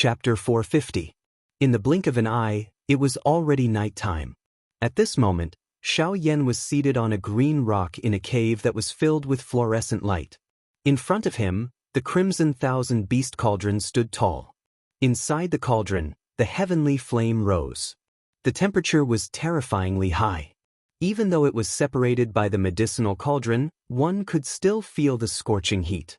Chapter 450. In the blink of an eye, it was already nighttime. At this moment, Xiaoyan was seated on a green rock in a cave that was filled with fluorescent light. In front of him, the crimson thousand beast cauldron stood tall. Inside the cauldron, the heavenly flame rose. The temperature was terrifyingly high. Even though it was separated by the medicinal cauldron, one could still feel the scorching heat.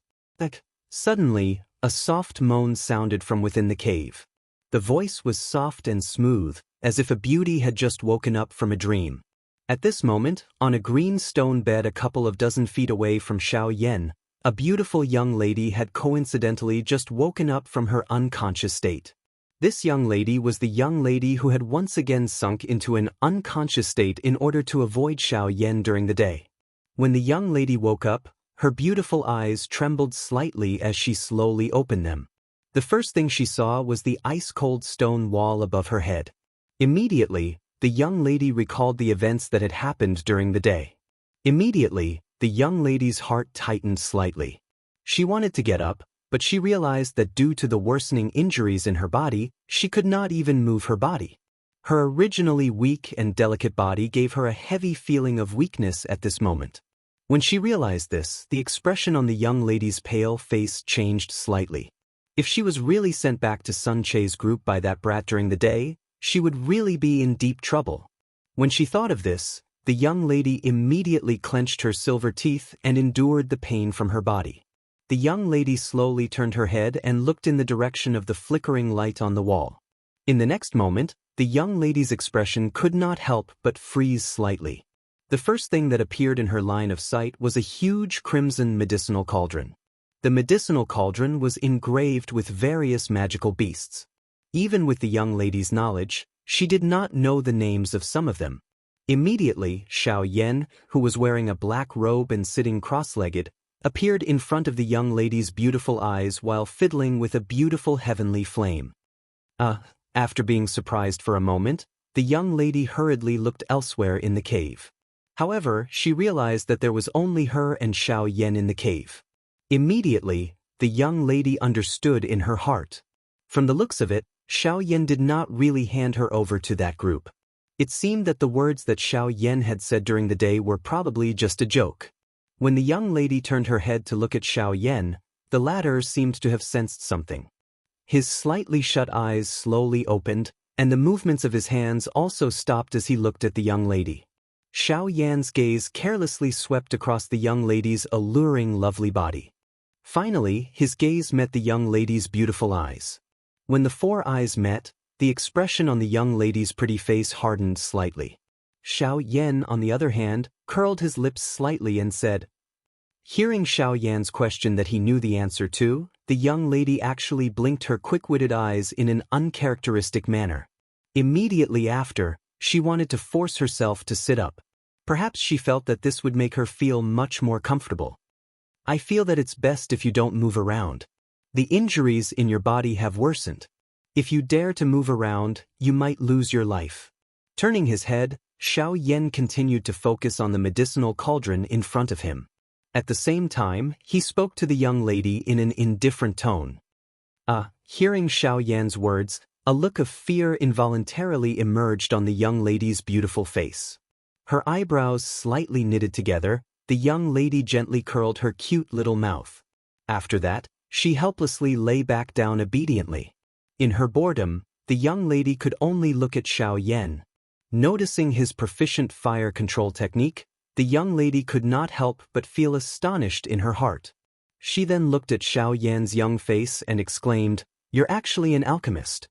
Suddenly, a soft moan sounded from within the cave. The voice was soft and smooth, as if a beauty had just woken up from a dream. At this moment, on a green stone bed a couple of dozen feet away from Xiaoyan, a beautiful young lady had coincidentally just woken up from her unconscious state. This young lady was the young lady who had once again sunk into an unconscious state in order to avoid Xiaoyan during the day. When the young lady woke up, her beautiful eyes trembled slightly as she slowly opened them. The first thing she saw was the ice-cold stone wall above her head. Immediately, the young lady recalled the events that had happened during the day. Immediately, the young lady's heart tightened slightly. She wanted to get up, but she realized that due to the worsening injuries in her body, she could not even move her body. Her originally weak and delicate body gave her a heavy feeling of weakness at this moment. When she realized this, the expression on the young lady's pale face changed slightly. If she was really sent back to Sun Che's group by that brat during the day, she would really be in deep trouble. When she thought of this, the young lady immediately clenched her silver teeth and endured the pain from her body. The young lady slowly turned her head and looked in the direction of the flickering light on the wall. In the next moment, the young lady's expression could not help but freeze slightly. The first thing that appeared in her line of sight was a huge crimson medicinal cauldron. The medicinal cauldron was engraved with various magical beasts. Even with the young lady's knowledge, she did not know the names of some of them. Immediately, Xiaoyan, who was wearing a black robe and sitting cross-legged, appeared in front of the young lady's beautiful eyes while fiddling with a beautiful heavenly flame. After being surprised for a moment, the young lady hurriedly looked elsewhere in the cave. However, she realized that there was only her and Xiaoyan in the cave. Immediately, the young lady understood in her heart. From the looks of it, Xiaoyan did not really hand her over to that group. It seemed that the words that Xiaoyan had said during the day were probably just a joke. When the young lady turned her head to look at Xiaoyan, the latter seemed to have sensed something. His slightly shut eyes slowly opened, and the movements of his hands also stopped as he looked at the young lady. Xiaoyan's gaze carelessly swept across the young lady's alluring, lovely body. Finally, his gaze met the young lady's beautiful eyes. When the four eyes met, the expression on the young lady's pretty face hardened slightly. Xiaoyan, on the other hand, curled his lips slightly and said, Hearing Xiaoyan's question that he knew the answer to, the young lady actually blinked her quick-witted eyes in an uncharacteristic manner. Immediately after, she wanted to force herself to sit up. Perhaps she felt that this would make her feel much more comfortable. I feel that it's best if you don't move around. The injuries in your body have worsened. If you dare to move around, you might lose your life. Turning his head, Xiaoyan continued to focus on the medicinal cauldron in front of him. At the same time, he spoke to the young lady in an indifferent tone. Hearing Xiaoyan's words, a look of fear involuntarily emerged on the young lady's beautiful face. Her eyebrows slightly knitted together, the young lady gently curled her cute little mouth. After that, she helplessly lay back down obediently. In her boredom, the young lady could only look at Xiaoyan. Noticing his proficient fire control technique, the young lady could not help but feel astonished in her heart. She then looked at Xiaoyan's young face and exclaimed, "You're actually an alchemist."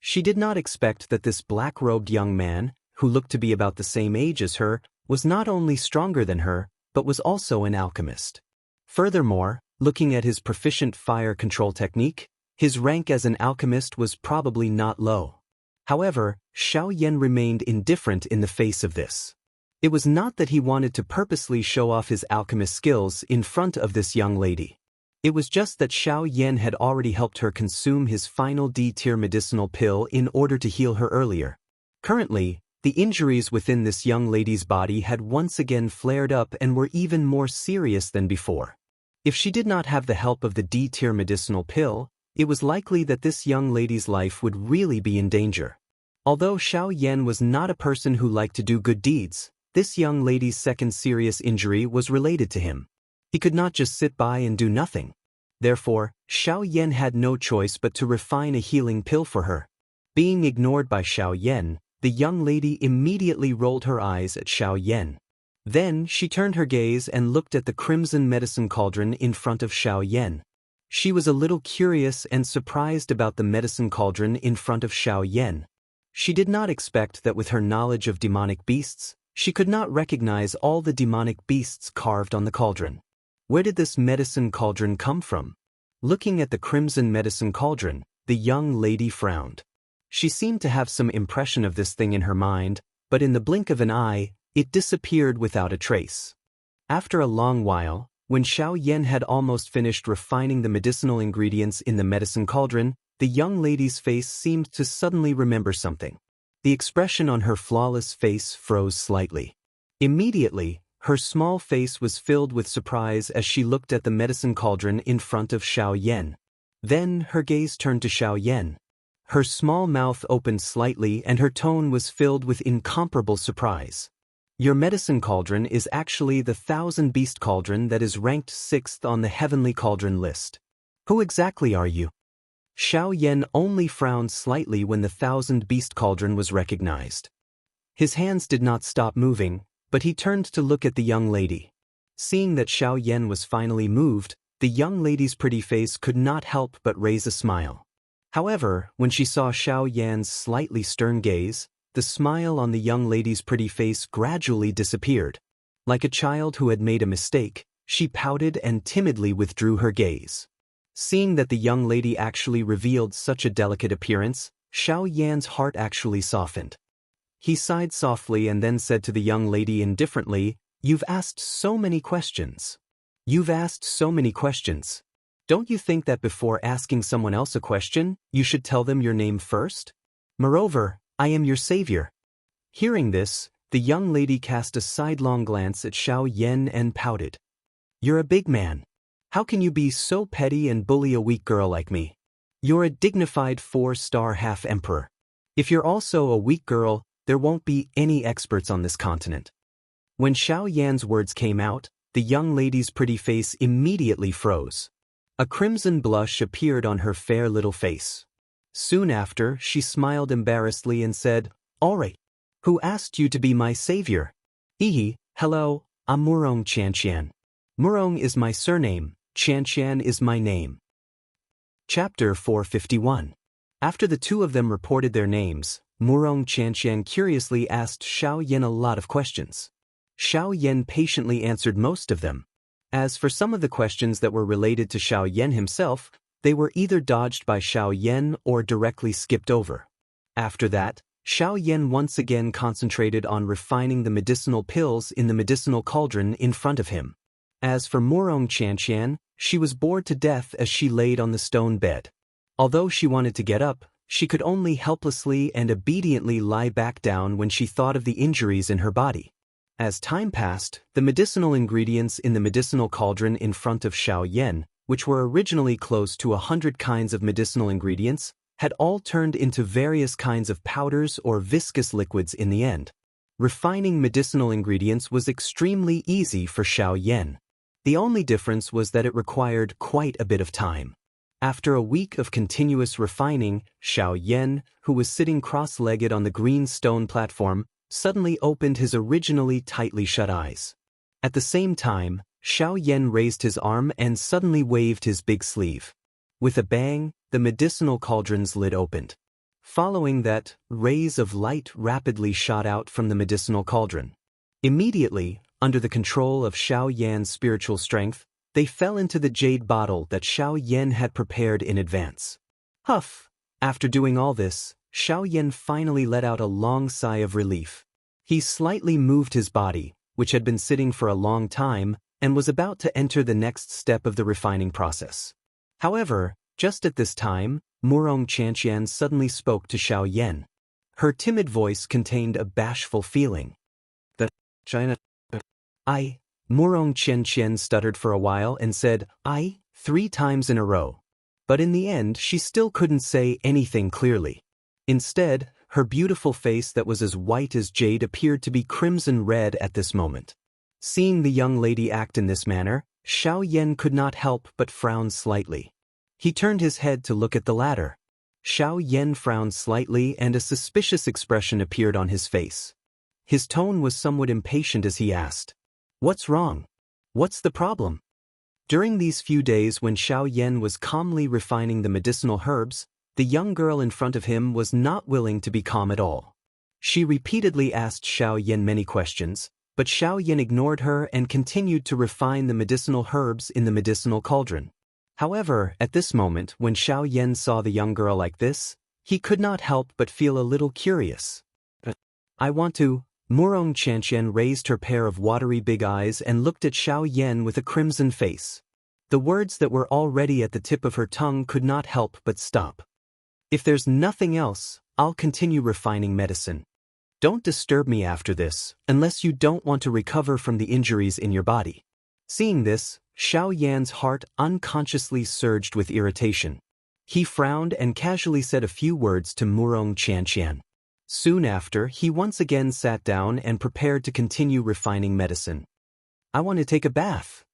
She did not expect that this black-robed young man, who looked to be about the same age as her, was not only stronger than her, but was also an alchemist. Furthermore, looking at his proficient fire control technique, his rank as an alchemist was probably not low. However, Xiaoyan remained indifferent in the face of this. It was not that he wanted to purposely show off his alchemist skills in front of this young lady. It was just that Xiaoyan had already helped her consume his final D-tier medicinal pill in order to heal her earlier. Currently, the injuries within this young lady's body had once again flared up and were even more serious than before. If she did not have the help of the D-tier medicinal pill, it was likely that this young lady's life would really be in danger. Although Xiao Yan was not a person who liked to do good deeds, this young lady's second serious injury was related to him. He could not just sit by and do nothing. Therefore, Xiao Yan had no choice but to refine a healing pill for her. Being ignored by Xiao Yan, the young lady immediately rolled her eyes at Xiao Yan. Then she turned her gaze and looked at the crimson medicine cauldron in front of Xiao Yan. She was a little curious and surprised about the medicine cauldron in front of Xiao Yan. She did not expect that with her knowledge of demonic beasts, she could not recognize all the demonic beasts carved on the cauldron. Where did this medicine cauldron come from? Looking at the crimson medicine cauldron, the young lady frowned. She seemed to have some impression of this thing in her mind, but in the blink of an eye, it disappeared without a trace. After a long while, when Xiao Yan had almost finished refining the medicinal ingredients in the medicine cauldron, the young lady's face seemed to suddenly remember something. The expression on her flawless face froze slightly. Immediately, her small face was filled with surprise as she looked at the medicine cauldron in front of Xiao Yan. Then her gaze turned to Xiao Yan. Her small mouth opened slightly and her tone was filled with incomparable surprise. Your medicine cauldron is actually the 1,000-beast cauldron that is ranked 6th on the heavenly cauldron list. Who exactly are you? Xiao Yan only frowned slightly when the 1,000-beast cauldron was recognized. His hands did not stop moving, but he turned to look at the young lady. Seeing that Xiao Yan was finally moved, the young lady's pretty face could not help but raise a smile. However, when she saw Xiao Yan's slightly stern gaze, the smile on the young lady's pretty face gradually disappeared. Like a child who had made a mistake, she pouted and timidly withdrew her gaze. Seeing that the young lady actually revealed such a delicate appearance, Xiao Yan's heart actually softened. He sighed softly and then said to the young lady indifferently, "You've asked so many questions. You've asked so many questions. Don't you think that before asking someone else a question, you should tell them your name first? Moreover, I am your savior." Hearing this, the young lady cast a sidelong glance at Xiao Yan and pouted. "You're a big man. How can you be so petty and bully a weak girl like me? You're a dignified 4-star half-emperor. If you're also a weak girl, there won't be any experts on this continent." When Xiao Yan's words came out, the young lady's pretty face immediately froze. A crimson blush appeared on her fair little face. Soon after, she smiled embarrassedly and said, "All right. Who asked you to be my savior?" Hello, I'm Murong Xianxian. Murong is my surname, Xianxian is my name." Chapter 451. After the two of them reported their names, Murong Xianxian curiously asked Xiao Yan a lot of questions. Xiao Yan patiently answered most of them. As for some of the questions that were related to Xiao Yan himself, they were either dodged by Xiao Yan or directly skipped over. After that, Xiao Yan once again concentrated on refining the medicinal pills in the medicinal cauldron in front of him. As for Murong Xianxian, she was bored to death as she laid on the stone bed. Although she wanted to get up, she could only helplessly and obediently lie back down when she thought of the injuries in her body. As time passed, the medicinal ingredients in the medicinal cauldron in front of Xiao Yan, which were originally close to 100 kinds of medicinal ingredients, had all turned into various kinds of powders or viscous liquids in the end. Refining medicinal ingredients was extremely easy for Xiao Yan. The only difference was that it required quite a bit of time. After a week of continuous refining, Xiao Yan, who was sitting cross-legged on the green stone platform, suddenly opened his originally tightly shut eyes. At the same time, Xiao Yan raised his arm and suddenly waved his big sleeve. With a bang, the medicinal cauldron's lid opened. Following that, rays of light rapidly shot out from the medicinal cauldron. Immediately, under the control of Xiao Yan's spiritual strength, they fell into the jade bottle that Xiao Yan had prepared in advance. Huff! After doing all this, Xiao Yan finally let out a long sigh of relief. He slightly moved his body, which had been sitting for a long time, and was about to enter the next step of the refining process. However, just at this time, Murong Xianxian suddenly spoke to Xiao Yan. Her timid voice contained a bashful feeling. Murong Xianxian stuttered for a while and said, 3 times in a row. But in the end she still couldn't say anything clearly. Instead, her beautiful face that was as white as jade appeared to be crimson red at this moment. Seeing the young lady act in this manner, Xiao Yan could not help but frown slightly. He turned his head to look at the latter. Xiao Yan frowned slightly and a suspicious expression appeared on his face. His tone was somewhat impatient as he asked, "What's wrong? What's the problem?" During these few days when Xiao Yan was calmly refining the medicinal herbs, the young girl in front of him was not willing to be calm at all. She repeatedly asked Xiao Yan many questions, but Xiao Yan ignored her and continued to refine the medicinal herbs in the medicinal cauldron. However, at this moment when Xiao Yan saw the young girl like this, he could not help but feel a little curious. "I want to." Murong Qianxian raised her pair of watery big eyes and looked at Xiao Yan with a crimson face. The words that were already at the tip of her tongue could not help but stop. "If there's nothing else, I'll continue refining medicine. Don't disturb me after this, unless you don't want to recover from the injuries in your body." Seeing this, Xiao Yan's heart unconsciously surged with irritation. He frowned and casually said a few words to Murong Qianxian. Soon after, he once again sat down and prepared to continue refining medicine. "I want to take a bath."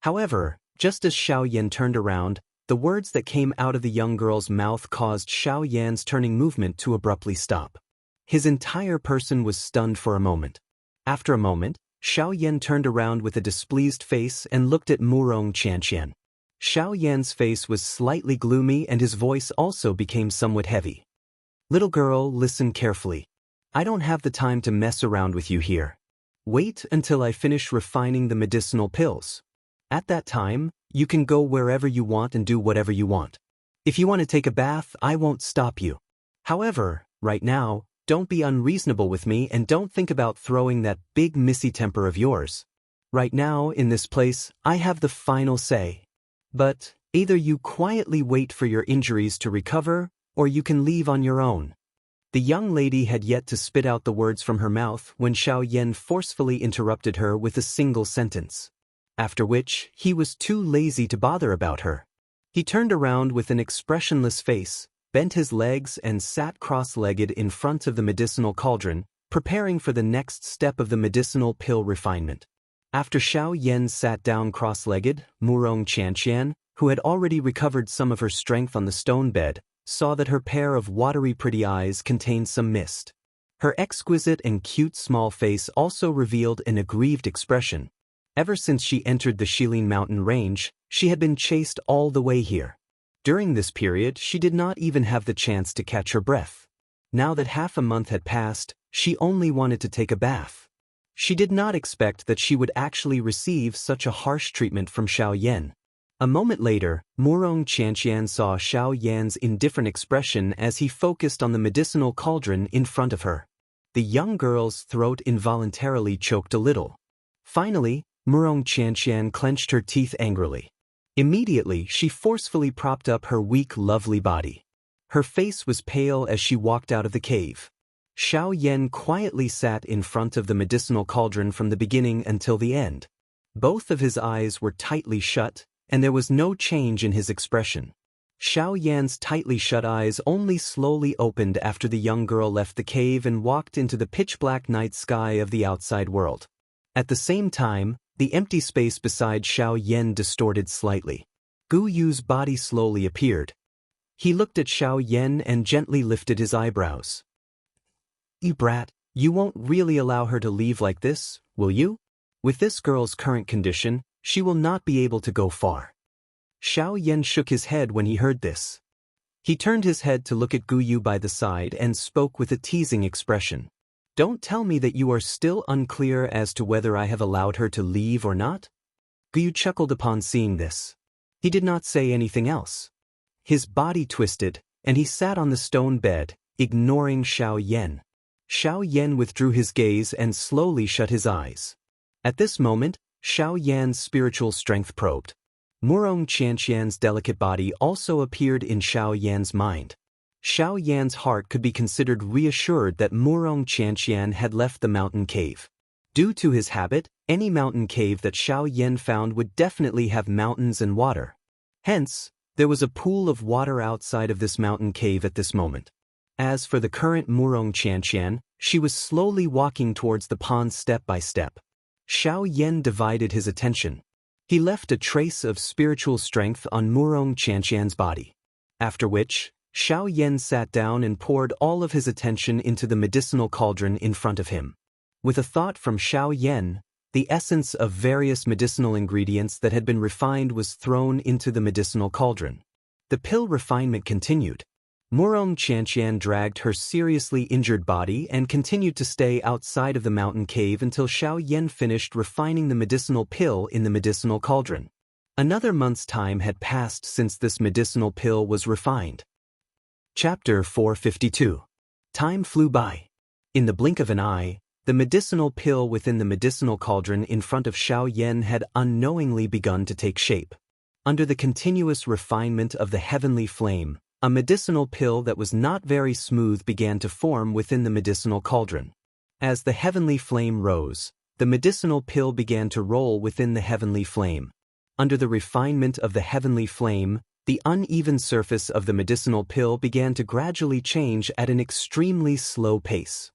However, just as Xiao Yan turned around, the words that came out of the young girl's mouth caused Xiao Yan's turning movement to abruptly stop. His entire person was stunned for a moment. After a moment, Xiao Yan turned around with a displeased face and looked at Murong Qianxian. Xiao Yan's face was slightly gloomy and his voice also became somewhat heavy. "Little girl, listen carefully. I don't have the time to mess around with you here. Wait until I finish refining the medicinal pills. At that time, you can go wherever you want and do whatever you want. If you want to take a bath, I won't stop you. However, right now, don't be unreasonable with me and don't think about throwing that big missy temper of yours. Right now, in this place, I have the final say. But either you quietly wait for your injuries to recover, or you can leave on your own." The young lady had yet to spit out the words from her mouth when Xiao Yan forcefully interrupted her with a single sentence. After which, he was too lazy to bother about her. He turned around with an expressionless face, bent his legs and sat cross-legged in front of the medicinal cauldron, preparing for the next step of the medicinal pill refinement. After Xiao Yan sat down cross-legged, Murong Qianxian, who had already recovered some of her strength on the stone bed, saw that her pair of watery pretty eyes contained some mist. Her exquisite and cute small face also revealed an aggrieved expression. Ever since she entered the Shilin mountain range, she had been chased all the way here. During this period, she did not even have the chance to catch her breath. Now that half a month had passed, she only wanted to take a bath. She did not expect that she would actually receive such a harsh treatment from Xiao Yan. A moment later, Murong Qianxian saw Xiao Yan's indifferent expression as he focused on the medicinal cauldron in front of her. The young girl's throat involuntarily choked a little. Finally, Murong Qianxian clenched her teeth angrily. Immediately, she forcefully propped up her weak, lovely body. Her face was pale as she walked out of the cave. Xiao Yan quietly sat in front of the medicinal cauldron from the beginning until the end. Both of his eyes were tightly shut, and there was no change in his expression. Xiao Yan's tightly shut eyes only slowly opened after the young girl left the cave and walked into the pitch-black night sky of the outside world. At the same time, the empty space beside Xiao Yan distorted slightly. Gu Yu's body slowly appeared. He looked at Xiao Yan and gently lifted his eyebrows. "You brat, you won't really allow her to leave like this, will you? With this girl's current condition, she will not be able to go far." Xiao Yan shook his head when he heard this. He turned his head to look at Gu Yu by the side and spoke with a teasing expression. "Don't tell me that you are still unclear as to whether I have allowed her to leave or not?" Gu Yu chuckled upon seeing this. He did not say anything else. His body twisted, and he sat on the stone bed, ignoring Xiao Yan. Xiao Yan withdrew his gaze and slowly shut his eyes. At this moment, Xiao Yan's spiritual strength probed. Murong Qianxian's delicate body also appeared in Xiao Yan's mind. Xiao Yan's heart could be considered reassured that Murong Qianxian had left the mountain cave. Due to his habit, any mountain cave that Xiao Yan found would definitely have mountains and water. Hence, there was a pool of water outside of this mountain cave at this moment. As for the current Murong Qianxian, she was slowly walking towards the pond step by step. Xiao Yan divided his attention. He left a trace of spiritual strength on Murong Qianxian's body. After which, Xiao Yan sat down and poured all of his attention into the medicinal cauldron in front of him. With a thought from Xiao Yan, the essence of various medicinal ingredients that had been refined was thrown into the medicinal cauldron. The pill refinement continued. Murong Qianxian dragged her seriously injured body and continued to stay outside of the mountain cave until Xiao Yan finished refining the medicinal pill in the medicinal cauldron. Another month's time had passed since this medicinal pill was refined. Chapter 452. Time flew by. In the blink of an eye, the medicinal pill within the medicinal cauldron in front of Xiao Yan had unknowingly begun to take shape. Under the continuous refinement of the heavenly flame, a medicinal pill that was not very smooth began to form within the medicinal cauldron. As the heavenly flame rose, the medicinal pill began to roll within the heavenly flame. Under the refinement of the heavenly flame, the uneven surface of the medicinal pill began to gradually change at an extremely slow pace.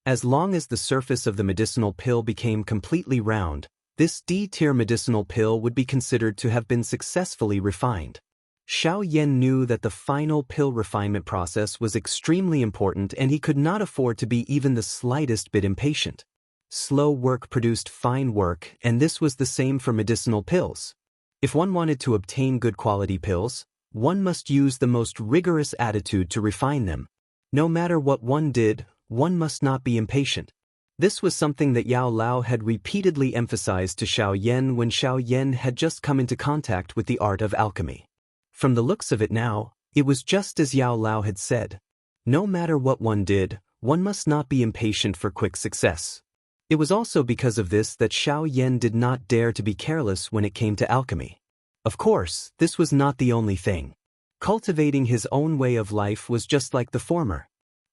As long as the surface of the medicinal pill became completely round, this D-tier medicinal pill would be considered to have been successfully refined. Xiao Yan knew that the final pill refinement process was extremely important and he could not afford to be even the slightest bit impatient. Slow work produced fine work, and this was the same for medicinal pills. If one wanted to obtain good quality pills, one must use the most rigorous attitude to refine them. No matter what one did, one must not be impatient. This was something that Yao Lao had repeatedly emphasized to Xiao Yan when Xiao Yan had just come into contact with the art of alchemy. From the looks of it now, it was just as Yao Lao had said. No matter what one did, one must not be impatient for quick success. It was also because of this that Xiao Yan did not dare to be careless when it came to alchemy. Of course, this was not the only thing. Cultivating his own way of life was just like the former.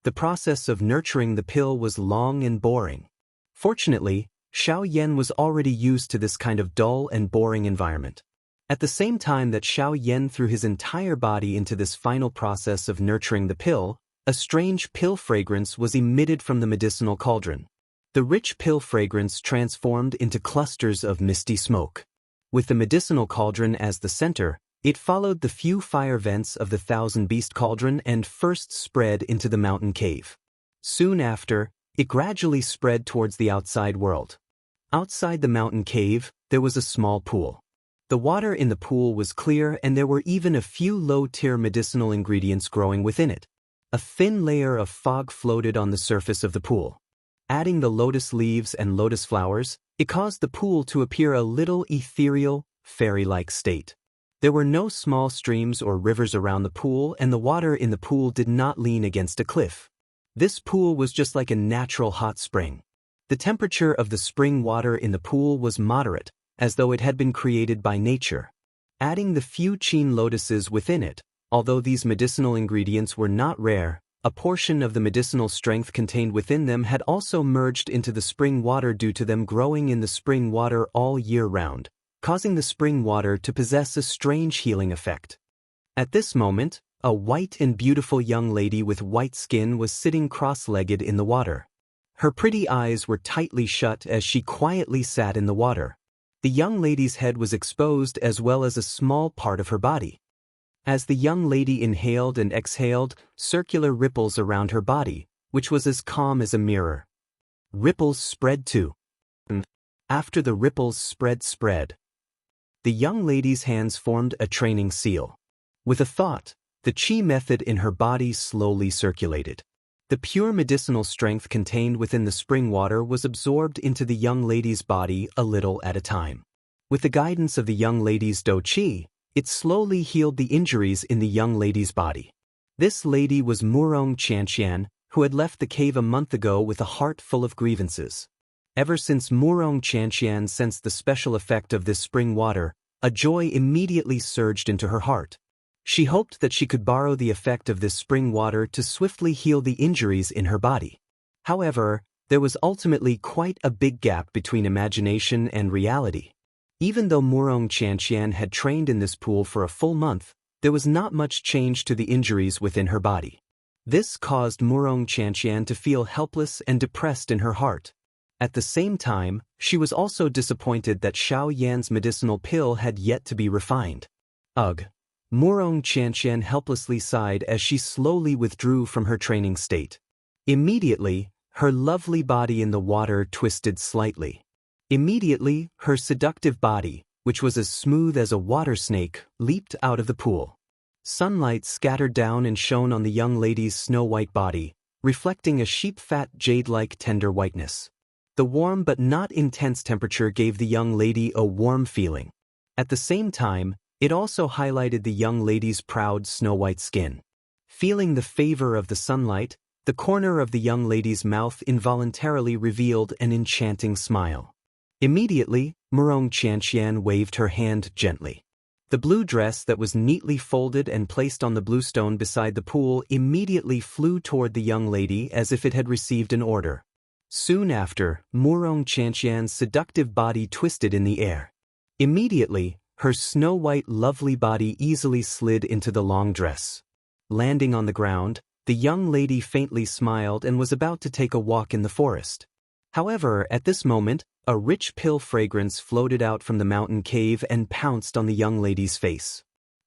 The process of nurturing the pill was long and boring. Fortunately, Xiao Yan was already used to this kind of dull and boring environment. At the same time that Xiao Yan threw his entire body into this final process of nurturing the pill, a strange pill fragrance was emitted from the medicinal cauldron. The rich pill fragrance transformed into clusters of misty smoke. With the medicinal cauldron as the center, it followed the few fire vents of the thousand-beast cauldron and first spread into the mountain cave. Soon after, it gradually spread towards the outside world. Outside the mountain cave, there was a small pool. The water in the pool was clear and there were even a few low-tier medicinal ingredients growing within it. A thin layer of fog floated on the surface of the pool. Adding the lotus leaves and lotus flowers, it caused the pool to appear a little ethereal, fairy-like state. There were no small streams or rivers around the pool, and the water in the pool did not lean against a cliff. This pool was just like a natural hot spring. The temperature of the spring water in the pool was moderate, as though it had been created by nature. Adding the few Qin lotuses within it, although these medicinal ingredients were not rare, a portion of the medicinal strength contained within them had also merged into the spring water due to them growing in the spring water all year round, causing the spring water to possess a strange healing effect. At this moment, a white and beautiful young lady with white skin was sitting cross-legged in the water. Her pretty eyes were tightly shut as she quietly sat in the water. The young lady's head was exposed as well as a small part of her body. As the young lady inhaled and exhaled, circular ripples around her body, which was as calm as a mirror. Ripples spread too. After the ripples spread, the young lady's hands formed a training seal. With a thought, the qi method in her body slowly circulated. The pure medicinal strength contained within the spring water was absorbed into the young lady's body a little at a time. With the guidance of the young lady's dou qi, it slowly healed the injuries in the young lady's body. This lady was Murong Qianxian, who had left the cave a month ago with a heart full of grievances. Ever since Murong Qianxian sensed the special effect of this spring water, a joy immediately surged into her heart. She hoped that she could borrow the effect of this spring water to swiftly heal the injuries in her body. However, there was ultimately quite a big gap between imagination and reality. Even though Wuxia and Xianxia had trained in this pool for a full month, there was not much change to the injuries within her body. This caused Wuxia and Xianxia to feel helpless and depressed in her heart. At the same time, she was also disappointed that Xiao Yan's medicinal pill had yet to be refined. Ugh! Wuxia and Xianxia helplessly sighed as she slowly withdrew from her training state. Immediately, her lovely body in the water twisted slightly. Immediately, her seductive body, which was as smooth as a water snake, leaped out of the pool. Sunlight scattered down and shone on the young lady's snow-white body, reflecting a sheep-fat jade-like tender whiteness. The warm but not intense temperature gave the young lady a warm feeling. At the same time, it also highlighted the young lady's proud snow-white skin. Feeling the favor of the sunlight, the corner of the young lady's mouth involuntarily revealed an enchanting smile. Immediately, Wuxia and Xianxia waved her hand gently. The blue dress that was neatly folded and placed on the blue stone beside the pool immediately flew toward the young lady as if it had received an order. Soon after, Wuxia and Xianxia's seductive body twisted in the air. Immediately, her snow-white lovely body easily slid into the long dress. Landing on the ground, the young lady faintly smiled and was about to take a walk in the forest. However, at this moment, a rich pill fragrance floated out from the mountain cave and pounced on the young lady's face.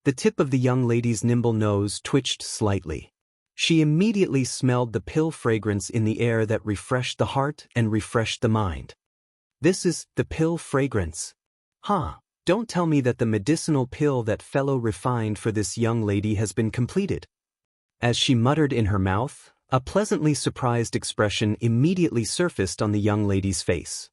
The tip of the young lady's nimble nose twitched slightly. She immediately smelled the pill fragrance in the air that refreshed the heart and refreshed the mind. This is the pill fragrance. Huh, don't tell me that the medicinal pill that fellow refined for this young lady has been completed. As she muttered in her mouth, a pleasantly surprised expression immediately surfaced on the young lady's face.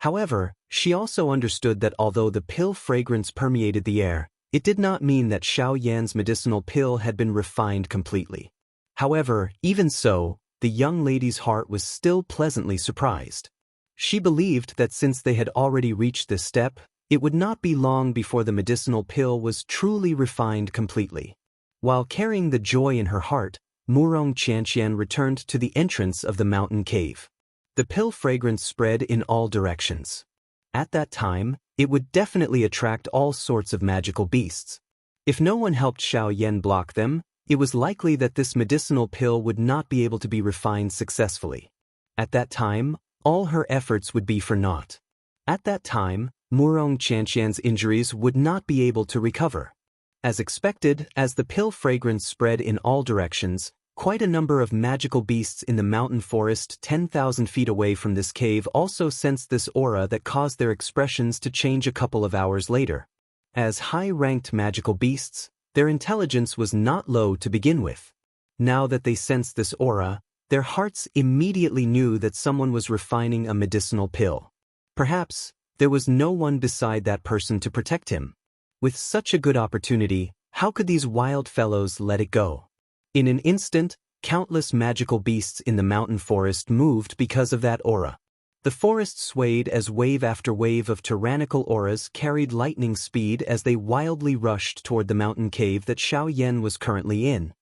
However, she also understood that although the pill fragrance permeated the air, it did not mean that Xiao Yan's medicinal pill had been refined completely. However, even so, the young lady's heart was still pleasantly surprised. She believed that since they had already reached this step, it would not be long before the medicinal pill was truly refined completely. While carrying the joy in her heart, Wuxia and Xianxia returned to the entrance of the mountain cave. The pill fragrance spread in all directions. At that time, it would definitely attract all sorts of magical beasts. If no one helped Xiao Yan block them, it was likely that this medicinal pill would not be able to be refined successfully. At that time, all her efforts would be for naught. At that time, Wuxia and Xianxia's injuries would not be able to recover. As expected, as the pill fragrance spread in all directions, quite a number of magical beasts in the mountain forest 10,000 feet away from this cave also sensed this aura that caused their expressions to change a couple of hours later. As high-ranked magical beasts, their intelligence was not low to begin with. Now that they sensed this aura, their hearts immediately knew that someone was refining a medicinal pill. Perhaps, there was no one beside that person to protect him. With such a good opportunity, how could these wild fellows let it go? In an instant, countless magical beasts in the mountain forest moved because of that aura. The forest swayed as wave after wave of tyrannical auras carried lightning speed as they wildly rushed toward the mountain cave that Xiao Yan was currently in.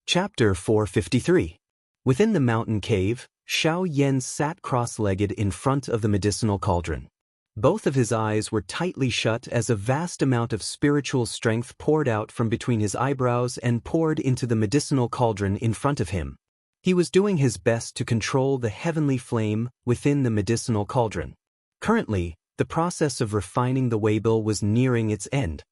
Chapter 453. Within the mountain cave, Xiao Yan sat cross-legged in front of the medicinal cauldron. Both of his eyes were tightly shut as a vast amount of spiritual strength poured out from between his eyebrows and poured into the medicinal cauldron in front of him. He was doing his best to control the heavenly flame within the medicinal cauldron. Currently, the process of refining the Weibil was nearing its end.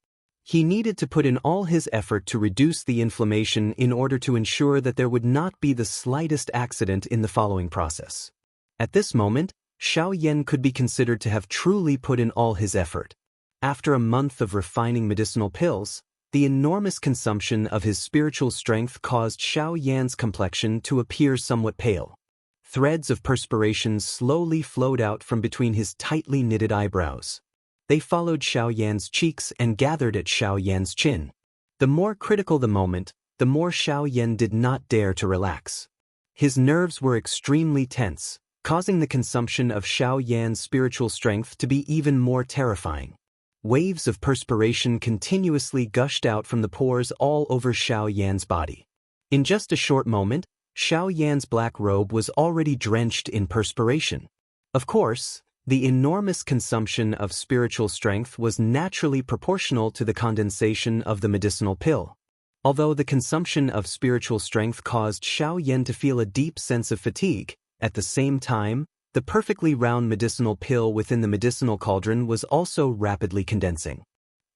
He needed to put in all his effort to reduce the inflammation in order to ensure that there would not be the slightest accident in the following process. At this moment, Xiao Yan could be considered to have truly put in all his effort. After a month of refining medicinal pills, the enormous consumption of his spiritual strength caused Xiao Yan's complexion to appear somewhat pale. Threads of perspiration slowly flowed out from between his tightly knitted eyebrows. They followed Xiao Yan's cheeks and gathered at Xiao Yan's chin. The more critical the moment, the more Xiao Yan did not dare to relax. His nerves were extremely tense, causing the consumption of Xiao Yan's spiritual strength to be even more terrifying. Waves of perspiration continuously gushed out from the pores all over Xiao Yan's body. In just a short moment, Xiao Yan's black robe was already drenched in perspiration. Of course, The enormous consumption of spiritual strength was naturally proportional to the condensation of the medicinal pill. Although the consumption of spiritual strength caused Xiao Yan to feel a deep sense of fatigue, at the same time, the perfectly round medicinal pill within the medicinal cauldron was also rapidly condensing.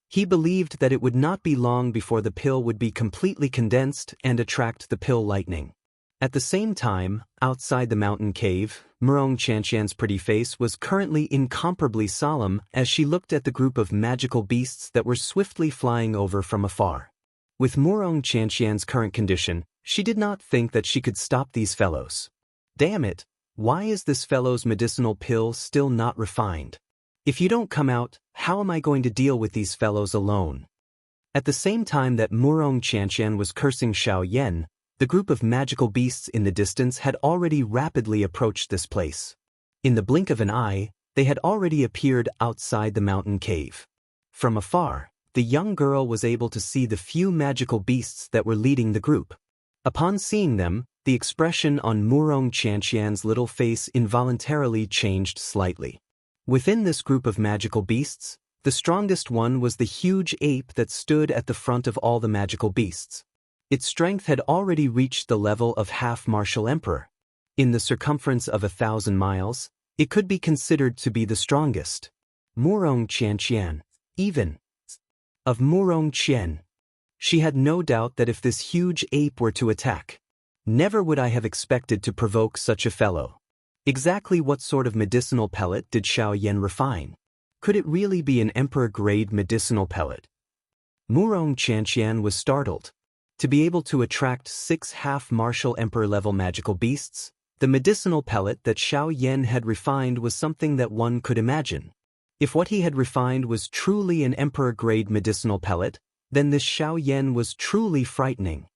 He believed that it would not be long before the pill would be completely condensed and attract the pill lightning. At the same time, outside the mountain cave, Wuxia Xianxia's pretty face was currently incomparably solemn as she looked at the group of magical beasts that were swiftly flying over from afar. With Wuxia Xianxia's current condition, she did not think that she could stop these fellows. Damn it, why is this fellow's medicinal pill still not refined? If you don't come out, how am I going to deal with these fellows alone? At the same time that Wuxia Xianxia was cursing Xiao Yan, the group of magical beasts in the distance had already rapidly approached this place. In the blink of an eye, they had already appeared outside the mountain cave. From afar, the young girl was able to see the few magical beasts that were leading the group. Upon seeing them, the expression on Wuxia Xianxia's little face involuntarily changed slightly. Within this group of magical beasts, the strongest one was the huge ape that stood at the front of all the magical beasts. Its strength had already reached the level of half-martial emperor. In the circumference of 1,000 miles, it could be considered to be the strongest. Wuxia Xianxia, even of Wuxia Xian. She had no doubt that if this huge ape were to attack, never would I have expected to provoke such a fellow. Exactly what sort of medicinal pellet did Xiao Yan refine? Could it really be an emperor-grade medicinal pellet? Wuxia Xianxia was startled. To be able to attract 6 half-martial emperor-level magical beasts, the medicinal pellet that Xiao Yan had refined was something that one could imagine. If what he had refined was truly an emperor-grade medicinal pellet, then this Xiao Yan was truly frightening.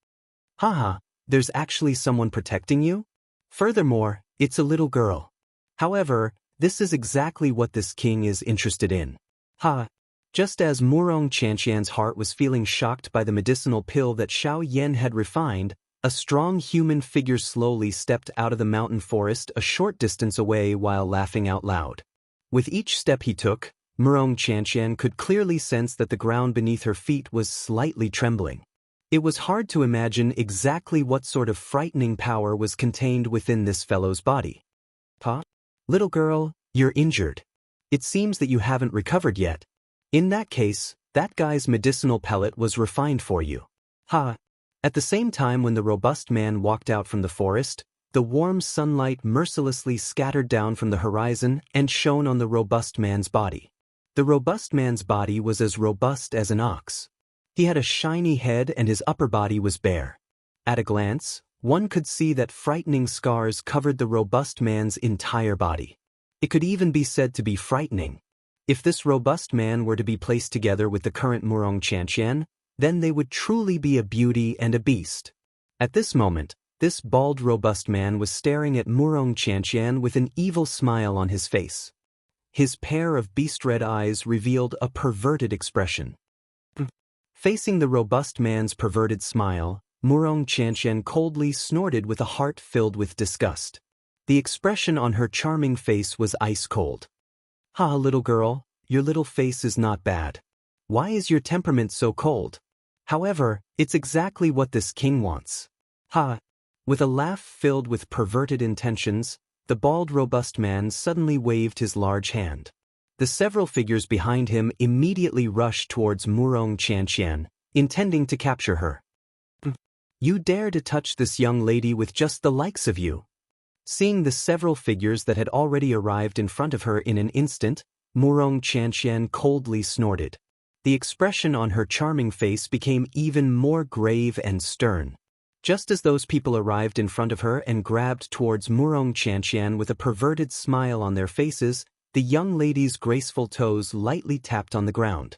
Haha, there's actually someone protecting you? Furthermore, it's a little girl. However, this is exactly what this king is interested in. Just as Wuxia Xianxia's heart was feeling shocked by the medicinal pill that Xiao Yan had refined, a strong human figure slowly stepped out of the mountain forest a short distance away while laughing out loud. With each step he took, Wuxia Xianxia could clearly sense that the ground beneath her feet was slightly trembling. It was hard to imagine exactly what sort of frightening power was contained within this fellow's body. Little girl, you're injured. It seems that you haven't recovered yet. In that case, that guy's medicinal pellet was refined for you. At the same time when the robust man walked out from the forest, the warm sunlight mercilessly scattered down from the horizon and shone on the robust man's body. The robust man's body was as robust as an ox. He had a shiny head and his upper body was bare. At a glance, one could see that frightening scars covered the robust man's entire body. It could even be said to be frightening. If this robust man were to be placed together with the current Wuxia Xianxia, then they would truly be a beauty and a beast. At this moment, this bald robust man was staring at Wuxia Xianxia with an evil smile on his face. His pair of beast-red eyes revealed a perverted expression. Facing the robust man's perverted smile, Wuxia Xianxia coldly snorted with a heart filled with disgust. The expression on her charming face was ice-cold. Little girl, your little face is not bad. Why is your temperament so cold? However, it's exactly what this king wants. With a laugh filled with perverted intentions, the bald robust man suddenly waved his large hand. The several figures behind him immediately rushed towards Wuxia Xianxia, intending to capture her. You dare to touch this young lady with just the likes of you? Seeing the several figures that had already arrived in front of her in an instant, Wuxia Xianxia coldly snorted. The expression on her charming face became even more grave and stern. Just as those people arrived in front of her and grabbed towards Wuxia Xianxia with a perverted smile on their faces, the young lady's graceful toes lightly tapped on the ground.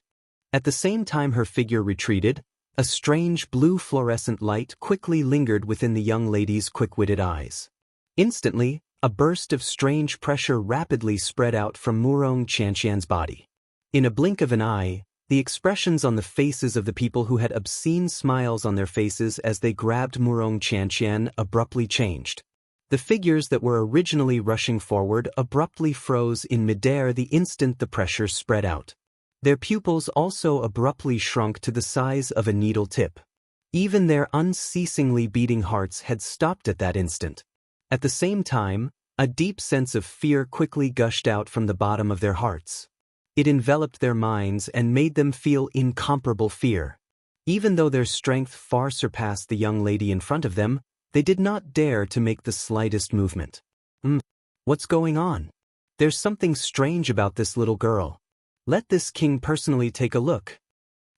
At the same time her figure retreated, a strange blue fluorescent light quickly lingered within the young lady's quick-witted eyes. Instantly, a burst of strange pressure rapidly spread out from Wuxia Xianxia's body. In a blink of an eye, the expressions on the faces of the people who had obscene smiles on their faces as they grabbed Wuxia Xianxia abruptly changed. The figures that were originally rushing forward abruptly froze in midair the instant the pressure spread out. Their pupils also abruptly shrunk to the size of a needle tip. Even their unceasingly beating hearts had stopped at that instant. At the same time, a deep sense of fear quickly gushed out from the bottom of their hearts. It enveloped their minds and made them feel incomparable fear. Even though their strength far surpassed the young lady in front of them, they did not dare to make the slightest movement. What's going on? There's something strange about this little girl. Let this king personally take a look.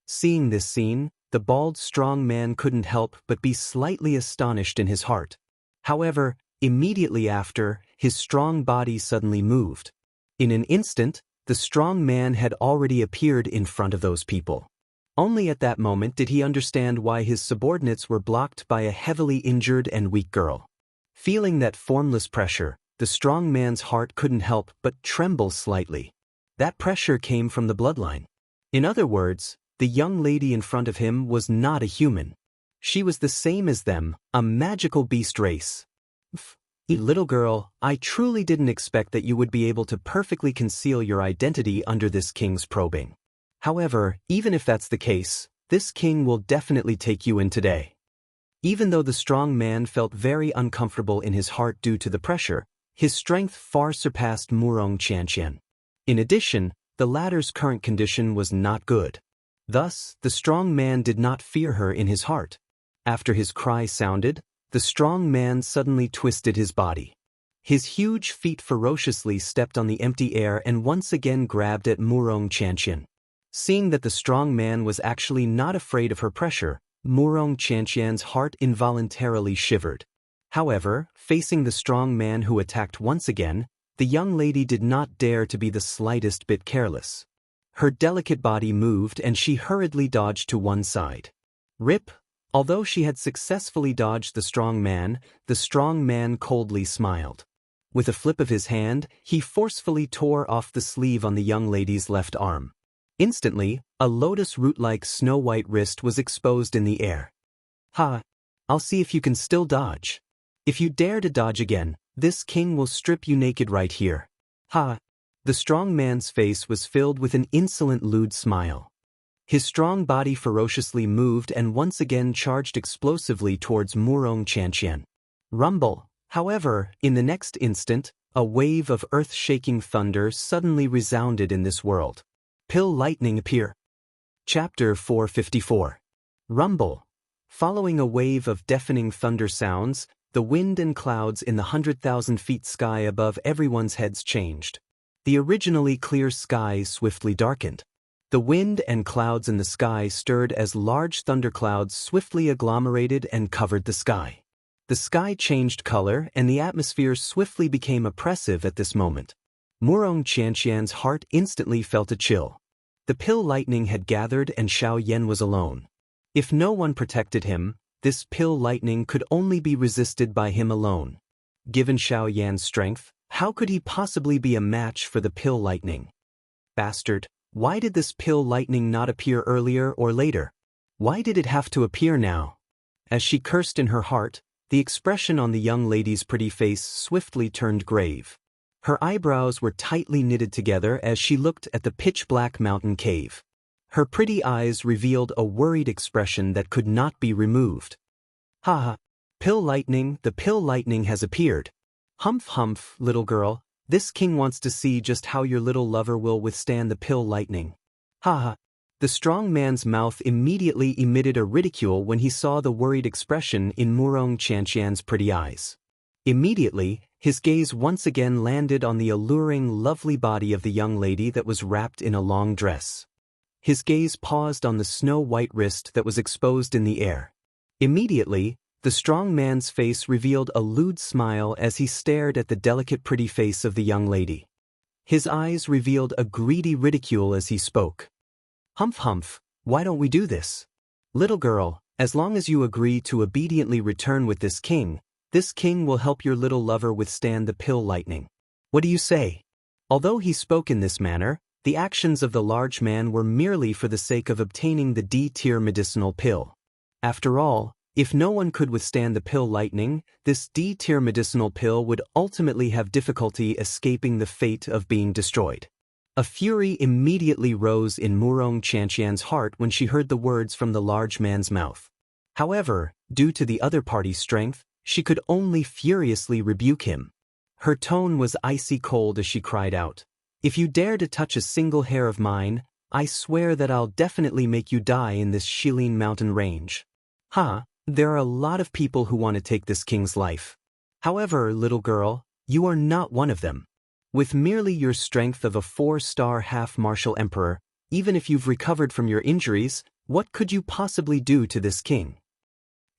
Seeing this scene, the bald strong man couldn't help but be slightly astonished in his heart. However, immediately after, his strong body suddenly moved. In an instant, the strong man had already appeared in front of those people. Only at that moment did he understand why his subordinates were blocked by a heavily injured and weak girl. Feeling that formless pressure, the strong man's heart couldn't help but tremble slightly. That pressure came from the bloodline. In other words, the young lady in front of him was not a human. She was the same as them, a magical beast race. Little girl, I truly didn't expect that you would be able to perfectly conceal your identity under this king's probing. However, even if that's the case, this king will definitely take you in today. Even though the strong man felt very uncomfortable in his heart due to the pressure, his strength far surpassed Wuxia and Xianxia. In addition, the latter's current condition was not good. Thus, the strong man did not fear her in his heart. After his cry sounded, the strong man suddenly twisted his body. His huge feet ferociously stepped on the empty air and once again grabbed at Wuxia and Xianxia. Seeing that the strong man was actually not afraid of her pressure, Wuxia and Xianxia's heart involuntarily shivered. However, facing the strong man who attacked once again, the young lady did not dare to be the slightest bit careless. Her delicate body moved and she hurriedly dodged to one side. Rip! Although she had successfully dodged the strong man coldly smiled. With a flip of his hand, he forcefully tore off the sleeve on the young lady's left arm. Instantly, a lotus root-like snow-white wrist was exposed in the air. Ha! I'll see if you can still dodge. If you dare to dodge again, this king will strip you naked right here. Ha! The strong man's face was filled with an insolent lewd smile. His strong body ferociously moved and once again charged explosively towards Wuxia and Xianxia. Rumble! However, in the next instant, a wave of earth-shaking thunder suddenly resounded in this world. Pill lightning appear. Chapter 454. Rumble. Following a wave of deafening thunder sounds, the wind and clouds in the 100,000 feet sky above everyone's heads changed. The originally clear sky swiftly darkened. The wind and clouds in the sky stirred as large thunderclouds swiftly agglomerated and covered the sky. The sky changed color and the atmosphere swiftly became oppressive at this moment. Wuxia and Xianxia's heart instantly felt a chill. The pill lightning had gathered and Xiao Yan was alone. If no one protected him, this pill lightning could only be resisted by him alone. Given Xiao Yan's strength, how could he possibly be a match for the pill lightning? Bastard, why did this pill lightning not appear earlier or later? Why did it have to appear now? As she cursed in her heart, the expression on the young lady's pretty face swiftly turned grave. Her eyebrows were tightly knitted together as she looked at the pitch-black mountain cave. Her pretty eyes revealed a worried expression that could not be removed. Ha! Pill lightning, the pill lightning has appeared. Humph humph, little girl, this king wants to see just how your little lover will withstand the pill lightning. Ha ha! The strong man's mouth immediately emitted a ridicule when he saw the worried expression in Wuxia and Xianxia's pretty eyes. Immediately, his gaze once again landed on the alluring, lovely body of the young lady that was wrapped in a long dress. His gaze paused on the snow-white wrist that was exposed in the air. Immediately, the strong man's face revealed a lewd smile as he stared at the delicate pretty face of the young lady. His eyes revealed a greedy ridicule as he spoke. Humph humph, why don't we do this? Little girl, as long as you agree to obediently return with this king will help your little lover withstand the pill lightning. What do you say? Although he spoke in this manner, the actions of the large man were merely for the sake of obtaining the D-tier medicinal pill. After all, If no one could withstand the pill lightning, this D-tier medicinal pill would ultimately have difficulty escaping the fate of being destroyed. A fury immediately rose in Wuxia Xianxia's heart when she heard the words from the large man's mouth. However, due to the other party's strength, she could only furiously rebuke him. Her tone was icy cold as she cried out, "If you dare to touch a single hair of mine, I swear that I'll definitely make you die in this Shilin mountain range." There are a lot of people who want to take this king's life. However, little girl, you are not one of them. With merely your strength of a 4-star half-martial emperor, even if you've recovered from your injuries, what could you possibly do to this king?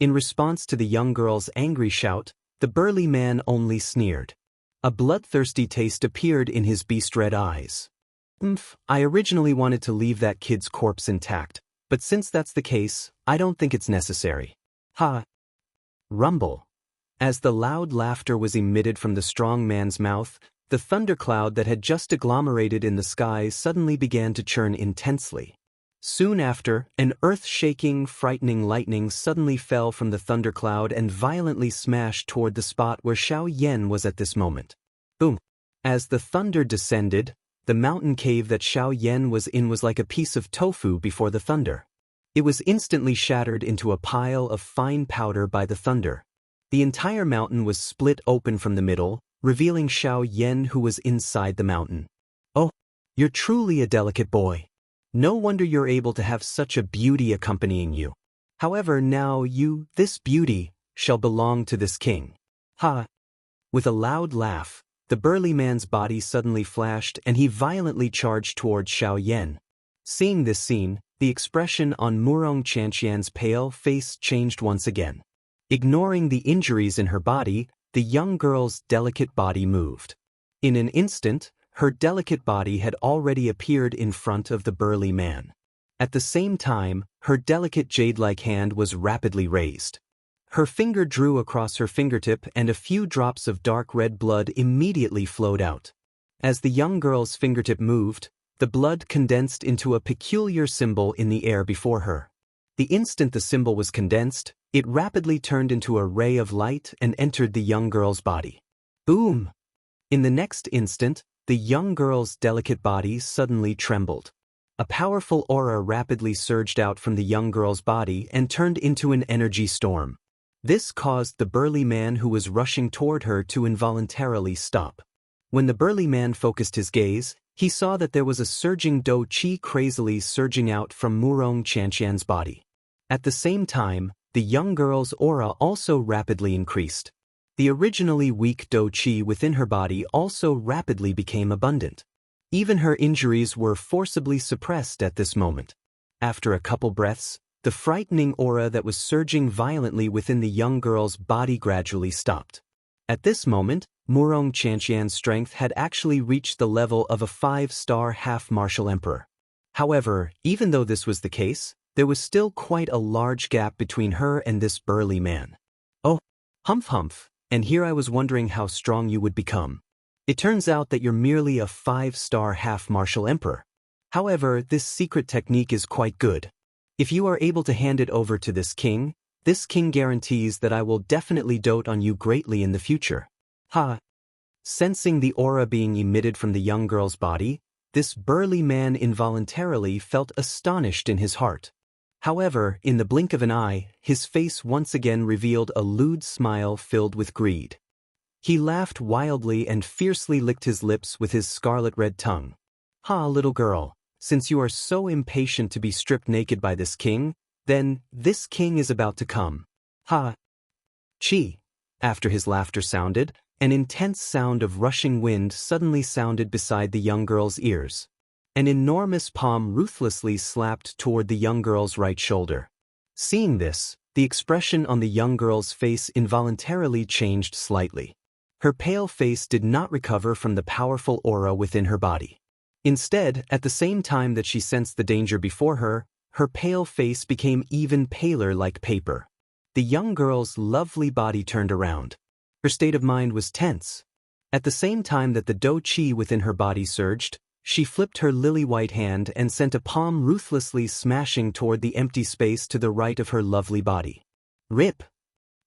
In response to the young girl's angry shout, the burly man only sneered. A bloodthirsty taste appeared in his beast-red eyes. I originally wanted to leave that kid's corpse intact, but since that's the case, I don't think it's necessary. Rumble. As the loud laughter was emitted from the strong man's mouth, the thundercloud that had just agglomerated in the sky suddenly began to churn intensely. Soon after, an earth-shaking, frightening lightning suddenly fell from the thundercloud and violently smashed toward the spot where Xiao Yan was at this moment. Boom! As the thunder descended, the mountain cave that Xiao Yan was in was like a piece of tofu before the thunder. It was instantly shattered into a pile of fine powder by the thunder. The entire mountain was split open from the middle, revealing Xiao Yan who was inside the mountain. "Oh, you're truly a delicate boy. No wonder you're able to have such a beauty accompanying you. However, now this beauty, shall belong to this king." With a loud laugh, the burly man's body suddenly flashed and he violently charged toward Xiao Yan. Seeing this scene, the expression on Wuxia Xianxia's pale face changed once again. Ignoring the injuries in her body, the young girl's delicate body moved. In an instant, her delicate body had already appeared in front of the burly man. At the same time, her delicate jade-like hand was rapidly raised. Her finger drew across her fingertip and a few drops of dark red blood immediately flowed out. As the young girl's fingertip moved, the blood condensed into a peculiar symbol in the air before her. The instant the symbol was condensed, it rapidly turned into a ray of light and entered the young girl's body. Boom! In the next instant, the young girl's delicate body suddenly trembled. A powerful aura rapidly surged out from the young girl's body and turned into an energy storm. This caused the burly man who was rushing toward her to involuntarily stop. When the burly man focused his gaze, he saw that there was a surging dou qi crazily surging out from Wuxia Xianxia's body. At the same time, the young girl's aura also rapidly increased. The originally weak dou qi within her body also rapidly became abundant. Even her injuries were forcibly suppressed at this moment. After a couple breaths, the frightening aura that was surging violently within the young girl's body gradually stopped. At this moment, Wuxia Xianxia's strength had actually reached the level of a 5-star half-martial emperor. However, even though this was the case, there was still quite a large gap between her and this burly man. "Oh, humph, and here I was wondering how strong you would become. It turns out that you're merely a 5-star half-martial emperor. However, this secret technique is quite good. If you are able to hand it over to this king guarantees that I will definitely dote on you greatly in the future." Sensing the aura being emitted from the young girl's body, this burly man involuntarily felt astonished in his heart. However, in the blink of an eye, his face once again revealed a lewd smile filled with greed. He laughed wildly and fiercely licked his lips with his scarlet-red tongue. Little girl, since you are so impatient to be stripped naked by this king, then this king is about to come. Chi. After his laughter sounded, an intense sound of rushing wind suddenly sounded beside the young girl's ears. An enormous palm ruthlessly slapped toward the young girl's right shoulder. Seeing this, the expression on the young girl's face involuntarily changed slightly. Her pale face did not recover from the powerful aura within her body. Instead, at the same time that she sensed the danger before her, her pale face became even paler like paper. The young girl's lovely body turned around. Her state of mind was tense. At the same time that the dou qi within her body surged, she flipped her lily-white hand and sent a palm ruthlessly smashing toward the empty space to the right of her lovely body. Rip!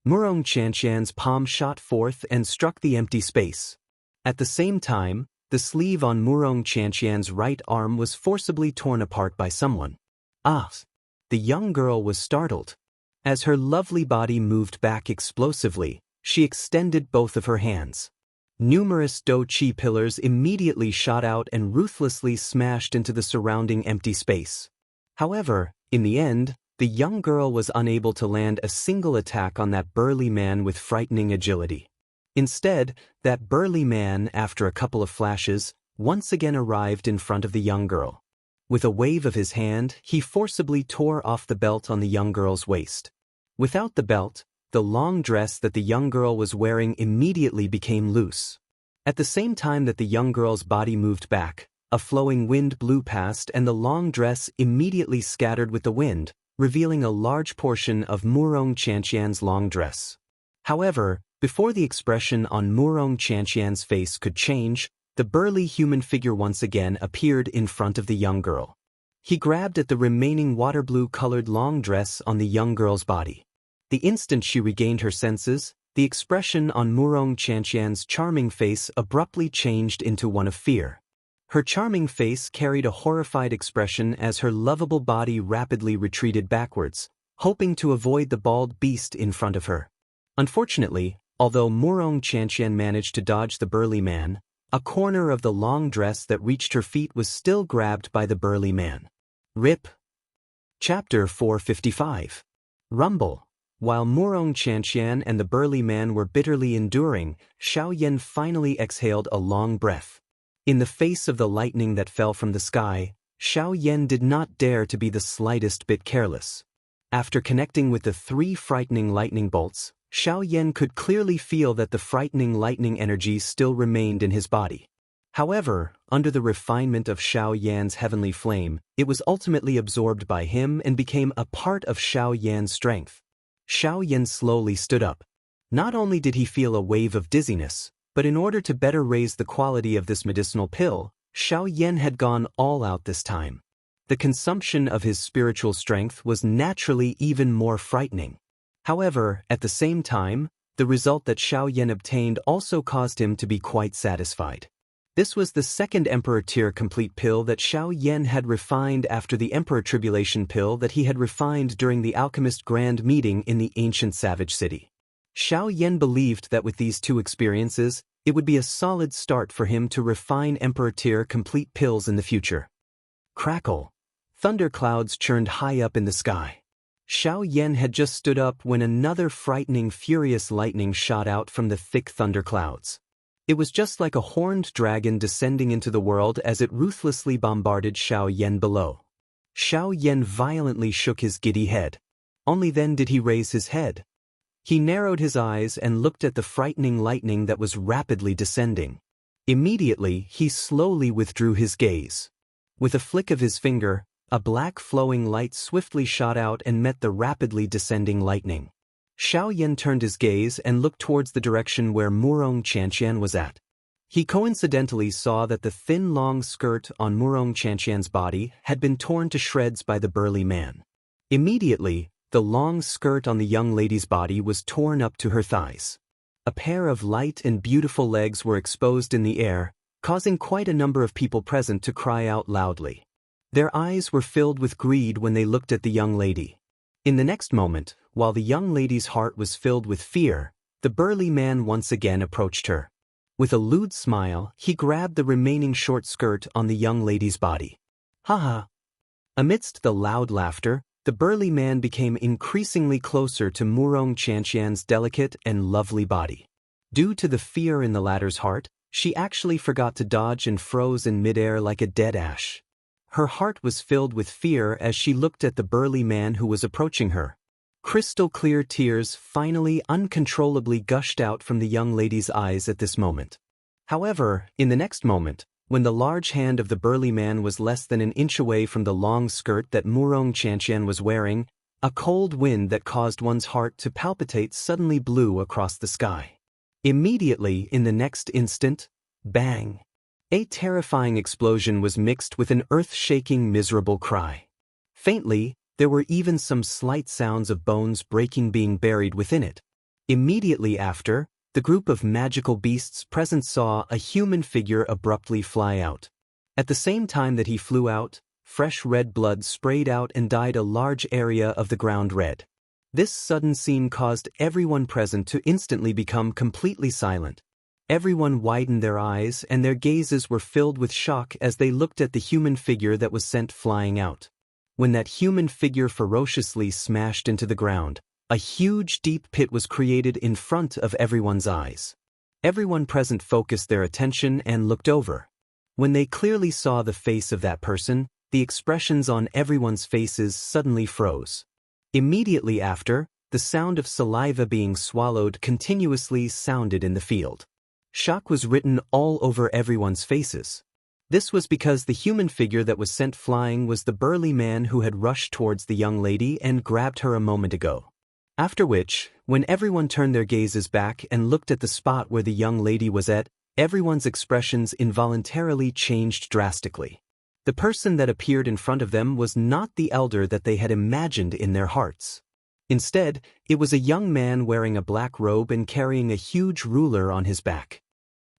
Wuxia and Xianxia's palm shot forth and struck the empty space. At the same time, the sleeve on Wuxia and Xianxia's right arm was forcibly torn apart by someone. Ah! The young girl was startled. As her lovely body moved back explosively, she extended both of her hands. Numerous Do Qi pillars immediately shot out and ruthlessly smashed into the surrounding empty space. However, in the end, the young girl was unable to land a single attack on that burly man with frightening agility. Instead, that burly man, after a couple of flashes, once again arrived in front of the young girl. With a wave of his hand, he forcibly tore off the belt on the young girl's waist. Without the belt, the long dress that the young girl was wearing immediately became loose. At the same time that the young girl's body moved back, a flowing wind blew past and the long dress immediately scattered with the wind, revealing a large portion of Wuxia and Xianxia's long dress. However, before the expression on Wuxia and Xianxia's face could change, the burly human figure once again appeared in front of the young girl. He grabbed at the remaining water blue-colored long dress on the young girl's body. The instant she regained her senses, the expression on Wuxia and Xianxia's charming face abruptly changed into one of fear. Her charming face carried a horrified expression as her lovable body rapidly retreated backwards, hoping to avoid the bald beast in front of her. Unfortunately, although Wuxia and Xianxia managed to dodge the burly man, a corner of the long dress that reached her feet was still grabbed by the burly man. Rip! Chapter 455. Rumble. While Wuxia and Xianxia and the burly man were bitterly enduring, Xiaoyan finally exhaled a long breath. In the face of the lightning that fell from the sky, Xiaoyan did not dare to be the slightest bit careless. After connecting with the 3 frightening lightning bolts, Xiaoyan could clearly feel that the frightening lightning energy still remained in his body. However, under the refinement of Xiaoyan's heavenly flame, it was ultimately absorbed by him and became a part of Xiaoyan's strength. Xiaoyan slowly stood up. Not only did he feel a wave of dizziness, but in order to better raise the quality of this medicinal pill, Xiaoyan had gone all out this time. The consumption of his spiritual strength was naturally even more frightening. However, at the same time, the result that Xiaoyan obtained also caused him to be quite satisfied. This was the second Emperor Tier complete pill that Xiaoyan had refined after the Emperor Tribulation pill that he had refined during the Alchemist Grand Meeting in the ancient Savage City. Xiaoyan believed that with these 2 experiences, it would be a solid start for him to refine Emperor Tier complete pills in the future. Crackle! Thunderclouds churned high up in the sky. Xiaoyan had just stood up when another frightening furious lightning shot out from the thick thunderclouds. It was just like a horned dragon descending into the world as it ruthlessly bombarded Xiaoyan below. Xiaoyan violently shook his giddy head. Only then did he raise his head. He narrowed his eyes and looked at the frightening lightning that was rapidly descending. Immediately, he slowly withdrew his gaze. With a flick of his finger, a black flowing light swiftly shot out and met the rapidly descending lightning. Xiaoyan turned his gaze and looked towards the direction where Wuxia and Xianxia was at. He coincidentally saw that the thin long skirt on Wuxia and Xianxia's body had been torn to shreds by the burly man. Immediately, the long skirt on the young lady's body was torn up to her thighs. A pair of light and beautiful legs were exposed in the air, causing quite a number of people present to cry out loudly. Their eyes were filled with greed when they looked at the young lady. In the next moment, while the young lady's heart was filled with fear, the burly man once again approached her. With a lewd smile, he grabbed the remaining short skirt on the young lady's body. Ha ha! Amidst the loud laughter, the burly man became increasingly closer to Wuxia and Xianxia's delicate and lovely body. Due to the fear in the latter's heart, she actually forgot to dodge and froze in midair like a dead ash. Her heart was filled with fear as she looked at the burly man who was approaching her. Crystal-clear tears finally uncontrollably gushed out from the young lady's eyes at this moment. However, in the next moment, when the large hand of the burly man was less than an inch away from the long skirt that Wuxia and Xianxia was wearing, a cold wind that caused one's heart to palpitate suddenly blew across the sky. Immediately, in the next instant, bang! A terrifying explosion was mixed with an earth-shaking miserable cry. Faintly, There were even some slight sounds of bones breaking being buried within it. Immediately after, the group of magical beasts present saw a human figure abruptly fly out. At the same time that he flew out, fresh red blood sprayed out and dyed a large area of the ground red. This sudden scene caused everyone present to instantly become completely silent. Everyone widened their eyes and their gazes were filled with shock as they looked at the human figure that was sent flying out. When that human figure ferociously smashed into the ground, a huge deep pit was created in front of everyone's eyes. Everyone present focused their attention and looked over. When they clearly saw the face of that person, the expressions on everyone's faces suddenly froze. Immediately after, the sound of saliva being swallowed continuously sounded in the field. Shock was written all over everyone's faces. This was because the human figure that was sent flying was the burly man who had rushed towards the young lady and grabbed her a moment ago. After which, when everyone turned their gazes back and looked at the spot where the young lady was at, everyone's expressions involuntarily changed drastically. The person that appeared in front of them was not the elder that they had imagined in their hearts. Instead, it was a young man wearing a black robe and carrying a huge ruler on his back.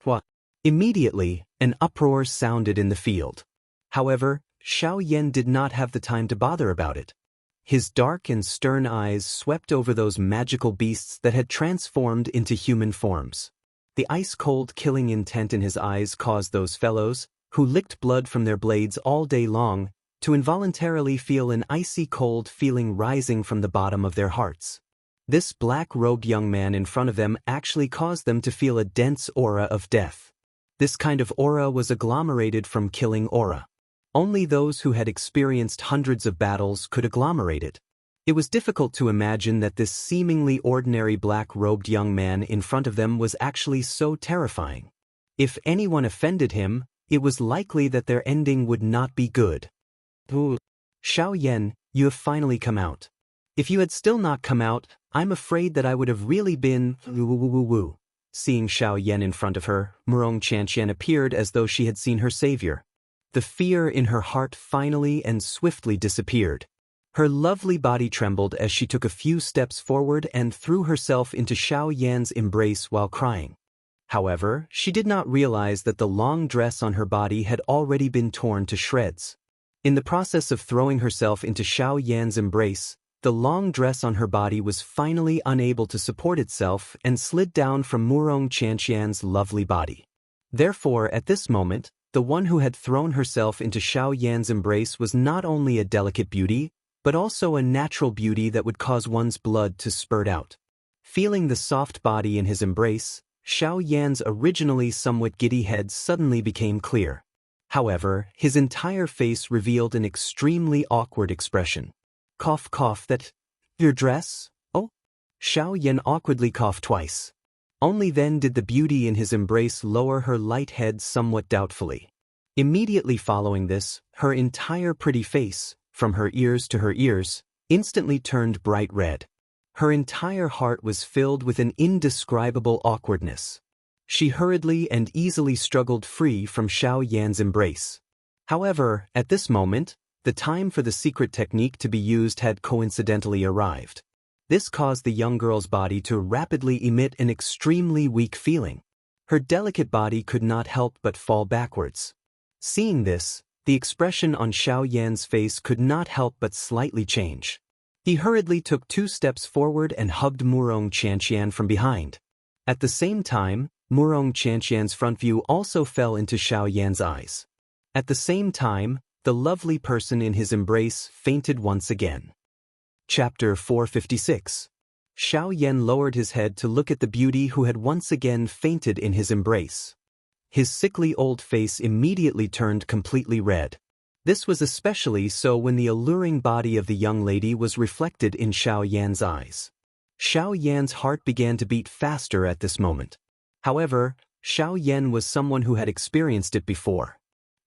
What? Immediately, an uproar sounded in the field. However, Xiao Yan did not have the time to bother about it. His dark and stern eyes swept over those magical beasts that had transformed into human forms. The ice-cold killing intent in his eyes caused those fellows, who licked blood from their blades all day long, to involuntarily feel an icy cold feeling rising from the bottom of their hearts. This black-robed young man in front of them actually caused them to feel a dense aura of death. This kind of aura was agglomerated from killing aura. Only those who had experienced hundreds of battles could agglomerate it. It was difficult to imagine that this seemingly ordinary black-robed young man in front of them was actually so terrifying. If anyone offended him, it was likely that their ending would not be good. Xiao Yan, you have finally come out. If you had still not come out, I'm afraid that I would have really been woo. Seeing Xiao Yan in front of her, Wuxia and Xianxia appeared as though she had seen her savior. The fear in her heart finally and swiftly disappeared. Her lovely body trembled as she took a few steps forward and threw herself into Xiao Yan's embrace while crying. However, she did not realize that the long dress on her body had already been torn to shreds. In the process of throwing herself into Xiao Yan's embrace, the long dress on her body was finally unable to support itself and slid down from Wuxia and Xianxia's lovely body. Therefore, at this moment, the one who had thrown herself into Xiao Yan's embrace was not only a delicate beauty, but also a natural beauty that would cause one's blood to spurt out. Feeling the soft body in his embrace, Xiao Yan's originally somewhat giddy head suddenly became clear. However, his entire face revealed an extremely awkward expression. Cough, that... Your dress? Oh? Xiao Yan awkwardly coughed twice. Only then did the beauty in his embrace lower her light head somewhat doubtfully. Immediately following this, her entire pretty face, from her ears to her ears, instantly turned bright red. Her entire heart was filled with an indescribable awkwardness. She hurriedly and easily struggled free from Xiao Yan's embrace. However, at this moment, the time for the secret technique to be used had coincidentally arrived. This caused the young girl's body to rapidly emit an extremely weak feeling. Her delicate body could not help but fall backwards. Seeing this, the expression on Xiao Yan's face could not help but slightly change. He hurriedly took 2 steps forward and hugged Wuxia and Xianxia from behind. At the same time, Wuxia and Xianxia's front view also fell into Xiao Yan's eyes. At the same time, the lovely person in his embrace fainted once again. Chapter 456. Xiao Yan lowered his head to look at the beauty who had once again fainted in his embrace. His sickly old face immediately turned completely red. This was especially so when the alluring body of the young lady was reflected in Xiao Yan's eyes. Xiao Yan's heart began to beat faster at this moment. However, Xiao Yan was someone who had experienced it before.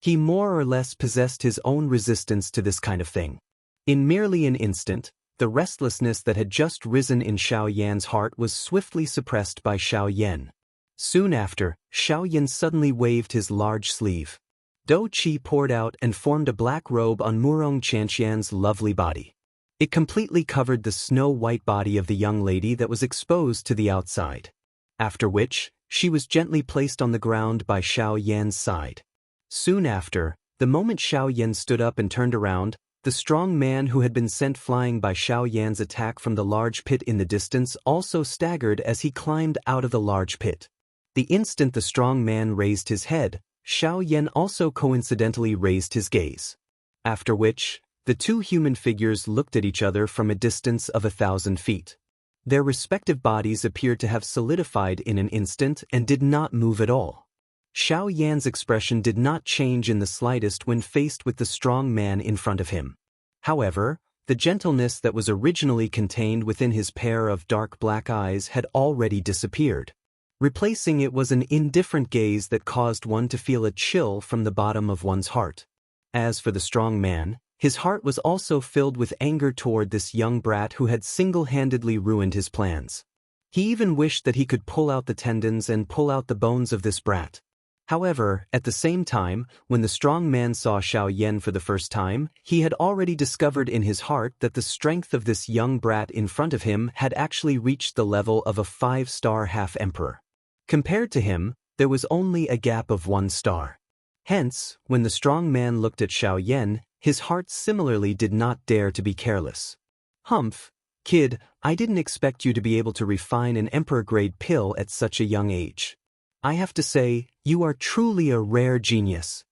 He more or less possessed his own resistance to this kind of thing. In merely an instant, the restlessness that had just risen in Xiao Yan's heart was swiftly suppressed by Xiao Yan. Soon after, Xiao Yan suddenly waved his large sleeve. Dou Qi poured out and formed a black robe on Wuxia and Xianxia's lovely body. It completely covered the snow-white body of the young lady that was exposed to the outside. After which, she was gently placed on the ground by Xiao Yan's side. Soon after, the moment Xiao Yan stood up and turned around, the strong man who had been sent flying by Xiao Yan's attack from the large pit in the distance also staggered as he climbed out of the large pit. The instant the strong man raised his head, Xiao Yan also coincidentally raised his gaze. After which, the two human figures looked at each other from a distance of 1,000 feet. Their respective bodies appeared to have solidified in an instant and did not move at all. Xiao Yan's expression did not change in the slightest when faced with the strong man in front of him. However, the gentleness that was originally contained within his pair of dark black eyes had already disappeared. Replacing it was an indifferent gaze that caused one to feel a chill from the bottom of one's heart. As for the strong man, his heart was also filled with anger toward this young brat who had single-handedly ruined his plans. He even wished that he could pull out the tendons and pull out the bones of this brat. However, at the same time, when the strong man saw Xiao Yan for the first time, he had already discovered in his heart that the strength of this young brat in front of him had actually reached the level of a 5-star half-emperor. Compared to him, there was only a gap of 1 star. Hence, when the strong man looked at Xiao Yan, his heart similarly did not dare to be careless. "Humph, kid, I didn't expect you to be able to refine an emperor-grade pill at such a young age. I have to say, you are truly a rare genius."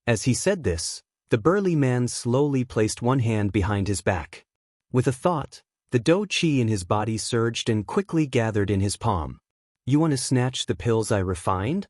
As he said this, the burly man slowly placed one hand behind his back. With a thought, the dou qi in his body surged and quickly gathered in his palm. "You want to snatch the pills I refined?"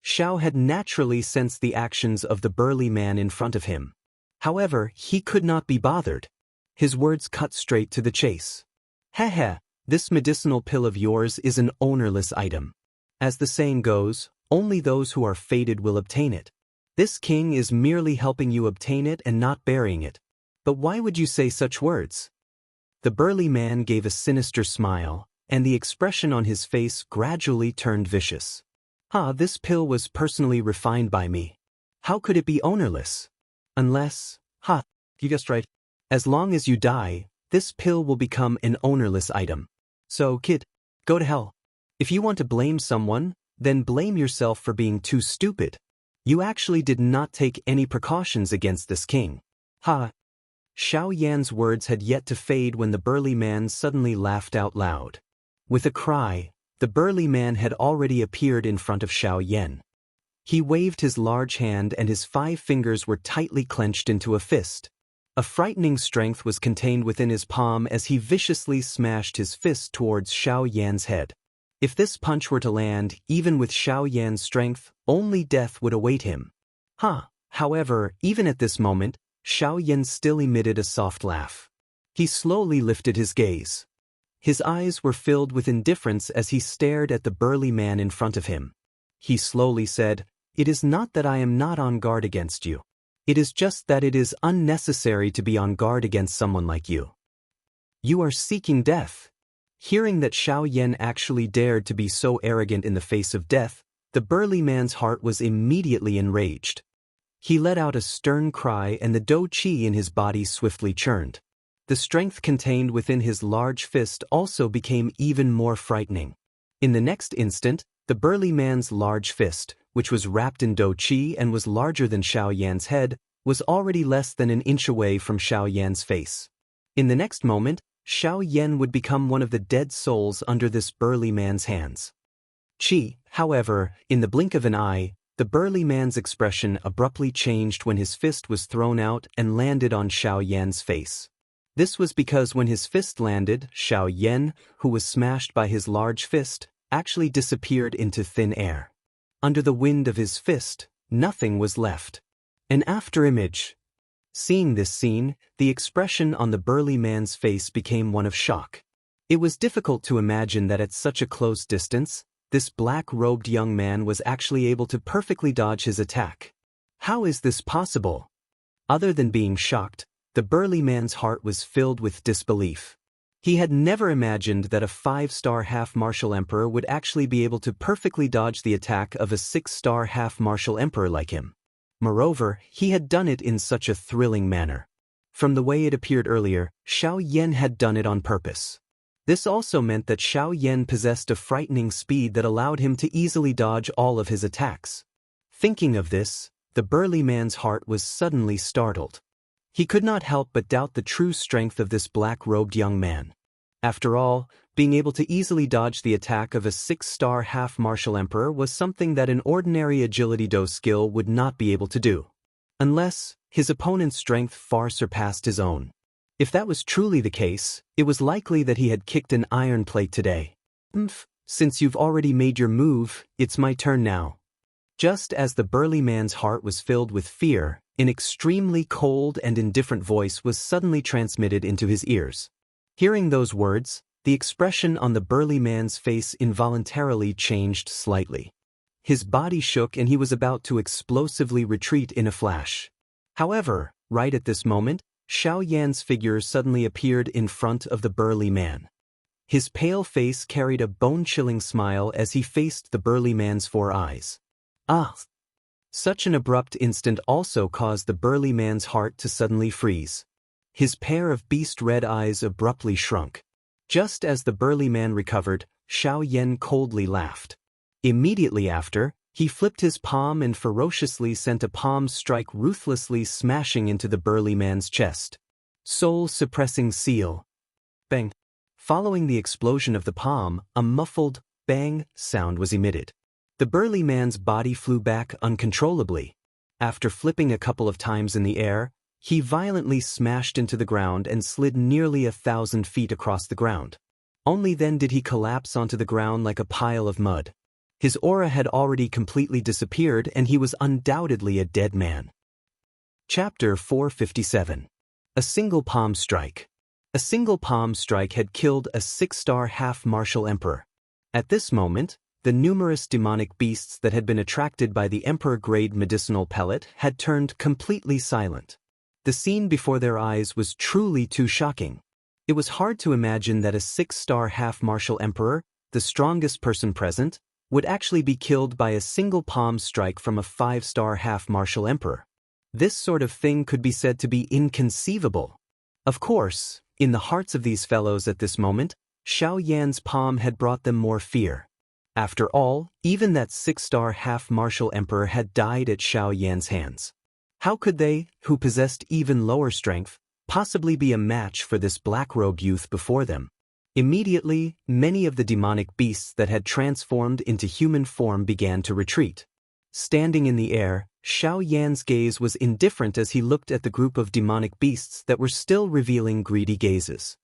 Xiao had naturally sensed the actions of the burly man in front of him. However, he could not be bothered. His words cut straight to the chase. "Heh, this medicinal pill of yours is an ownerless item. As the saying goes, only those who are fated will obtain it. This king is merely helping you obtain it and not burying it. But why would you say such words?" The burly man gave a sinister smile, and the expression on his face gradually turned vicious. This pill was personally refined by me. How could it be ownerless? Unless, you guessed right. As long as you die, this pill will become an ownerless item. So, kid, go to hell. If you want to blame someone, then blame yourself for being too stupid. You actually did not take any precautions against this king. Xiao Yan's words had yet to fade when the burly man suddenly laughed out loud. With a cry, the burly man had already appeared in front of Xiao Yan. He waved his large hand and his 5 fingers were tightly clenched into a fist. A frightening strength was contained within his palm as he viciously smashed his fist towards Xiao Yan's head. If this punch were to land, even with Xiao Yan's strength, only death would await him. However, even at this moment, Xiao Yan still emitted a soft laugh. He slowly lifted his gaze. His eyes were filled with indifference as he stared at the burly man in front of him. He slowly said, "It is not that I am not on guard against you. It is just that it is unnecessary to be on guard against someone like you. You are seeking death." Hearing that Xiao Yan actually dared to be so arrogant in the face of death, the burly man's heart was immediately enraged. He let out a stern cry and the dou qi in his body swiftly churned. The strength contained within his large fist also became even more frightening. In the next instant, the burly man's large fist, which was wrapped in dou qi and was larger than Xiao Yan's head, was already less than an inch away from Xiao Yan's face. In the next moment, Xiao Yan would become one of the dead souls under this burly man's hands. However, in the blink of an eye, the burly man's expression abruptly changed when his fist was thrown out and landed on Xiao Yan's face. This was because when his fist landed, Xiao Yan, who was smashed by his large fist, actually disappeared into thin air. Under the wind of his fist, nothing was left. An afterimage. Seeing this scene, the expression on the burly man's face became one of shock. It was difficult to imagine that at such a close distance, this black-robed young man was actually able to perfectly dodge his attack. How is this possible? Other than being shocked, the burly man's heart was filled with disbelief. He had never imagined that a 5-star half-martial emperor would actually be able to perfectly dodge the attack of a 6-star half-martial emperor like him. Moreover, he had done it in such a thrilling manner. From the way it appeared earlier, Xiao Yan had done it on purpose. This also meant that Xiao Yan possessed a frightening speed that allowed him to easily dodge all of his attacks. Thinking of this, the burly man's heart was suddenly startled. He could not help but doubt the true strength of this black-robed young man. After all, being able to easily dodge the attack of a 6-star half-martial emperor was something that an ordinary agility do skill would not be able to do. Unless, his opponent's strength far surpassed his own. If that was truly the case, it was likely that he had kicked an iron plate today. Since you've already made your move, it's my turn now. Just as the burly man's heart was filled with fear, an extremely cold and indifferent voice was suddenly transmitted into his ears. Hearing those words, the expression on the burly man's face involuntarily changed slightly. His body shook and he was about to explosively retreat in a flash. However, right at this moment, Xiao Yan's figure suddenly appeared in front of the burly man. His pale face carried a bone-chilling smile as he faced the burly man's 4 eyes. Ah! Such an abrupt instant also caused the burly man's heart to suddenly freeze. His pair of beast-red eyes abruptly shrunk. Just as the burly man recovered, Xiao Yan coldly laughed. Immediately after, he flipped his palm and ferociously sent a palm strike ruthlessly smashing into the burly man's chest. Soul-suppressing seal. Bang. Following the explosion of the palm, a muffled bang sound was emitted. The burly man's body flew back uncontrollably. After flipping a couple of times in the air, he violently smashed into the ground and slid nearly 1,000 feet across the ground. Only then did he collapse onto the ground like a pile of mud. His aura had already completely disappeared and he was undoubtedly a dead man. Chapter 457. A single palm strike. A single palm strike had killed a 6-star half-martial emperor. At this moment, the numerous demonic beasts that had been attracted by the emperor-grade medicinal pellet had turned completely silent. The scene before their eyes was truly too shocking. It was hard to imagine that a 6-star half-martial emperor, the strongest person present, would actually be killed by a single palm strike from a 5-star half-martial emperor. This sort of thing could be said to be inconceivable. Of course, in the hearts of these fellows at this moment, Xiao Yan's palm had brought them more fear. After all, even that 6-star half-martial emperor had died at Xiao Yan's hands. How could they, who possessed even lower strength, possibly be a match for this black-robed youth before them? Immediately, many of the demonic beasts that had transformed into human form began to retreat. Standing in the air, Xiao Yan's gaze was indifferent as he looked at the group of demonic beasts that were still revealing greedy gazes.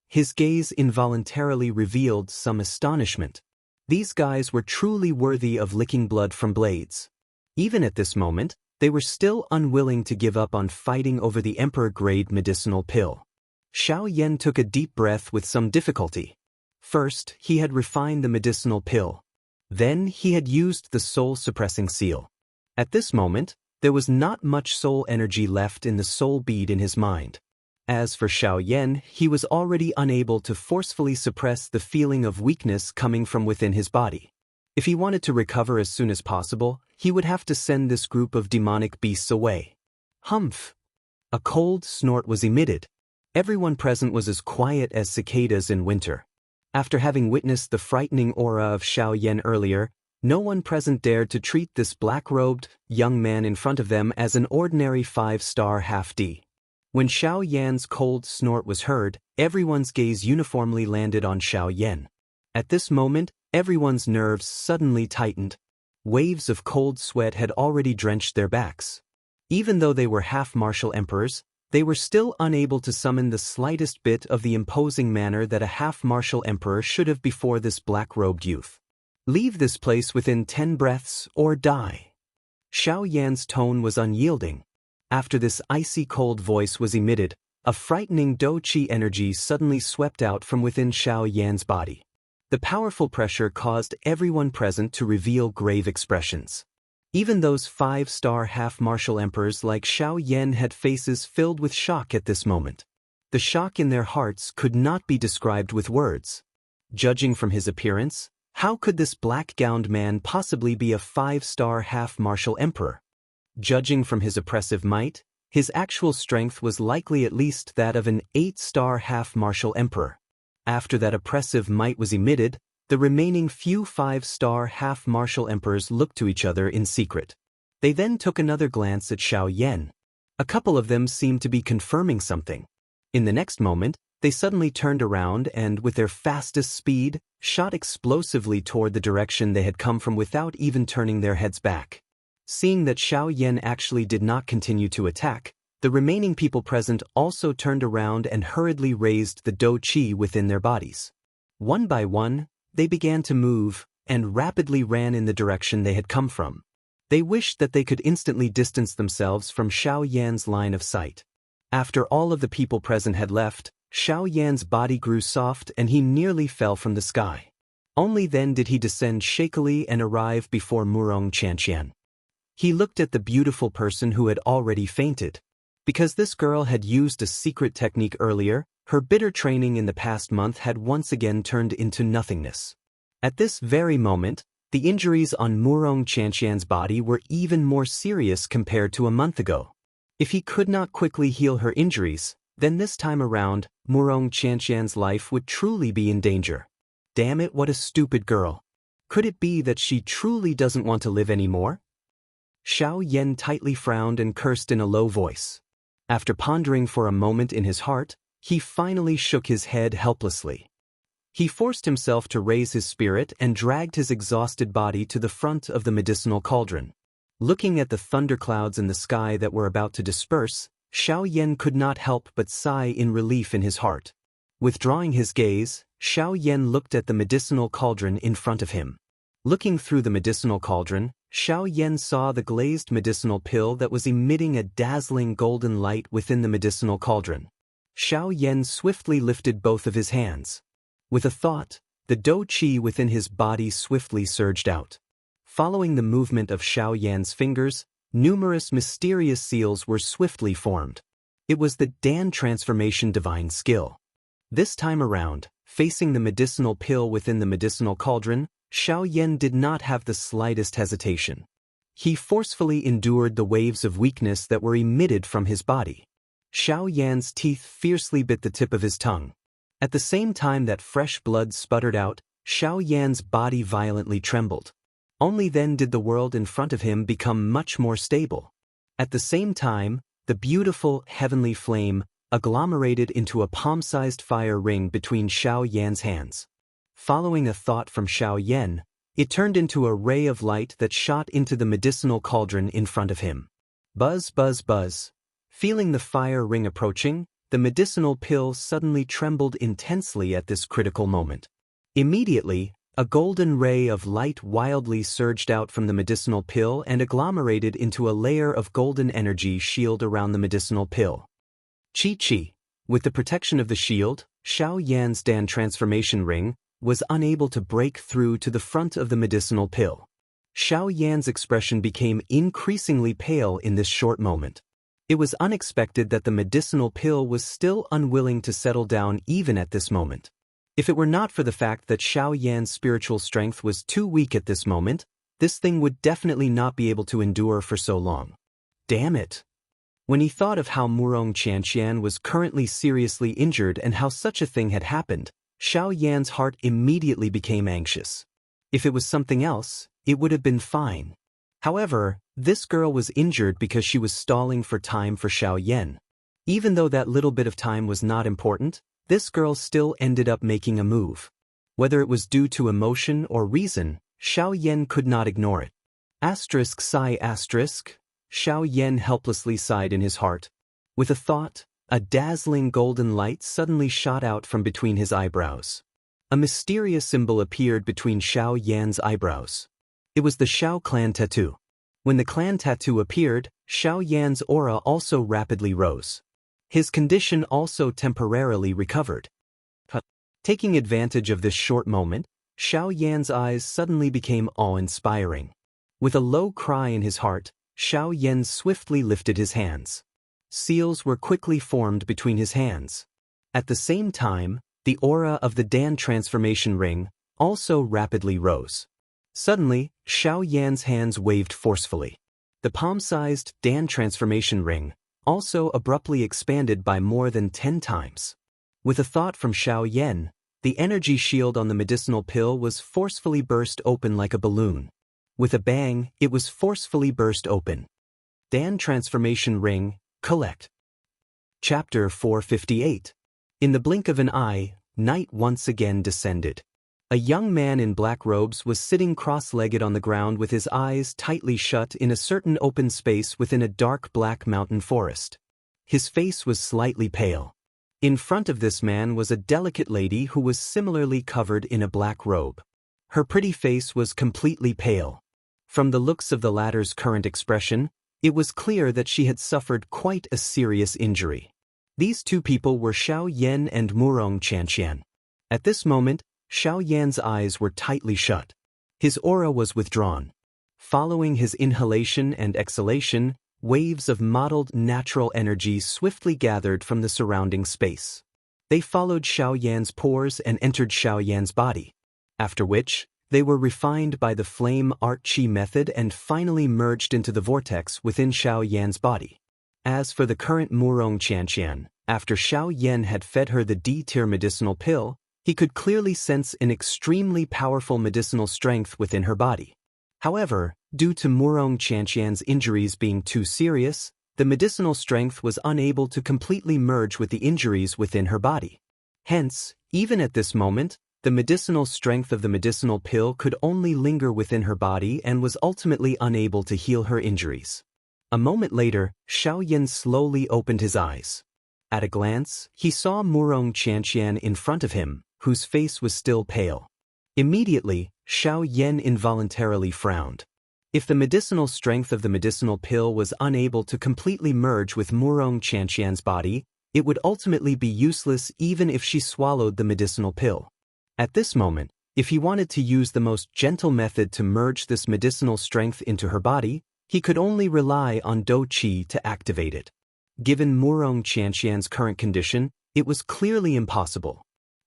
His gaze involuntarily revealed some astonishment. These guys were truly worthy of licking blood from blades. Even at this moment, they were still unwilling to give up on fighting over the emperor-grade medicinal pill. Xiao Yan took a deep breath with some difficulty. First, he had refined the medicinal pill. Then he had used the soul-suppressing seal. At this moment, there was not much soul energy left in the soul bead in his mind. As for Xiao Yan, he was already unable to forcefully suppress the feeling of weakness coming from within his body. If he wanted to recover as soon as possible, he would have to send this group of demonic beasts away. Humph! A cold snort was emitted. Everyone present was as quiet as cicadas in winter. After having witnessed the frightening aura of Xiao Yan earlier, no one present dared to treat this black-robed, young man in front of them as an ordinary 5-star half-D. When Xiao Yan's cold snort was heard, everyone's gaze uniformly landed on Xiao Yan. At this moment, everyone's nerves suddenly tightened. Waves of cold sweat had already drenched their backs. Even though they were half-martial emperors, they were still unable to summon the slightest bit of the imposing manner that a half-martial emperor should have before this black-robed youth. Leave this place within 10 breaths or die. Xiao Yan's tone was unyielding. After this icy cold voice was emitted, a frightening Do-Chi energy suddenly swept out from within Xiao Yan's body. The powerful pressure caused everyone present to reveal grave expressions. Even those 5-star half-martial emperors like Xiao Yan had faces filled with shock at this moment. The shock in their hearts could not be described with words. Judging from his appearance, how could this black-gowned man possibly be a 5-star half-martial emperor? Judging from his oppressive might, His actual strength was likely at least that of an 8-star half-martial emperor. After that oppressive might was emitted, the remaining few 5-star half-martial emperors looked to each other in secret. They then took another glance at Xiao Yan. A couple of them seemed to be confirming something. In the next moment, they suddenly turned around and, with their fastest speed, shot explosively toward the direction they had come from without even turning their heads back. Seeing that Xiao Yan actually did not continue to attack, the remaining people present also turned around and hurriedly raised the dou qi within their bodies. One by one, they began to move and rapidly ran in the direction they had come from. They wished that they could instantly distance themselves from Xiao Yan's line of sight. After all of the people present had left, Xiao Yan's body grew soft and he nearly fell from the sky. Only then did he descend shakily and arrive before Wuxia and Xianxia. He looked at the beautiful person who had already fainted. Because this girl had used a secret technique earlier, her bitter training in the past month had once again turned into nothingness. At this very moment, the injuries on Wuxia and Xianxia's body were even more serious compared to a month ago. If he could not quickly heal her injuries, then this time around, Wuxia and Xianxia's life would truly be in danger. Damn it, what a stupid girl. Could it be that she truly doesn't want to live anymore? Xiao Yan tightly frowned and cursed in a low voice. After pondering for a moment in his heart, he finally shook his head helplessly. He forced himself to raise his spirit and dragged his exhausted body to the front of the medicinal cauldron. Looking at the thunderclouds in the sky that were about to disperse, Xiao Yan could not help but sigh in relief in his heart. Withdrawing his gaze, Xiao Yan looked at the medicinal cauldron in front of him. Looking through the medicinal cauldron, Xiao Yan saw the glazed medicinal pill that was emitting a dazzling golden light within the medicinal cauldron. Xiao Yan swiftly lifted both of his hands. With a thought, the dou qi within his body swiftly surged out. Following the movement of Xiao Yan's fingers, numerous mysterious seals were swiftly formed. It was the Dan transformation divine skill. This time around, facing the medicinal pill within the medicinal cauldron, Xiao Yan did not have the slightest hesitation. He forcefully endured the waves of weakness that were emitted from his body. Xiao Yan's teeth fiercely bit the tip of his tongue. At the same time that fresh blood sputtered out, Xiao Yan's body violently trembled. Only then did the world in front of him become much more stable. At the same time, the beautiful, heavenly flame agglomerated into a palm-sized fire ring between Xiao Yan's hands. Following a thought from Xiao Yan, it turned into a ray of light that shot into the medicinal cauldron in front of him. Buzz, buzz, buzz. Feeling the fire ring approaching, the medicinal pill suddenly trembled intensely at this critical moment. Immediately, a golden ray of light wildly surged out from the medicinal pill and agglomerated into a layer of golden energy shield around the medicinal pill. Chi. With the protection of the shield, Xiao Yan's Dan transformation ring was unable to break through to the front of the medicinal pill. Xiao Yan's expression became increasingly pale in this short moment. It was unexpected that the medicinal pill was still unwilling to settle down even at this moment. If it were not for the fact that Xiao Yan's spiritual strength was too weak at this moment, this thing would definitely not be able to endure for so long. Damn it! When he thought of how Wuxia and Xianxia was currently seriously injured and how such a thing had happened, Xiao Yan's heart immediately became anxious. If it was something else, it would have been fine. However, this girl was injured because she was stalling for time for Xiao Yan. Even though that little bit of time was not important, this girl still ended up making a move. Whether it was due to emotion or reason, Xiao Yan could not ignore it. Sigh. Xiao Yan helplessly sighed in his heart. With a thought, a dazzling golden light suddenly shot out from between his eyebrows. A mysterious symbol appeared between Xiao Yan's eyebrows. It was the Xiao clan tattoo. When the clan tattoo appeared, Xiao Yan's aura also rapidly rose. His condition also temporarily recovered. Taking advantage of this short moment, Xiao Yan's eyes suddenly became awe-inspiring. With a low cry in his heart, Xiao Yan swiftly lifted his hands. Seals were quickly formed between his hands. At the same time, the aura of the Dan transformation ring also rapidly rose. Suddenly, Xiao Yan's hands waved forcefully. The palm-sized Dan transformation ring also abruptly expanded by more than 10 times. With a thought from Xiao Yan, the energy shield on the medicinal pill was forcefully burst open like a balloon. With a bang, it was forcefully burst open. Dan Transformation Ring, Collect. Chapter 458. In the blink of an eye, night once again descended. A young man in black robes was sitting cross-legged on the ground with his eyes tightly shut in a certain open space within a dark black mountain forest. His face was slightly pale. In front of this man was a delicate lady who was similarly covered in a black robe. Her pretty face was completely pale. From the looks of the latter's current expression, it was clear that she had suffered quite a serious injury. These two people were Xiao Yan and Wuxia and Xianxia. At this moment, Xiao Yan's eyes were tightly shut. His aura was withdrawn. Following his inhalation and exhalation, waves of mottled natural energy swiftly gathered from the surrounding space. They followed Xiao Yan's pores and entered Xiao Yan's body, after which, they were refined by the flame art chi method and finally merged into the vortex within Xiao Yan's body. As for the current Wuxia and Xianxia, after Xiao Yan had fed her the D-tier medicinal pill, he could clearly sense an extremely powerful medicinal strength within her body. However, due to Wuxia and Xianxia's injuries being too serious, the medicinal strength was unable to completely merge with the injuries within her body. Hence, even at this moment, the medicinal strength of the medicinal pill could only linger within her body and was ultimately unable to heal her injuries. A moment later, Xiao Yan slowly opened his eyes. At a glance, he saw Wuxia and Xianxia in front of him, whose face was still pale. Immediately, Xiao Yan involuntarily frowned. If the medicinal strength of the medicinal pill was unable to completely merge with Wuxia and Xianxia's body, it would ultimately be useless even if she swallowed the medicinal pill. At this moment, if he wanted to use the most gentle method to merge this medicinal strength into her body, he could only rely on Do Qi to activate it. Given Wuxia and Xianxia's current condition, it was clearly impossible.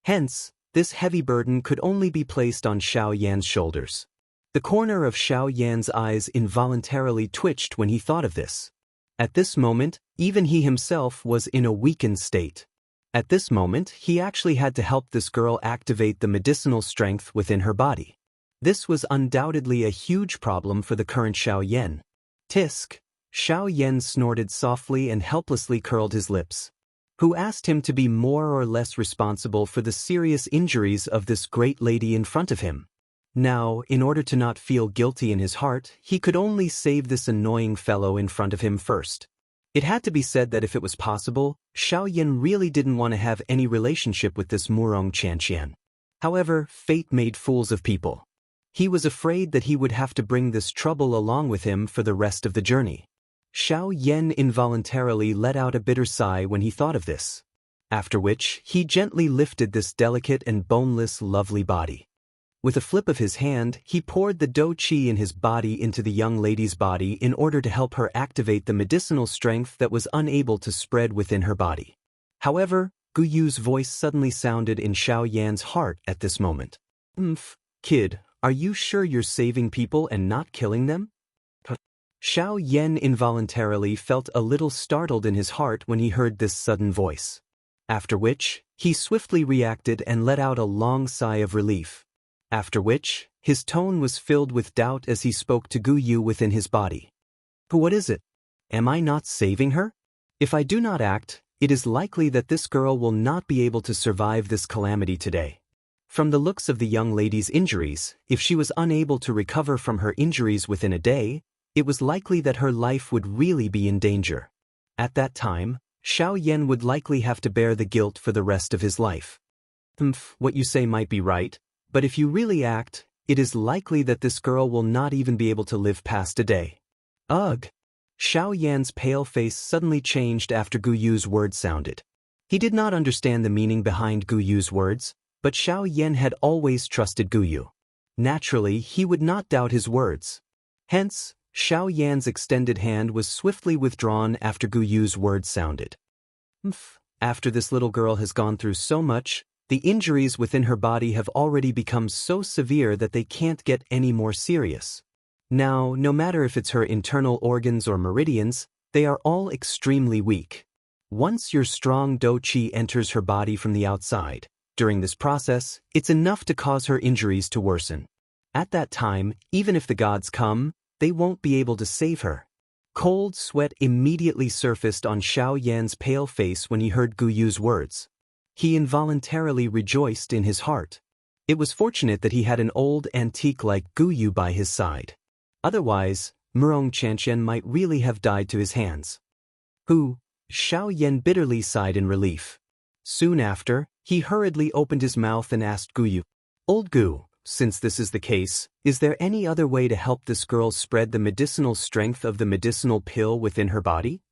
Hence, this heavy burden could only be placed on Xiao Yan's shoulders. The corner of Xiao Yan's eyes involuntarily twitched when he thought of this. At this moment, even he himself was in a weakened state. At this moment, he actually had to help this girl activate the medicinal strength within her body. This was undoubtedly a huge problem for the current Xiao Yan. Tisk! Xiao Yan snorted softly and helplessly curled his lips. Who asked him to be more or less responsible for the serious injuries of this great lady in front of him? Now, in order to not feel guilty in his heart, he could only save this annoying fellow in front of him first. It had to be said that if it was possible, Xiao Yan really didn't want to have any relationship with this Wuxia and Xianxia. However, fate made fools of people. He was afraid that he would have to bring this trouble along with him for the rest of the journey. Xiao Yan involuntarily let out a bitter sigh when he thought of this. After which, he gently lifted this delicate and boneless lovely body. With a flip of his hand, he poured the Do Qi in his body into the young lady's body in order to help her activate the medicinal strength that was unable to spread within her body. However, Gu Yu's voice suddenly sounded in Xiao Yan's heart at this moment. Kid, are you sure you're saving people and not killing them? Xiao Yan involuntarily felt a little startled in his heart when he heard this sudden voice. After which, he swiftly reacted and let out a long sigh of relief. After which, his tone was filled with doubt as he spoke to Gu Yu within his body. What is it? Am I not saving her? If I do not act, it is likely that this girl will not be able to survive this calamity today. From the looks of the young lady's injuries, if she was unable to recover from her injuries within a day, it was likely that her life would really be in danger. At that time, Xiao Yan would likely have to bear the guilt for the rest of his life. What you say might be right, but if you really act, it is likely that this girl will not even be able to live past a day. Ugh! Xiao Yan's pale face suddenly changed after Gu Yu's words sounded. He did not understand the meaning behind Gu Yu's words, but Xiao Yan had always trusted Gu Yu. Naturally, he would not doubt his words. Hence, Xiao Yan's extended hand was swiftly withdrawn after Gu Yu's words sounded. After this little girl has gone through so much, the injuries within her body have already become so severe that they can't get any more serious. Now, no matter if it's her internal organs or meridians, they are all extremely weak. Once your strong Do Qi enters her body from the outside, during this process, it's enough to cause her injuries to worsen. At that time, even if the gods come, they won't be able to save her. Cold sweat immediately surfaced on Xiao Yan's pale face when he heard Gu Yu's words. He involuntarily rejoiced in his heart. It was fortunate that he had an old antique like Gu Yu by his side. Otherwise, Murong Qianxian might really have died to his hands. Xiao Yan bitterly sighed in relief. Soon after, he hurriedly opened his mouth and asked Gu Yu, "Old Gu, since this is the case, is there any other way to help this girl spread the medicinal strength of the medicinal pill within her body?"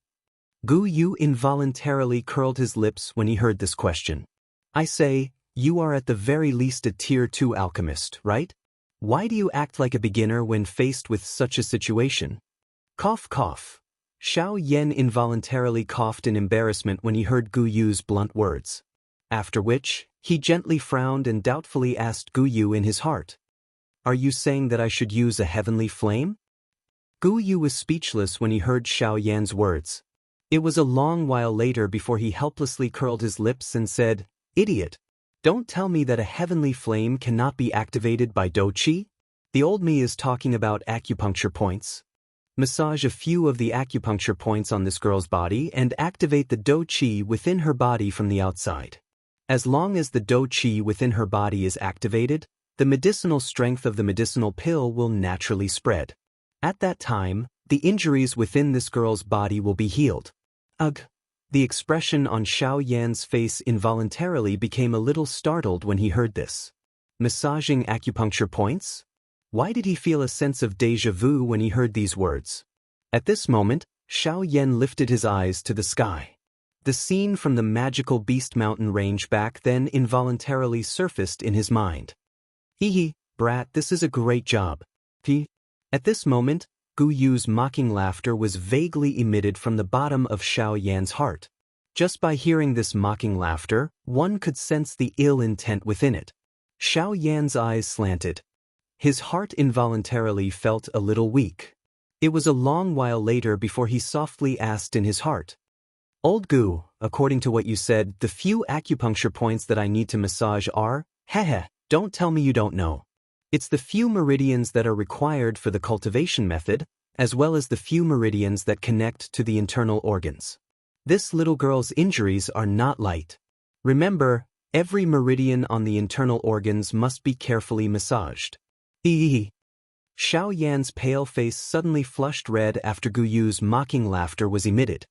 Gu Yu involuntarily curled his lips when he heard this question. "I say, you are at the very least a Tier 2 alchemist, right? Why do you act like a beginner when faced with such a situation?" Cough cough. Xiao Yan involuntarily coughed in embarrassment when he heard Gu Yu's blunt words. After which, he gently frowned and doubtfully asked Gu Yu in his heart, "Are you saying that I should use a heavenly flame?" Gu Yu was speechless when he heard Xiao Yan's words. It was a long while later before he helplessly curled his lips and said, "Idiot! Don't tell me that a heavenly flame cannot be activated by Do Qi? The old me is talking about acupuncture points. Massage a few of the acupuncture points on this girl's body and activate the Do Qi within her body from the outside. As long as the Do Qi within her body is activated, the medicinal strength of the medicinal pill will naturally spread. At that time, the injuries within this girl's body will be healed." Ugh! The expression on Xiao Yan's face involuntarily became a little startled when he heard this. Massaging acupuncture points? Why did he feel a sense of déjà vu when he heard these words? At this moment, Xiao Yan lifted his eyes to the sky. The scene from the magical Beast Mountain range back then involuntarily surfaced in his mind. "Hee brat, this is a great job." At this moment, Gu Yu's mocking laughter was vaguely emitted from the bottom of Xiao Yan's heart. Just by hearing this mocking laughter, one could sense the ill intent within it. Xiao Yan's eyes slanted. His heart involuntarily felt a little weak. It was a long while later before he softly asked in his heart, "Old Gu, according to what you said, the few acupuncture points that I need to massage are, don't tell me you don't know. It's the few meridians that are required for the cultivation method, as well as the few meridians that connect to the internal organs. This little girl's injuries are not light. Remember, every meridian on the internal organs must be carefully massaged." Xiao Yan's pale face suddenly flushed red after Gu Yu's mocking laughter was emitted.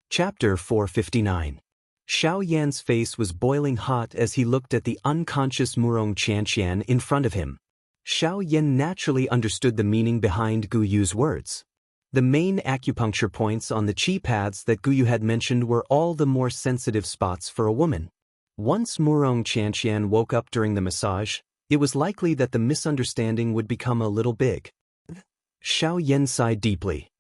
Chapter 459. Xiao Yan's face was boiling hot as he looked at the unconscious Murong Qianxian in front of him. Xiao Yan naturally understood the meaning behind Gu Yu's words. The main acupuncture points on the qi paths that Gu Yu had mentioned were all the more sensitive spots for a woman. Once Murong Qianxian woke up during the massage, it was likely that the misunderstanding would become a little big. Xiao Yan sighed deeply.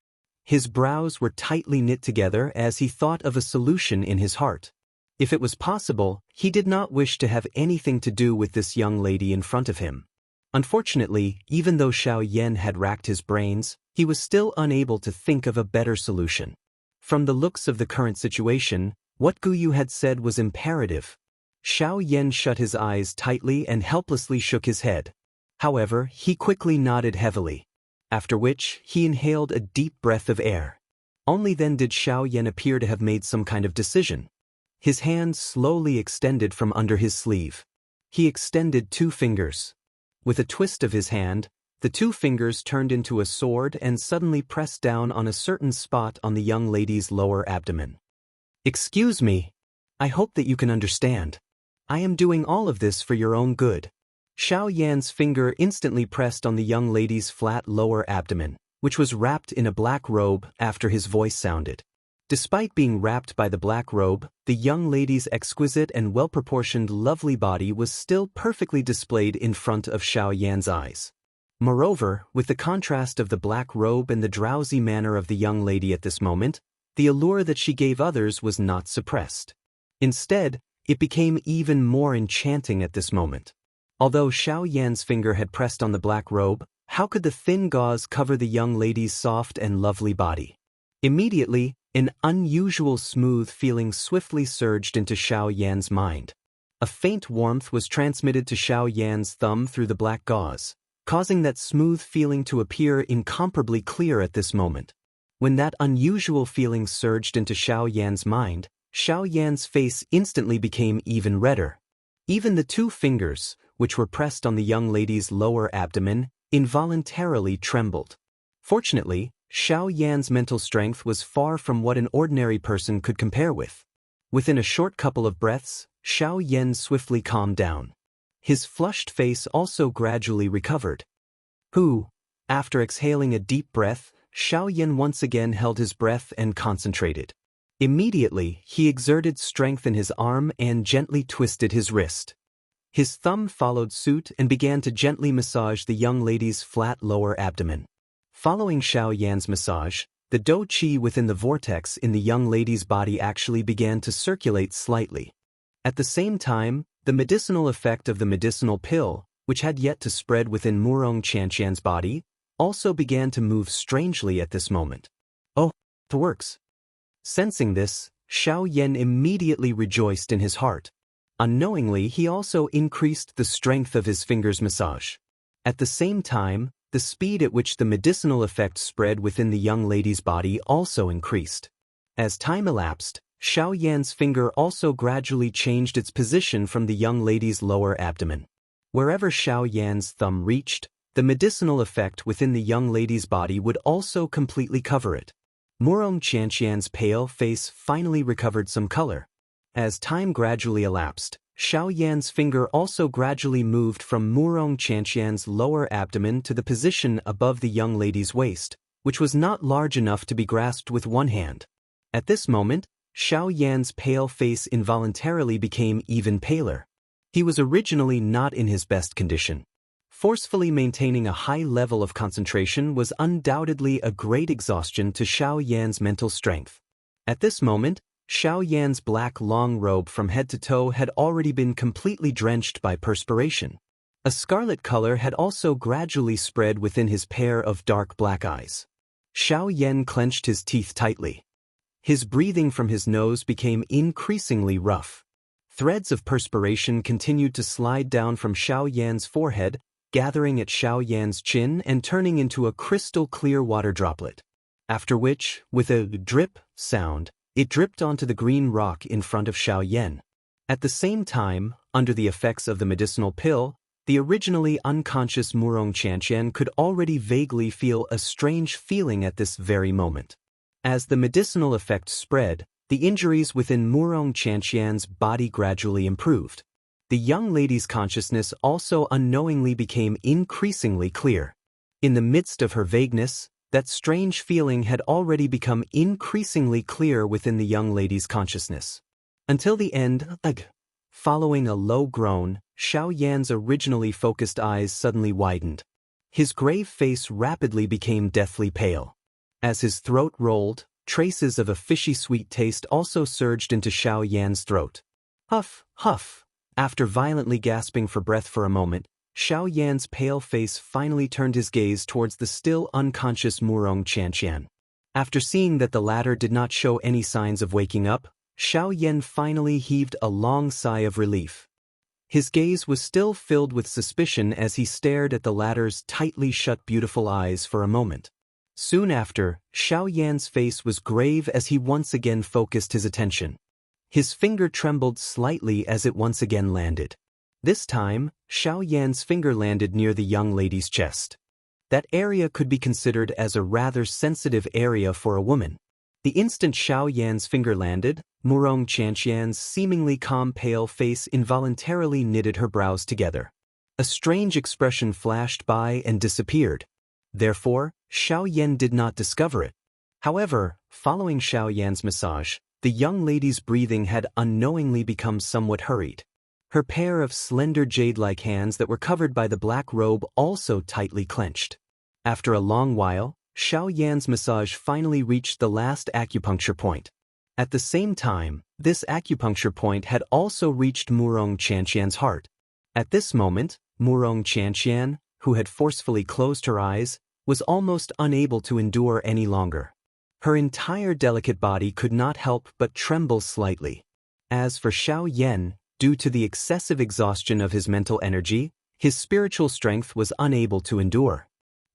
His brows were tightly knit together as he thought of a solution in his heart. If it was possible, he did not wish to have anything to do with this young lady in front of him. Unfortunately, even though Xiao Yan had racked his brains, he was still unable to think of a better solution. From the looks of the current situation, what Gu Yu had said was imperative. Xiao Yan shut his eyes tightly and helplessly shook his head. However, he quickly nodded heavily. After which, he inhaled a deep breath of air. Only then did Xiao Yan appear to have made some kind of decision. His hand slowly extended from under his sleeve. He extended 2 fingers. With a twist of his hand, the 2 fingers turned into a sword and suddenly pressed down on a certain spot on the young lady's lower abdomen. "Excuse me. I hope that you can understand. I am doing all of this for your own good." Xiao Yan's finger instantly pressed on the young lady's flat lower abdomen, which was wrapped in a black robe after his voice sounded. Despite being wrapped by the black robe, the young lady's exquisite and well-proportioned lovely body was still perfectly displayed in front of Xiao Yan's eyes. Moreover, with the contrast of the black robe and the drowsy manner of the young lady at this moment, the allure that she gave others was not suppressed. Instead, it became even more enchanting at this moment. Although Xiao Yan's finger had pressed on the black robe, how could the thin gauze cover the young lady's soft and lovely body? Immediately, an unusual smooth feeling swiftly surged into Xiao Yan's mind. A faint warmth was transmitted to Xiao Yan's thumb through the black gauze, causing that smooth feeling to appear incomparably clear at this moment. When that unusual feeling surged into Xiao Yan's mind, Xiao Yan's face instantly became even redder. Even the 2 fingers, which were pressed on the young lady's lower abdomen, involuntarily trembled. Fortunately, Xiao Yan's mental strength was far from what an ordinary person could compare with. Within a short couple of breaths, Xiao Yan swiftly calmed down. His flushed face also gradually recovered. After exhaling a deep breath, Xiao Yan once again held his breath and concentrated. Immediately, he exerted strength in his arm and gently twisted his wrist. His thumb followed suit and began to gently massage the young lady's flat lower abdomen. Following Xiao Yan's massage, the dou qi within the vortex in the young lady's body actually began to circulate slightly. At the same time, the medicinal effect of the medicinal pill, which had yet to spread within Wuxia and Xianxia's body, also began to move strangely at this moment. Oh, it works. Sensing this, Xiao Yan immediately rejoiced in his heart. Unknowingly, he also increased the strength of his fingers' massage. At the same time, the speed at which the medicinal effect spread within the young lady's body also increased. As time elapsed, Xiao Yan's finger also gradually changed its position from the young lady's lower abdomen. Wherever Xiao Yan's thumb reached, the medicinal effect within the young lady's body would also completely cover it. Wuxia and Xianxia's pale face finally recovered some color. As time gradually elapsed, Xiao Yan's finger also gradually moved from Wuxia and Xianxia's lower abdomen to the position above the young lady's waist, which was not large enough to be grasped with one hand. At this moment, Xiao Yan's pale face involuntarily became even paler. He was originally not in his best condition. Forcefully maintaining a high level of concentration was undoubtedly a great exhaustion to Xiao Yan's mental strength. At this moment, Xiao Yan's black long robe from head to toe had already been completely drenched by perspiration. A scarlet color had also gradually spread within his pair of dark black eyes. Xiao Yan clenched his teeth tightly. His breathing from his nose became increasingly rough. Threads of perspiration continued to slide down from Xiao Yan's forehead, gathering at Xiao Yan's chin and turning into a crystal-clear water droplet. After which, with a drip sound, it dripped onto the green rock in front of Xiao Yan. At the same time, under the effects of the medicinal pill, the originally unconscious Wuxia and Xianxia could already vaguely feel a strange feeling at this very moment. As the medicinal effect spread, the injuries within Wuxia and Xianxia's body gradually improved. The young lady's consciousness also unknowingly became increasingly clear. In the midst of her vagueness, that strange feeling had already become increasingly clear within the young lady's consciousness. Until the end, following a low groan, Xiao Yan's originally focused eyes suddenly widened. His grave face rapidly became deathly pale. As his throat rolled, traces of a fishy sweet taste also surged into Xiao Yan's throat. Huff, huff. After violently gasping for breath for a moment, Xiao Yan's pale face finally turned his gaze towards the still unconscious Wuxia and Xianxia. After seeing that the latter did not show any signs of waking up, Xiao Yan finally heaved a long sigh of relief. His gaze was still filled with suspicion as he stared at the latter's tightly shut beautiful eyes for a moment. Soon after, Xiao Yan's face was grave as he once again focused his attention. His finger trembled slightly as it once again landed. This time, Xiao Yan's finger landed near the young lady's chest. That area could be considered as a rather sensitive area for a woman. The instant Xiao Yan's finger landed, Wuxia and Xianxia's seemingly calm pale face involuntarily knitted her brows together. A strange expression flashed by and disappeared. Therefore, Xiao Yan did not discover it. However, following Xiao Yan's massage, the young lady's breathing had unknowingly become somewhat hurried. Her pair of slender jade-like hands that were covered by the black robe also tightly clenched. After a long while, Xiao Yan's massage finally reached the last acupuncture point. At the same time, this acupuncture point had also reached Wuxia and Xianxia's heart. At this moment, Wuxia and Xianxia, who had forcefully closed her eyes, was almost unable to endure any longer. Her entire delicate body could not help but tremble slightly. As for Xiao Yan, due to the excessive exhaustion of his mental energy, his spiritual strength was unable to endure.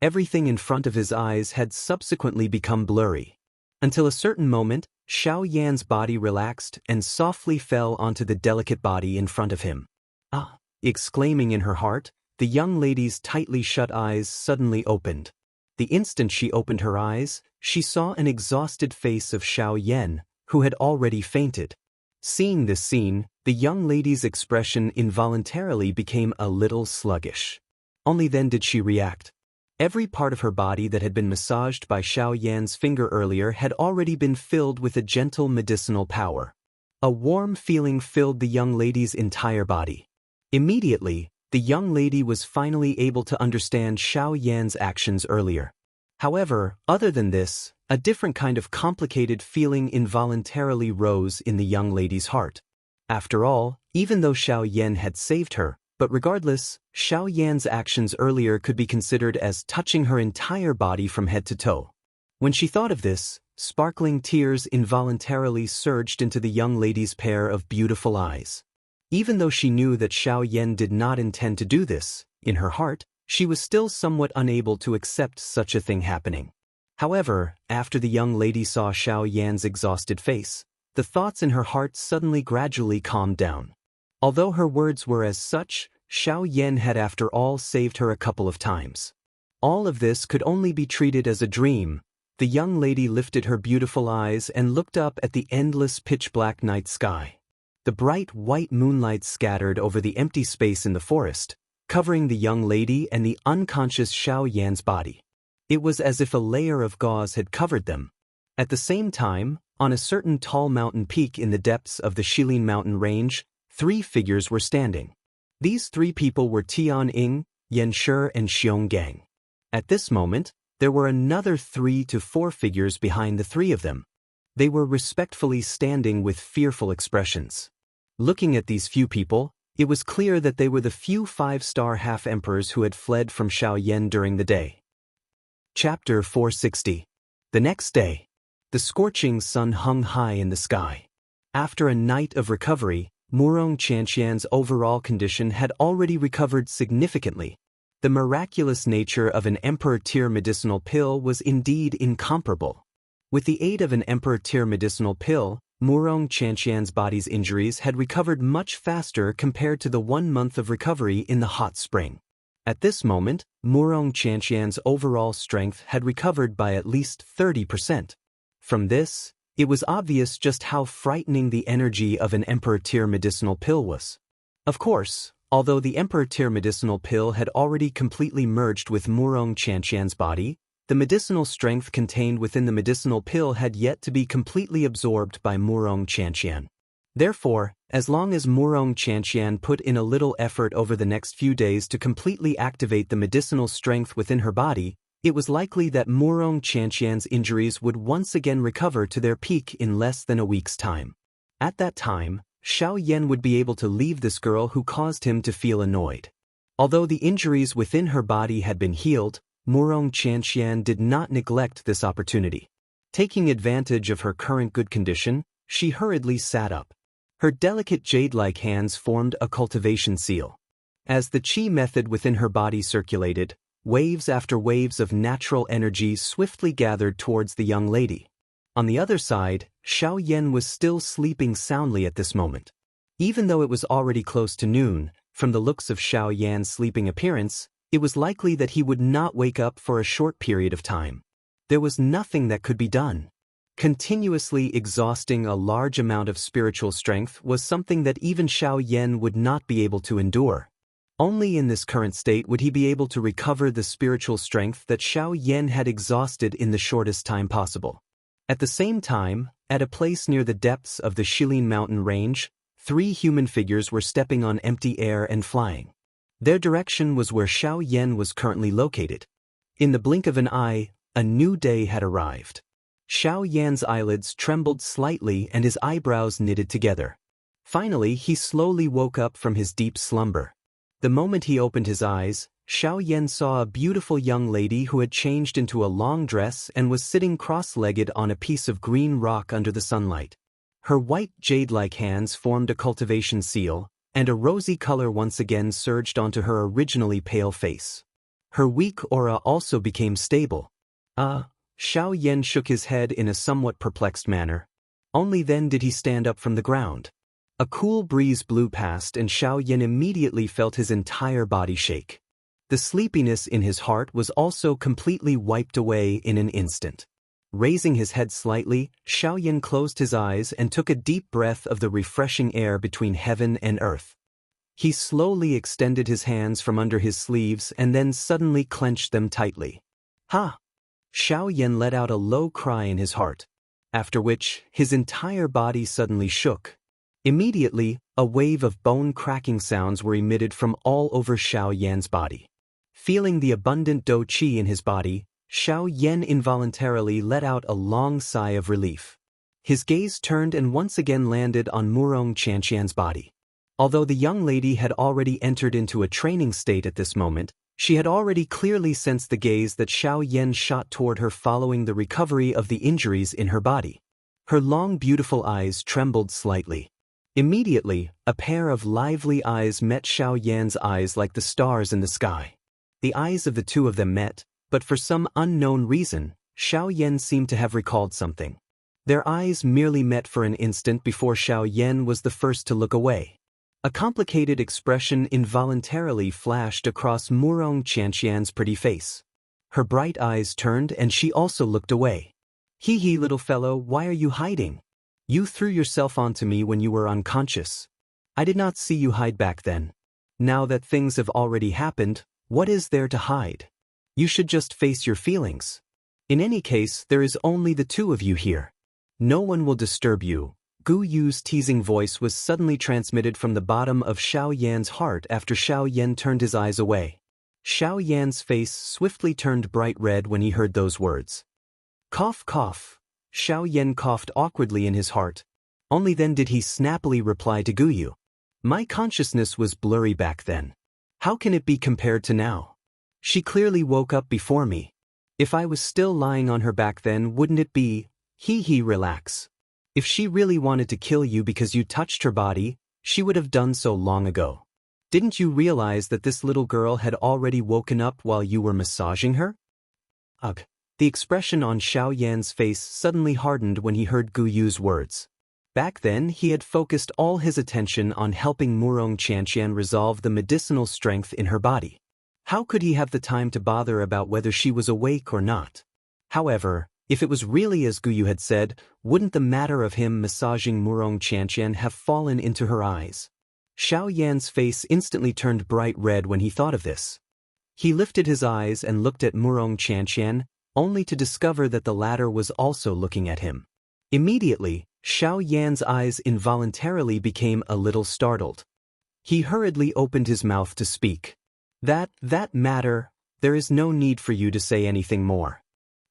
Everything in front of his eyes had subsequently become blurry. Until a certain moment, Xiao Yan's body relaxed and softly fell onto the delicate body in front of him. Ah! Exclaiming in her heart, the young lady's tightly shut eyes suddenly opened. The instant she opened her eyes, she saw an exhausted face of Xiao Yan, who had already fainted. Seeing this scene, the young lady's expression involuntarily became a little sluggish. Only then did she react. Every part of her body that had been massaged by Xiao Yan's finger earlier had already been filled with a gentle medicinal power. A warm feeling filled the young lady's entire body. Immediately, the young lady was finally able to understand Xiao Yan's actions earlier. However, other than this, a different kind of complicated feeling involuntarily rose in the young lady's heart. After all, even though Xiao Yan had saved her, but regardless, Xiao Yan's actions earlier could be considered as touching her entire body from head to toe. When she thought of this, sparkling tears involuntarily surged into the young lady's pair of beautiful eyes. Even though she knew that Xiao Yan did not intend to do this, in her heart, she was still somewhat unable to accept such a thing happening. However, after the young lady saw Xiao Yan's exhausted face, the thoughts in her heart suddenly gradually calmed down. Although her words were as such, Xiao Yan had after all saved her a couple of times. All of this could only be treated as a dream. The young lady lifted her beautiful eyes and looked up at the endless pitch-black night sky. The bright white moonlight scattered over the empty space in the forest, covering the young lady and the unconscious Xiao Yan's body. It was as if a layer of gauze had covered them. At the same time, on a certain tall mountain peak in the depths of the Shilin mountain range, 3 figures were standing. These 3 people were Tianying, Yanshi, and Xionggang. At this moment, there were another 3 to 4 figures behind the 3 of them. They were respectfully standing with fearful expressions. Looking at these few people, it was clear that they were the few 5-star half-emperors who had fled from Xiao Yan during the day. Chapter 460. The next day, the scorching sun hung high in the sky. After a night of recovery, Wuxia and Xianxia's overall condition had already recovered significantly. The miraculous nature of an emperor-tier medicinal pill was indeed incomparable. With the aid of an emperor-tier medicinal pill, Wuxia and Xianxia's body's injuries had recovered much faster compared to the 1 month of recovery in the hot spring. At this moment, Wuxia and Xianxia's overall strength had recovered by at least 30%. From this, it was obvious just how frightening the energy of an emperor-tier medicinal pill was. Of course, although the emperor-tier medicinal pill had already completely merged with Wuxia and Xianxia's body, the medicinal strength contained within the medicinal pill had yet to be completely absorbed by Wuxia and Xianxia. Therefore, as long as Wuxia and Xianxia put in a little effort over the next few days to completely activate the medicinal strength within her body, it was likely that Wuxia and Xianxia's injuries would once again recover to their peak in less than a week's time. At that time, Xiao Yan would be able to leave this girl who caused him to feel annoyed. Although the injuries within her body had been healed, Wuxia and Xianxia did not neglect this opportunity. Taking advantage of her current good condition, she hurriedly sat up. Her delicate jade-like hands formed a cultivation seal. As the qi method within her body circulated, waves after waves of natural energy swiftly gathered towards the young lady. On the other side, Xiao Yan was still sleeping soundly at this moment. Even though it was already close to noon, from the looks of Xiao Yan's sleeping appearance, it was likely that he would not wake up for a short period of time. There was nothing that could be done. Continuously exhausting a large amount of spiritual strength was something that even Xiao Yan would not be able to endure. Only in this current state would he be able to recover the spiritual strength that Xiao Yan had exhausted in the shortest time possible. At the same time, at a place near the depths of the Shilin mountain range, 3 human figures were stepping on empty air and flying. Their direction was where Xiao Yan was currently located. In the blink of an eye, a new day had arrived. Xiao Yan's eyelids trembled slightly and his eyebrows knitted together. Finally, he slowly woke up from his deep slumber. The moment he opened his eyes, Xiao Yan saw a beautiful young lady who had changed into a long dress and was sitting cross-legged on a piece of green rock under the sunlight. Her white jade-like hands formed a cultivation seal, and a rosy color once again surged onto her originally pale face. Her weak aura also became stable. Xiao Yan shook his head in a somewhat perplexed manner. Only then did he stand up from the ground. A cool breeze blew past and Xiao Yan immediately felt his entire body shake. The sleepiness in his heart was also completely wiped away in an instant. Raising his head slightly, Xiao Yan closed his eyes and took a deep breath of the refreshing air between heaven and earth. He slowly extended his hands from under his sleeves and then suddenly clenched them tightly. Ha! Xiao Yan let out a low cry in his heart, after which his entire body suddenly shook. Immediately, a wave of bone-cracking sounds were emitted from all over Xiao Yan's body. Feeling the abundant dou qi in his body, Xiao Yan involuntarily let out a long sigh of relief. His gaze turned and once again landed on Wuxia Xianxia's body. Although the young lady had already entered into a training state at this moment, she had already clearly sensed the gaze that Xiao Yan shot toward her following the recovery of the injuries in her body. Her long beautiful eyes trembled slightly. Immediately, a pair of lively eyes met Xiao Yan's eyes like the stars in the sky. The eyes of the two of them met, but for some unknown reason, Xiao Yan seemed to have recalled something. Their eyes merely met for an instant before Xiao Yan was the first to look away. A complicated expression involuntarily flashed across Wuxia Xianxia's pretty face. Her bright eyes turned and she also looked away. Hee, little fellow, why are you hiding? You threw yourself onto me when you were unconscious. I did not see you hide back then. Now that things have already happened, what is there to hide? You should just face your feelings. In any case, there is only the two of you here. No one will disturb you. Gu Yu's teasing voice was suddenly transmitted from the bottom of Xiao Yan's heart after Xiao Yan turned his eyes away. Xiao Yan's face swiftly turned bright red when he heard those words. Cough, cough. Xiao Yan coughed awkwardly in his heart. Only then did he snappily reply to Gu Yu. My consciousness was blurry back then. How can it be compared to now? She clearly woke up before me. If I was still lying on her back then, wouldn't it be, relax. If she really wanted to kill you because you touched her body, she would have done so long ago. Didn't you realize that this little girl had already woken up while you were massaging her? Ugh. The expression on Xiao Yan's face suddenly hardened when he heard Gu Yu's words. Back then, he had focused all his attention on helping Wuxia Xianxia resolve the medicinal strength in her body. How could he have the time to bother about whether she was awake or not? However, if it was really as Gu Yu had said, wouldn't the matter of him massaging Wuxia Xianxia have fallen into her eyes? Xiao Yan's face instantly turned bright red when he thought of this. He lifted his eyes and looked at Wuxia Xianxia, only to discover that the latter was also looking at him. Immediately, Xiao Yan's eyes involuntarily became a little startled. He hurriedly opened his mouth to speak. That matter, there is no need for you to say anything more.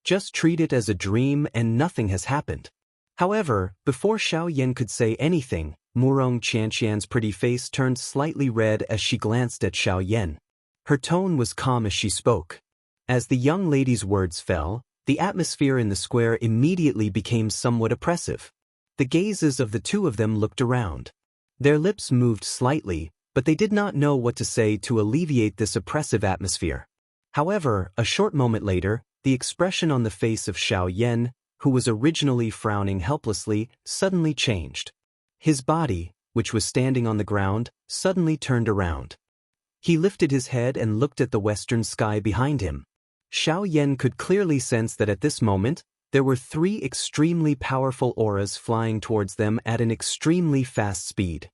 Just treat it as a dream and nothing has happened. However, before Xiao Yan could say anything, Wuxia Xianxia's pretty face turned slightly red as she glanced at Xiao Yan. Her tone was calm as she spoke. As the young lady's words fell, the atmosphere in the square immediately became somewhat oppressive. The gazes of the two of them looked around. Their lips moved slightly, but they did not know what to say to alleviate this oppressive atmosphere. However, a short moment later, the expression on the face of Xiao Yan, who was originally frowning helplessly, suddenly changed. His body, which was standing on the ground, suddenly turned around. He lifted his head and looked at the western sky behind him. Xiao Yan could clearly sense that at this moment, there were three extremely powerful auras flying towards them at an extremely fast speed.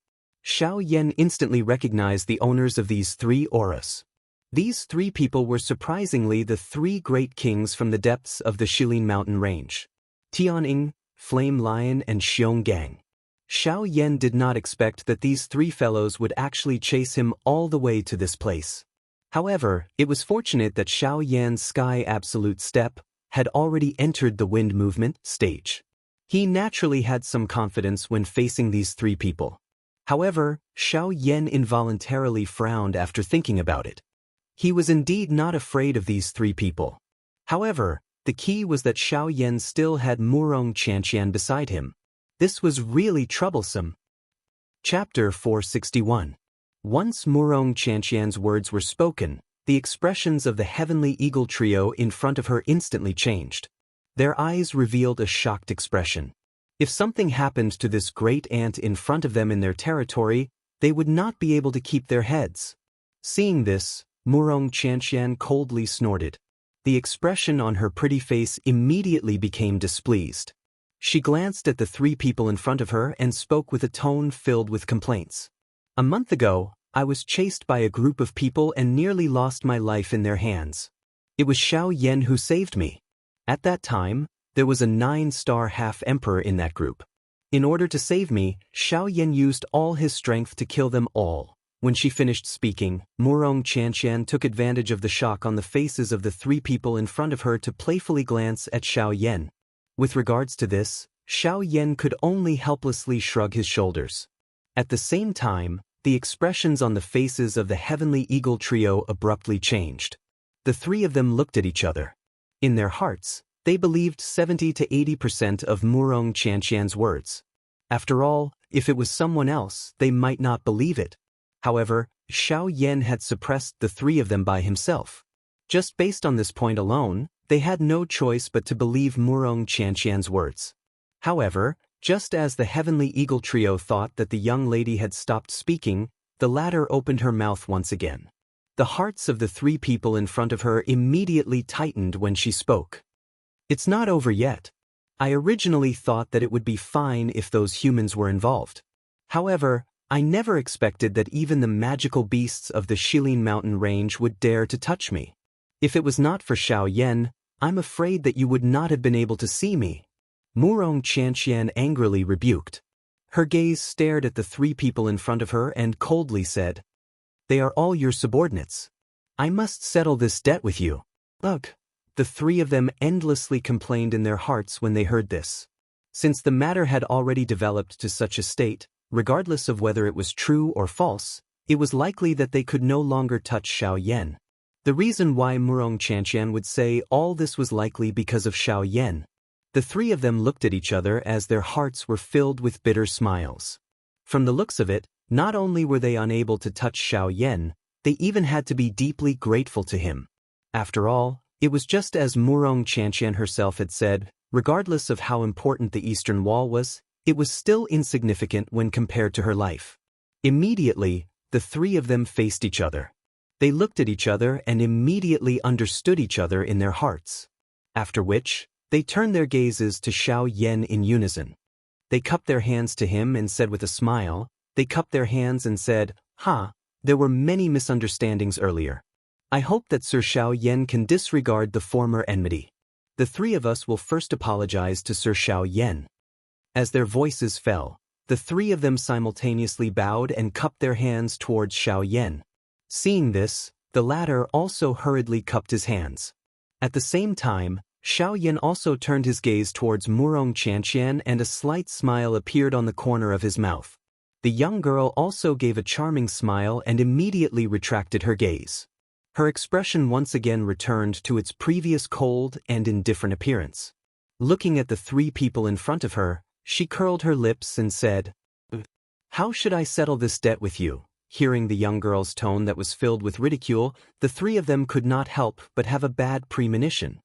Xiao Yan instantly recognized the owners of these three auras. These three people were surprisingly the three great kings from the depths of the Shilin mountain range. Tianying, Flame Lion and Xionggang. Xiao Yan did not expect that these three fellows would actually chase him all the way to this place. However, it was fortunate that Xiao Yan's Sky Absolute Step had already entered the wind movement stage. He naturally had some confidence when facing these three people. However, Xiao Yan involuntarily frowned after thinking about it. He was indeed not afraid of these three people. However, the key was that Xiao Yan still had Murong Qianxian beside him. This was really troublesome. Chapter 461. Once Murong Qianxian's words were spoken, the expressions of the heavenly eagle trio in front of her instantly changed. Their eyes revealed a shocked expression. If something happened to this great ant in front of them in their territory, they would not be able to keep their heads. Seeing this, Murong Qianxian coldly snorted. The expression on her pretty face immediately became displeased. She glanced at the three people in front of her and spoke with a tone filled with complaints. A month ago, I was chased by a group of people and nearly lost my life in their hands. It was Xiao Yan who saved me. At that time, there was a 9-star half-emperor in that group. In order to save me, Xiao Yan used all his strength to kill them all. When she finished speaking, Murong Qianxian took advantage of the shock on the faces of the three people in front of her to playfully glance at Xiao Yan. With regards to this, Xiao Yan could only helplessly shrug his shoulders. At the same time, the expressions on the faces of the heavenly eagle trio abruptly changed. The three of them looked at each other. In their hearts, they believed 70 to 80% of Murong Qianxian's words. After all, if it was someone else, they might not believe it. However, Xiao Yan had suppressed the three of them by himself. Just based on this point alone, they had no choice but to believe Murong Qianxian's words. However, just as the heavenly eagle trio thought that the young lady had stopped speaking, the latter opened her mouth once again. The hearts of the three people in front of her immediately tightened when she spoke. It's not over yet. I originally thought that it would be fine if those humans were involved. However, I never expected that even the magical beasts of the Shilin mountain range would dare to touch me. If it was not for Xiao Yan, I'm afraid that you would not have been able to see me. Murong Qianxian angrily rebuked. Her gaze stared at the three people in front of her and coldly said, "They are all your subordinates. I must settle this debt with you." Ugh! The three of them endlessly complained in their hearts when they heard this. Since the matter had already developed to such a state, regardless of whether it was true or false, it was likely that they could no longer touch Xiao Yan. The reason why Murong Qianxian would say all this was likely because of Xiao Yan. The three of them looked at each other as their hearts were filled with bitter smiles. From the looks of it, not only were they unable to touch Xiao Yan, they even had to be deeply grateful to him. After all, it was just as Murong Qianxian herself had said, regardless of how important the Eastern Wall was, it was still insignificant when compared to her life. Immediately, the three of them faced each other. They looked at each other and immediately understood each other in their hearts. After which, they turned their gazes to Xiao Yan in unison. They cupped their hands to him and said with a smile, there were many misunderstandings earlier. I hope that Sir Xiao Yan can disregard the former enmity. The three of us will first apologize to Sir Xiao Yan." As their voices fell, the three of them simultaneously bowed and cupped their hands towards Xiao Yan. Seeing this, the latter also hurriedly cupped his hands. At the same time, Xiao Yan also turned his gaze towards Murong Qianxian and a slight smile appeared on the corner of his mouth. The young girl also gave a charming smile and immediately retracted her gaze. Her expression once again returned to its previous cold and indifferent appearance. Looking at the three people in front of her, she curled her lips and said, "How should I settle this debt with you?" Hearing the young girl's tone that was filled with ridicule, the three of them could not help but have a bad premonition.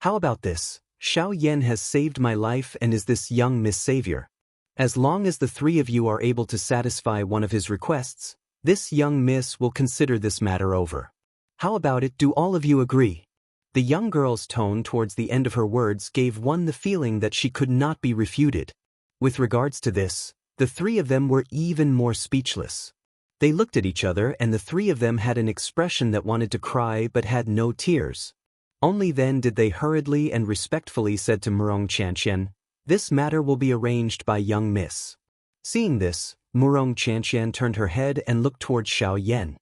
"How about this? Xiao Yan has saved my life and is this young Miss Savior. As long as the three of you are able to satisfy one of his requests, this young miss will consider this matter over. How about it, do all of you agree?" The young girl's tone towards the end of her words gave one the feeling that she could not be refuted. With regards to this, the three of them were even more speechless. They looked at each other and the three of them had an expression that wanted to cry but had no tears. Only then did they hurriedly and respectfully said to Murong Qianxian, "This matter will be arranged by young miss." Seeing this, Murong Qianxian turned her head and looked towards Xiao Yan.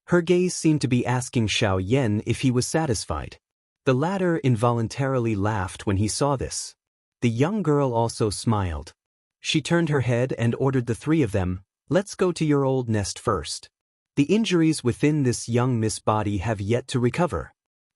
Her gaze seemed to be asking Xiao Yan if he was satisfied. The latter involuntarily laughed when he saw this. The young girl also smiled. She turned her head and ordered the three of them, "Let's go to your old nest first." The injuries within this young Miss body have yet to recover.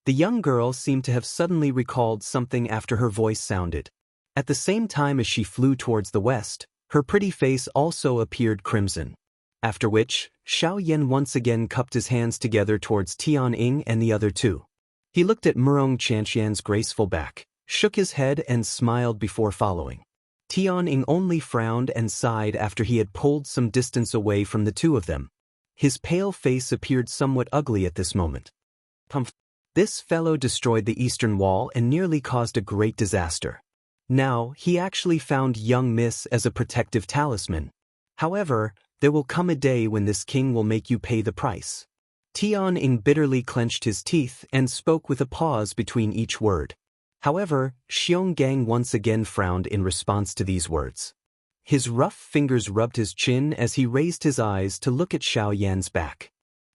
The young girl seemed to have suddenly recalled something after her voice sounded. At the same time as she flew towards the west, her pretty face also appeared crimson. After which, Xiao Yan once again cupped his hands together towards Tianying and the other two. He looked at Murong Qianxian's graceful back, shook his head and smiled before following. Tianying only frowned and sighed after he had pulled some distance away from the two of them. His pale face appeared somewhat ugly at this moment. This fellow destroyed the eastern wall and nearly caused a great disaster. Now, he actually found young Miss as a protective talisman. However, there will come a day when this king will make you pay the price. Tianying bitterly clenched his teeth and spoke with a pause between each word. However, Xionggang once again frowned in response to these words. His rough fingers rubbed his chin as he raised his eyes to look at Xiao Yan's back.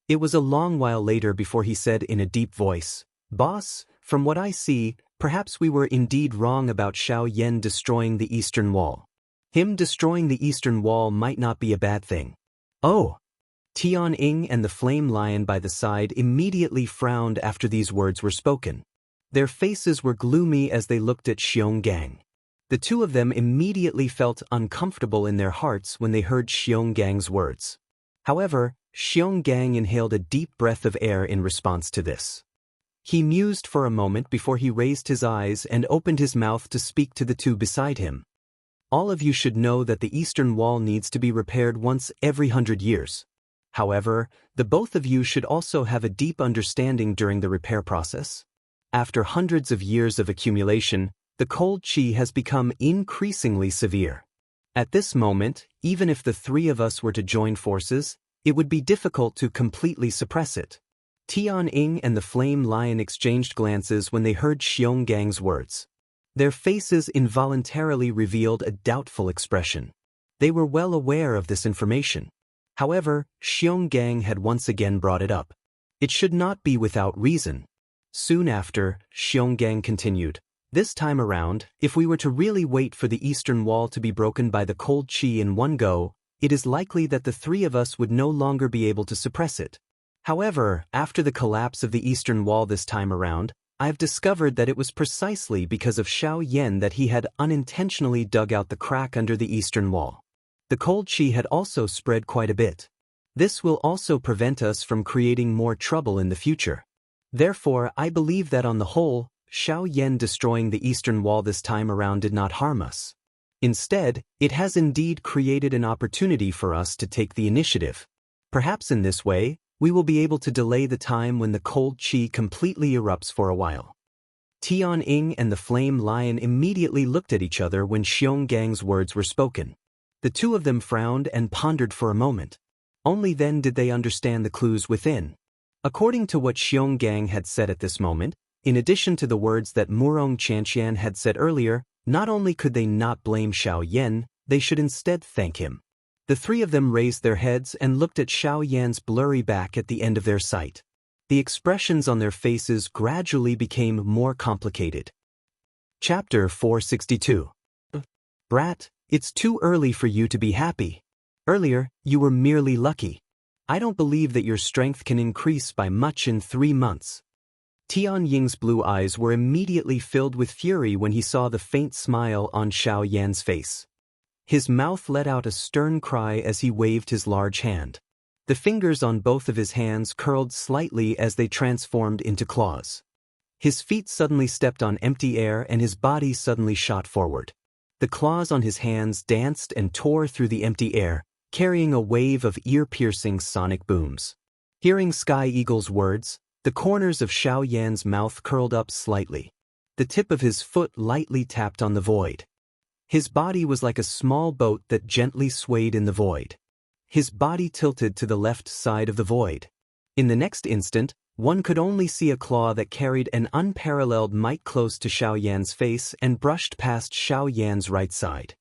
It was a long while later before he said in a deep voice, "Boss, from what I see, perhaps we were indeed wrong about Xiao Yan destroying the eastern wall. Him destroying the eastern wall might not be a bad thing." Oh! Tianying and the flame lion by the side immediately frowned after these words were spoken. Their faces were gloomy as they looked at Xionggang. The two of them immediately felt uncomfortable in their hearts when they heard Xiongang's words. However, Xionggang inhaled a deep breath of air in response to this. He mused for a moment before he raised his eyes and opened his mouth to speak to the two beside him. All of you should know that the eastern wall needs to be repaired once every 100 years. However, the both of you should also have a deep understanding during the repair process. After hundreds of years of accumulation, the cold qi has become increasingly severe. At this moment, even if the three of us were to join forces, it would be difficult to completely suppress it. Tianying and the flame lion exchanged glances when they heard Xiongang's words. Their faces involuntarily revealed a doubtful expression. They were well aware of this information. However, Xionggang had once again brought it up. It should not be without reason. Soon after, Xionggang continued, "This time around, if we were to really wait for the eastern wall to be broken by the cold qi in one go, it is likely that the three of us would no longer be able to suppress it. However, after the collapse of the eastern wall this time around, I have discovered that it was precisely because of Xiao Yan that he had unintentionally dug out the crack under the eastern wall. The cold qi had also spread quite a bit. This will also prevent us from creating more trouble in the future. Therefore, I believe that on the whole, Xiao Yan destroying the eastern wall this time around did not harm us. Instead, it has indeed created an opportunity for us to take the initiative. Perhaps in this way, we will be able to delay the time when the cold qi completely erupts for a while." Tianying and the flame lion immediately looked at each other when Xiongang's words were spoken. The two of them frowned and pondered for a moment. Only then did they understand the clues within. According to what Xionggang had said at this moment, in addition to the words that Murong Qianxian had said earlier, not only could they not blame Xiao Yan, they should instead thank him. The three of them raised their heads and looked at Xiao Yan's blurry back at the end of their sight. The expressions on their faces gradually became more complicated. Chapter 462. Brat, it's too early for you to be happy. Earlier, you were merely lucky. I don't believe that your strength can increase by much in 3 months. Tianying's blue eyes were immediately filled with fury when he saw the faint smile on Xiao Yan's face. His mouth let out a stern cry as he waved his large hand. The fingers on both of his hands curled slightly as they transformed into claws. His feet suddenly stepped on empty air and his body suddenly shot forward. The claws on his hands danced and tore through the empty air, carrying a wave of ear-piercing sonic booms. Hearing Sky Eagle's words, the corners of Xiao Yan's mouth curled up slightly. The tip of his foot lightly tapped on the void. His body was like a small boat that gently swayed in the void. His body tilted to the left side of the void. In the next instant, one could only see a claw that carried an unparalleled might close to Xiao Yan's face and brushed past Xiao Yan's right side.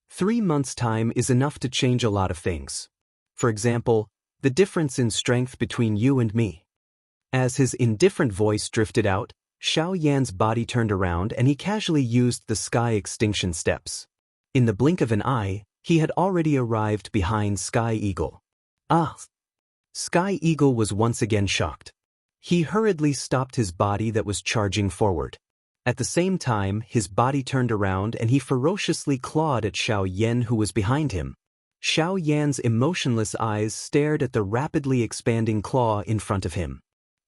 3 months' time is enough to change a lot of things. For example, the difference in strength between you and me. As his indifferent voice drifted out, Xiao Yan's body turned around and he casually used the sky extinction steps. In the blink of an eye, he had already arrived behind Sky Eagle. Ah! Sky Eagle was once again shocked. He hurriedly stopped his body that was charging forward. At the same time, his body turned around and he ferociously clawed at Xiao Yan, who was behind him. Xiao Yan's emotionless eyes stared at the rapidly expanding claw in front of him.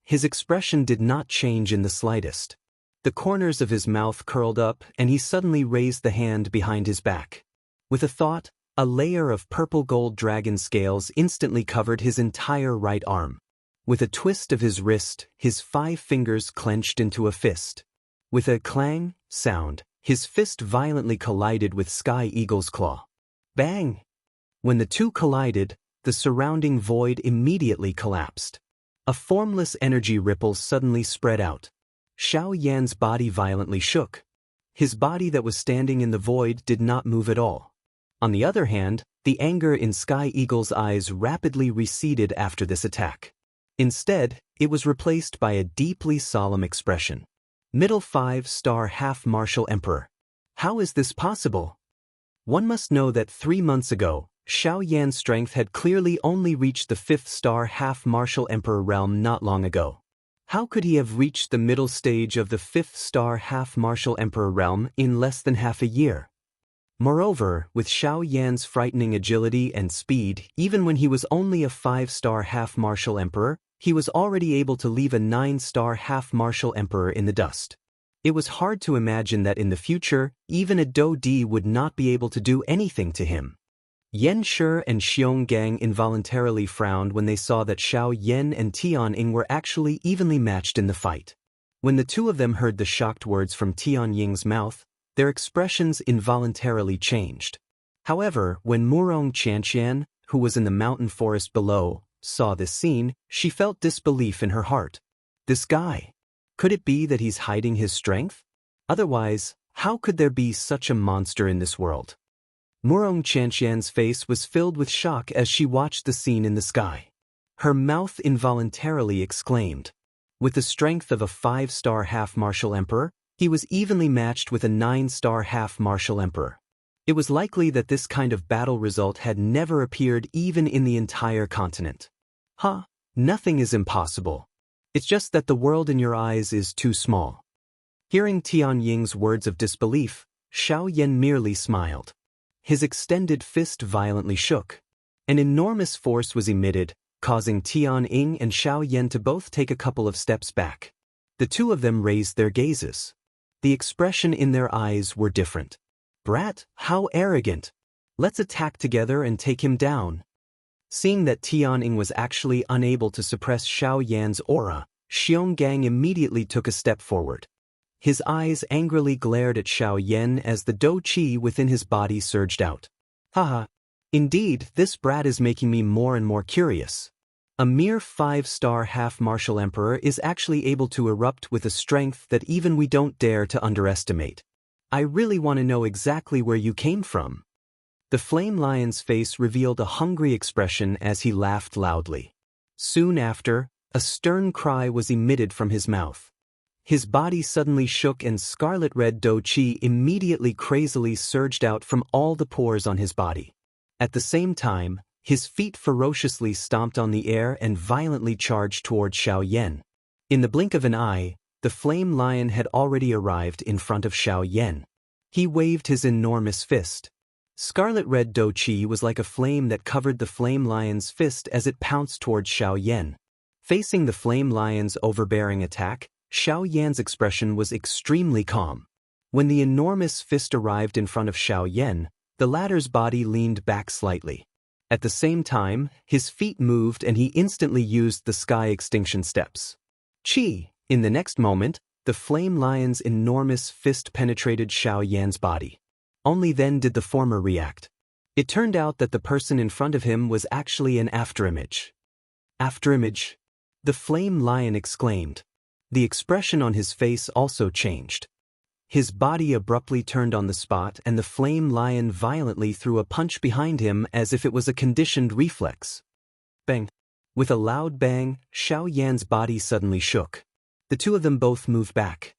His expression did not change in the slightest. The corners of his mouth curled up and he suddenly raised the hand behind his back. With a thought, a layer of purple gold dragon scales instantly covered his entire right arm. With a twist of his wrist, his 5 fingers clenched into a fist. With a clang sound, his fist violently collided with Sky Eagle's claw. Bang! When the two collided, the surrounding void immediately collapsed. A formless energy ripple suddenly spread out. Xiao Yan's body violently shook. His body that was standing in the void did not move at all. On the other hand, the anger in Sky Eagle's eyes rapidly receded after this attack. Instead, it was replaced by a deeply solemn expression. Middle 5-star half-martial emperor. How is this possible? One must know that 3 months ago, Xiao Yan's strength had clearly only reached the 5th-star half-martial emperor realm not long ago. How could he have reached the middle stage of the 5th-star half-martial emperor realm in less than half a year? Moreover, with Xiao Yan's frightening agility and speed, even when he was only a 5-star half-martial emperor, he was already able to leave a 9-star half-martial emperor in the dust. It was hard to imagine that in the future, even a Dou Di would not be able to do anything to him. Yan Shi and Xiong Gang involuntarily frowned when they saw that Xiao Yan and Tian Ying were actually evenly matched in the fight. When the two of them heard the shocked words from Tian Ying's mouth, their expressions involuntarily changed. However, when Wuxia and Xianxia, who was in the mountain forest below, saw this scene, she felt disbelief in her heart. This guy. Could it be that he's hiding his strength? Otherwise, how could there be such a monster in this world? Wuxia and Xianxia's face was filled with shock as she watched the scene in the sky. Her mouth involuntarily exclaimed. With the strength of a 5-star half-martial emperor, he was evenly matched with a 9-star half-martial emperor. It was likely that this kind of battle result had never appeared even in the entire continent. Nothing is impossible. It's just that the world in your eyes is too small. Hearing Tian Ying's words of disbelief, Xiao Yan merely smiled. His extended fist violently shook. An enormous force was emitted, causing Tian Ying and Xiao Yan to both take a couple of steps back. The two of them raised their gazes. The expression in their eyes were different. Brat, how arrogant! Let's attack together and take him down. Seeing that Tian Ying was actually unable to suppress Xiao Yan's aura, Xiong Gang immediately took a step forward. His eyes angrily glared at Xiao Yan as the Dou Qi within his body surged out. Indeed, this brat is making me more and more curious. A mere 5-star half-martial emperor is actually able to erupt with a strength that even we don't dare to underestimate. I really want to know exactly where you came from. The flame lion's face revealed a hungry expression as he laughed loudly. Soon after, a stern cry was emitted from his mouth. His body suddenly shook and scarlet-red Dou Qi immediately crazily surged out from all the pores on his body. At the same time, his feet ferociously stomped on the air and violently charged toward Xiao Yan. In the blink of an eye, the flame lion had already arrived in front of Xiao Yan. He waved his enormous fist. Scarlet-red Dou Qi was like a flame that covered the flame lion's fist as it pounced toward Xiao Yan. Facing the flame lion's overbearing attack, Xiao Yan's expression was extremely calm. When the enormous fist arrived in front of Xiao Yan, the latter's body leaned back slightly. At the same time, his feet moved and he instantly used the sky extinction steps. Chi! In the next moment, the flame lion's enormous fist penetrated Xiao Yan's body. Only then did the former react. It turned out that the person in front of him was actually an afterimage. Afterimage? The flame lion exclaimed. The expression on his face also changed. His body abruptly turned on the spot and the flame lion violently threw a punch behind him as if it was a conditioned reflex. Bang! With a loud bang, Xiao Yan's body suddenly shook. The two of them both moved back.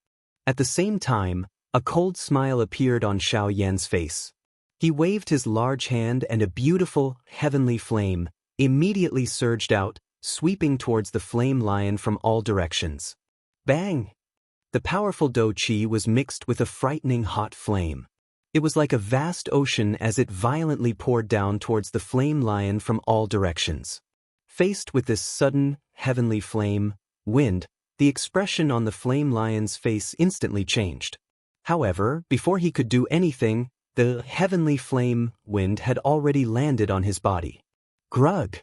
At the same time, a cold smile appeared on Xiao Yan's face. He waved his large hand and a beautiful, heavenly flame immediately surged out, sweeping towards the flame lion from all directions. Bang! The powerful Do Qi was mixed with a frightening hot flame. It was like a vast ocean as it violently poured down towards the flame lion from all directions. Faced with this sudden, heavenly flame, wind, the expression on the flame lion's face instantly changed. However, before he could do anything, the heavenly flame, wind had already landed on his body. Grug!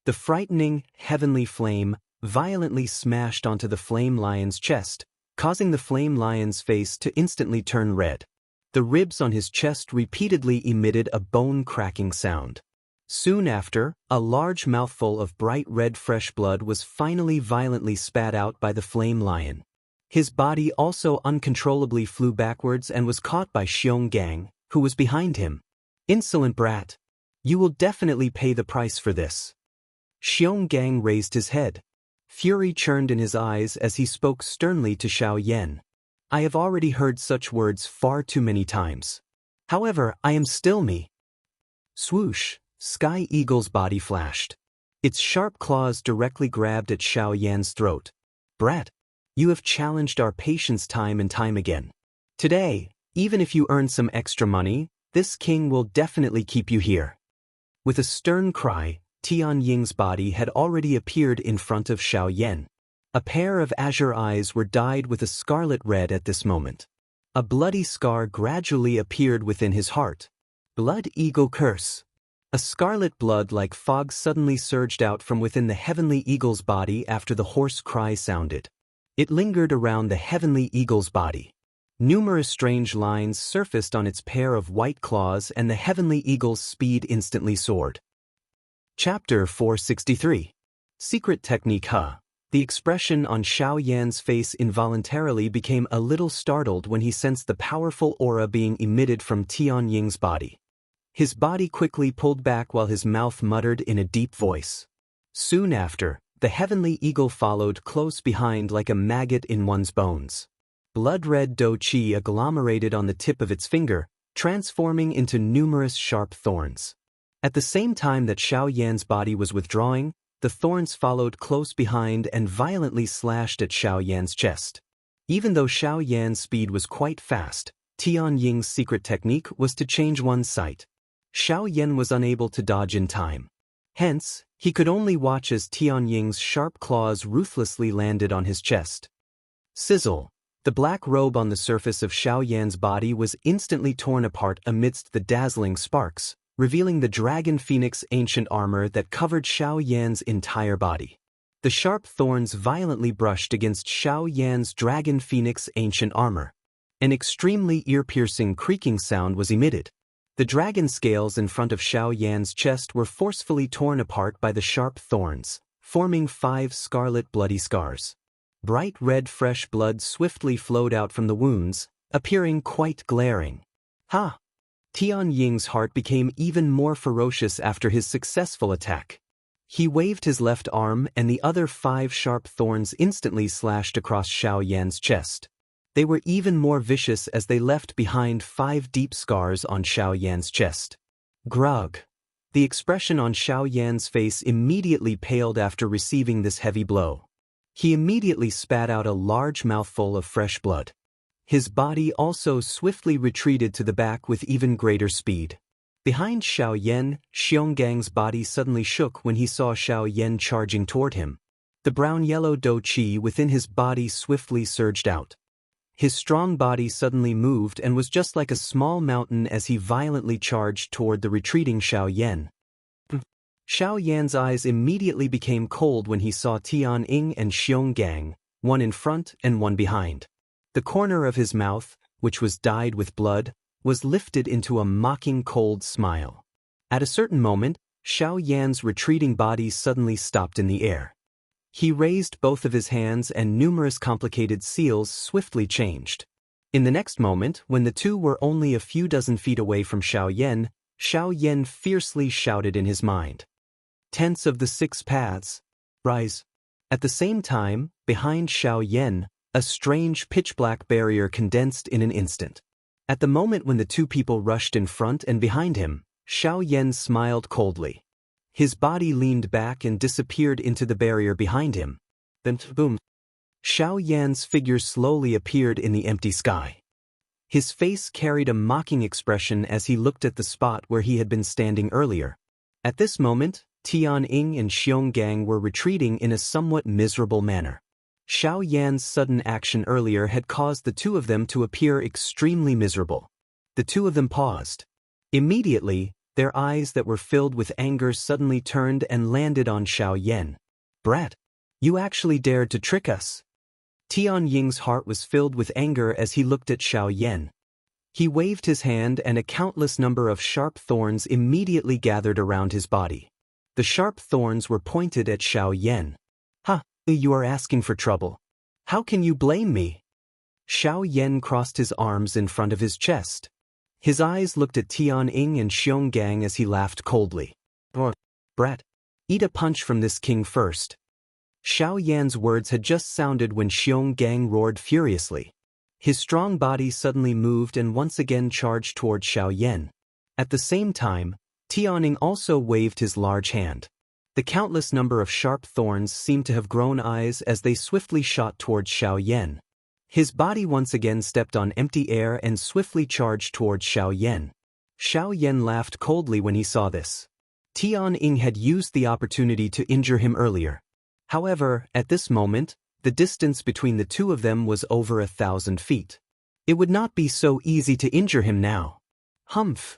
The frightening, heavenly flame violently smashed onto the flame lion's chest, causing the flame lion's face to instantly turn red. The ribs on his chest repeatedly emitted a bone-cracking sound. Soon after, a large mouthful of bright red fresh blood was finally violently spat out by the flame lion. His body also uncontrollably flew backwards and was caught by Xiong, who was behind him. Insolent brat! You will definitely pay the price for this. Xiong raised his head. Fury churned in his eyes as he spoke sternly to Xiao Yan. I have already heard such words far too many times. However, I am still me. Swoosh! Sky Eagle's body flashed. Its sharp claws directly grabbed at Xiao Yan's throat. Brat! You have challenged our patience time and time again. Today, even if you earn some extra money, this king will definitely keep you here. With a stern cry, Tianying's body had already appeared in front of Xiao Yan. A pair of azure eyes were dyed with a scarlet red at this moment. A bloody scar gradually appeared within his heart. Blood Eagle Curse. A scarlet blood like fog suddenly surged out from within the heavenly eagle's body after the hoarse cry sounded. It lingered around the heavenly eagle's body. Numerous strange lines surfaced on its pair of white claws and the heavenly eagle's speed instantly soared. Chapter 463. Secret Technique. The expression on Xiao Yan's face involuntarily became a little startled when he sensed the powerful aura being emitted from Tianying's body. His body quickly pulled back while his mouth muttered in a deep voice. Soon after, the heavenly eagle followed close behind like a maggot in one's bones. Blood-red Do Qi agglomerated on the tip of its finger, transforming into numerous sharp thorns. At the same time that Xiao Yan's body was withdrawing, the thorns followed close behind and violently slashed at Xiao Yan's chest. Even though Xiao Yan's speed was quite fast, Tianying's secret technique was to change one's sight. Xiao Yan was unable to dodge in time. Hence, he could only watch as Tianying's sharp claws ruthlessly landed on his chest. Sizzle! The black robe on the surface of Xiao Yan's body was instantly torn apart amidst the dazzling sparks, revealing the Dragon Phoenix ancient armor that covered Xiao Yan's entire body. The sharp thorns violently brushed against Xiao Yan's Dragon Phoenix ancient armor. An extremely ear-piercing creaking sound was emitted. The dragon scales in front of Xiao Yan's chest were forcefully torn apart by the sharp thorns, forming 5 scarlet bloody scars. Bright red fresh blood swiftly flowed out from the wounds, appearing quite glaring. Ha! Tianying's heart became even more ferocious after his successful attack. He waved his left arm and the other 5 sharp thorns instantly slashed across Xiao Yan's chest. They were even more vicious as they left behind 5 deep scars on Xiao Yan's chest. Grog! The expression on Xiao Yan's face immediately paled after receiving this heavy blow. He immediately spat out a large mouthful of fresh blood. His body also swiftly retreated to the back with even greater speed. Behind Xiao Yan, Xiongang's body suddenly shook when he saw Xiao Yan charging toward him. The brown-yellow Do Qi within his body swiftly surged out. His strong body suddenly moved and was just like a small mountain as he violently charged toward the retreating Xiao Yan. Xiao Yan's eyes immediately became cold when he saw Tianying and Xionggang, one in front and one behind. The corner of his mouth, which was dyed with blood, was lifted into a mocking cold smile. At a certain moment, Xiao Yan's retreating body suddenly stopped in the air. He raised both of his hands and numerous complicated seals swiftly changed. In the next moment, when the two were only a few dozen feet away from Xiao Yan fiercely shouted in his mind. Tense of the 6 paths, rise. At the same time, behind Xiao Yan, a strange pitch-black barrier condensed in an instant. At the moment when the 2 people rushed in front and behind him, Xiao Yan smiled coldly. His body leaned back and disappeared into the barrier behind him. Then, boom. Xiao Yan's figure slowly appeared in the empty sky. His face carried a mocking expression as he looked at the spot where he had been standing earlier. At this moment, Tianying and Xionggang were retreating in a somewhat miserable manner. Xiao Yan's sudden action earlier had caused the two of them to appear extremely miserable. The two of them paused. Immediately, their eyes that were filled with anger suddenly turned and landed on Xiao Yan. "Brat, you actually dared to trick us." Tianying's heart was filled with anger as he looked at Xiao Yan. He waved his hand and a countless number of sharp thorns immediately gathered around his body. The sharp thorns were pointed at Xiao Yan. "Ha, you are asking for trouble. How can you blame me?" Xiao Yan crossed his arms in front of his chest. His eyes looked at Tianying and Xionggang as he laughed coldly. "Brat, eat a punch from this king first." Xiao Yan's words had just sounded when Xionggang roared furiously. His strong body suddenly moved and once again charged toward Xiao Yan. At the same time, Tianying also waved his large hand. The countless number of sharp thorns seemed to have grown eyes as they swiftly shot towards Xiao Yan. His body once again stepped on empty air and swiftly charged towards Xiao Yan. Xiao Yan laughed coldly when he saw this. Tianying had used the opportunity to injure him earlier. However, at this moment, the distance between the two of them was over 1,000 feet. It would not be so easy to injure him now. "Humph!"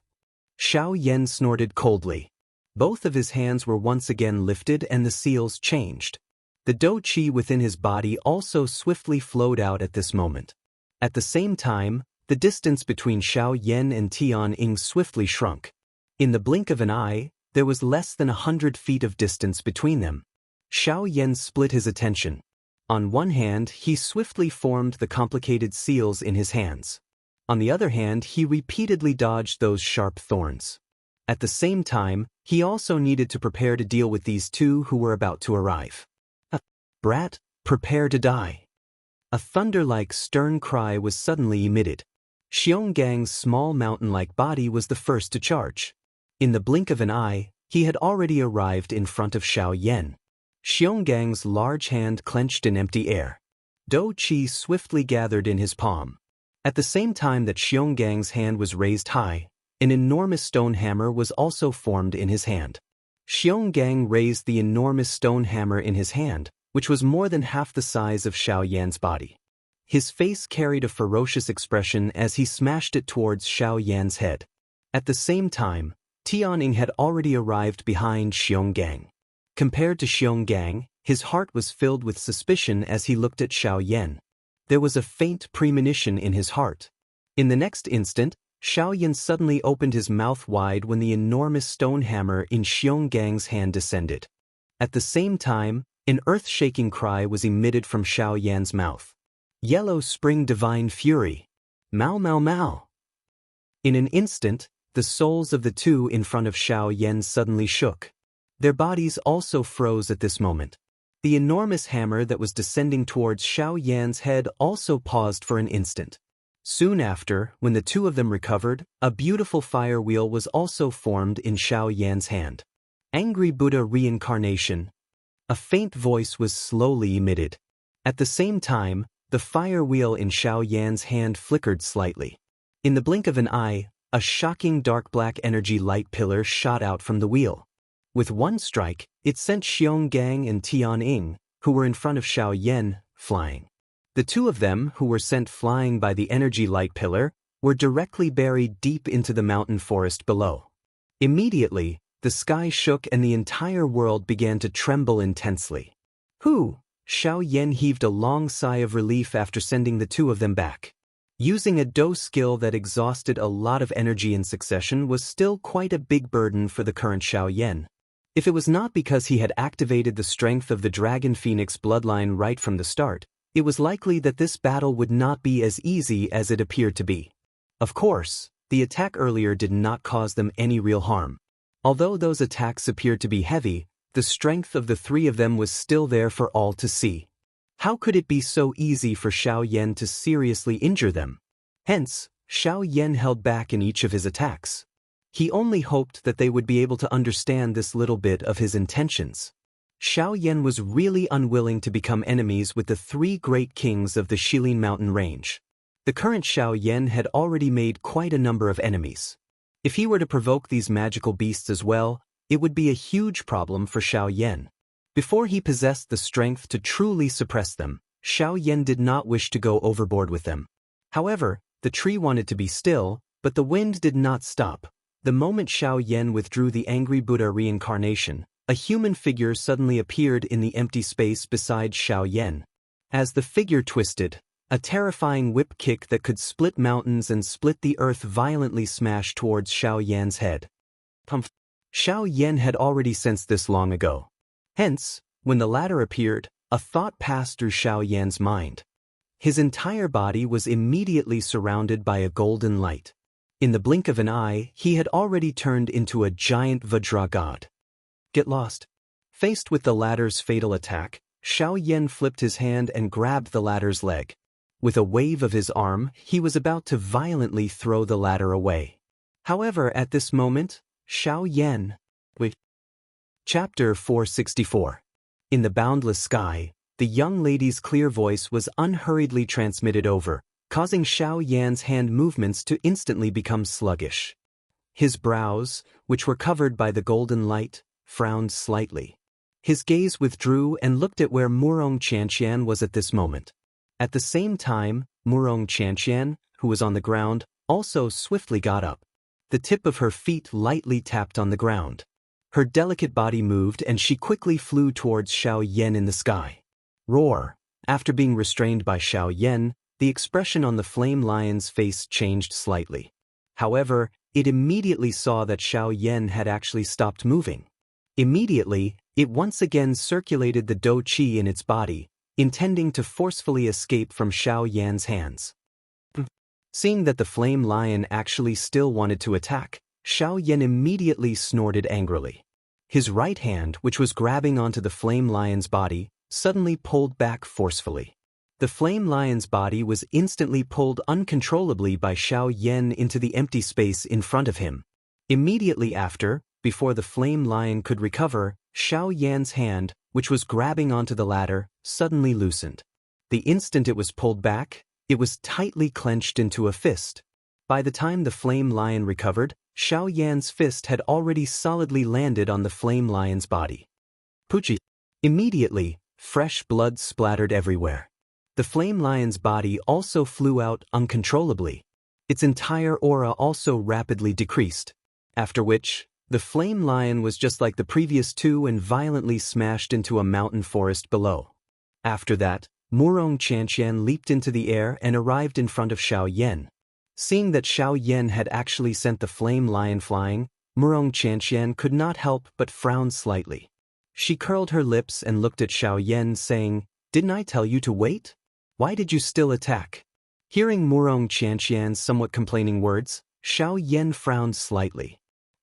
Xiao Yan snorted coldly. Both of his hands were once again lifted and the seals changed. The dou qi within his body also swiftly flowed out at this moment. At the same time, the distance between Xiao Yan and Tianying swiftly shrunk. In the blink of an eye, there was less than 100 feet of distance between them. Xiao Yan split his attention. On one hand, he swiftly formed the complicated seals in his hands. On the other hand, he repeatedly dodged those sharp thorns. At the same time, he also needed to prepare to deal with these two who were about to arrive. "Brat, prepare to die." A thunder-like stern cry was suddenly emitted. Xiongang's small mountain-like body was the first to charge. In the blink of an eye, he had already arrived in front of Xiao Yan. Xiongang's large hand clenched in empty air. Dou qi swiftly gathered in his palm. At the same time that Xiongang's hand was raised high, an enormous stone hammer was also formed in his hand. Xionggang raised the enormous stone hammer in his hand, which was more than half the size of Xiao Yan's body. His face carried a ferocious expression as he smashed it towards Xiao Yan's head. At the same time, Tianying had already arrived behind Xionggang. Compared to Xionggang, his heart was filled with suspicion as he looked at Xiao Yan. There was a faint premonition in his heart. In the next instant, Xiao Yan suddenly opened his mouth wide when the enormous stone hammer in Xiongang's hand descended. At the same time, an earth-shaking cry was emitted from Xiao Yan's mouth. "Yellow Spring Divine Fury! Mao Mao Mao!" In an instant, the souls of the two in front of Xiao Yan suddenly shook. Their bodies also froze at this moment. The enormous hammer that was descending towards Xiao Yan's head also paused for an instant. Soon after, when the two of them recovered, a beautiful fire wheel was also formed in Xiao Yan's hand. "Angry Buddha Reincarnation." A faint voice was slowly emitted. At the same time, the fire wheel in Xiao Yan's hand flickered slightly. In the blink of an eye, a shocking dark black energy light pillar shot out from the wheel. With one strike, it sent Xionggang and Tianying, who were in front of Xiao Yan, flying. The two of them, who were sent flying by the energy light pillar, were directly buried deep into the mountain forest below. Immediately, the sky shook and the entire world began to tremble intensely. "Whew!" Xiao Yan heaved a long sigh of relief after sending the two of them back. Using a dou skill that exhausted a lot of energy in succession was still quite a big burden for the current Xiao Yan. If it was not because he had activated the strength of the Dragon Phoenix bloodline right from the start, it was likely that this battle would not be as easy as it appeared to be. Of course, the attack earlier did not cause them any real harm. Although those attacks appeared to be heavy, the strength of the three of them was still there for all to see. How could it be so easy for Xiao Yan to seriously injure them? Hence, Xiao Yan held back in each of his attacks. He only hoped that they would be able to understand this little bit of his intentions. Xiao Yan was really unwilling to become enemies with the three great kings of the Shilin mountain range. The current Xiao Yan had already made quite a number of enemies. If he were to provoke these magical beasts as well, it would be a huge problem for Xiao Yan. Before he possessed the strength to truly suppress them, Xiao Yan did not wish to go overboard with them. However, the tree wanted to be still, but the wind did not stop. The moment Xiao Yan withdrew the angry Buddha reincarnation, a human figure suddenly appeared in the empty space beside Xiao Yan. As the figure twisted, a terrifying whip kick that could split mountains and split the earth violently smashed towards Xiao Yan's head. Xiao Yan had already sensed this long ago. Hence, when the latter appeared, a thought passed through Xiao Yan's mind. His entire body was immediately surrounded by a golden light. In the blink of an eye, he had already turned into a giant Vajra god. Get lost. Faced with the latter's fatal attack, Xiao Yan flipped his hand and grabbed the latter's leg. With a wave of his arm, he was about to violently throw the latter away. However, at this moment, Xiao Yan... Chapter 464. In the boundless sky, the young lady's clear voice was unhurriedly transmitted over, causing Xiao Yan's hand movements to instantly become sluggish. His brows, which were covered by the golden light, frowned slightly. His gaze withdrew and looked at where Wuxia and Xianxia was at this moment. At the same time, Wuxia and Xianxia, who was on the ground, also swiftly got up. The tip of her feet lightly tapped on the ground. Her delicate body moved and she quickly flew towards Xiao Yan in the sky. Roar! After being restrained by Xiao Yan, the expression on the flame lion's face changed slightly. However, it immediately saw that Xiao Yan had actually stopped moving. Immediately, it once again circulated the dou qi in its body, intending to forcefully escape from Xiao Yan's hands. Seeing that the flame lion actually still wanted to attack, Xiao Yan immediately snorted angrily. His right hand, which was grabbing onto the flame lion's body, suddenly pulled back forcefully. The flame lion's body was instantly pulled uncontrollably by Xiao Yan into the empty space in front of him. Immediately after, before the flame lion could recover, Xiao Yan's hand, which was grabbing onto the ladder, suddenly loosened. The instant it was pulled back, it was tightly clenched into a fist. By the time the flame lion recovered, Xiao Yan's fist had already solidly landed on the flame lion's body. Puchi! Immediately, fresh blood splattered everywhere. The flame lion's body also flew out uncontrollably. Its entire aura also rapidly decreased. After which, the flame lion was just like the previous two and violently smashed into a mountain forest below. After that, Wuxia and Xianxia leaped into the air and arrived in front of Xiao Yan. Seeing that Xiao Yan had actually sent the flame lion flying, Wuxia and Xianxia could not help but frown slightly. She curled her lips and looked at Xiao Yan saying, "Didn't I tell you to wait? Why did you still attack?" Hearing Wuxia and Xianxia's somewhat complaining words, Xiao Yan frowned slightly.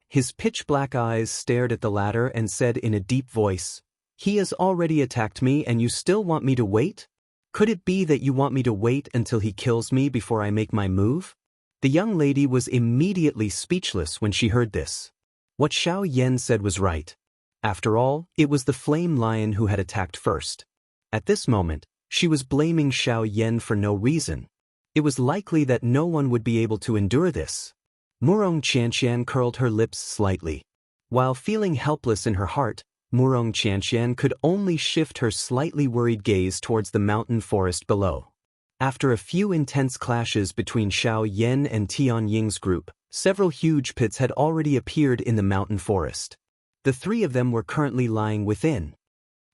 His pitch-black eyes stared at the latter and said in a deep voice, "He has already attacked me and you still want me to wait? Could it be that you want me to wait until he kills me before I make my move?" The young lady was immediately speechless when she heard this. What Xiao Yan said was right. After all, it was the flame lion who had attacked first. At this moment, she was blaming Xiao Yan for no reason. It was likely that no one would be able to endure this. Wuxia and Xianxia curled her lips slightly. While feeling helpless in her heart, Wuxia and Xianxia could only shift her slightly worried gaze towards the mountain forest below. After a few intense clashes between Xiao Yan and Tian Ying's group, several huge pits had already appeared in the mountain forest. The three of them were currently lying within.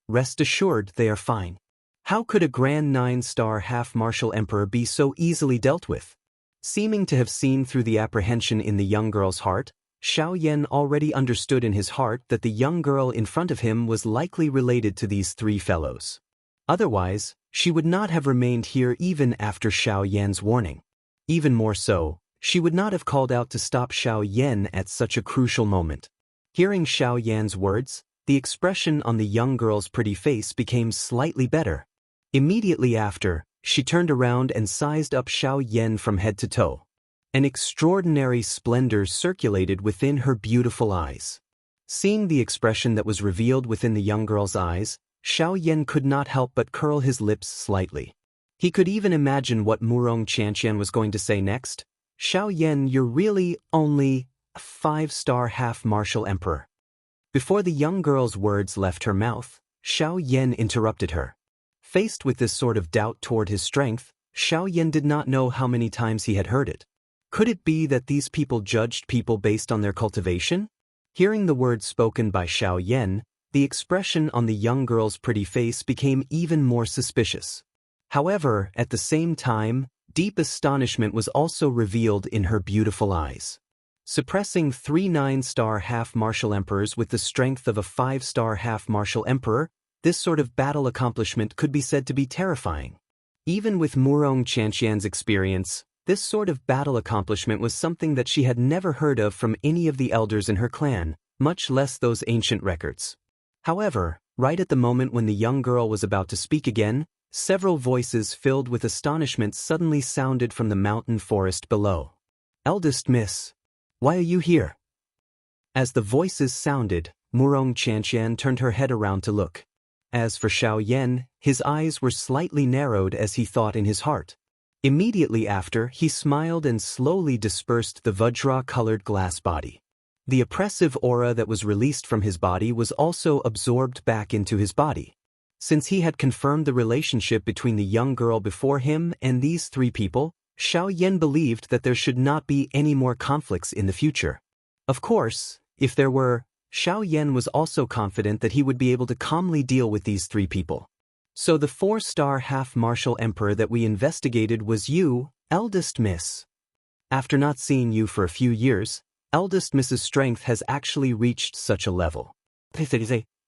Rest assured they are fine. How could a Grand 9-star half-martial emperor be so easily dealt with? Seeming to have seen through the apprehension in the young girl's heart, Xiao Yan already understood in his heart that the young girl in front of him was likely related to these three fellows. Otherwise, she would not have remained here even after Xiao Yan's warning. Even more so, she would not have called out to stop Xiao Yan at such a crucial moment. Hearing Xiao Yan's words, the expression on the young girl's pretty face became slightly better. Immediately after, she turned around and sized up Xiao Yan from head to toe. An extraordinary splendor circulated within her beautiful eyes. Seeing the expression that was revealed within the young girl's eyes, Xiao Yan could not help but curl his lips slightly. He could even imagine what Wuxia and Xianxia was going to say next. "Xiao Yan, you're really only a 5-star half-martial emperor." Before the young girl's words left her mouth, Xiao Yan interrupted her. Faced with this sort of doubt toward his strength, Xiao Yan did not know how many times he had heard it. Could it be that these people judged people based on their cultivation? Hearing the words spoken by Xiao Yan, the expression on the young girl's pretty face became even more suspicious. However, at the same time, deep astonishment was also revealed in her beautiful eyes. Suppressing 3 9-star half-martial emperors with the strength of a 5-star half-martial emperor, this sort of battle accomplishment could be said to be terrifying. Even with Wuxia and Xianxia's experience, this sort of battle accomplishment was something that she had never heard of from any of the elders in her clan, much less those ancient records. However, right at the moment when the young girl was about to speak again, several voices filled with astonishment suddenly sounded from the mountain forest below. "Eldest Miss, why are you here?" As the voices sounded, Wuxia and Xianxia turned her head around to look. As for Xiao Yan, his eyes were slightly narrowed as he thought in his heart. Immediately after, he smiled and slowly dispersed the Vajra-colored glass body. The oppressive aura that was released from his body was also absorbed back into his body. Since he had confirmed the relationship between the young girl before him and these 3 people, Xiao Yan believed that there should not be any more conflicts in the future. Of course, if there were, Xiao Yan was also confident that he would be able to calmly deal with these 3 people. "So the 4-star half-martial emperor that we investigated was you, eldest miss. After not seeing you for a few years, eldest Miss's strength has actually reached such a level.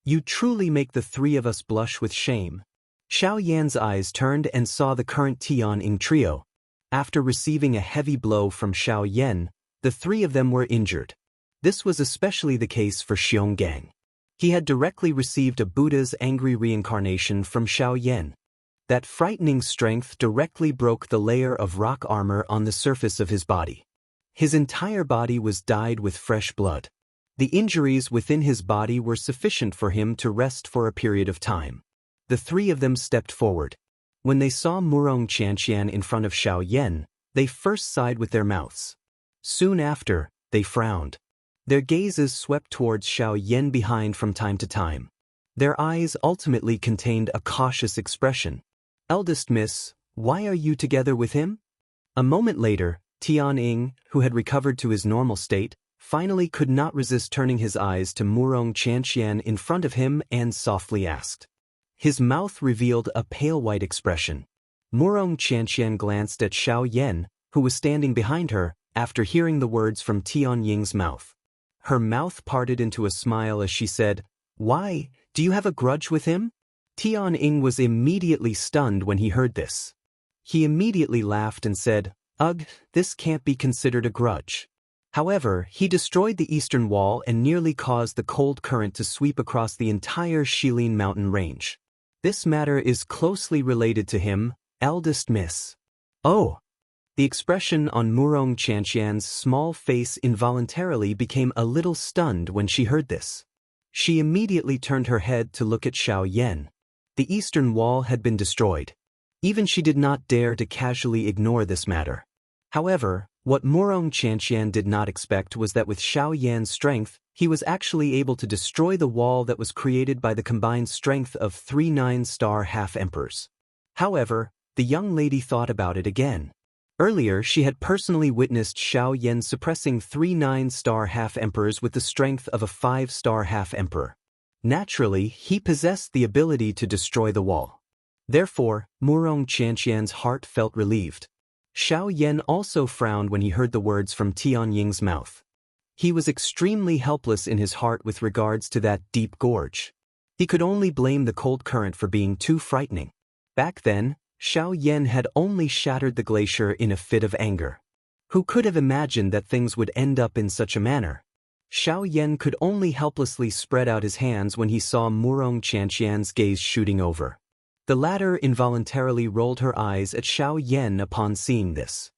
You truly make the 3 of us blush with shame." Xiao Yan's eyes turned and saw the current Tianying trio. After receiving a heavy blow from Xiao Yan, the 3 of them were injured. This was especially the case for Xionggang. He had directly received a Buddha's angry reincarnation from Xiao Yan. That frightening strength directly broke the layer of rock armor on the surface of his body. His entire body was dyed with fresh blood. The injuries within his body were sufficient for him to rest for a period of time. The 3 of them stepped forward. When they saw Wuxia and Xianxia in front of Xiao Yan, they first sighed with their mouths. Soon after, they frowned. Their gazes swept towards Xiao Yan behind from time to time. Their eyes ultimately contained a cautious expression. "Eldest miss, why are you together with him?" A moment later, Tianying, who had recovered to his normal state, finally could not resist turning his eyes to Wuxia and Xianxia in front of him and softly asked. His mouth revealed a pale white expression. Wuxia and Xianxia glanced at Xiao Yan, who was standing behind her, after hearing the words from Tianying's mouth. Her mouth parted into a smile as she said, "Why, do you have a grudge with him?" Tianying was immediately stunned when he heard this. He immediately laughed and said, "Ugh, this can't be considered a grudge." However, he destroyed the eastern wall and nearly caused the cold current to sweep across the entire Shilin mountain range. This matter is closely related to him, eldest miss. "Oh!" The expression on Wuxia and Xianxia's small face involuntarily became a little stunned when she heard this. She immediately turned her head to look at Xiao Yan. The eastern wall had been destroyed. Even she did not dare to casually ignore this matter. However, what Wuxia and Xianxia did not expect was that with Xiao Yan's strength, he was actually able to destroy the wall that was created by the combined strength of 3 9-star half-emperors. However, the young lady thought about it again. Earlier, she had personally witnessed Xiao Yan suppressing 3 9-star half-emperors with the strength of a 5-star half-emperor. Naturally, he possessed the ability to destroy the wall. Therefore, Wuxia and Xianxia's heart felt relieved. Xiao Yan also frowned when he heard the words from Tianying's mouth. He was extremely helpless in his heart with regards to that deep gorge. He could only blame the cold current for being too frightening. Back then, Xiao Yan had only shattered the glacier in a fit of anger. Who could have imagined that things would end up in such a manner? Xiao Yan could only helplessly spread out his hands when he saw Wuxia and Xianxia's gaze shooting over. The latter involuntarily rolled her eyes at Xiao Yan upon seeing this.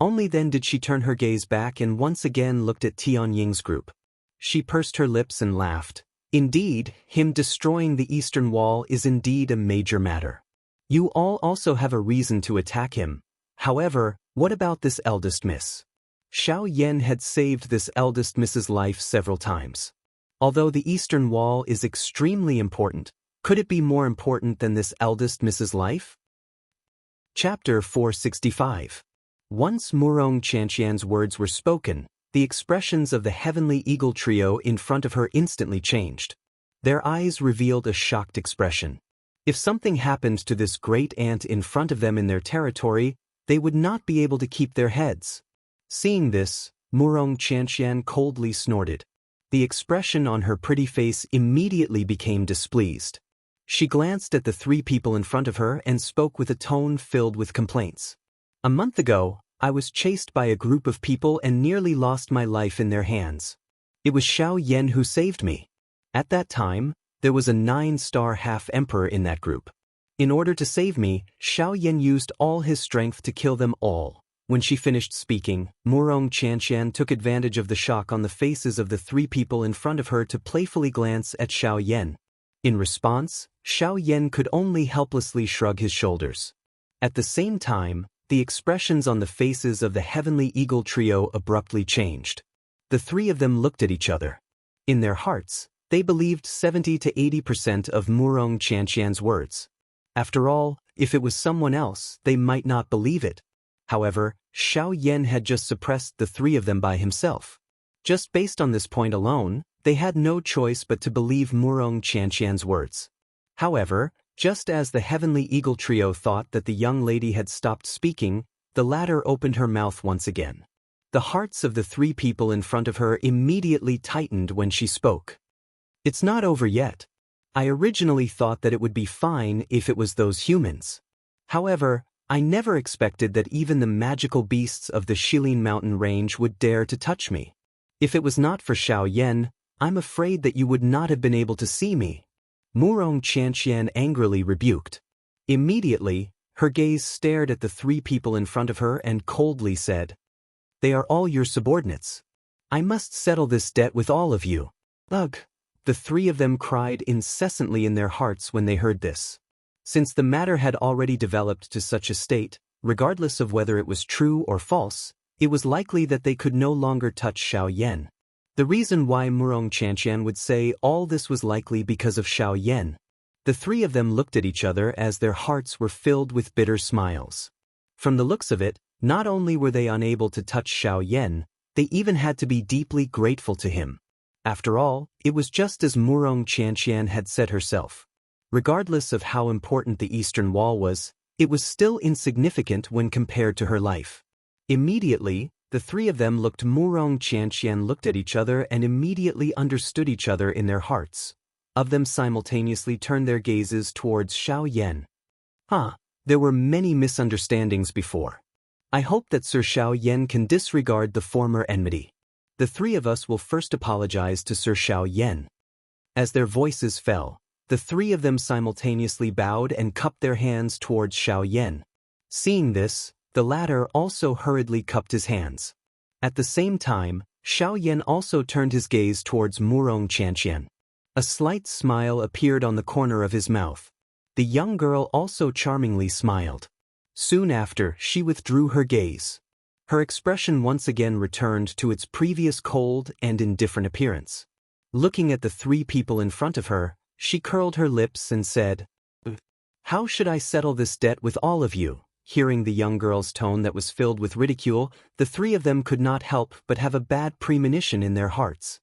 Only then did she turn her gaze back and once again looked at Tianying's group. She pursed her lips and laughed. Indeed, him destroying the eastern wall is indeed a major matter. You all also have a reason to attack him. However, what about this eldest miss? Xiao Yan had saved this eldest miss's life several times. Although the eastern wall is extremely important, could it be more important than this eldest miss's life? Chapter 465. Once Wuxia and Xianxia's words were spoken, the expressions of the heavenly eagle trio in front of her instantly changed. Their eyes revealed a shocked expression. If something happened to this great ant in front of them in their territory, they would not be able to keep their heads. Seeing this, Wuxia and Xianxia coldly snorted. The expression on her pretty face immediately became displeased. She glanced at the three people in front of her and spoke with a tone filled with complaints. A month ago, I was chased by a group of people and nearly lost my life in their hands. It was Xiao Yan who saved me. At that time, there was a 9-star half-emperor in that group. In order to save me, Xiao Yan used all his strength to kill them all. When she finished speaking, Wuxia and Xianxia took advantage of the shock on the faces of the three people in front of her to playfully glance at Xiao Yan. In response, Xiao Yan could only helplessly shrug his shoulders. At the same time, the expressions on the faces of the heavenly eagle trio abruptly changed. The three of them looked at each other. In their hearts, they believed 70 to 80% of Wuxia and Xianxia's words. After all, if it was someone else, they might not believe it. However, Xiao Yan had just suppressed the three of them by himself. Just based on this point alone, they had no choice but to believe Wuxia and Xianxia's words. However, just as the heavenly eagle trio thought that the young lady had stopped speaking, the latter opened her mouth once again. The hearts of the three people in front of her immediately tightened when she spoke. It's not over yet. I originally thought that it would be fine if it was those humans. However, I never expected that even the magical beasts of the Shilin mountain range would dare to touch me. If it was not for Xiao Yan, I'm afraid that you would not have been able to see me. Wuxia and Xianxia angrily rebuked. Immediately, her gaze stared at the three people in front of her and coldly said, "They are all your subordinates. I must settle this debt with all of you." Ugh! The three of them cried incessantly in their hearts when they heard this. Since the matter had already developed to such a state, regardless of whether it was true or false, it was likely that they could no longer touch Xiao Yan. The reason why Wuxia and Xianxia would say all this was likely because of Xiao Yan. The three of them looked at each other as their hearts were filled with bitter smiles. From the looks of it, not only were they unable to touch Xiao Yan, they even had to be deeply grateful to him. After all, it was just as Wuxia and Xianxia had said herself. Regardless of how important the Eastern Wall was, it was still insignificant when compared to her life. Immediately, the three of them Wuxia and Xianxia looked at each other and immediately understood each other in their hearts. Of them simultaneously turned their gazes towards Xiao Yan. There were many misunderstandings before. I hope that Sir Xiao Yan can disregard the former enmity. The three of us will first apologize to Sir Xiao Yan. As their voices fell, the three of them simultaneously bowed and cupped their hands towards Xiao Yan. Seeing this, the latter also hurriedly cupped his hands. At the same time, Xiao Yan also turned his gaze towards Wuxia and Xianxia. A slight smile appeared on the corner of his mouth. The young girl also charmingly smiled. Soon after, she withdrew her gaze. Her expression once again returned to its previous cold and indifferent appearance. Looking at the three people in front of her, she curled her lips and said, "How should I settle this debt with all of you?" Hearing the young girl's tone that was filled with ridicule, the three of them could not help but have a bad premonition in their hearts.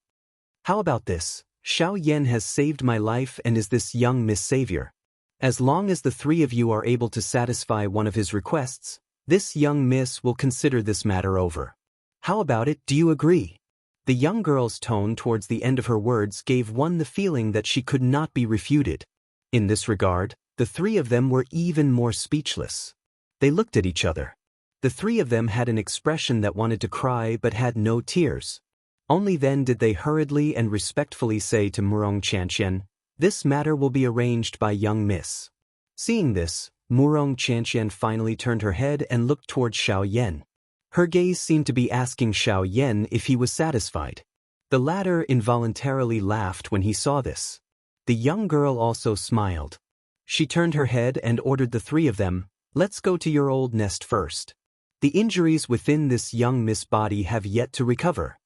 How about this? Xiao Yan has saved my life and is this young Miss Savior. As long as the three of you are able to satisfy one of his requests, this young miss will consider this matter over. How about it, do you agree? The young girl's tone towards the end of her words gave one the feeling that she could not be refuted. In this regard, the three of them were even more speechless. They looked at each other. The three of them had an expression that wanted to cry but had no tears. Only then did they hurriedly and respectfully say to Wuxia and Xianxia, "This matter will be arranged by young miss." Seeing this, Wuxia and Xianxia finally turned her head and looked towards Xiao Yan. Her gaze seemed to be asking Xiao Yan if he was satisfied. The latter involuntarily laughed when he saw this. The young girl also smiled. She turned her head and ordered the three of them, "Let's go to your old nest first. The injuries within this young Miss body have yet to recover."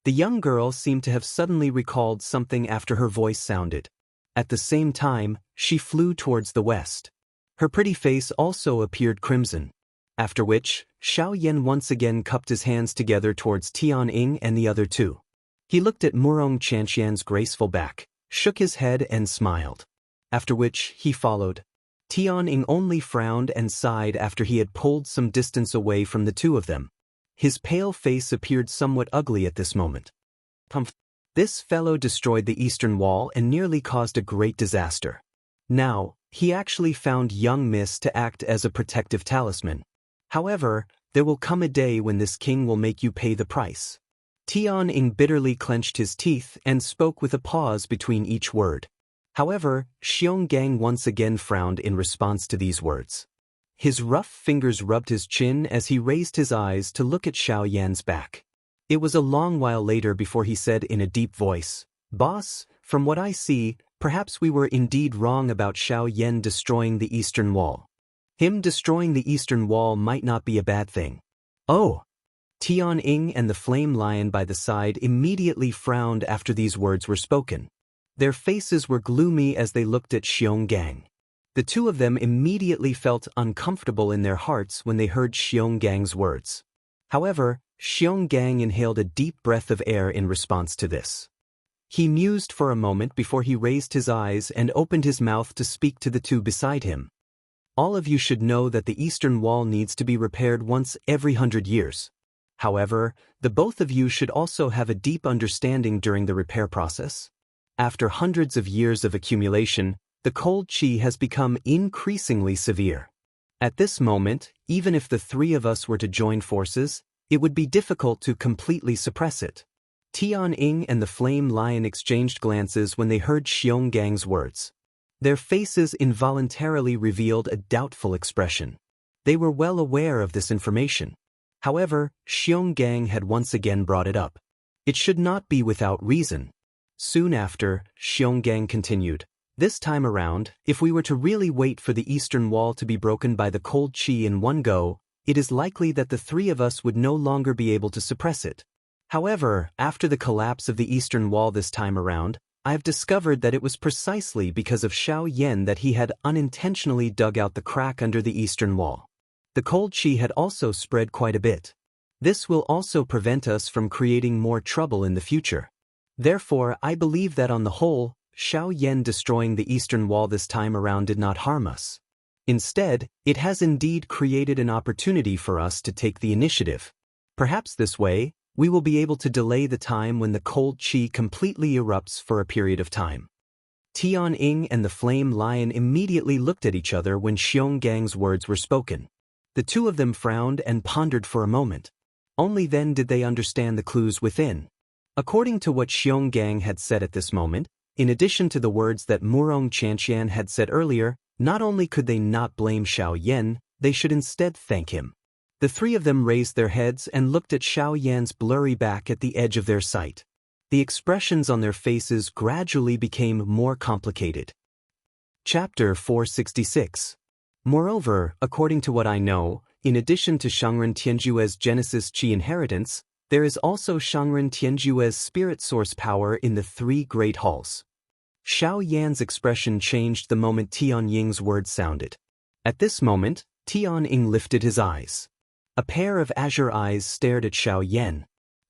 The young girl seemed to have suddenly recalled something after her voice sounded. At the same time, she flew towards the west. Her pretty face also appeared crimson. After which, Xiao Yan once again cupped his hands together towards Tianying and the other two. He looked at Murong Qianxian's graceful back, shook his head and smiled. After which, he followed. Tianying only frowned and sighed after he had pulled some distance away from the two of them. His pale face appeared somewhat ugly at this moment. "Humph! This fellow destroyed the eastern wall and nearly caused a great disaster. Now, he actually found young Miss to act as a protective talisman. However, there will come a day when this king will make you pay the price." Tianying bitterly clenched his teeth and spoke with a pause between each word. However, Xionggang once again frowned in response to these words. His rough fingers rubbed his chin as he raised his eyes to look at Xiao Yan's back. It was a long while later before he said in a deep voice, "Boss, from what I see, perhaps we were indeed wrong about Xiao Yan destroying the eastern wall. Him destroying the eastern wall might not be a bad thing." "Oh!" Tianying and the flame lion by the side immediately frowned after these words were spoken. Their faces were gloomy as they looked at Xionggang. The two of them immediately felt uncomfortable in their hearts when they heard Xiongang's words. However, Xionggang inhaled a deep breath of air in response to this. He mused for a moment before he raised his eyes and opened his mouth to speak to the two beside him. "All of you should know that the eastern wall needs to be repaired once every 100 years. However, the both of you should also have a deep understanding during the repair process. After hundreds of years of accumulation, the cold qi has become increasingly severe. At this moment, even if the three of us were to join forces, it would be difficult to completely suppress it." Tianying and the flame lion exchanged glances when they heard Xiongang's words. Their faces involuntarily revealed a doubtful expression. They were well aware of this information. However, Xionggang had once again brought it up. It should not be without reason. Soon after, Xionggang continued, "This time around, if we were to really wait for the eastern wall to be broken by the cold qi in one go, it is likely that the three of us would no longer be able to suppress it. However, after the collapse of the eastern wall this time around, I have discovered that it was precisely because of Xiao Yan that he had unintentionally dug out the crack under the eastern wall. The cold qi had also spread quite a bit. This will also prevent us from creating more trouble in the future. Therefore, I believe that on the whole, Xiao Yan destroying the eastern wall this time around did not harm us. Instead, it has indeed created an opportunity for us to take the initiative. Perhaps this way, we will be able to delay the time when the cold qi completely erupts for a period of time." Tianying and the flame lion immediately looked at each other when Xiongang's words were spoken. The two of them frowned and pondered for a moment. Only then did they understand the clues within. According to what Xionggang had said at this moment, in addition to the words that Murong Qianxian had said earlier, not only could they not blame Xiao Yan, they should instead thank him. The three of them raised their heads and looked at Xiao Yan's blurry back at the edge of their sight. The expressions on their faces gradually became more complicated. Chapter 466. Moreover, according to what I know, in addition to Shangren Tianjue's Genesis Qi inheritance, there is also Shangren Tianjue's spirit source power in the three great halls. Xiao Yan's expression changed the moment Tianying's words sounded. At this moment, Tianying lifted his eyes. A pair of azure eyes stared at Xiao Yan.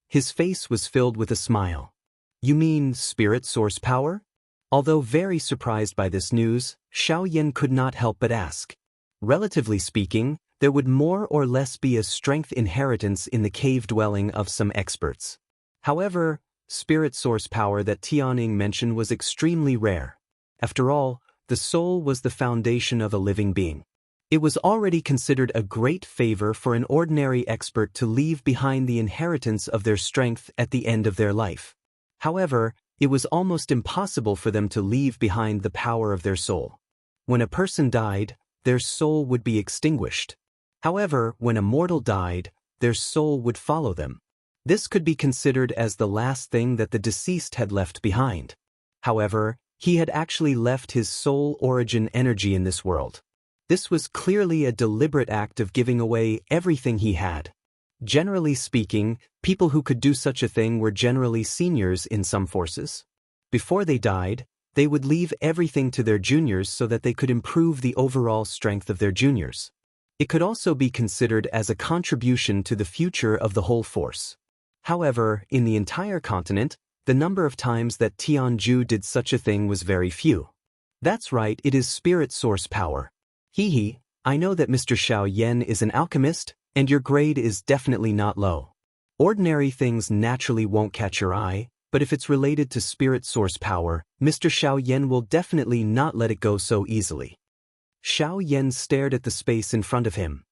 His face was filled with a smile. "You mean spirit source power?" Although very surprised by this news, Xiao Yan could not help but ask. Relatively speaking, there would more or less be a strength inheritance in the cave dwelling of some experts. However, spirit source power that Tianying mentioned was extremely rare. After all, the soul was the foundation of a living being. It was already considered a great favor for an ordinary expert to leave behind the inheritance of their strength at the end of their life. However, it was almost impossible for them to leave behind the power of their soul. When a person died, their soul would be extinguished. However, when a mortal died, their soul would follow them. This could be considered as the last thing that the deceased had left behind. However, he had actually left his soul origin energy in this world. This was clearly a deliberate act of giving away everything he had. Generally speaking, people who could do such a thing were generally seniors in some forces. Before they died, they would leave everything to their juniors so that they could improve the overall strength of their juniors. It could also be considered as a contribution to the future of the whole force. However, in the entire continent, the number of times that Tianju did such a thing was very few. That's right, it is spirit source power. I know that Mr. Xiao Yan is an alchemist, and your grade is definitely not low. Ordinary things naturally won't catch your eye, but if it's related to spirit source power, Mr. Xiao Yan will definitely not let it go so easily. Xiao Yan stared at the space in front of him.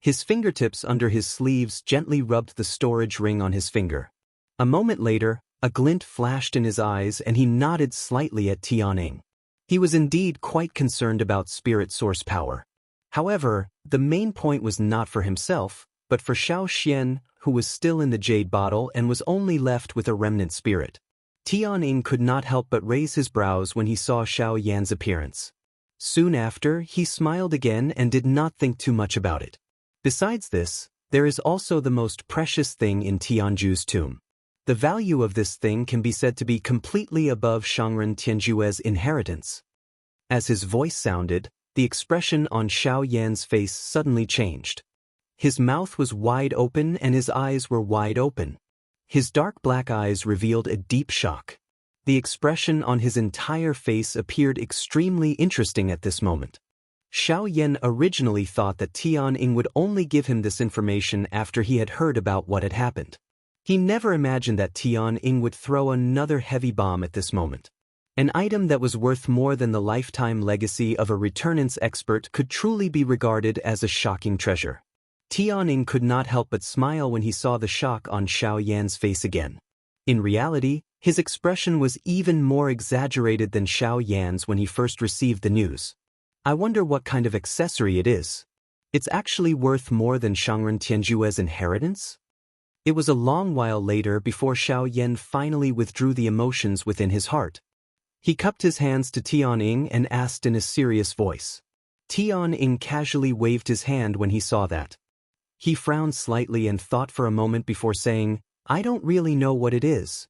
His fingertips under his sleeves gently rubbed the storage ring on his finger. A moment later, a glint flashed in his eyes and he nodded slightly at Tianning. He was indeed quite concerned about spirit source power. However, the main point was not for himself, but for Xiao Xian, who was still in the jade bottle and was only left with a remnant spirit. Tianning could not help but raise his brows when he saw Xiao Yan's appearance. Soon after, he smiled again and did not think too much about it. Besides this, there is also the most precious thing in Tianju's tomb. The value of this thing can be said to be completely above Shangren Tianjue's inheritance. As his voice sounded, the expression on Xiao Yan's face suddenly changed. His mouth was wide open and his eyes were wide open. His dark black eyes revealed a deep shock. The expression on his entire face appeared extremely interesting at this moment. Xiao Yan originally thought that Tianning would only give him this information after he had heard about what had happened. He never imagined that Tianning would throw another heavy bomb at this moment. An item that was worth more than the lifetime legacy of a returnance expert could truly be regarded as a shocking treasure. Tianning could not help but smile when he saw the shock on Xiao Yan's face again. In reality, his expression was even more exaggerated than Xiao Yan's when he first received the news. I wonder what kind of accessory it is. It's actually worth more than Shangren Tianjue's inheritance? It was a long while later before Xiao Yan finally withdrew the emotions within his heart. He cupped his hands to Tianning and asked in a serious voice. Tianning casually waved his hand when he saw that. He frowned slightly and thought for a moment before saying, I don't really know what it is.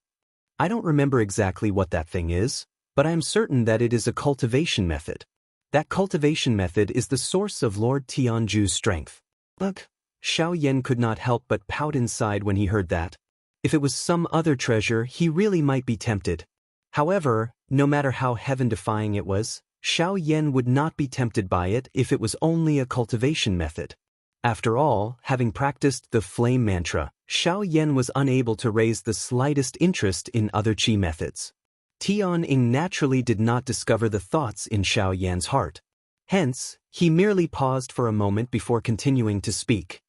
I don't remember exactly what that thing is, but I am certain that it is a cultivation method. That cultivation method is the source of Lord Tianju's strength. Look, Xiao Yan could not help but pout inside when he heard that. If it was some other treasure, he really might be tempted. However, no matter how heaven-defying it was, Xiao Yan would not be tempted by it if it was only a cultivation method. After all, having practiced the flame mantra, Xiao Yan was unable to raise the slightest interest in other qi methods. Tianning naturally did not discover the thoughts in Xiao Yan's heart. Hence, he merely paused for a moment before continuing to speak.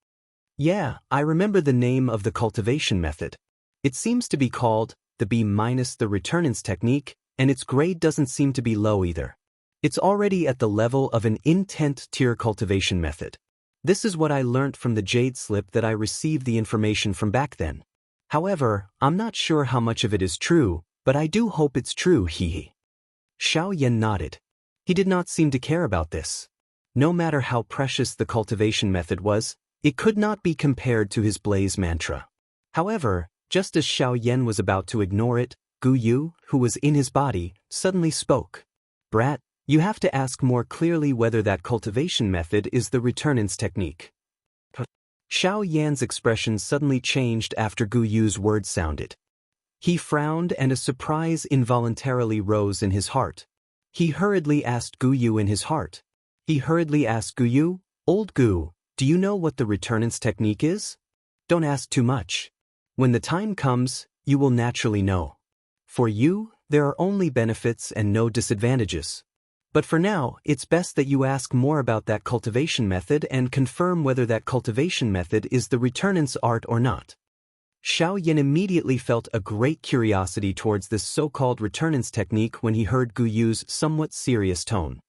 Yeah, I remember the name of the cultivation method. It seems to be called the B- the returnance technique, and its grade doesn't seem to be low either. It's already at the level of an intent tier cultivation method. This is what I learnt from the jade slip that I received the information from back then. However, I'm not sure how much of it is true, but I do hope it's true, Xiao Yan nodded. He did not seem to care about this. No matter how precious the cultivation method was, it could not be compared to his blaze mantra. However, just as Xiao Yan was about to ignore it, Gu Yu, who was in his body, suddenly spoke. Brat, you have to ask more clearly whether that cultivation method is the returnance technique. Xiao Yan's expression suddenly changed after Gu Yu's words sounded. He frowned and a surprise involuntarily rose in his heart. He hurriedly asked Gu Yu in his heart. Gu Yu, old Gu, do you know what the returnance technique is? Don't ask too much. When the time comes, you will naturally know. For you, there are only benefits and no disadvantages. But for now, it's best that you ask more about that cultivation method and confirm whether that cultivation method is the returnance art or not. Xiao Yan immediately felt a great curiosity towards this so-called returnance technique when he heard Gu Yu's somewhat serious tone.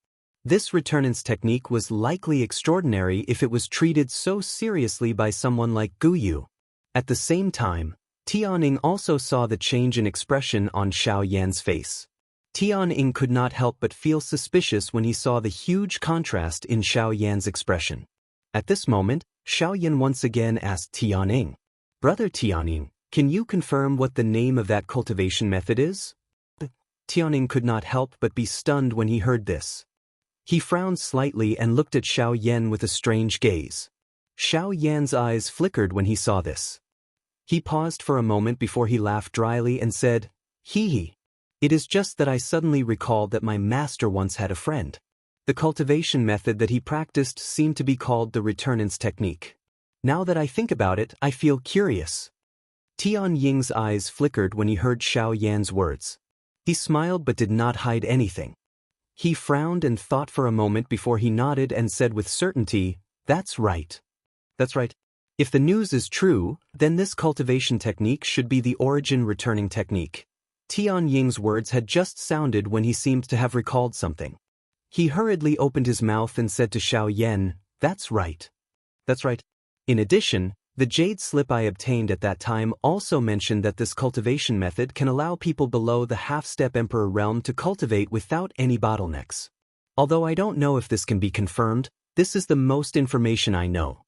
This returnance technique was likely extraordinary if it was treated so seriously by someone like Gu Yu. At the same time, Tianying also saw the change in expression on Xiao Yan's face. Tianying could not help but feel suspicious when he saw the huge contrast in Xiao Yan's expression. At this moment, Xiao Yan once again asked Tianying, "Brother Tianying, can you confirm what the name of that cultivation method is?" Tianying could not help but be stunned when he heard this. He frowned slightly and looked at Xiao Yan with a strange gaze. Xiao Yan's eyes flickered when he saw this. He paused for a moment before he laughed dryly and said, "Hee hee. It is just that I suddenly recalled that my master once had a friend. The cultivation method that he practiced seemed to be called the returnance technique. Now that I think about it, I feel curious." Tianying's eyes flickered when he heard Xiao Yan's words. He smiled but did not hide anything. He frowned and thought for a moment before he nodded and said with certainty, "That's right. That's right. If the news is true, then this cultivation technique should be the origin returning technique." Tianying's words had just sounded when he seemed to have recalled something. He hurriedly opened his mouth and said to Xiao Yan, "That's right. That's right." In addition, the jade slip I obtained at that time also mentioned that this cultivation method can allow people below the half-step emperor realm to cultivate without any bottlenecks. Although I don't know if this can be confirmed, this is the most information I know.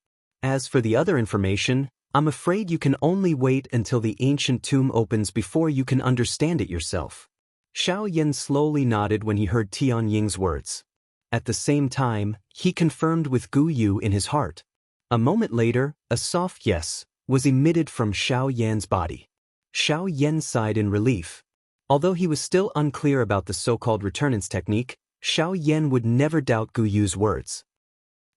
As for the other information, I'm afraid you can only wait until the ancient tomb opens before you can understand it yourself. Xiao Yan slowly nodded when he heard Tianying's words. At the same time, he confirmed with Gu Yu in his heart. A moment later, a soft yes was emitted from Xiao Yan's body. Xiao Yan sighed in relief. Although he was still unclear about the so-called returnance technique, Xiao Yan would never doubt Gu Yu's words.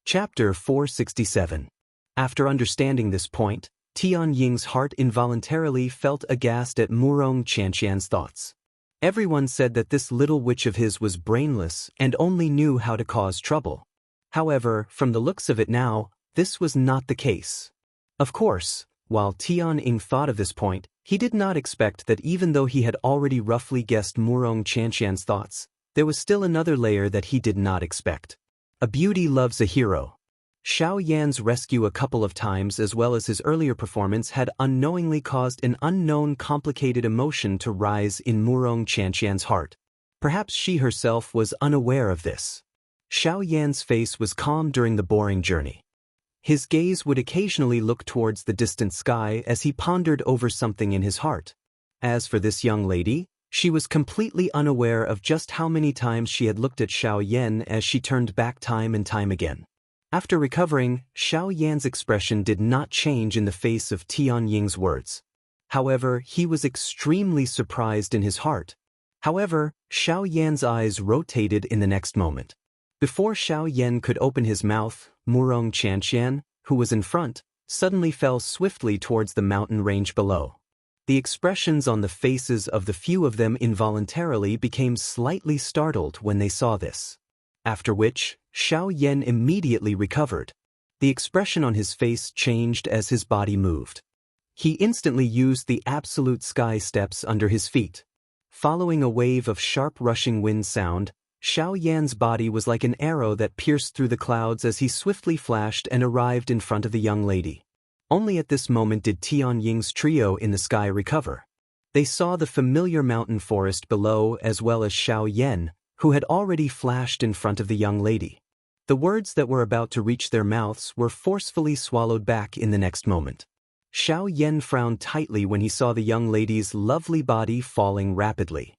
Chapter 467. After understanding this point, Tianying's heart involuntarily felt aghast at Wuxia and Xianxia's thoughts. Everyone said that this little witch of his was brainless and only knew how to cause trouble. However, from the looks of it now, this was not the case. Of course, while Tianying thought of this point, he did not expect that even though he had already roughly guessed Wuxia and Xianxia's thoughts, there was still another layer that he did not expect. A beauty loves a hero. Xiao Yan's rescue a couple of times as well as his earlier performance had unknowingly caused an unknown complicated emotion to rise in Wuxia and Xianxia's heart. Perhaps she herself was unaware of this. Xiao Yan's face was calm during the boring journey. His gaze would occasionally look towards the distant sky as he pondered over something in his heart. As for this young lady, she was completely unaware of just how many times she had looked at Xiao Yan as she turned back time and time again. After recovering, Xiao Yan's expression did not change in the face of Tianying's words. However, he was extremely surprised in his heart. However, Xiao Yan's eyes rotated in the next moment. Before Xiao Yan could open his mouth, Wuxia and Xianxia, who was in front, suddenly fell swiftly towards the mountain range below. The expressions on the faces of the few of them involuntarily became slightly startled when they saw this. After which, Xiao Yan immediately recovered. The expression on his face changed as his body moved. He instantly used the absolute sky steps under his feet. Following a wave of sharp rushing wind sound, Xiao Yan's body was like an arrow that pierced through the clouds as he swiftly flashed and arrived in front of the young lady. Only at this moment did Tianying's trio in the sky recover. They saw the familiar mountain forest below as well as Xiao Yan, who had already flashed in front of the young lady. The words that were about to reach their mouths were forcefully swallowed back in the next moment. Xiao Yan frowned tightly when he saw the young lady's lovely body falling rapidly.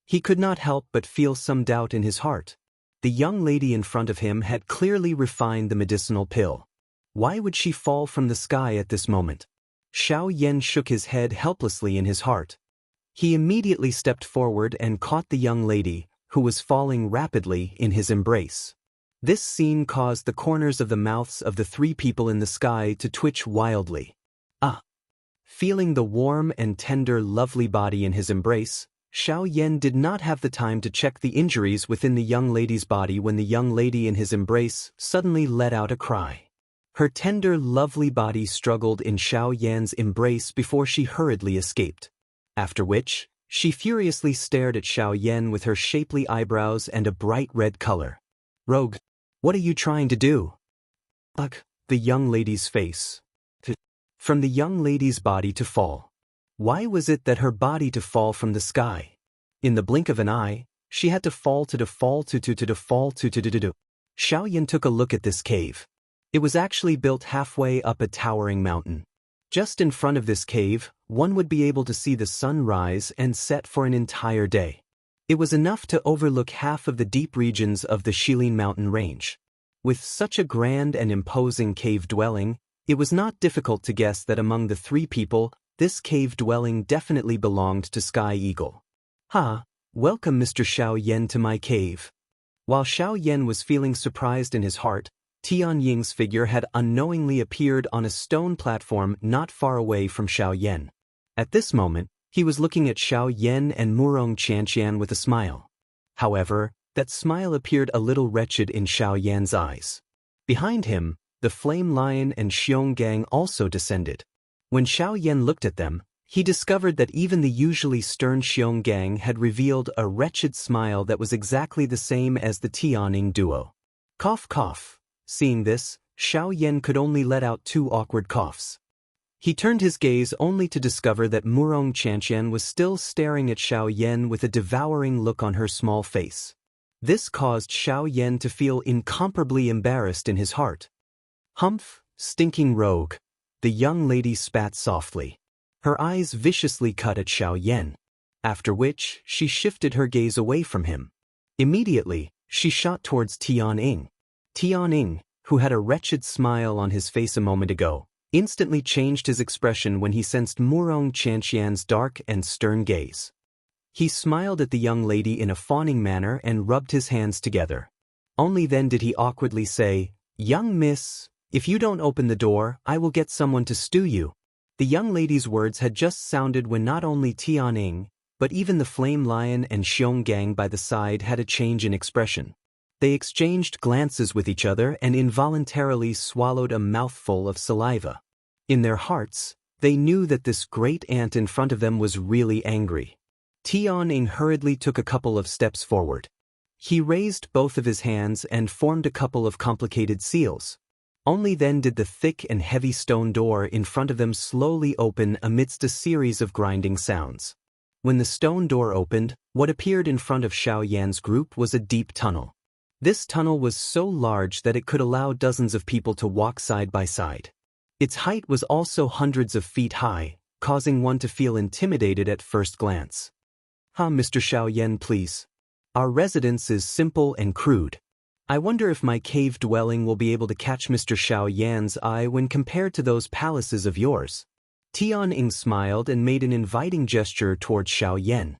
He could not help but feel some doubt in his heart. The young lady in front of him had clearly refined the medicinal pill. Why would she fall from the sky at this moment? Xiao Yan shook his head helplessly in his heart. He immediately stepped forward and caught the young lady, who was falling rapidly, in his embrace. This scene caused the corners of the mouths of the three people in the sky to twitch wildly. Feeling the warm and tender lovely body in his embrace, Xiao Yan did not have the time to check the injuries within the young lady's body when the young lady in his embrace suddenly let out a cry. Her tender lovely body struggled in Xiao Yan's embrace before she hurriedly escaped. After which, she furiously stared at Xiao Yan with her shapely eyebrows and a bright red color. Rogue, what are you trying to do? Ugh, the young lady's face. From the young lady's body to fall. Why was it that her body to fall from the sky? In the blink of an eye, she had to fall to fall to fall to. Xiaoyan took a look at this cave. It was actually built halfway up a towering mountain. Just in front of this cave, one would be able to see the sun rise and set for an entire day. It was enough to overlook half of the deep regions of the Shilin mountain range. With such a grand and imposing cave dwelling, it was not difficult to guess that among the three people, this cave dwelling definitely belonged to Sky Eagle. Welcome Mr. Xiaoyan to my cave. While Xiaoyan was feeling surprised in his heart, Tianying's figure had unknowingly appeared on a stone platform not far away from Xiaoyan. At this moment, he was looking at Xiaoyan and Murong Qianxian with a smile. However, that smile appeared a little wretched in Xiaoyan's eyes. Behind him, the flame lion and Xionggang also descended. When Xiaoyan looked at them, he discovered that even the usually stern Xionggang had revealed a wretched smile that was exactly the same as the Tianying duo. Cough cough. Seeing this, Xiaoyan could only let out 2 awkward coughs. He turned his gaze only to discover that Murong Qianxian was still staring at Xiaoyan with a devouring look on her small face. This caused Xiaoyan to feel incomparably embarrassed in his heart. Humph, stinking rogue. The young lady spat softly. Her eyes viciously cut at Xiaoyan. After which, she shifted her gaze away from him. Immediately, she shot towards Tianying. Tianying, who had a wretched smile on his face a moment ago, instantly changed his expression when he sensed Murong Qianxian's dark and stern gaze. He smiled at the young lady in a fawning manner and rubbed his hands together. Only then did he awkwardly say, "Young miss, if you don't open the door, I will get someone to stew you." The young lady's words had just sounded when not only Tianying, but even the flame lion and Xionggang by the side had a change in expression. They exchanged glances with each other and involuntarily swallowed a mouthful of saliva. In their hearts, they knew that this great ant in front of them was really angry. Tianying hurriedly took a couple of steps forward. He raised both of his hands and formed a couple of complicated seals. Only then did the thick and heavy stone door in front of them slowly open amidst a series of grinding sounds. When the stone door opened, what appeared in front of Xiaoyan's group was a deep tunnel. This tunnel was so large that it could allow dozens of people to walk side by side. Its height was also hundreds of feet high, causing one to feel intimidated at first glance. Mr. Xiaoyan, please. Our residence is simple and crude. I wonder if my cave dwelling will be able to catch Mr. Xiaoyan's eye when compared to those palaces of yours. Tianying smiled and made an inviting gesture towards Xiaoyan.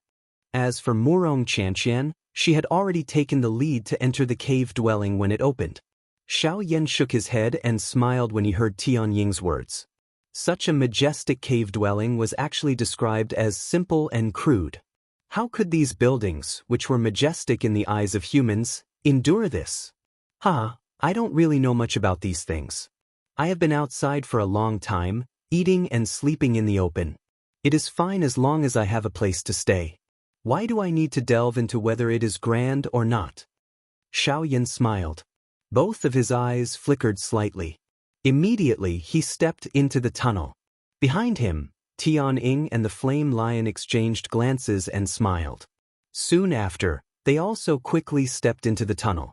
As for Murong Qianxian, she had already taken the lead to enter the cave dwelling when it opened. Xiaoyan shook his head and smiled when he heard Tianying's words. Such a majestic cave dwelling was actually described as simple and crude. How could these buildings, which were majestic in the eyes of humans, endure this? I don't really know much about these things. I have been outside for a long time, eating and sleeping in the open. It is fine as long as I have a place to stay. Why do I need to delve into whether it is grand or not? Xiaoyan smiled. Both of his eyes flickered slightly. Immediately he stepped into the tunnel. Behind him, Tianying and the flame lion exchanged glances and smiled. Soon after, they also quickly stepped into the tunnel.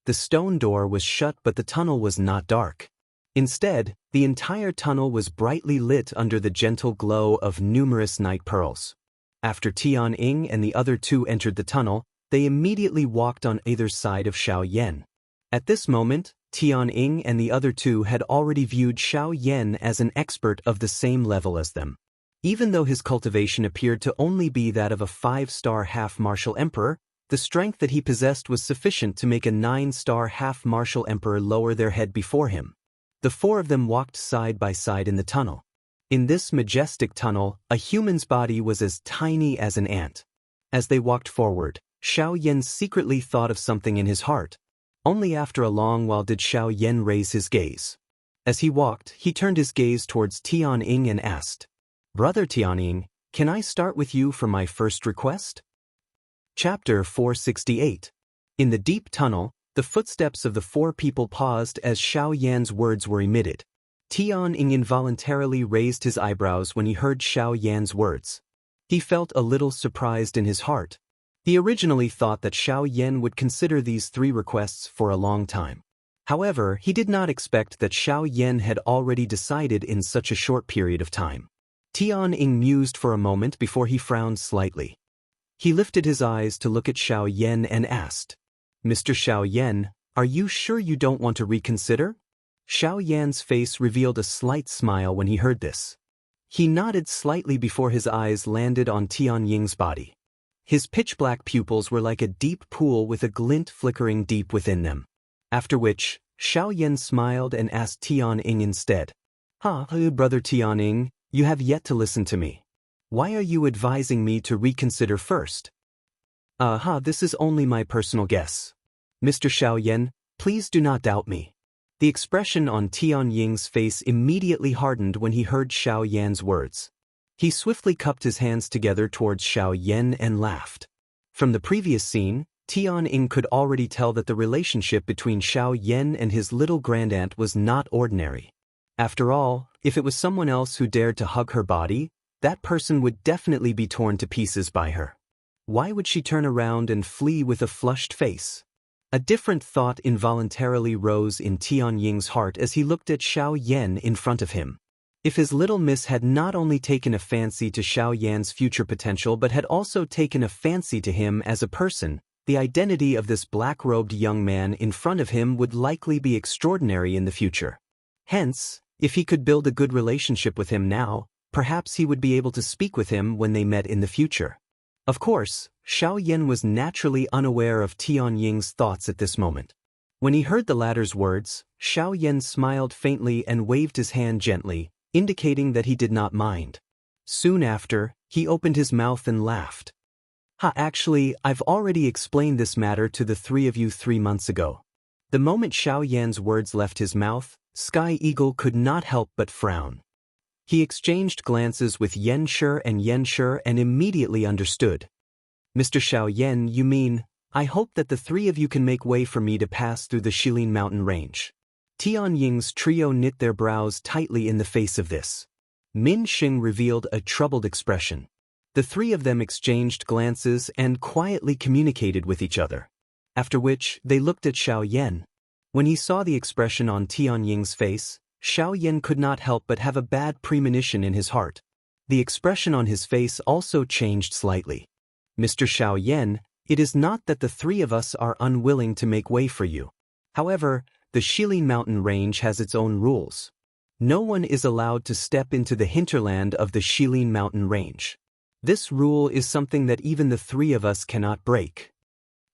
The stone door was shut, but the tunnel was not dark. Instead, the entire tunnel was brightly lit under the gentle glow of numerous night pearls. After Tianying and the other 2 entered the tunnel, they immediately walked on either side of Xiaoyan. At this moment, Tianying and the other 2 had already viewed Xiaoyan as an expert of the same level as them. Even though his cultivation appeared to only be that of a 5-star half-martial emperor, the strength that he possessed was sufficient to make a 9-star half-martial emperor lower their head before him. The 4 of them walked side by side in the tunnel. In this majestic tunnel, a human's body was as tiny as an ant. As they walked forward, Xiaoyan secretly thought of something in his heart. Only after a long while did Xiaoyan raise his gaze. As he walked, he turned his gaze towards Tianying and asked, "Brother Tianying, can I start with you for my first request?" Chapter 468. In the deep tunnel, The footsteps of the four people paused as Xiao Yan's words were emitted. Tianying involuntarily raised his eyebrows when he heard Xiao Yan's words. He felt a little surprised in his heart. He originally thought that Xiao Yan would consider these three requests for a long time. However, he did not expect that Xiao Yan had already decided in such a short period of time. Tianying mused for a moment before he frowned slightly. He lifted his eyes to look at Xiao Yan and asked, "Mr. Xiao Yan, are you sure you don't want to reconsider?" Xiao Yan's face revealed a slight smile when he heard this. He nodded slightly before his eyes landed on Tianying's body. His pitch-black pupils were like a deep pool with a glint flickering deep within them. After which, Xiao Yan smiled and asked Tianying instead, Brother Tianying, you have yet to listen to me. Why are you advising me to reconsider first?" This is only my personal guess. Mr. Xiao Yan, please do not doubt me." The expression on Tianying's face immediately hardened when he heard Xiao Yan's words. He swiftly cupped his hands together towards Xiao Yan and laughed. From the previous scene, Tianying could already tell that the relationship between Xiao Yan and his little grandaunt was not ordinary. After all, if it was someone else who dared to hug her body, that person would definitely be torn to pieces by her. Why would she turn around and flee with a flushed face? A different thought involuntarily rose in Tianying's heart as he looked at Xiao Yan in front of him. If his little miss had not only taken a fancy to Xiao Yan's future potential but had also taken a fancy to him as a person, the identity of this black-robed young man in front of him would likely be extraordinary in the future. Hence, if he could build a good relationship with him now, perhaps he would be able to speak with him when they met in the future. Of course, Xiao Yan was naturally unaware of Tianying's thoughts at this moment. When he heard the latter's words, Xiao Yan smiled faintly and waved his hand gently, indicating that he did not mind. Soon after, he opened his mouth and laughed. Actually, I've already explained this matter to the three of you 3 months ago." The moment Xiao Yan's words left his mouth, Sky Eagle could not help but frown. He exchanged glances with Yanshi and Yanshi and immediately understood. "Mr. Xiao Yan, you mean, I hope that the three of you can make way for me to pass through the Shilin mountain range." Tianying's trio knit their brows tightly in the face of this. Min Xing revealed a troubled expression. The three of them exchanged glances and quietly communicated with each other. After which, they looked at Xiao Yan. When he saw the expression on Tianying's face, Xiao Yan could not help but have a bad premonition in his heart. The expression on his face also changed slightly. "Mr. Xiao Yan, it is not that the three of us are unwilling to make way for you. However, the Shilin mountain range has its own rules. No one is allowed to step into the hinterland of the Shilin mountain range. This rule is something that even the three of us cannot break."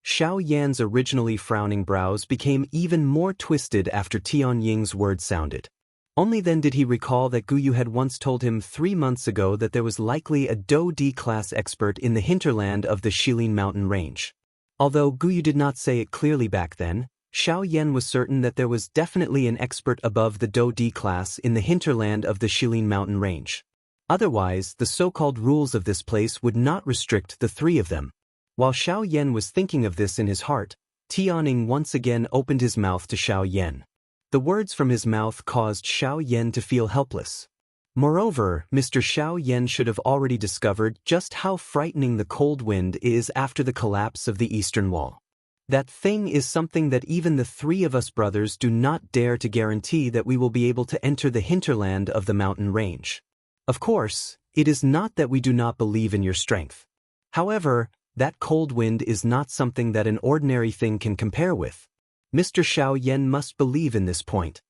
Xiao Yan's originally frowning brows became even more twisted after Tianying's words sounded. Only then did he recall that Guyu had once told him 3 months ago that there was likely a Do D-class expert in the hinterland of the Shilin mountain range. Although Guyu did not say it clearly back then, Xiao Yan was certain that there was definitely an expert above the Do D class in the hinterland of the Shilin mountain range. Otherwise, the so-called rules of this place would not restrict the three of them. While Xiao Yan was thinking of this in his heart, Tianying once again opened his mouth to Xiao Yan. The words from his mouth caused Xiao Yan to feel helpless. Moreover, Mr. Xiao Yan should have already discovered just how frightening the cold wind is after the collapse of the eastern wall. That thing is something that even the three of us brothers do not dare to guarantee that we will be able to enter the hinterland of the mountain range. Of course, it is not that we do not believe in your strength. However, that cold wind is not something that an ordinary thing can compare with. Mr. Xiao Yan must believe in this point.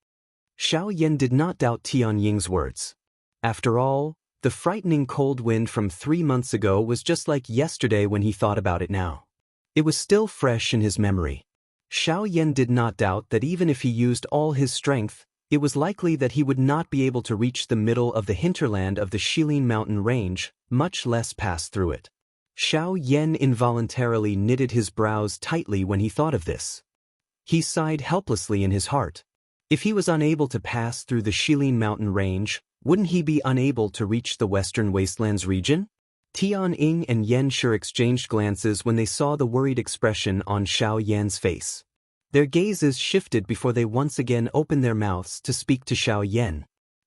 Xiao Yan did not doubt Tianying's words. After all, the frightening cold wind from 3 months ago was just like yesterday when he thought about it now. It was still fresh in his memory. Xiao Yan did not doubt that even if he used all his strength, it was likely that he would not be able to reach the middle of the hinterland of the Shilin mountain range, much less pass through it. Xiao Yan involuntarily knitted his brows tightly when he thought of this. He sighed helplessly in his heart. If he was unable to pass through the Shilin mountain range, wouldn't he be unable to reach the Western Wastelands region? Tianying and Yanshi exchanged glances when they saw the worried expression on Xiao Yan's face. Their gazes shifted before they once again opened their mouths to speak to Xiao Yan.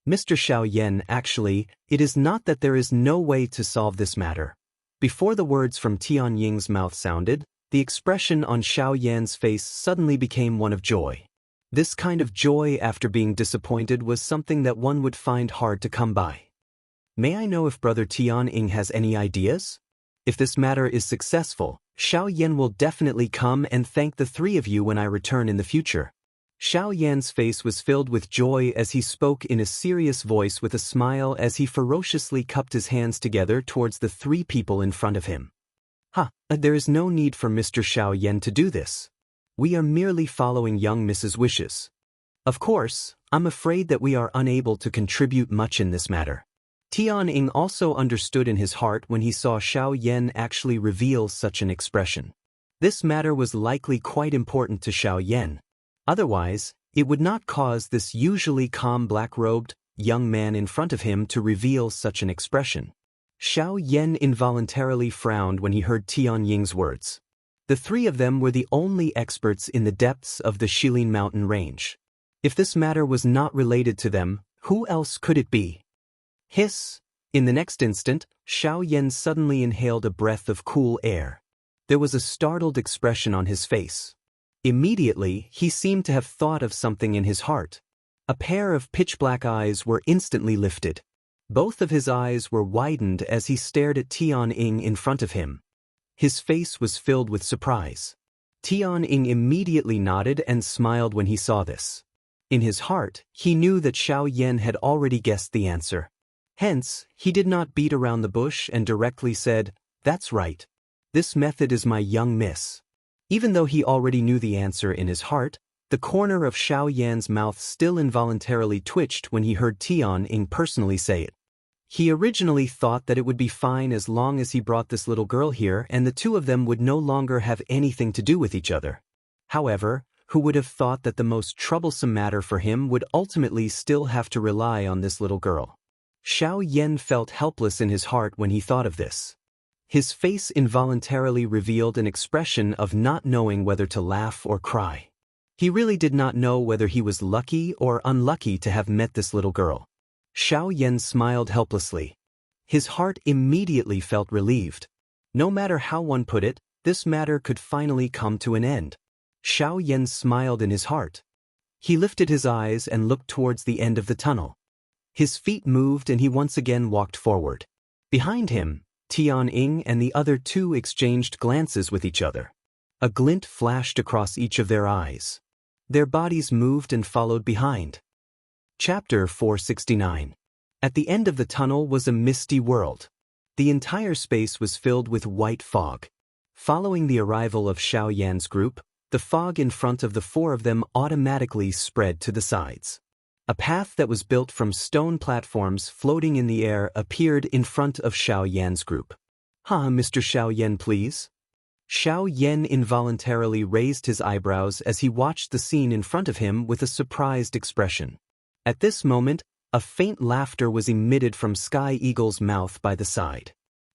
Mr. Xiao Yan, actually, it is not that there is no way to solve this matter. Before the words from Tian Ying's mouth sounded, the expression on Xiao Yan's face suddenly became one of joy. This kind of joy after being disappointed was something that one would find hard to come by. May I know if Brother Tian Ying has any ideas? If this matter is successful, Xiao Yan will definitely come and thank the three of you when I return in the future. Xiao Yan's face was filled with joy as he spoke in a serious voice with a smile as he ferociously cupped his hands together towards the three people in front of him. There is no need for Mr. Xiao Yan to do this. We are merely following young Mrs. wishes. Of course, I'm afraid that we are unable to contribute much in this matter. Tian Ying also understood in his heart when he saw Xiao Yan actually reveal such an expression. This matter was likely quite important to Xiao Yan. Otherwise, it would not cause this usually calm black-robed young man in front of him to reveal such an expression. Xiao Yan involuntarily frowned when he heard Tian Ying's words. The three of them were the only experts in the depths of the Shilin mountain range. If this matter was not related to them, who else could it be? Hiss! In the next instant, Xiao Yan suddenly inhaled a breath of cool air. There was a startled expression on his face. Immediately, he seemed to have thought of something in his heart. A pair of pitch-black eyes were instantly lifted. Both of his eyes were widened as he stared at Tian Ying in front of him. His face was filled with surprise. Tian Ying immediately nodded and smiled when he saw this. In his heart, he knew that Xiao Yan had already guessed the answer. Hence, he did not beat around the bush and directly said, "That's right. This method is my young miss." Even though he already knew the answer in his heart, the corner of Xiao Yan's mouth still involuntarily twitched when he heard Tian Ying personally say it. He originally thought that it would be fine as long as he brought this little girl here and the two of them would no longer have anything to do with each other. However, who would have thought that the most troublesome matter for him would ultimately still have to rely on this little girl? Xiao Yan felt helpless in his heart when he thought of this. His face involuntarily revealed an expression of not knowing whether to laugh or cry. He really did not know whether he was lucky or unlucky to have met this little girl. Xiao Yan smiled helplessly. His heart immediately felt relieved. No matter how one put it, this matter could finally come to an end. Xiao Yan smiled in his heart. He lifted his eyes and looked towards the end of the tunnel. His feet moved and he once again walked forward. Behind him, Tian Ying and the other two exchanged glances with each other. A glint flashed across each of their eyes. Their bodies moved and followed behind. Chapter 469. At the end of the tunnel was a misty world. The entire space was filled with white fog. Following the arrival of Xiao Yan's group, the fog in front of the four of them automatically spread to the sides. A path that was built from stone platforms floating in the air appeared in front of Xiao Yan's group. Mr. Xiao Yan, please? Xiao Yan involuntarily raised his eyebrows as he watched the scene in front of him with a surprised expression. At this moment, a faint laughter was emitted from Sky Eagle's mouth by the side.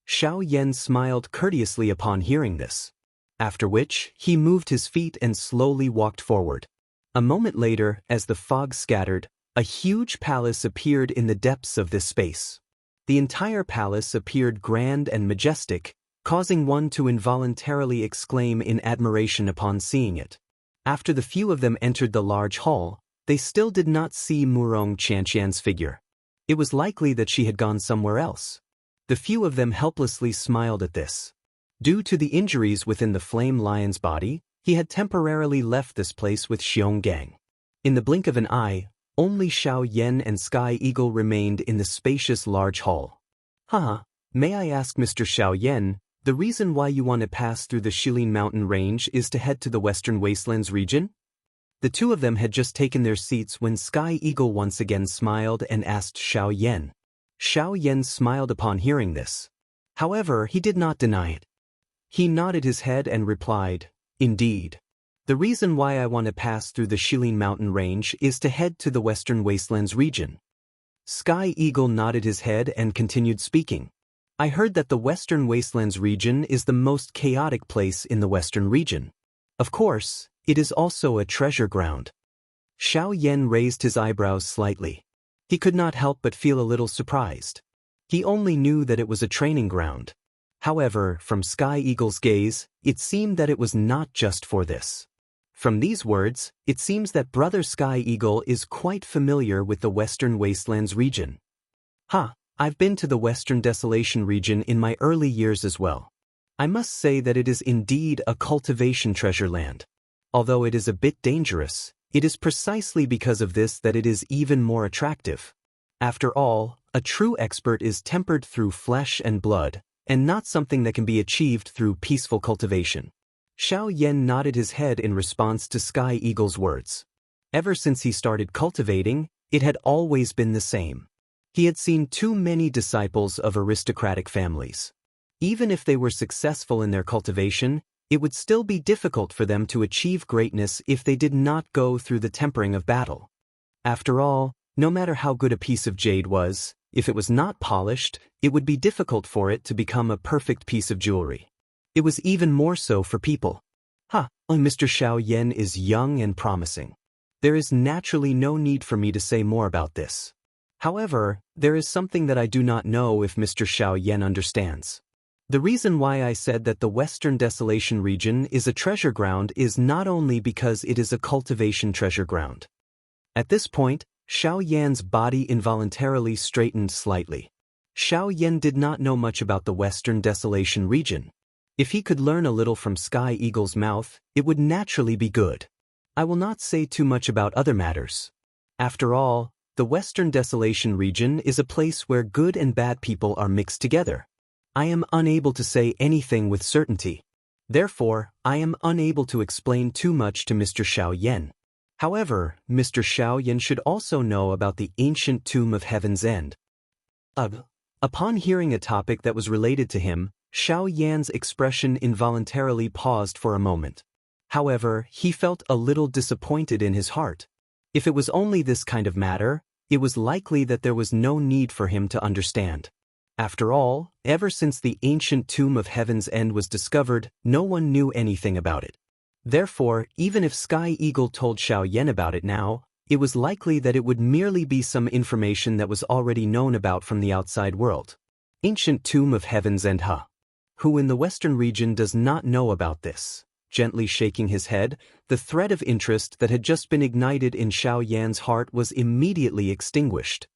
Xiao Yan smiled courteously upon hearing this. After which, he moved his feet and slowly walked forward. A moment later, as the fog scattered, a huge palace appeared in the depths of this space. The entire palace appeared grand and majestic, causing one to involuntarily exclaim in admiration upon seeing it. After the few of them entered the large hall, they still did not see Murong Qianxian's figure. It was likely that she had gone somewhere else. The few of them helplessly smiled at this. Due to the injuries within the flame lion's body, he had temporarily left this place with Xionggang. In the blink of an eye, only Xiao Yan and Sky Eagle remained in the spacious large hall. May I ask Mr. Xiao Yan, the reason why you want to pass through the Shilin mountain range is to head to the Western Wastelands region? The two of them had just taken their seats when Sky Eagle once again smiled and asked Xiao Yan. Xiao Yan smiled upon hearing this. However, he did not deny it. He nodded his head and replied, "Indeed. The reason why I want to pass through the Shilin mountain range is to head to the Western Wastelands region." Sky Eagle nodded his head and continued speaking. "I heard that the Western Wastelands region is the most chaotic place in the Western region. Of course, It is also a treasure ground. Xiao Yan raised his eyebrows slightly. He could not help but feel a little surprised. He only knew that it was a training ground. However, from Sky Eagle's gaze, it seemed that it was not just for this. From these words, it seems that Brother Sky Eagle is quite familiar with the Western Wastelands region. I've been to the Western Desolation region in my early years as well. I must say that it is indeed a cultivation treasure land. Although it is a bit dangerous, it is precisely because of this that it is even more attractive. After all, a true expert is tempered through flesh and blood, and not something that can be achieved through peaceful cultivation. Xiao Yan nodded his head in response to Sky Eagle's words. Ever since he started cultivating, it had always been the same. He had seen too many disciples of aristocratic families. Even if they were successful in their cultivation, it would still be difficult for them to achieve greatness if they did not go through the tempering of battle. After all, no matter how good a piece of jade was, if it was not polished, it would be difficult for it to become a perfect piece of jewelry. It was even more so for people. Mr. Xiao Yan is young and promising. There is naturally no need for me to say more about this. However, there is something that I do not know if Mr. Xiao Yan understands. The reason why I said that the Western Desolation region is a treasure ground is not only because it is a cultivation treasure ground. At this point, Xiao Yan's body involuntarily straightened slightly. Xiao Yan did not know much about the Western Desolation region. If he could learn a little from Sky Eagle's mouth, it would naturally be good. I will not say too much about other matters. After all, the Western Desolation region is a place where good and bad people are mixed together. I am unable to say anything with certainty. Therefore, I am unable to explain too much to Mr. Xiao Yan. However, Mr. Xiao Yan should also know about the ancient tomb of Heaven's End. Upon hearing a topic that was related to him, Xiao Yan's expression involuntarily paused for a moment. However, he felt a little disappointed in his heart. If it was only this kind of matter, it was likely that there was no need for him to understand. After all, ever since the ancient tomb of Heaven's End was discovered, no one knew anything about it. Therefore, even if Sky Eagle told Xiao Yan about it now, it was likely that it would merely be some information that was already known about from the outside world. Ancient tomb of Heaven's End, Who in the Western region does not know about this? Gently shaking his head, the thread of interest that had just been ignited in Xiao Yan's heart was immediately extinguished.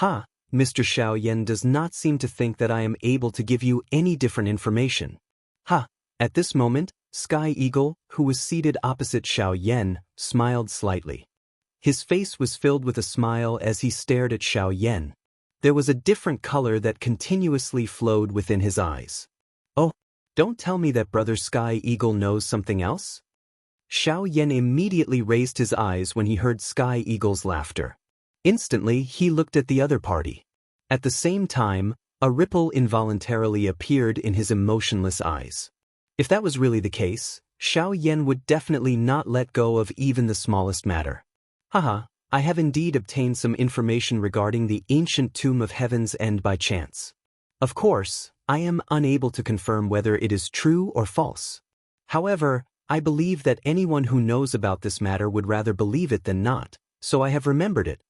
Mr. Xiao Yan does not seem to think that I am able to give you any different information. At this moment, Sky Eagle, who was seated opposite Xiao Yan, smiled slightly. His face was filled with a smile as he stared at Xiao Yan. There was a different color that continuously flowed within his eyes. Don't tell me that Brother Sky Eagle knows something else? Xiao Yan immediately raised his eyes when he heard Sky Eagle's laughter. Instantly, he looked at the other party. At the same time, a ripple involuntarily appeared in his emotionless eyes. If that was really the case, Xiao Yan would definitely not let go of even the smallest matter. I have indeed obtained some information regarding the ancient tomb of Heaven's End by chance. Of course, I am unable to confirm whether it is true or false. However, I believe that anyone who knows about this matter would rather believe it than not, so I have remembered it.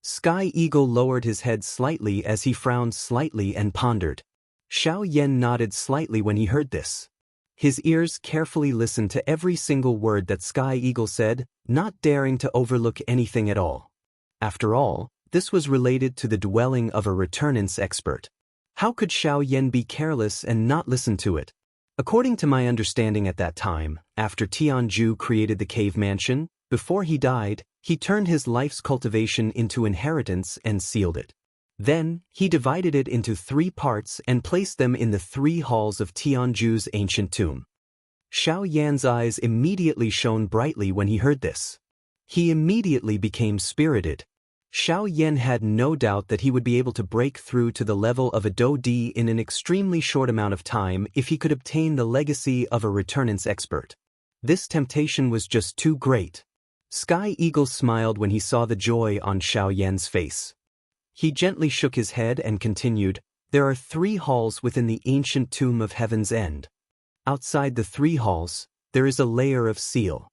Sky Eagle lowered his head slightly as he frowned slightly and pondered. Xiao Yan nodded slightly when he heard this. His ears carefully listened to every single word that Sky Eagle said, not daring to overlook anything at all. After all, this was related to the dwelling of a returnance expert. How could Xiao Yan be careless and not listen to it? According to my understanding at that time, after Tianju created the cave mansion, before he died, he turned his life's cultivation into inheritance and sealed it. Then, he divided it into 3 parts and placed them in the 3 halls of Tianju's ancient tomb. Xiao Yan's eyes immediately shone brightly when he heard this. He immediately became spirited. Xiao Yan had no doubt that he would be able to break through to the level of a Daoist in an extremely short amount of time if he could obtain the legacy of a returnance expert. This temptation was just too great. Sky Eagle smiled when he saw the joy on Xiao Yan's face. He gently shook his head and continued, "There are 3 halls within the ancient tomb of Heaven's End. Outside the 3 halls, there is a layer of seal.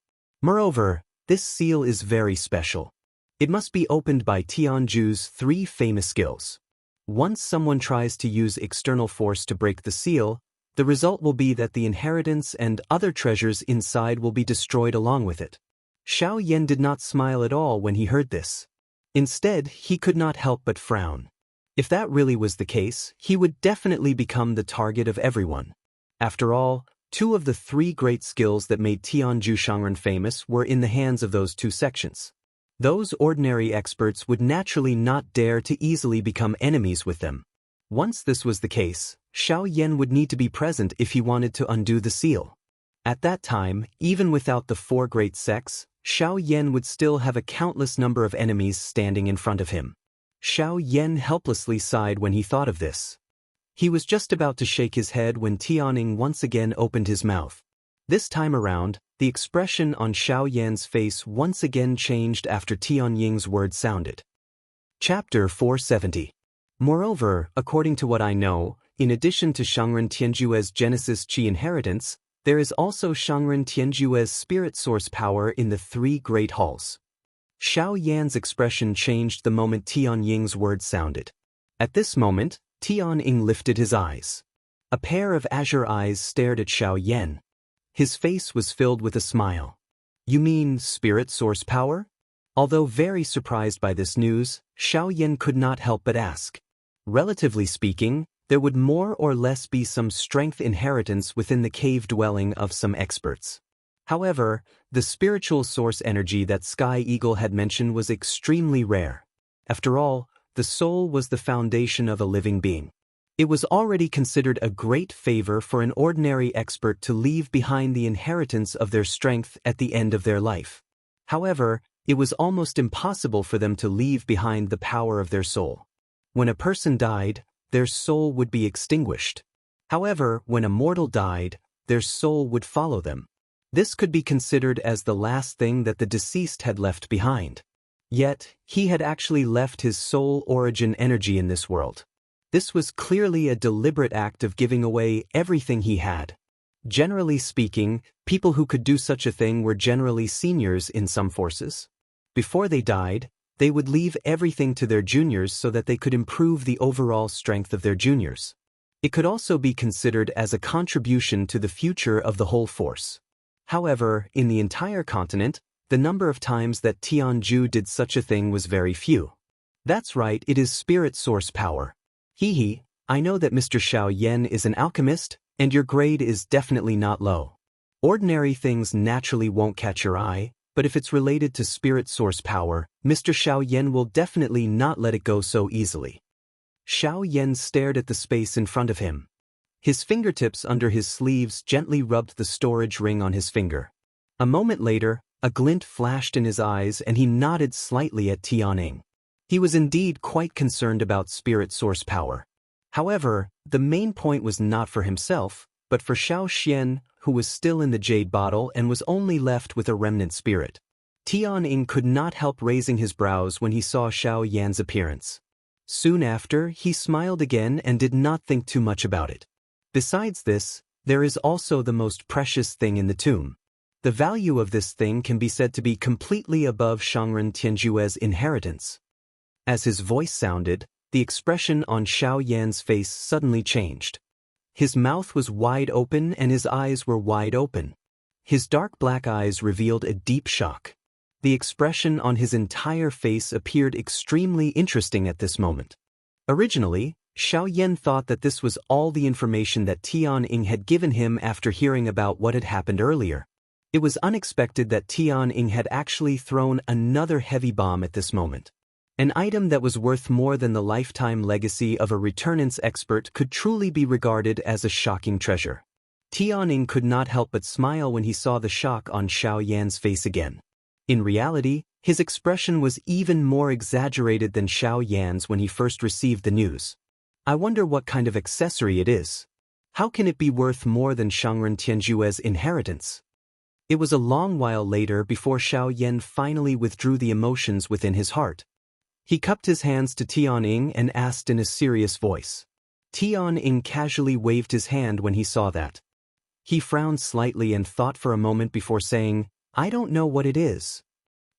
Moreover, this seal is very special. It must be opened by Tianju's 3 famous skills. Once someone tries to use external force to break the seal, the result will be that the inheritance and other treasures inside will be destroyed along with it. Xiao Yan did not smile at all when he heard this. Instead, he could not help but frown. If that really was the case, he would definitely become the target of everyone. After all, 2 of the 3 great skills that made Tianju Shangren famous were in the hands of those 2 sections. Those ordinary experts would naturally not dare to easily become enemies with them. Once this was the case, Xiao Yan would need to be present if he wanted to undo the seal. At that time, even without the 4 great sects, Xiao Yan would still have a countless number of enemies standing in front of him. Xiao Yan helplessly sighed when he thought of this. He was just about to shake his head when Tianning once again opened his mouth. This time around, the expression on Xiao Yan's face once again changed after Tianying's words sounded. Chapter 470. Moreover, according to what I know, in addition to Shangren Tianjue's Genesis Qi inheritance, there is also Shangren Tianjue's spirit source power in the 3 great halls. Xiao Yan's expression changed the moment Tianying's words sounded. At this moment, Tianying lifted his eyes. A pair of azure eyes stared at Xiao Yan. His face was filled with a smile. You mean spirit source power? Although very surprised by this news, Xiao Yan could not help but ask. Relatively speaking, there would more or less be some strength inheritance within the cave dwelling of some experts. However, the spiritual source energy that Sky Eagle had mentioned was extremely rare. After all, the soul was the foundation of a living being. It was already considered a great favor for an ordinary expert to leave behind the inheritance of their strength at the end of their life. However, it was almost impossible for them to leave behind the power of their soul. When a person died, their soul would be extinguished. However, when a mortal died, their soul would follow them. This could be considered as the last thing that the deceased had left behind. Yet, he had actually left his soul origin energy in this world. This was clearly a deliberate act of giving away everything he had. Generally speaking, people who could do such a thing were generally seniors in some forces. Before they died, they would leave everything to their juniors so that they could improve the overall strength of their juniors. It could also be considered as a contribution to the future of the whole force. However, in the entire continent, the number of times that Tianju did such a thing was very few. That's right, it is spirit source power. Hee, I know that Mr. Xiao Yan is an alchemist, and your grade is definitely not low. Ordinary things naturally won't catch your eye, but if it's related to spirit source power, Mr. Xiao Yan will definitely not let it go so easily. Xiao Yan stared at the space in front of him. His fingertips under his sleeves gently rubbed the storage ring on his finger. A moment later, a glint flashed in his eyes and he nodded slightly at Tianning. He was indeed quite concerned about spirit source power. However, the main point was not for himself, but for Xiao Xian, who was still in the jade bottle and was only left with a remnant spirit. Tianning could not help raising his brows when he saw Xiao Yan's appearance. Soon after, he smiled again and did not think too much about it. Besides this, there is also the most precious thing in the tomb. The value of this thing can be said to be completely above Shangren Tianjue's inheritance. As his voice sounded, the expression on Xiao Yan's face suddenly changed. His mouth was wide open and his eyes were wide open. His dark black eyes revealed a deep shock. The expression on his entire face appeared extremely interesting at this moment. Originally, Xiao Yan thought that this was all the information that Tianning had given him after hearing about what had happened earlier. It was unexpected that Tianning had actually thrown another heavy bomb at this moment. An item that was worth more than the lifetime legacy of a returnance expert could truly be regarded as a shocking treasure. Tianning could not help but smile when he saw the shock on Xiao Yan's face again. In reality, his expression was even more exaggerated than Xiao Yan's when he first received the news. I wonder what kind of accessory it is. How can it be worth more than Shangren Tianjue's inheritance? It was a long while later before Xiao Yan finally withdrew the emotions within his heart. He cupped his hands to Tianning and asked in a serious voice. Tianning casually waved his hand when he saw that. He frowned slightly and thought for a moment before saying, I don't know what it is.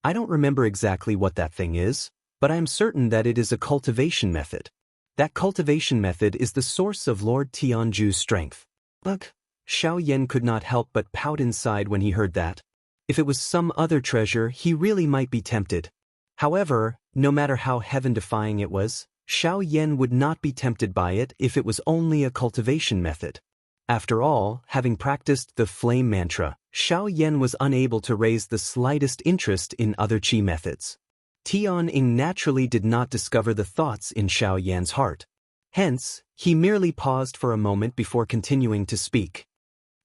I don't remember exactly what that thing is, but I am certain that it is a cultivation method. That cultivation method is the source of Lord Tianju's strength. Look, Xiao Yan could not help but pout inside when he heard that. If it was some other treasure, he really might be tempted. However, no matter how heaven-defying it was, Xiao Yan would not be tempted by it if it was only a cultivation method. After all, having practiced the flame mantra, Xiao Yan was unable to raise the slightest interest in other qi methods. Tianying naturally did not discover the thoughts in Xiao Yan's heart. Hence, he merely paused for a moment before continuing to speak.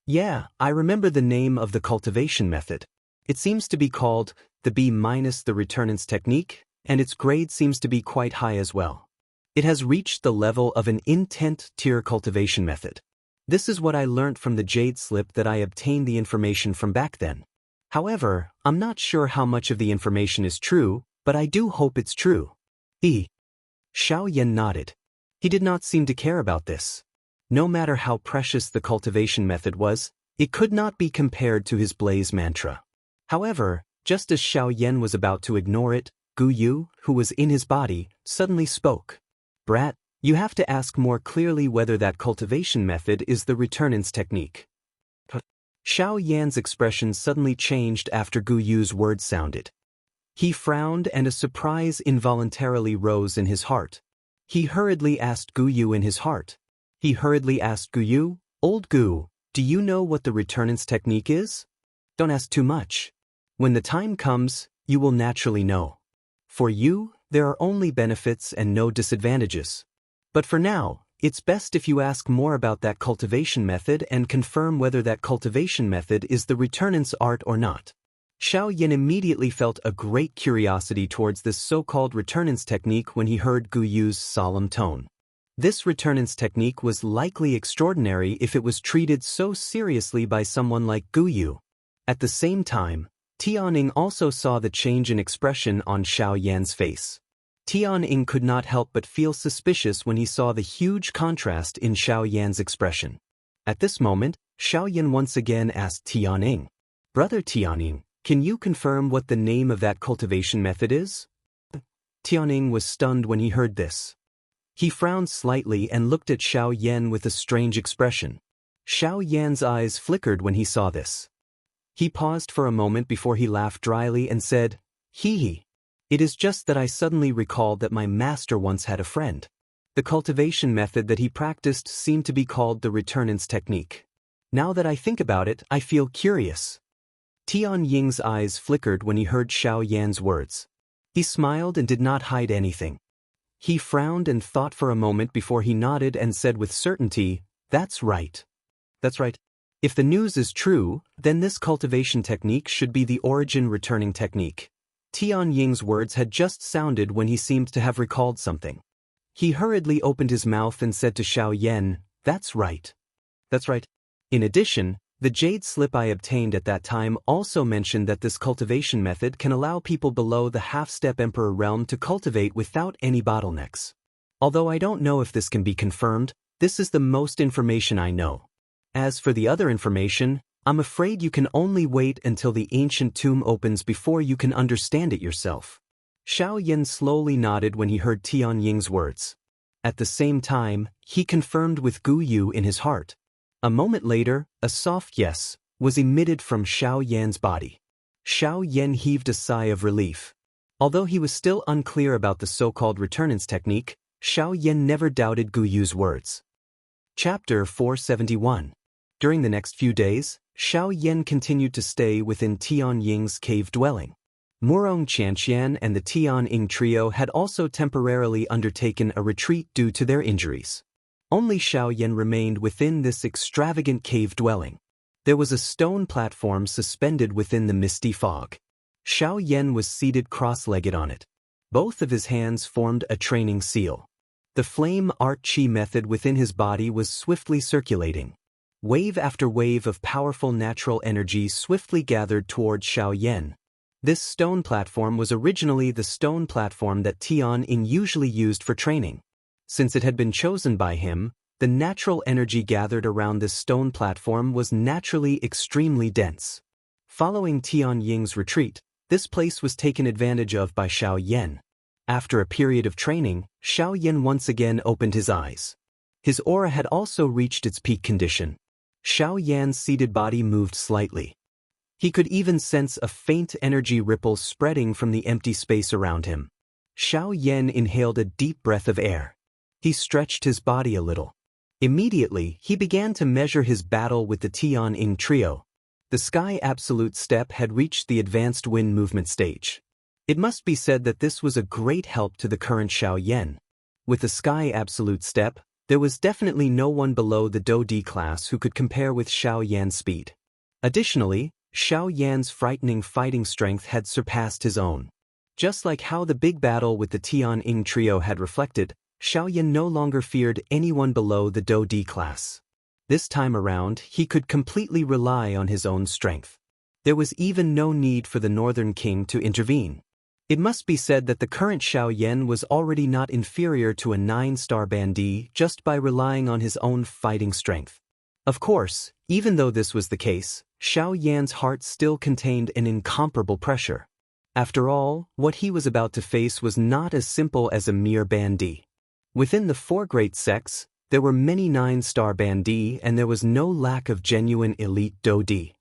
Yeah, I remember the name of the cultivation method. It seems to be called the B-the returnance technique, and its grade seems to be quite high as well. It has reached the level of an intent tier cultivation method. This is what I learnt from the jade slip that I obtained the information from back then. However, I'm not sure how much of the information is true, but I do hope it's true. Xiao Yan nodded. He did not seem to care about this. No matter how precious the cultivation method was, it could not be compared to his blaze mantra. However, just as Xiao Yan was about to ignore it, Gu Yu, who was in his body, suddenly spoke. Brat, you have to ask more clearly whether that cultivation method is the returnance technique. Xiao Yan's expression suddenly changed after Gu Yu's words sounded. He frowned and a surprise involuntarily rose in his heart. He hurriedly asked Gu Yu in his heart. He hurriedly asked Gu Yu, Old Gu, do you know what the returnance technique is? Don't ask too much. When the time comes, you will naturally know. For you, there are only benefits and no disadvantages. But for now, it's best if you ask more about that cultivation method and confirm whether that cultivation method is the returnance art or not. Xiao Yan immediately felt a great curiosity towards this so-called returnance technique when he heard Gu Yu's solemn tone. This returnance technique was likely extraordinary if it was treated so seriously by someone like Gu Yu. At the same time, Tianying also saw the change in expression on Xiao Yan's face. Tianying could not help but feel suspicious when he saw the huge contrast in Xiao Yan's expression. At this moment, Xiao Yan once again asked Tianying, Brother Tianying, can you confirm what the name of that cultivation method is? Tianying was stunned when he heard this. He frowned slightly and looked at Xiao Yan with a strange expression. Xiao Yan's eyes flickered when he saw this. He paused for a moment before he laughed dryly and said, Hee. It is just that I suddenly recalled that my master once had a friend. The cultivation method that he practiced seemed to be called the returnance technique. Now that I think about it, I feel curious. Tianying's eyes flickered when he heard Xiao Yan's words. He smiled and did not hide anything. He frowned and thought for a moment before he nodded and said with certainty, That's right. That's right. If the news is true, then this cultivation technique should be the origin returning technique. Tianying's words had just sounded when he seemed to have recalled something. He hurriedly opened his mouth and said to Xiao Yan, That's right. That's right. In addition, the jade slip I obtained at that time also mentioned that this cultivation method can allow people below the half-step emperor realm to cultivate without any bottlenecks. Although I don't know if this can be confirmed, this is the most information I know. As for the other information, I'm afraid you can only wait until the ancient tomb opens before you can understand it yourself. Xiao Yan slowly nodded when he heard Tianying's words. At the same time, he confirmed with Gu Yu in his heart. A moment later, a soft yes was emitted from Xiao Yan's body. Xiao Yan heaved a sigh of relief. Although he was still unclear about the so-called returnance technique, Xiao Yan never doubted Gu Yu's words. Chapter 471. During the next few days, Xiao Yan continued to stay within Tianying's cave dwelling. Murong Qianxian and the Tianying trio had also temporarily undertaken a retreat due to their injuries. Only Xiao Yan remained within this extravagant cave dwelling. There was a stone platform suspended within the misty fog. Xiao Yan was seated cross-legged on it. Both of his hands formed a training seal. The flame art chi method within his body was swiftly circulating. Wave after wave of powerful natural energy swiftly gathered toward Xiao Yan. This stone platform was originally the stone platform that Tianying usually used for training. Since it had been chosen by him, the natural energy gathered around this stone platform was naturally extremely dense. Following Tian Ying's retreat, this place was taken advantage of by Xiao Yan. After a period of training, Xiao Yan once again opened his eyes. His aura had also reached its peak condition. Xiao Yan's seated body moved slightly. He could even sense a faint energy ripple spreading from the empty space around him. Xiao Yan inhaled a deep breath of air. He stretched his body a little. Immediately, he began to measure his battle with the Tian Ying trio. The Sky Absolute Step had reached the advanced wind movement stage. It must be said that this was a great help to the current Xiao Yan. With the Sky Absolute Step, there was definitely no one below the Do D class who could compare with Xiao Yan's speed. Additionally, Xiao Yan's frightening fighting strength had surpassed his own. Just like how the big battle with the Tian Ying trio had reflected, Xiao Yan no longer feared anyone below the Do D class. This time around, he could completely rely on his own strength. There was even no need for the Northern King to intervene. It must be said that the current Xiao Yan was already not inferior to a 9-star bandit just by relying on his own fighting strength. Of course, even though this was the case, Xiao Yan's heart still contained an incomparable pressure. After all, what he was about to face was not as simple as a mere bandit. Within the 4 great sects, there were many 9-star bandits and there was no lack of genuine elite Do-di.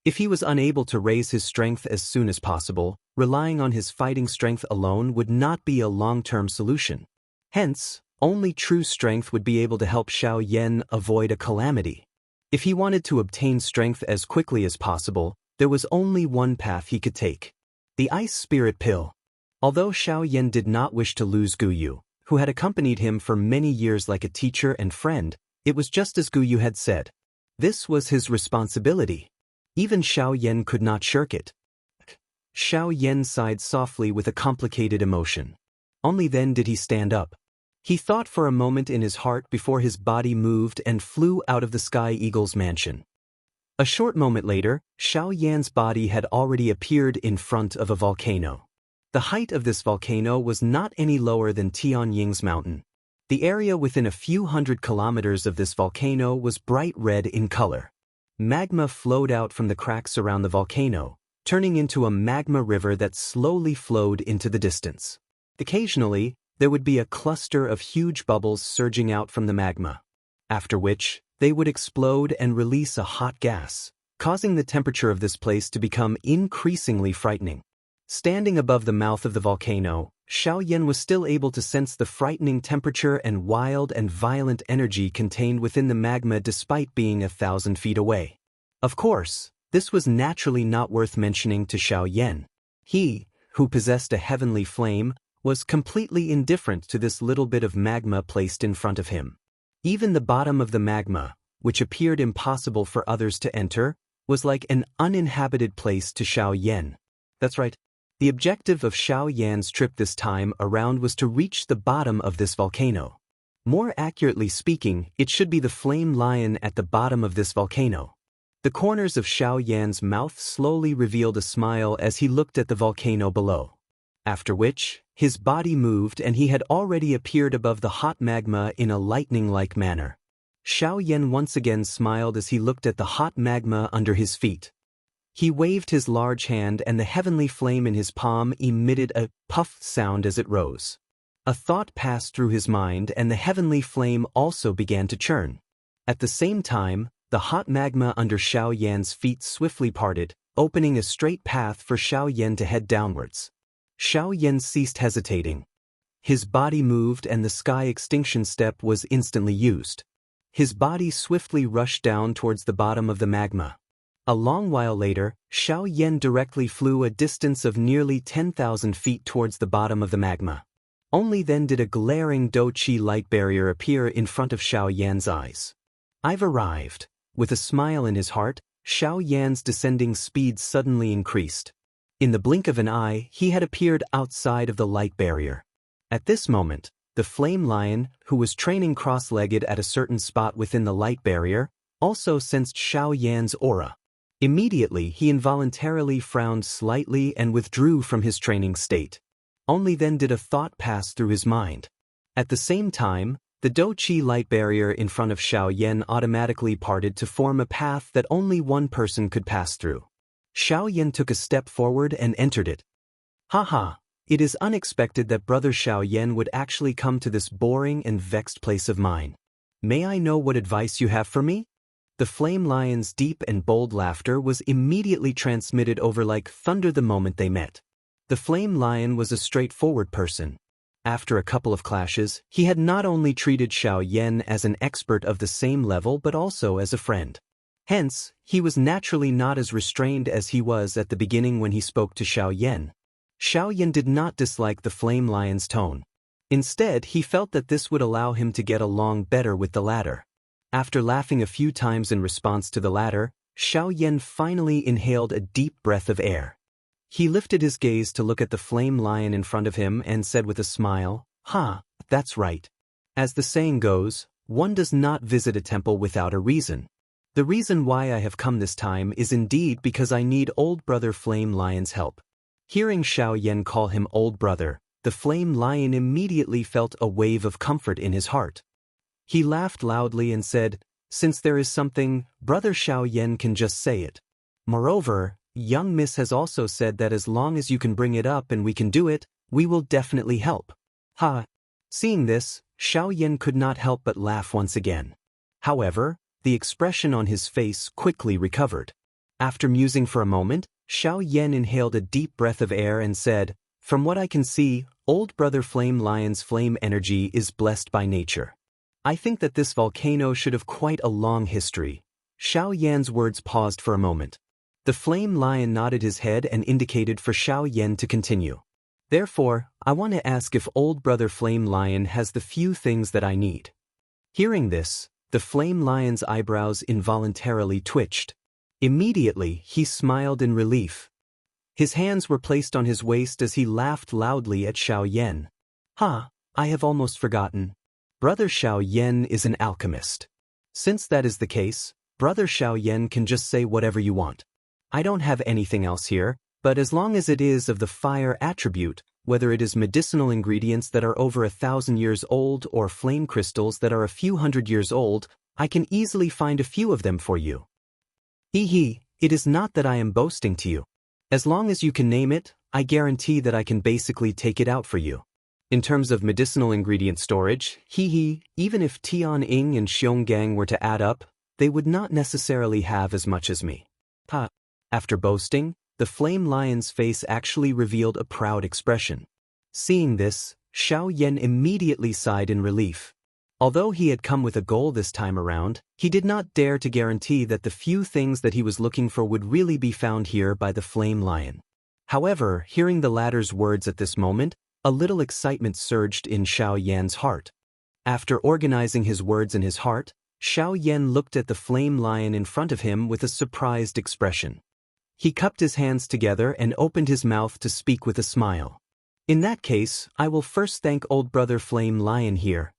If he was unable to raise his strength as soon as possible, relying on his fighting strength alone would not be a long-term solution. Hence, only true strength would be able to help Xiao Yan avoid a calamity. If he wanted to obtain strength as quickly as possible, there was only one path he could take: the Ice Spirit Pill. Although Xiao Yan did not wish to lose Guyu, who had accompanied him for many years like a teacher and friend, it was just as Guyu had said. This was his responsibility. Even Xiao Yan could not shirk it. Xiao Yan sighed softly with a complicated emotion. Only then did he stand up. He thought for a moment in his heart before his body moved and flew out of the Sky Eagle's mansion. A short moment later, Xiao Yan's body had already appeared in front of a volcano. The height of this volcano was not any lower than Tian Ying's mountain. The area within a few hundred kilometers of this volcano was bright red in color. Magma flowed out from the cracks around the volcano, turning into a magma river that slowly flowed into the distance. Occasionally, there would be a cluster of huge bubbles surging out from the magma, after which, they would explode and release a hot gas, causing the temperature of this place to become increasingly frightening. Standing above the mouth of the volcano, Xiao Yan was still able to sense the frightening temperature and wild and violent energy contained within the magma despite being 1,000 feet away. Of course, this was naturally not worth mentioning to Xiao Yan. He, who possessed a heavenly flame, was completely indifferent to this little bit of magma placed in front of him. Even the bottom of the magma, which appeared impossible for others to enter, was like an uninhabited place to Xiao Yan. That's right. The objective of Xiao Yan's trip this time around was to reach the bottom of this volcano. More accurately speaking, it should be the flame lion at the bottom of this volcano. The corners of Xiao Yan's mouth slowly revealed a smile as he looked at the volcano below. After which, his body moved and he had already appeared above the hot magma in a lightning-like manner. Xiao Yan once again smiled as he looked at the hot magma under his feet. He waved his large hand and the heavenly flame in his palm emitted a puff sound as it rose. A thought passed through his mind and the heavenly flame also began to churn. At the same time, the hot magma under Xiao Yan's feet swiftly parted, opening a straight path for Xiao Yan to head downwards. Xiao Yan ceased hesitating. His body moved and the Sky Extinction Step was instantly used. His body swiftly rushed down towards the bottom of the magma. A long while later, Xiao Yan directly flew a distance of nearly 10,000 feet towards the bottom of the magma. Only then did a glaring Do-Chi light barrier appear in front of Xiao Yan's eyes. "I've arrived." With a smile in his heart, Xiao Yan's descending speed suddenly increased. In the blink of an eye, he had appeared outside of the light barrier. At this moment, the flame lion, who was training cross-legged at a certain spot within the light barrier, also sensed Xiao Yan's aura. Immediately, he involuntarily frowned slightly and withdrew from his training state. Only then did a thought pass through his mind. At the same time, the Do-Chi light barrier in front of Xiao Yan automatically parted to form a path that only one person could pass through. Xiao Yan took a step forward and entered it. Haha, it is unexpected that Brother Xiao Yan would actually come to this boring and vexed place of mine. May I know what advice you have for me? The flame lion's deep and bold laughter was immediately transmitted over like thunder the moment they met. The flame lion was a straightforward person. After a couple of clashes, he had not only treated Xiao Yan as an expert of the same level but also as a friend. Hence, he was naturally not as restrained as he was at the beginning when he spoke to Xiao Yan. Xiao Yan did not dislike the flame lion's tone. Instead, he felt that this would allow him to get along better with the latter. After laughing a few times in response to the latter, Xiao Yan finally inhaled a deep breath of air. He lifted his gaze to look at the flame lion in front of him and said with a smile, that's right. As the saying goes, one does not visit a temple without a reason. The reason why I have come this time is indeed because I need old brother Flame Lion's help. Hearing Xiao Yan call him old brother, the flame lion immediately felt a wave of comfort in his heart. He laughed loudly and said, since there is something, Brother Xiao Yan can just say it. Moreover, young Miss has also said that as long as you can bring it up and we can do it, we will definitely help. Seeing this, Xiao Yan could not help but laugh once again. However, the expression on his face quickly recovered. After musing for a moment, Xiao Yan inhaled a deep breath of air and said, from what I can see, old brother Flame Lion's flame energy is blessed by nature. I think that this volcano should have quite a long history. Xiao Yan's words paused for a moment. The flame lion nodded his head and indicated for Xiao Yan to continue. Therefore, I want to ask if old brother Flame Lion has the few things that I need. Hearing this, the flame lion's eyebrows involuntarily twitched. Immediately, he smiled in relief. His hands were placed on his waist as he laughed loudly at Xiao Yan. I have almost forgotten. Brother Xiao Yan is an alchemist. Since that is the case, Brother Xiao Yan can just say whatever you want. I don't have anything else here, but as long as it is of the fire attribute, whether it is medicinal ingredients that are over 1,000 years old or flame crystals that are a few hundred years old, I can easily find a few of them for you. It is not that I am boasting to you. As long as you can name it, I guarantee that I can basically take it out for you. In terms of medicinal ingredient storage, even if Tian Ying and Xionggang were to add up, they would not necessarily have as much as me. After boasting, the flame lion's face actually revealed a proud expression. Seeing this, Xiao Yan immediately sighed in relief. Although he had come with a goal this time around, he did not dare to guarantee that the few things that he was looking for would really be found here by the flame lion. However, hearing the latter's words at this moment, a little excitement surged in Xiao Yan's heart. After organizing his words in his heart, Xiao Yan looked at the flame lion in front of him with a surprised expression. He cupped his hands together and opened his mouth to speak with a smile. In that case, I will first thank old brother Flame Lion here.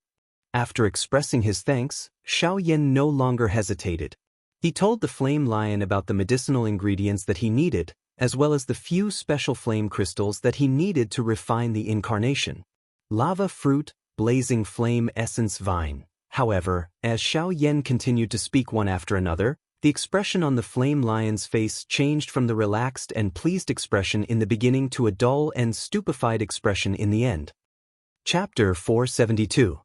After expressing his thanks, Xiao Yan no longer hesitated. He told the flame lion about the medicinal ingredients that he needed, as well as the few special flame crystals that he needed to refine the incarnation. Lava fruit, blazing flame essence vine. However, as Xiao Yan continued to speak one after another, the expression on the flame lion's face changed from the relaxed and pleased expression in the beginning to a dull and stupefied expression in the end. Chapter 472.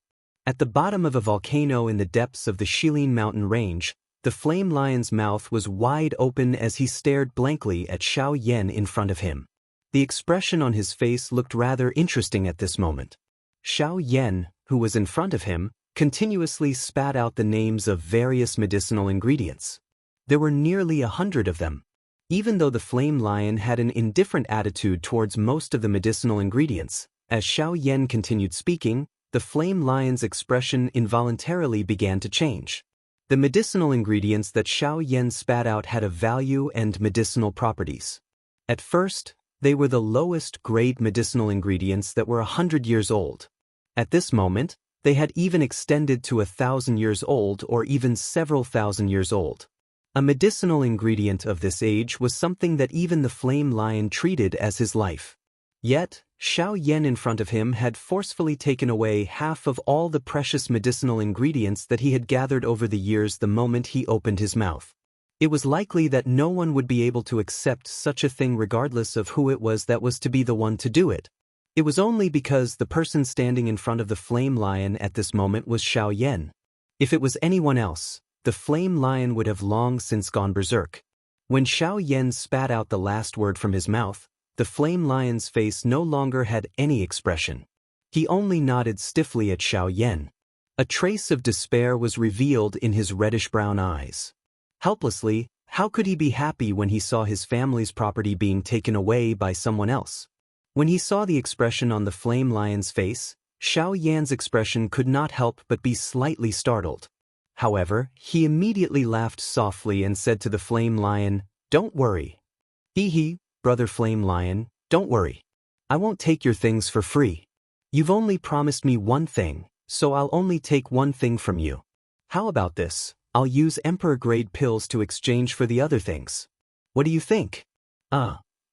At the bottom of a volcano in the depths of the Shilin mountain range, the flame lion's mouth was wide open as he stared blankly at Xiao Yan in front of him. The expression on his face looked rather interesting at this moment. Xiao Yan, who was in front of him, continuously spat out the names of various medicinal ingredients. There were nearly 100 of them. Even though the flame lion had an indifferent attitude towards most of the medicinal ingredients, as Xiao Yan continued speaking, the flame lion's expression involuntarily began to change. The medicinal ingredients that Xiao Yan spat out had a value and medicinal properties. At first, they were the lowest grade medicinal ingredients that were 100 years old. At this moment, they had even extended to 1,000 years old or even several thousand years old. A medicinal ingredient of this age was something that even the flame lion treated as his life. Yet, Xiao Yan in front of him had forcefully taken away half of all the precious medicinal ingredients that he had gathered over the years the moment he opened his mouth. It was likely that no one would be able to accept such a thing regardless of who it was that was to be the one to do it. It was only because the person standing in front of the flame lion at this moment was Xiao Yan. If it was anyone else, the flame lion would have long since gone berserk. When Xiao Yan spat out the last word from his mouth, the flame lion's face no longer had any expression. He only nodded stiffly at Xiao Yan. A trace of despair was revealed in his reddish-brown eyes. Helplessly, how could he be happy when he saw his family's property being taken away by someone else? When he saw the expression on the flame lion's face, Xiao Yan's expression could not help but be slightly startled. However, he immediately laughed softly and said to the flame lion, "Don't worry." "Hee, brother flame lion, don't worry. I won't take your things for free. You've only promised me one thing, so I'll only take one thing from you. How about this? I'll use emperor-grade pills to exchange for the other things. What do you think?"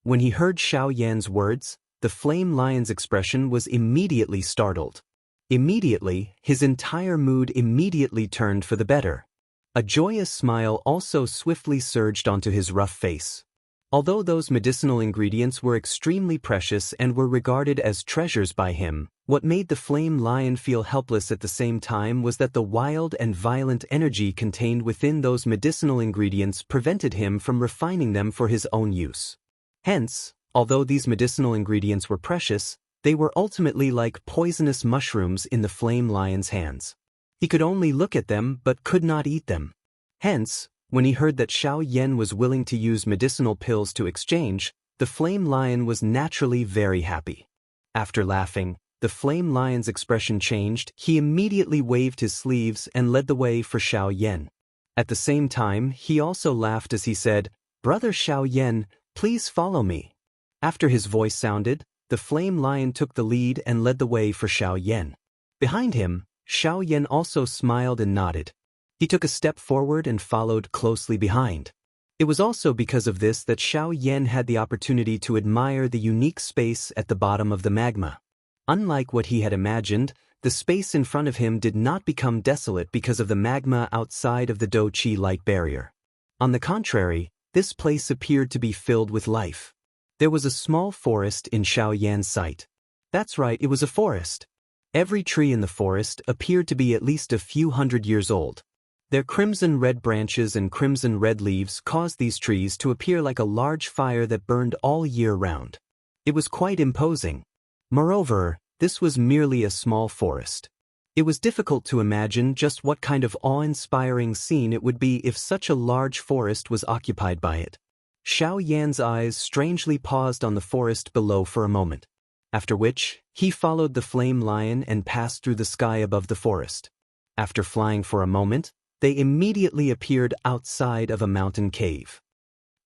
When he heard Xiao Yan's words, the flame lion's expression was immediately startled. Immediately, his entire mood immediately turned for the better. A joyous smile also swiftly surged onto his rough face. Although those medicinal ingredients were extremely precious and were regarded as treasures by him, what made the flame lion feel helpless at the same time was that the wild and violent energy contained within those medicinal ingredients prevented him from refining them for his own use. Hence, although these medicinal ingredients were precious, they were ultimately like poisonous mushrooms in the flame lion's hands. He could only look at them but could not eat them. Hence, when he heard that Xiao Yan was willing to use medicinal pills to exchange, the flame lion was naturally very happy. After laughing, the flame lion's expression changed. He immediately waved his sleeves and led the way for Xiao Yan. At the same time, he also laughed as he said, "Brother Xiao Yan, please follow me." After his voice sounded, the flame lion took the lead and led the way for Xiao Yan. Behind him, Xiao Yan also smiled and nodded. He took a step forward and followed closely behind. It was also because of this that Xiao Yan had the opportunity to admire the unique space at the bottom of the magma. Unlike what he had imagined, the space in front of him did not become desolate because of the magma outside of the Douqi light barrier. On the contrary, this place appeared to be filled with life. There was a small forest in Xiao Yan's sight. That's right, it was a forest. Every tree in the forest appeared to be at least a few hundred years old. Their crimson-red branches and crimson-red leaves caused these trees to appear like a large fire that burned all year round. It was quite imposing. Moreover, this was merely a small forest. It was difficult to imagine just what kind of awe-inspiring scene it would be if such a large forest was occupied by it. Xiao Yan's eyes strangely paused on the forest below for a moment, after which, he followed the flame lion and passed through the sky above the forest. After flying for a moment, they immediately appeared outside of a mountain cave.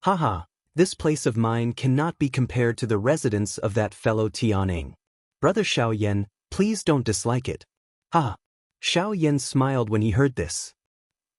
"Haha, this place of mine cannot be compared to the residence of that fellow Tianing. Brother Xiao Yan, please don't dislike it." "Ha!" Xiao Yan smiled when he heard this.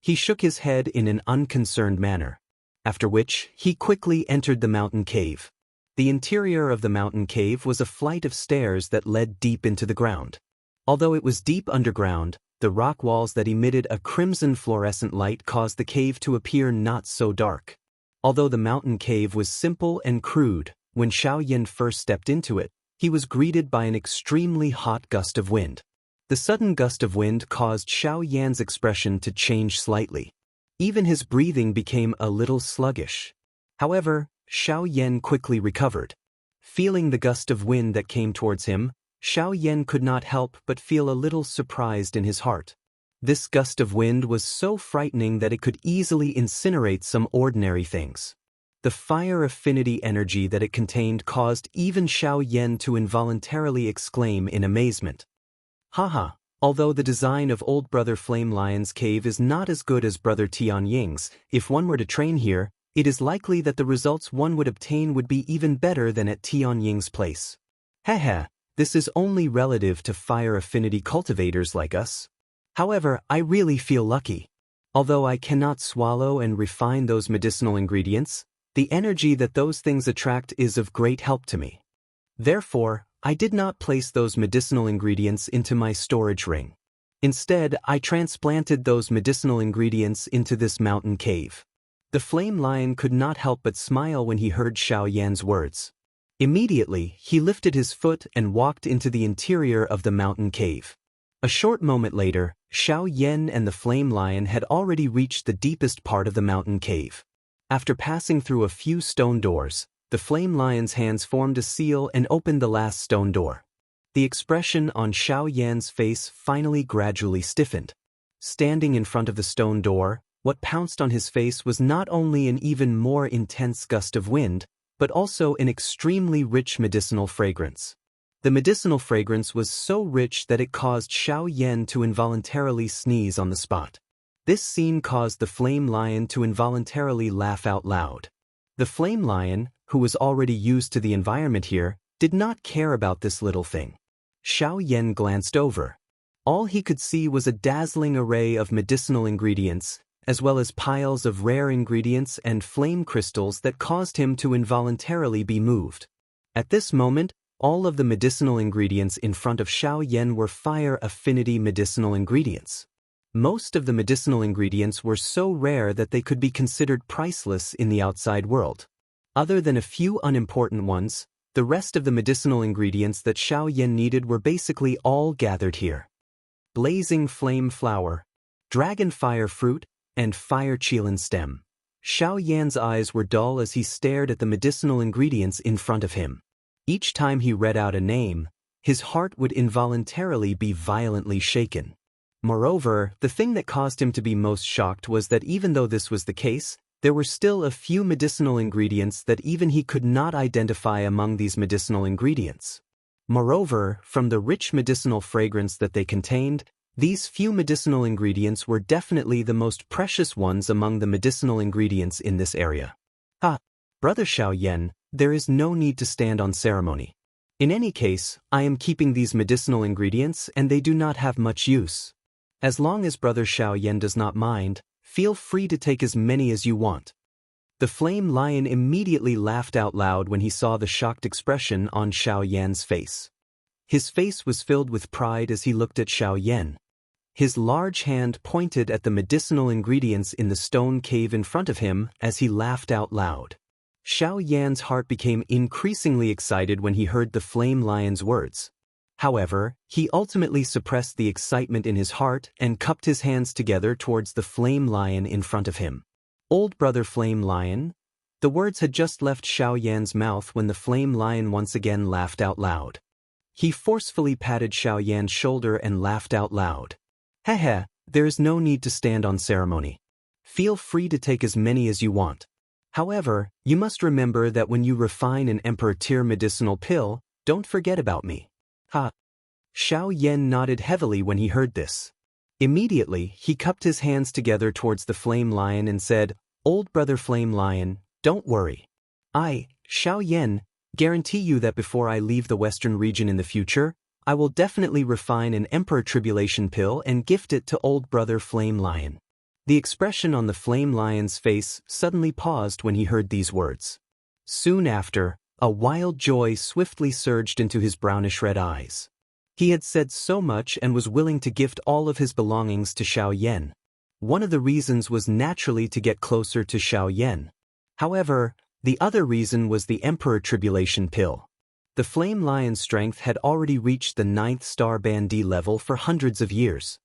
He shook his head in an unconcerned manner, after which he quickly entered the mountain cave. The interior of the mountain cave was a flight of stairs that led deep into the ground. Although it was deep underground, the rock walls that emitted a crimson fluorescent light caused the cave to appear not so dark. Although the mountain cave was simple and crude, when Xiao Yan first stepped into it, he was greeted by an extremely hot gust of wind. The sudden gust of wind caused Xiao Yan's expression to change slightly. Even his breathing became a little sluggish. However, Xiao Yan quickly recovered. Feeling the gust of wind that came towards him, Xiao Yan could not help but feel a little surprised in his heart. This gust of wind was so frightening that it could easily incinerate some ordinary things. The fire affinity energy that it contained caused even Xiao Yan to involuntarily exclaim in amazement. "Haha, although the design of old Brother Flame Lion's cave is not as good as Brother Tianying's, if one were to train here, it is likely that the results one would obtain would be even better than at Tianying's place. Haha. This is only relative to fire affinity cultivators like us. However, I really feel lucky. Although I cannot swallow and refine those medicinal ingredients, the energy that those things attract is of great help to me. Therefore, I did not place those medicinal ingredients into my storage ring. Instead, I transplanted those medicinal ingredients into this mountain cave. The flame lion could not help but smile when he heard Xiao Yan's words. Immediately, he lifted his foot and walked into the interior of the mountain cave. A short moment later, Xiao Yan and the flame lion had already reached the deepest part of the mountain cave. After passing through a few stone doors, the flame lion's hands formed a seal and opened the last stone door. The expression on Xiao Yan's face finally gradually stiffened. Standing in front of the stone door, what pounced on his face was not only an even more intense gust of wind, but also an extremely rich medicinal fragrance. The medicinal fragrance was so rich that it caused Xiao Yan to involuntarily sneeze on the spot. This scene caused the flame lion to involuntarily laugh out loud. The flame lion, who was already used to the environment here, did not care about this little thing. Xiao Yan glanced over. All he could see was a dazzling array of medicinal ingredients, as well as piles of rare ingredients and flame crystals that caused him to involuntarily be moved. At this moment, all of the medicinal ingredients in front of Xiao Yan were fire affinity medicinal ingredients. Most of the medicinal ingredients were so rare that they could be considered priceless in the outside world. Other than a few unimportant ones, the rest of the medicinal ingredients that Xiao Yan needed were basically all gathered here. Blazing flame flower, dragon fire fruit, and fire qilin stem. Xiao Yan's eyes were dull as he stared at the medicinal ingredients in front of him. Each time he read out a name, his heart would involuntarily be violently shaken. Moreover, the thing that caused him to be most shocked was that even though this was the case, there were still a few medicinal ingredients that even he could not identify among these medicinal ingredients. Moreover, from the rich medicinal fragrance that they contained, these few medicinal ingredients were definitely the most precious ones among the medicinal ingredients in this area. Brother Xiao Yan, there is no need to stand on ceremony. In any case, I am keeping these medicinal ingredients and they do not have much use. As long as Brother Xiao Yan does not mind, feel free to take as many as you want. The flame lion immediately laughed out loud when he saw the shocked expression on Xiao Yan's face. His face was filled with pride as he looked at Xiao Yan. His large hand pointed at the medicinal ingredients in the stone cave in front of him as he laughed out loud. Xiao Yan's heart became increasingly excited when he heard the flame lion's words. However, he ultimately suppressed the excitement in his heart and cupped his hands together towards the flame lion in front of him. Old brother flame lion? The words had just left Xiao Yan's mouth when the flame lion once again laughed out loud. He forcefully patted Xiao Yan's shoulder and laughed out loud. Hehe, there is no need to stand on ceremony. Feel free to take as many as you want. However, you must remember that when you refine an emperor-tier medicinal pill, don't forget about me. Xiao Yan nodded heavily when he heard this. Immediately, he cupped his hands together towards the flame lion and said, Old brother flame lion, don't worry. I, Xiao Yan, guarantee you that before I leave the western region in the future, I will definitely refine an emperor tribulation pill and gift it to old brother flame lion. The expression on the flame lion's face suddenly paused when he heard these words. Soon after, a wild joy swiftly surged into his brownish-red eyes. He had said so much and was willing to gift all of his belongings to Xiao Yan. One of the reasons was naturally to get closer to Xiao Yan. However, the other reason was the Emperor Tribulation Pill. The Flame Lion's strength had already reached the 9th star band D level for hundreds of years.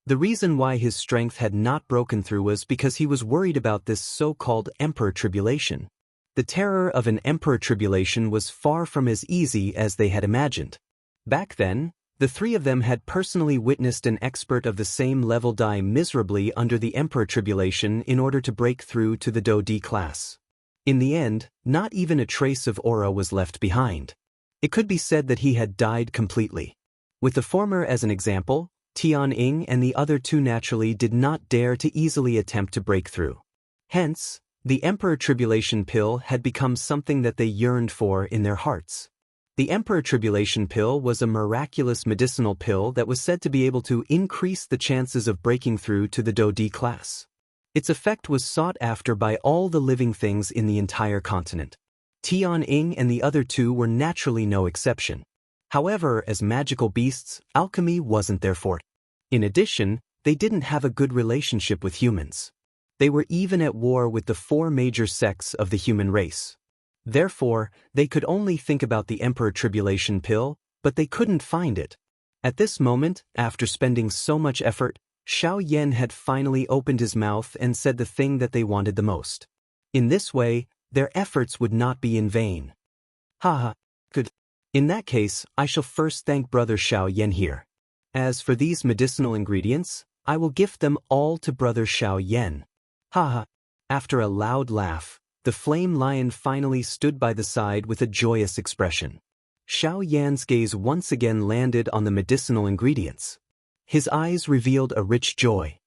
The reason why his strength had not broken through was because he was worried about this so-called Emperor Tribulation. The terror of an Emperor Tribulation was far from as easy as they had imagined. Back then, the three of them had personally witnessed an expert of the same level die miserably under the Emperor Tribulation in order to break through to the Do D class. In the end, not even a trace of aura was left behind. It could be said that he had died completely. With the former as an example, Tian Ying and the other two naturally did not dare to easily attempt to break through. Hence, the Emperor Tribulation Pill had become something that they yearned for in their hearts. The Emperor Tribulation Pill was a miraculous medicinal pill that was said to be able to increase the chances of breaking through to the Do D class. Its effect was sought after by all the living things in the entire continent. Tian Ying and the other two were naturally no exception. However, as magical beasts, alchemy wasn't their forte. In addition, they didn't have a good relationship with humans. They were even at war with the 4 major sects of the human race. Therefore, they could only think about the Emperor Tribulation pill, but they couldn't find it. At this moment, after spending so much effort, Xiao Yan had finally opened his mouth and said the thing that they wanted the most. In this way, their efforts would not be in vain. Haha, good. In that case, I shall first thank Brother Xiao Yan here. As for these medicinal ingredients, I will gift them all to Brother Xiao Yan. Haha. After a loud laugh, the flame lion finally stood by the side with a joyous expression. Xiao Yan's gaze once again landed on the medicinal ingredients. His eyes revealed a rich joy.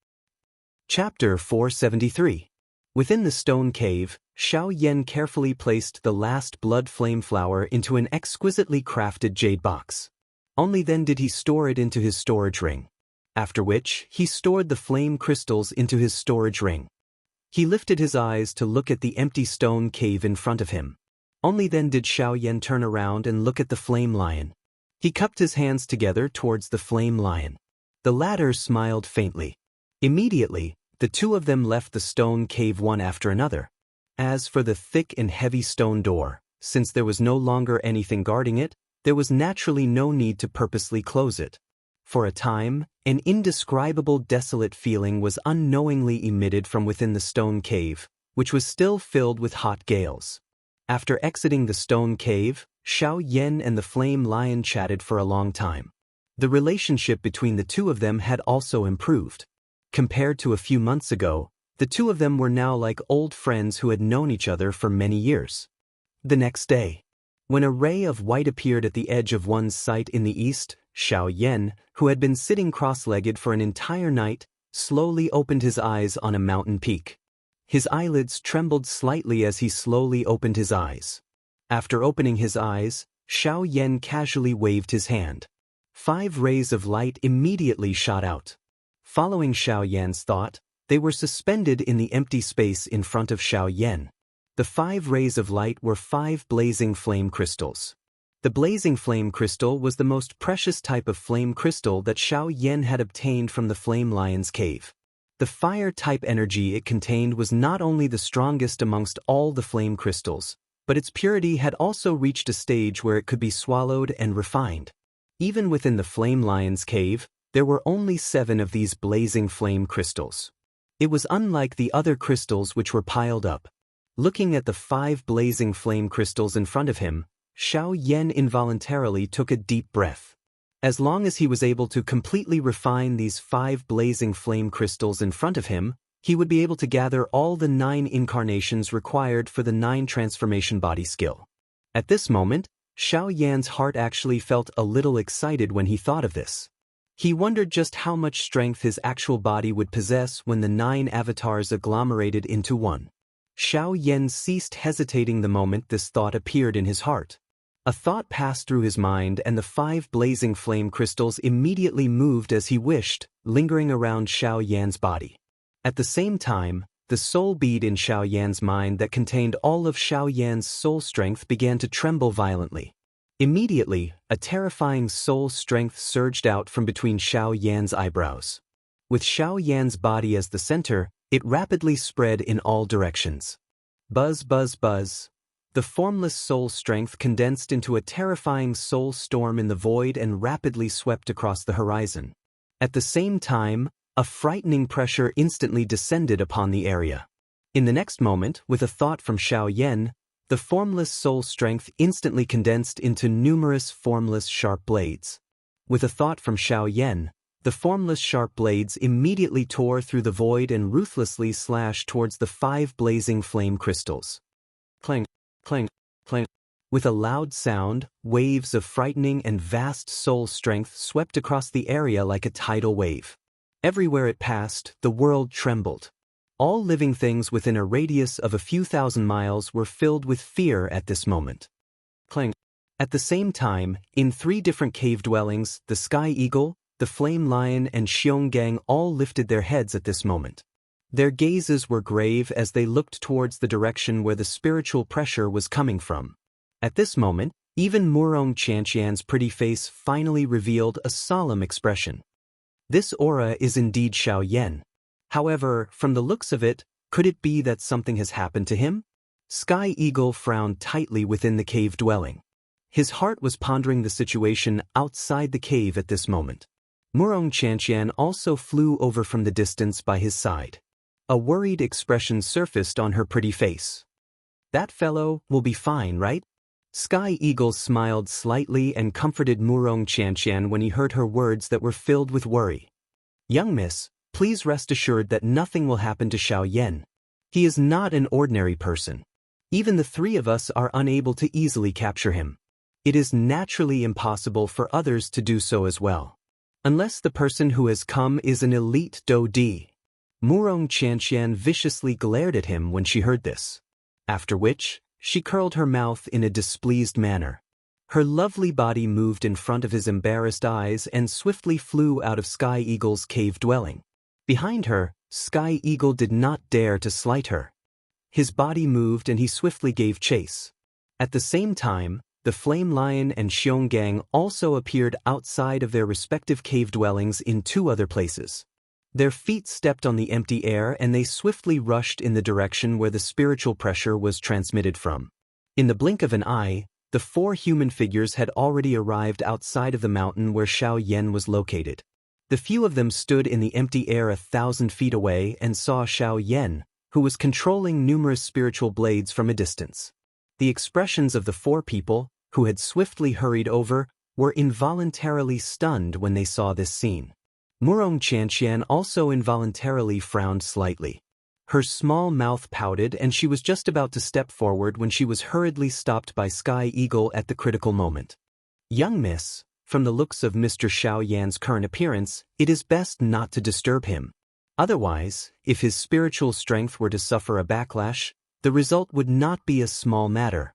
Chapter 473. Within the stone cave, Xiao Yan carefully placed the last blood flame flower into an exquisitely crafted jade box. Only then did he store it into his storage ring. After which, he stored the flame crystals into his storage ring. He lifted his eyes to look at the empty stone cave in front of him. Only then did Xiao Yan turn around and look at the flame lion. He cupped his hands together towards the flame lion. The latter smiled faintly. Immediately, the two of them left the stone cave one after another. As for the thick and heavy stone door, since there was no longer anything guarding it, there was naturally no need to purposely close it. For a time, an indescribable desolate feeling was unknowingly emitted from within the stone cave, which was still filled with hot gales. After exiting the stone cave, Xiao Yan and the flame lion chatted for a long time. The relationship between the two of them had also improved. Compared to a few months ago, the two of them were now like old friends who had known each other for many years. The next day, when a ray of white appeared at the edge of one's sight in the east, Xiao Yan, who had been sitting cross-legged for an entire night, slowly opened his eyes on a mountain peak. His eyelids trembled slightly as he slowly opened his eyes. After opening his eyes, Xiao Yan casually waved his hand. 5 rays of light immediately shot out. Following Xiao Yan's thought, they were suspended in the empty space in front of Xiao Yan. The 5 rays of light were 5 blazing flame crystals. The blazing flame crystal was the most precious type of flame crystal that Xiao Yan had obtained from the flame lion's cave. The fire-type energy it contained was not only the strongest amongst all the flame crystals, but its purity had also reached a stage where it could be swallowed and refined. Even within the flame lion's cave, there were only 7 of these blazing flame crystals. It was unlike the other crystals which were piled up. Looking at the 5 blazing flame crystals in front of him, Xiao Yan involuntarily took a deep breath. As long as he was able to completely refine these 5 blazing flame crystals in front of him, he would be able to gather all the 9 incarnations required for the 9 transformation body skill. At this moment, Xiao Yan's heart actually felt a little excited when he thought of this. He wondered just how much strength his actual body would possess when the 9 avatars agglomerated into one. Xiao Yan ceased hesitating the moment this thought appeared in his heart. A thought passed through his mind and the 5 blazing flame crystals immediately moved as he wished, lingering around Xiao Yan's body. At the same time, the soul bead in Xiao Yan's mind that contained all of Xiao Yan's soul strength began to tremble violently. Immediately, a terrifying soul strength surged out from between Xiao Yan's eyebrows. With Xiao Yan's body as the center, it rapidly spread in all directions. Buzz, buzz, buzz. The formless soul strength condensed into a terrifying soul storm in the void and rapidly swept across the horizon. At the same time, a frightening pressure instantly descended upon the area. In the next moment, with a thought from Xiao Yan, the formless soul strength instantly condensed into numerous formless sharp blades. With a thought from Xiao Yan, the formless sharp blades immediately tore through the void and ruthlessly slashed towards the 5 blazing flame crystals. Clang, clang, clang. With a loud sound, waves of frightening and vast soul strength swept across the area like a tidal wave. Everywhere it passed, the world trembled. All living things within a radius of a few thousand miles were filled with fear at this moment. Clang. At the same time, in 3 different cave dwellings, the Sky Eagle, the Flame Lion and Xionggang all lifted their heads at this moment. Their gazes were grave as they looked towards the direction where the spiritual pressure was coming from. At this moment, even Murong Qianxian's pretty face finally revealed a solemn expression. This aura is indeed Xiao Yan. However, from the looks of it, Could it be that something has happened to him? Sky Eagle frowned tightly within the cave dwelling. His heart was pondering the situation outside the cave at this moment. Wuxia and Xianxia also flew over from the distance by his side. A worried expression surfaced on her pretty face. That fellow will be fine, right? Sky Eagle smiled slightly and comforted Wuxia and Xianxia when he heard her words that were filled with worry. Young miss, please rest assured that nothing will happen to Xiao Yan. He is not an ordinary person. Even the three of us are unable to easily capture him. It is naturally impossible for others to do so as well. Unless the person who has come is an elite Daoist. Wuxia and Xianxia viciously glared at him when she heard this. After which, she curled her mouth in a displeased manner. Her lovely body moved in front of his embarrassed eyes and swiftly flew out of Sky Eagle's cave dwelling. Behind her, Sky Eagle did not dare to slight her. His body moved and he swiftly gave chase. At the same time, the Flame Lion and Xiong Gang also appeared outside of their respective cave dwellings in two other places. Their feet stepped on the empty air and they swiftly rushed in the direction where the spiritual pressure was transmitted from. In the blink of an eye, the four human figures had already arrived outside of the mountain where Xiao Yan was located. The few of them stood in the empty air 1,000 feet away and saw Xiao Yan, who was controlling numerous spiritual blades from a distance. The expressions of the four people, who had swiftly hurried over, were involuntarily stunned when they saw this scene. Wuxia and Xianxia also involuntarily frowned slightly. Her small mouth pouted and she was just about to step forward when she was hurriedly stopped by Sky Eagle at the critical moment. Young miss, from the looks of Mr. Xiao Yan's current appearance, it is best not to disturb him. Otherwise, if his spiritual strength were to suffer a backlash, the result would not be a small matter.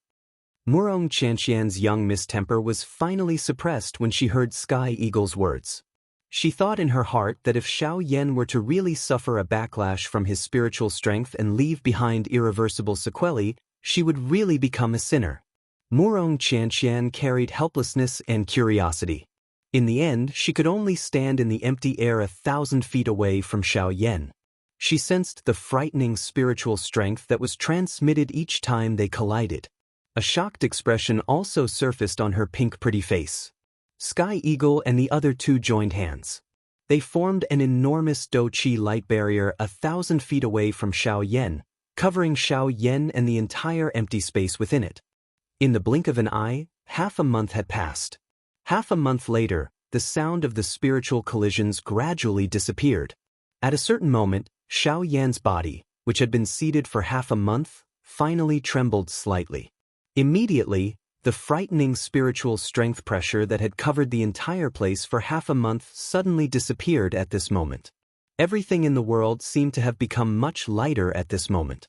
Wuxia and Xianxia's young miss temper was finally suppressed when she heard Sky Eagle's words. She thought in her heart that if Xiao Yan were to really suffer a backlash from his spiritual strength and leave behind irreversible sequelae, she would really become a sinner. Wuxia and Xianxia carried helplessness and curiosity. In the end, she could only stand in the empty air 1,000 feet away from Xiao Yan. She sensed the frightening spiritual strength that was transmitted each time they collided. A shocked expression also surfaced on her pink pretty face. Sky Eagle and the other two joined hands. They formed an enormous Do-Chi light barrier 1,000 feet away from Xiao Yan, covering Xiao Yan and the entire empty space within it. In the blink of an eye, half a month had passed. Half a month later, the sound of the spiritual collisions gradually disappeared. At a certain moment, Xiao Yan's body, which had been seated for half a month, finally trembled slightly. Immediately, the frightening spiritual strength pressure that had covered the entire place for half a month suddenly disappeared at this moment. Everything in the world seemed to have become much lighter at this moment.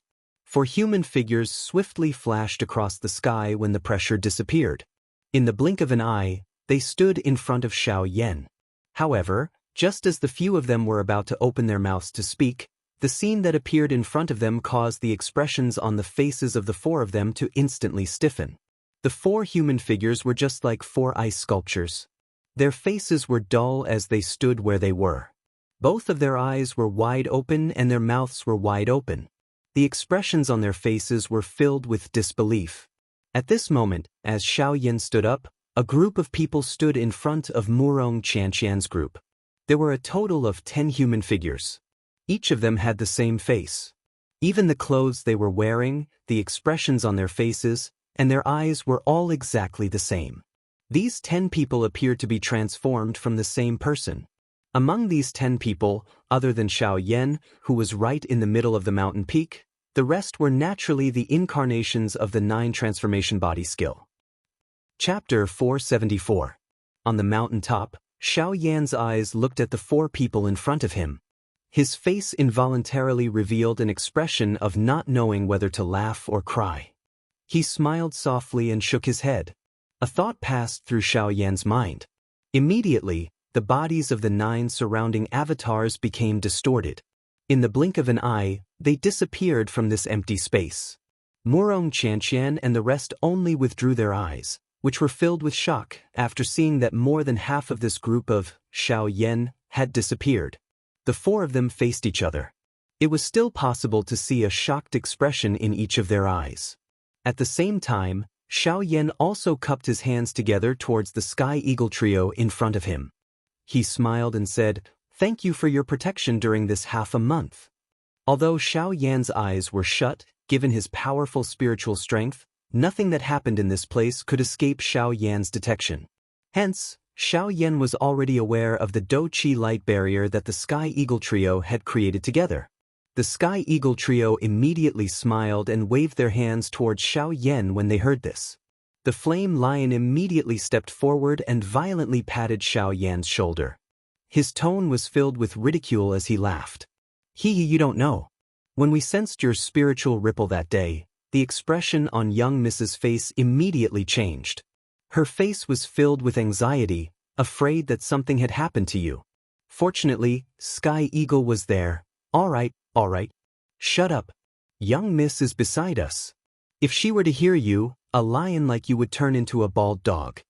Four human figures swiftly flashed across the sky when the pressure disappeared. In the blink of an eye, they stood in front of Xiao Yan. However, just as the few of them were about to open their mouths to speak, the scene that appeared in front of them caused the expressions on the faces of the four of them to instantly stiffen. The four human figures were just like four ice sculptures. Their faces were dull as they stood where they were. Both of their eyes were wide open and their mouths were wide open. The expressions on their faces were filled with disbelief. At this moment, as Xiao Yan stood up, a group of people stood in front of Wuxia and Xianxia's group. There were a total of 10 human figures. Each of them had the same face. Even the clothes they were wearing, the expressions on their faces, and their eyes were all exactly the same. These 10 people appeared to be transformed from the same person. Among these 10 people, other than Xiao Yan, who was right in the middle of the mountain peak, the rest were naturally the incarnations of the 9 transformation body skill. Chapter 474. On the mountain top, Xiao Yan's eyes looked at the 4 people in front of him. His face involuntarily revealed an expression of not knowing whether to laugh or cry. He smiled softly and shook his head. A thought passed through Xiao Yan's mind. Immediately, the bodies of the 9 surrounding avatars became distorted. In the blink of an eye, they disappeared from this empty space. Wuxia and Xianxia and the rest only withdrew their eyes, which were filled with shock after seeing that more than half of this group of Xiao Yan had disappeared. The 4 of them faced each other. It was still possible to see a shocked expression in each of their eyes. At the same time, Xiao Yan also cupped his hands together towards the Sky Eagle trio in front of him. He smiled and said, "Thank you for your protection during this half a month." Although Xiao Yan's eyes were shut, given his powerful spiritual strength, nothing that happened in this place could escape Xiao Yan's detection. Hence, Xiao Yan was already aware of the Do Qi light barrier that the Sky Eagle trio had created together. The Sky Eagle trio immediately smiled and waved their hands towards Xiao Yan when they heard this. The Flame Lion immediately stepped forward and violently patted Xiao Yan's shoulder. His tone was filled with ridicule as he laughed. You don't know. When we sensed your spiritual ripple that day, the expression on young Mrs. face immediately changed. Her face was filled with anxiety, afraid that something had happened to you. Fortunately, Sky Eagle was there. All right. Shut up. Young Miss is beside us. If she were to hear you, a lion like you would turn into a bald dog.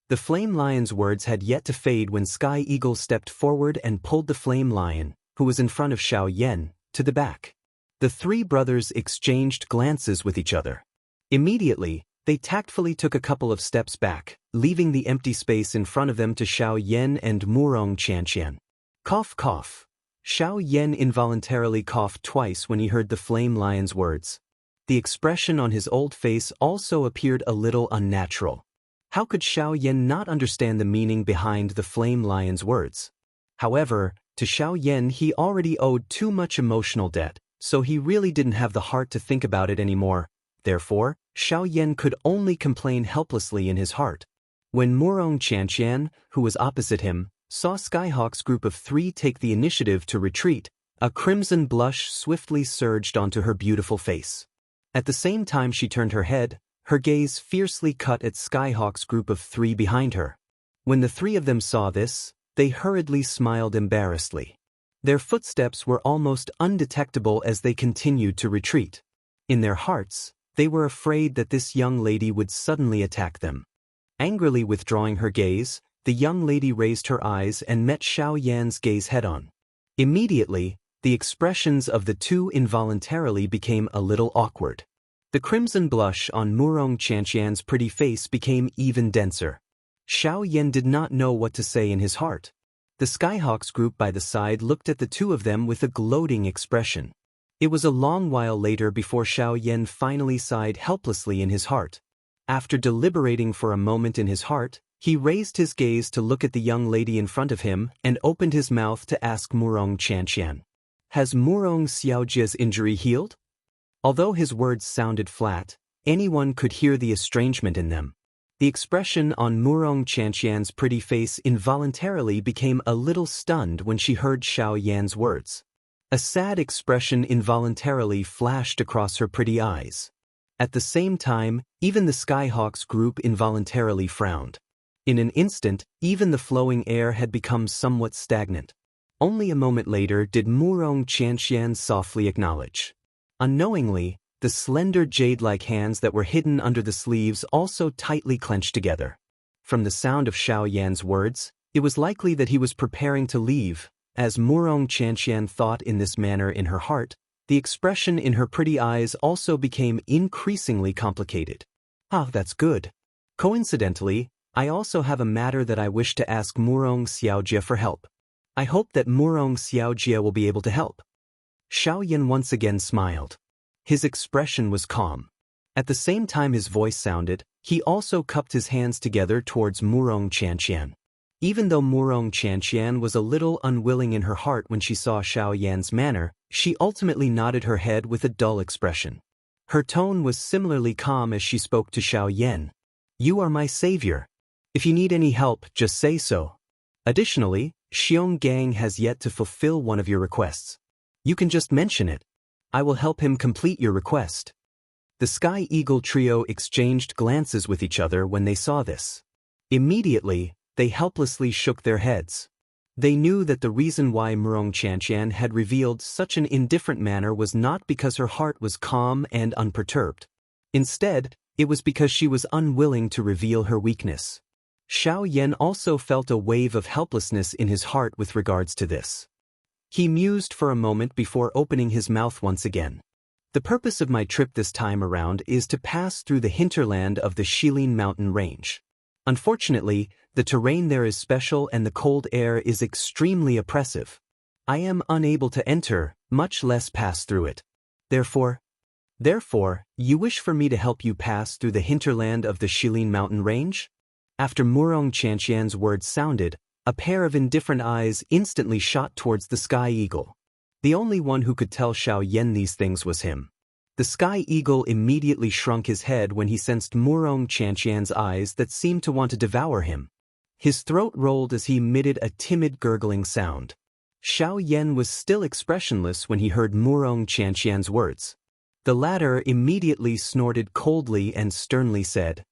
The Flame Lion's words had yet to fade when Sky Eagle stepped forward and pulled the Flame Lion, who was in front of Xiao Yan, to the back. The three brothers exchanged glances with each other. Immediately, they tactfully took a couple of steps back, leaving the empty space in front of them to Xiao Yan and Wuxia and Xianxia. Cough, cough. Xiao Yan involuntarily coughed twice when he heard the Flame Lion's words. The expression on his old face also appeared a little unnatural. How could Xiao Yan not understand the meaning behind the Flame Lion's words? However, to Xiao Yan he already owed too much emotional debt, so he really didn't have the heart to think about it anymore. Therefore, Xiao Yan could only complain helplessly in his heart. When Wuxia and Xianxia, who was opposite him, saw Skyhawk's group of three take the initiative to retreat, a crimson blush swiftly surged onto her beautiful face. At the same time she turned her head, her gaze fiercely cut at Skyhawk's group of three behind her. When the three of them saw this, they hurriedly smiled embarrassedly. Their footsteps were almost undetectable as they continued to retreat. In their hearts, they were afraid that this young lady would suddenly attack them. Angrily withdrawing her gaze, the young lady raised her eyes and met Xiao Yan's gaze head-on. Immediately, the expressions of the two involuntarily became a little awkward. The crimson blush on Wuxia and Xianxia's pretty face became even denser. Xiao Yan did not know what to say in his heart. The Skyhawks group by the side looked at the two of them with a gloating expression. It was a long while later before Xiao Yan finally sighed helplessly in his heart. After deliberating for a moment in his heart, he raised his gaze to look at the young lady in front of him and opened his mouth to ask Wuxia and Xianxia, "Has Wuxia and Xiaojia's injury healed?" Although his words sounded flat, anyone could hear the estrangement in them. The expression on Wuxia and Xianxia's pretty face involuntarily became a little stunned when she heard Xiao Yan's words. A sad expression involuntarily flashed across her pretty eyes. At the same time, even the Skyhawks group involuntarily frowned. In an instant, even the flowing air had become somewhat stagnant. Only a moment later did Wuxia and Xianxia softly acknowledge. Unknowingly, the slender jade-like hands that were hidden under the sleeves also tightly clenched together. From the sound of Xiao Yan's words, it was likely that he was preparing to leave. As Wuxia and Xianxia thought in this manner in her heart, the expression in her pretty eyes also became increasingly complicated. That's good. Coincidentally, I also have a matter that I wish to ask Wuxia and Xiaojia for help. I hope that Wuxia and Xiaojia will be able to help. Xiao Yan once again smiled. His expression was calm. At the same time his voice sounded, he also cupped his hands together towards Wuxia and Xianxia. Even though Wuxia and Xianxia was a little unwilling in her heart when she saw Xiao Yan's manner, she ultimately nodded her head with a dull expression. Her tone was similarly calm as she spoke to Xiao Yan. "You are my savior. If you need any help, just say so. Additionally, Xiong Gang has yet to fulfill one of your requests. You can just mention it. I will help him complete your request." The Sky Eagle trio exchanged glances with each other when they saw this. Immediately, they helplessly shook their heads. They knew that the reason why Wuxia and Xianxia had revealed such an indifferent manner was not because her heart was calm and unperturbed. Instead, it was because she was unwilling to reveal her weakness. Xiao Yan also felt a wave of helplessness in his heart with regards to this. He mused for a moment before opening his mouth once again. The purpose of my trip this time around is to pass through the hinterland of the Shilin mountain range. Unfortunately, the terrain there is special and the cold air is extremely oppressive. I am unable to enter, much less pass through it. Therefore, you wish for me to help you pass through the hinterland of the Shilin mountain range? After Murong Qianxian's words sounded, a pair of indifferent eyes instantly shot towards the sky eagle. The only one who could tell Xiao Yan these things was him. The sky eagle immediately shrunk his head when he sensed Murong Qianxian's eyes that seemed to want to devour him. His throat rolled as he emitted a timid gurgling sound. Xiao Yan was still expressionless when he heard Murong Qianxian's words. The latter immediately snorted coldly and sternly said,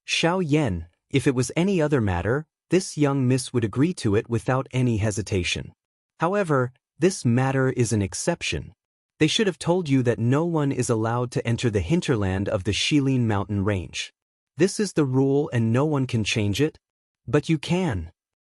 "Xiao Yan, if it was any other matter, this young miss would agree to it without any hesitation. However, this matter is an exception. They should have told you that no one is allowed to enter the hinterland of the Shilin mountain range. This is the rule and no one can change it. But you can."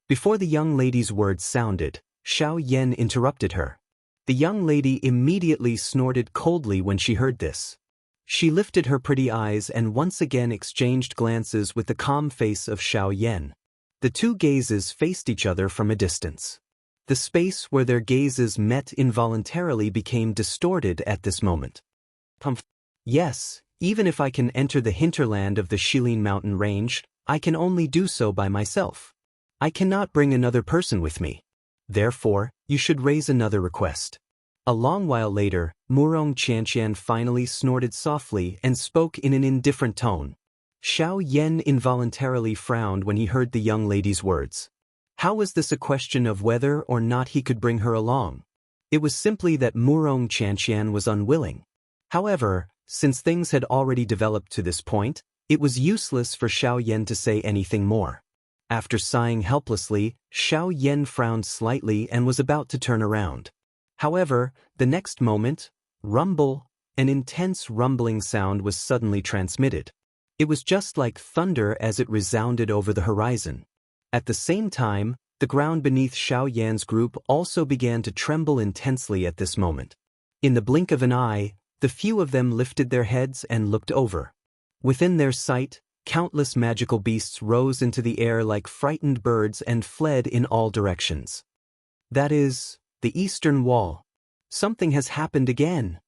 Before the young lady's words sounded, Xiao Yan interrupted her. The young lady immediately snorted coldly when she heard this. She lifted her pretty eyes and once again exchanged glances with the calm face of Xiao Yan. The two gazes faced each other from a distance. The space where their gazes met involuntarily became distorted at this moment. Yes, even if I can enter the hinterland of the Shilin mountain range, I can only do so by myself. I cannot bring another person with me. Therefore, you should raise another request. A long while later, Murong Qianxian finally snorted softly and spoke in an indifferent tone. Xiao Yan involuntarily frowned when he heard the young lady's words. How was this a question of whether or not he could bring her along? It was simply that Murong Qianxian was unwilling. However, since things had already developed to this point, it was useless for Xiao Yan to say anything more. After sighing helplessly, Xiao Yan frowned slightly and was about to turn around. However, the next moment, an intense rumbling sound was suddenly transmitted. It was just like thunder as it resounded over the horizon. At the same time, the ground beneath Xiao Yan's group also began to tremble intensely at this moment. In the blink of an eye, the few of them lifted their heads and looked over. Within their sight, countless magical beasts rose into the air like frightened birds and fled in all directions. That is, the eastern wall. Something has happened again.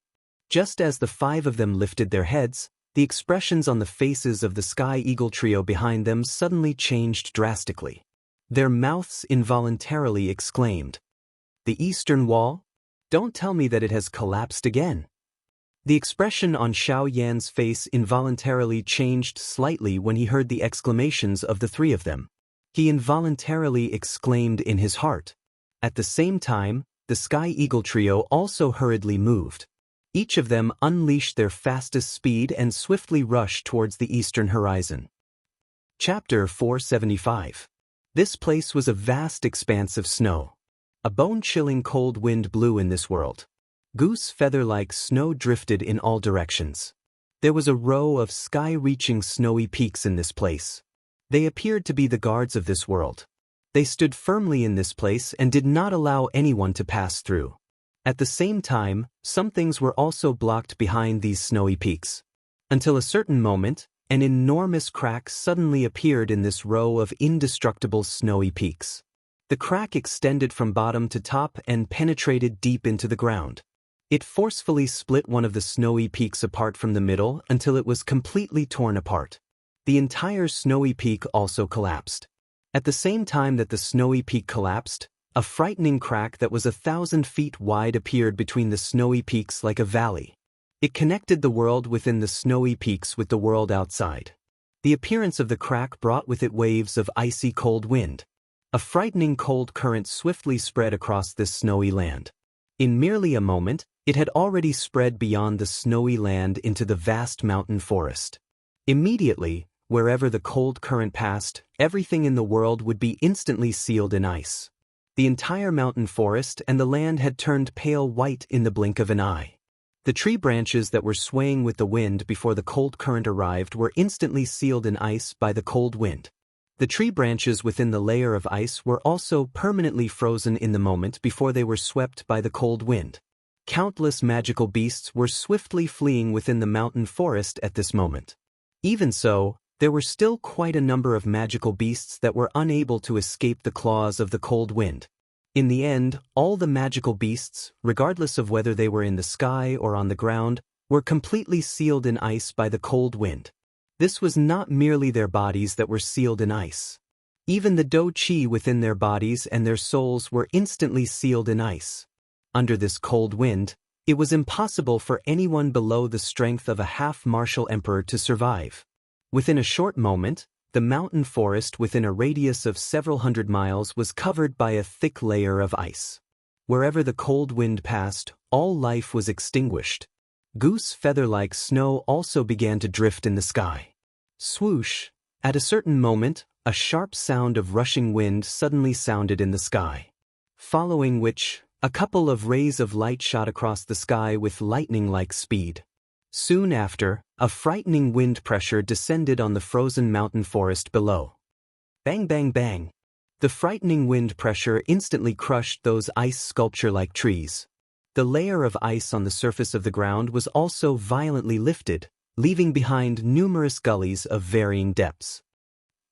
Just as the five of them lifted their heads, the expressions on the faces of the Sky Eagle trio behind them suddenly changed drastically. Their mouths involuntarily exclaimed, "The eastern wall? Don't tell me that it has collapsed again." The expression on Xiao Yan's face involuntarily changed slightly when he heard the exclamations of the three of them. He involuntarily exclaimed in his heart. At the same time, the Sky Eagle trio also hurriedly moved. Each of them unleashed their fastest speed and swiftly rushed towards the eastern horizon. Chapter 475. This place was a vast expanse of snow. A bone-chilling cold wind blew in this world. Goose feather-like snow drifted in all directions. There was a row of sky-reaching snowy peaks in this place. They appeared to be the guards of this world. They stood firmly in this place and did not allow anyone to pass through. At the same time, some things were also blocked behind these snowy peaks. Until a certain moment, an enormous crack suddenly appeared in this row of indestructible snowy peaks. The crack extended from bottom to top and penetrated deep into the ground. It forcefully split one of the snowy peaks apart from the middle until it was completely torn apart. The entire snowy peak also collapsed. At the same time that the snowy peak collapsed, a frightening crack that was 1,000 feet wide appeared between the snowy peaks like a valley. It connected the world within the snowy peaks with the world outside. The appearance of the crack brought with it waves of icy cold wind. A frightening cold current swiftly spread across this snowy land. In merely a moment, it had already spread beyond the snowy land into the vast mountain forest. Immediately, wherever the cold current passed, everything in the world would be instantly sealed in ice. The entire mountain forest and the land had turned pale white in the blink of an eye. The tree branches that were swaying with the wind before the cold current arrived were instantly sealed in ice by the cold wind. The tree branches within the layer of ice were also permanently frozen in the moment before they were swept by the cold wind. Countless magical beasts were swiftly fleeing within the mountain forest at this moment. Even so, there were still quite a number of magical beasts that were unable to escape the claws of the cold wind. In the end, all the magical beasts, regardless of whether they were in the sky or on the ground, were completely sealed in ice by the cold wind. This was not merely their bodies that were sealed in ice. Even the Dou Qi within their bodies and their souls were instantly sealed in ice. Under this cold wind, it was impossible for anyone below the strength of a half-martial emperor to survive. Within a short moment, the mountain forest within a radius of several hundred miles was covered by a thick layer of ice. Wherever the cold wind passed, all life was extinguished. Goose feather-like snow also began to drift in the sky. Swoosh! At a certain moment, a sharp sound of rushing wind suddenly sounded in the sky. Following which, a couple of rays of light shot across the sky with lightning-like speed. Soon after, a frightening wind pressure descended on the frozen mountain forest below. Bang bang bang! The frightening wind pressure instantly crushed those ice sculpture-like trees. The layer of ice on the surface of the ground was also violently lifted, leaving behind numerous gullies of varying depths.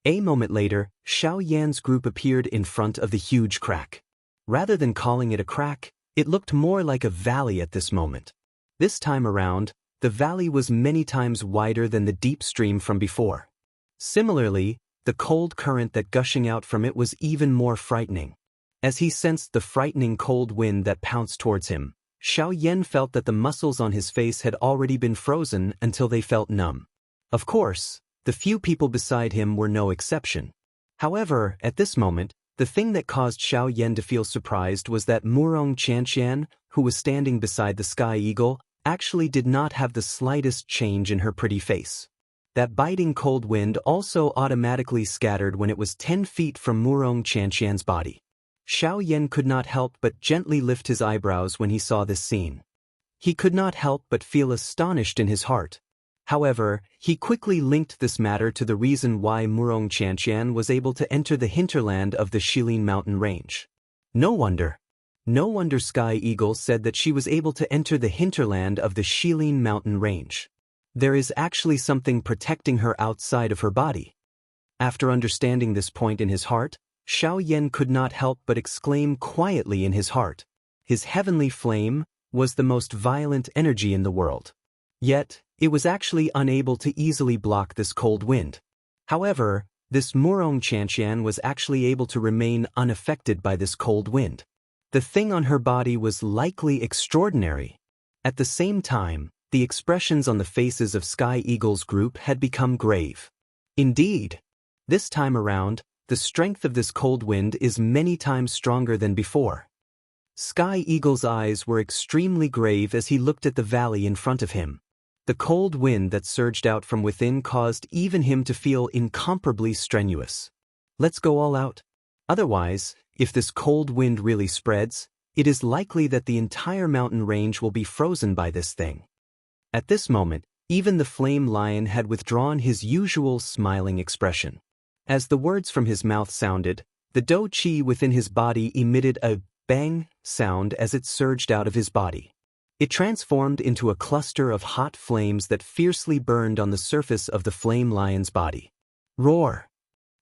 A moment later, Xiao Yan's group appeared in front of the huge crack. Rather than calling it a crack, it looked more like a valley at this moment. This time around, the valley was many times wider than the deep stream from before. Similarly, the cold current that gushing out from it was even more frightening. As he sensed the frightening cold wind that pounced towards him, Xiao Yan felt that the muscles on his face had already been frozen until they felt numb. Of course, the few people beside him were no exception. However, at this moment, the thing that caused Xiao Yan to feel surprised was that Murong Qianxian, who was standing beside the sky eagle, actually did not have the slightest change in her pretty face. That biting cold wind also automatically scattered when it was 10 feet from Murong Qianxian's body. Xiao Yan could not help but gently lift his eyebrows when he saw this scene. He could not help but feel astonished in his heart. However, he quickly linked this matter to the reason why Murong Qianxian was able to enter the hinterland of the Shilin mountain range. No wonder Sky Eagle said that she was able to enter the hinterland of the Shilin mountain range. There is actually something protecting her outside of her body. After understanding this point in his heart, Xiao Yan could not help but exclaim quietly in his heart. His heavenly flame was the most violent energy in the world. Yet, it was actually unable to easily block this cold wind. However, this Murong Qianxian was actually able to remain unaffected by this cold wind. The thing on her body was likely extraordinary. At the same time, the expressions on the faces of Sky Eagle's group had become grave. Indeed, this time around, the strength of this cold wind is many times stronger than before. Sky Eagle's eyes were extremely grave as he looked at the valley in front of him. The cold wind that surged out from within caused even him to feel incomparably strenuous. Let's go all out. Otherwise, if this cold wind really spreads, it is likely that the entire mountain range will be frozen by this thing. At this moment, even the flame lion had withdrawn his usual smiling expression. As the words from his mouth sounded, the Dou Qi within his body emitted a bang sound as it surged out of his body. It transformed into a cluster of hot flames that fiercely burned on the surface of the flame lion's body. Roar!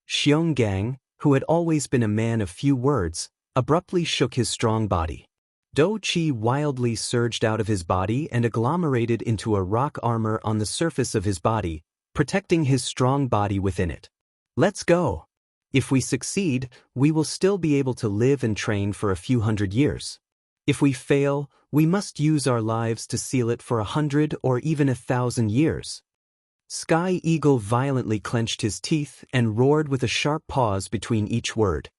Xionggang, who had always been a man of few words, abruptly shook his strong body. Dou Qi wildly surged out of his body and agglomerated into a rock armor on the surface of his body, protecting his strong body within it. Let's go! If we succeed, we will still be able to live and train for a few hundred years. If we fail, we must use our lives to seal it for 100 or even 1,000 years. Sky Eagle violently clenched his teeth and roared with a sharp pause between each word.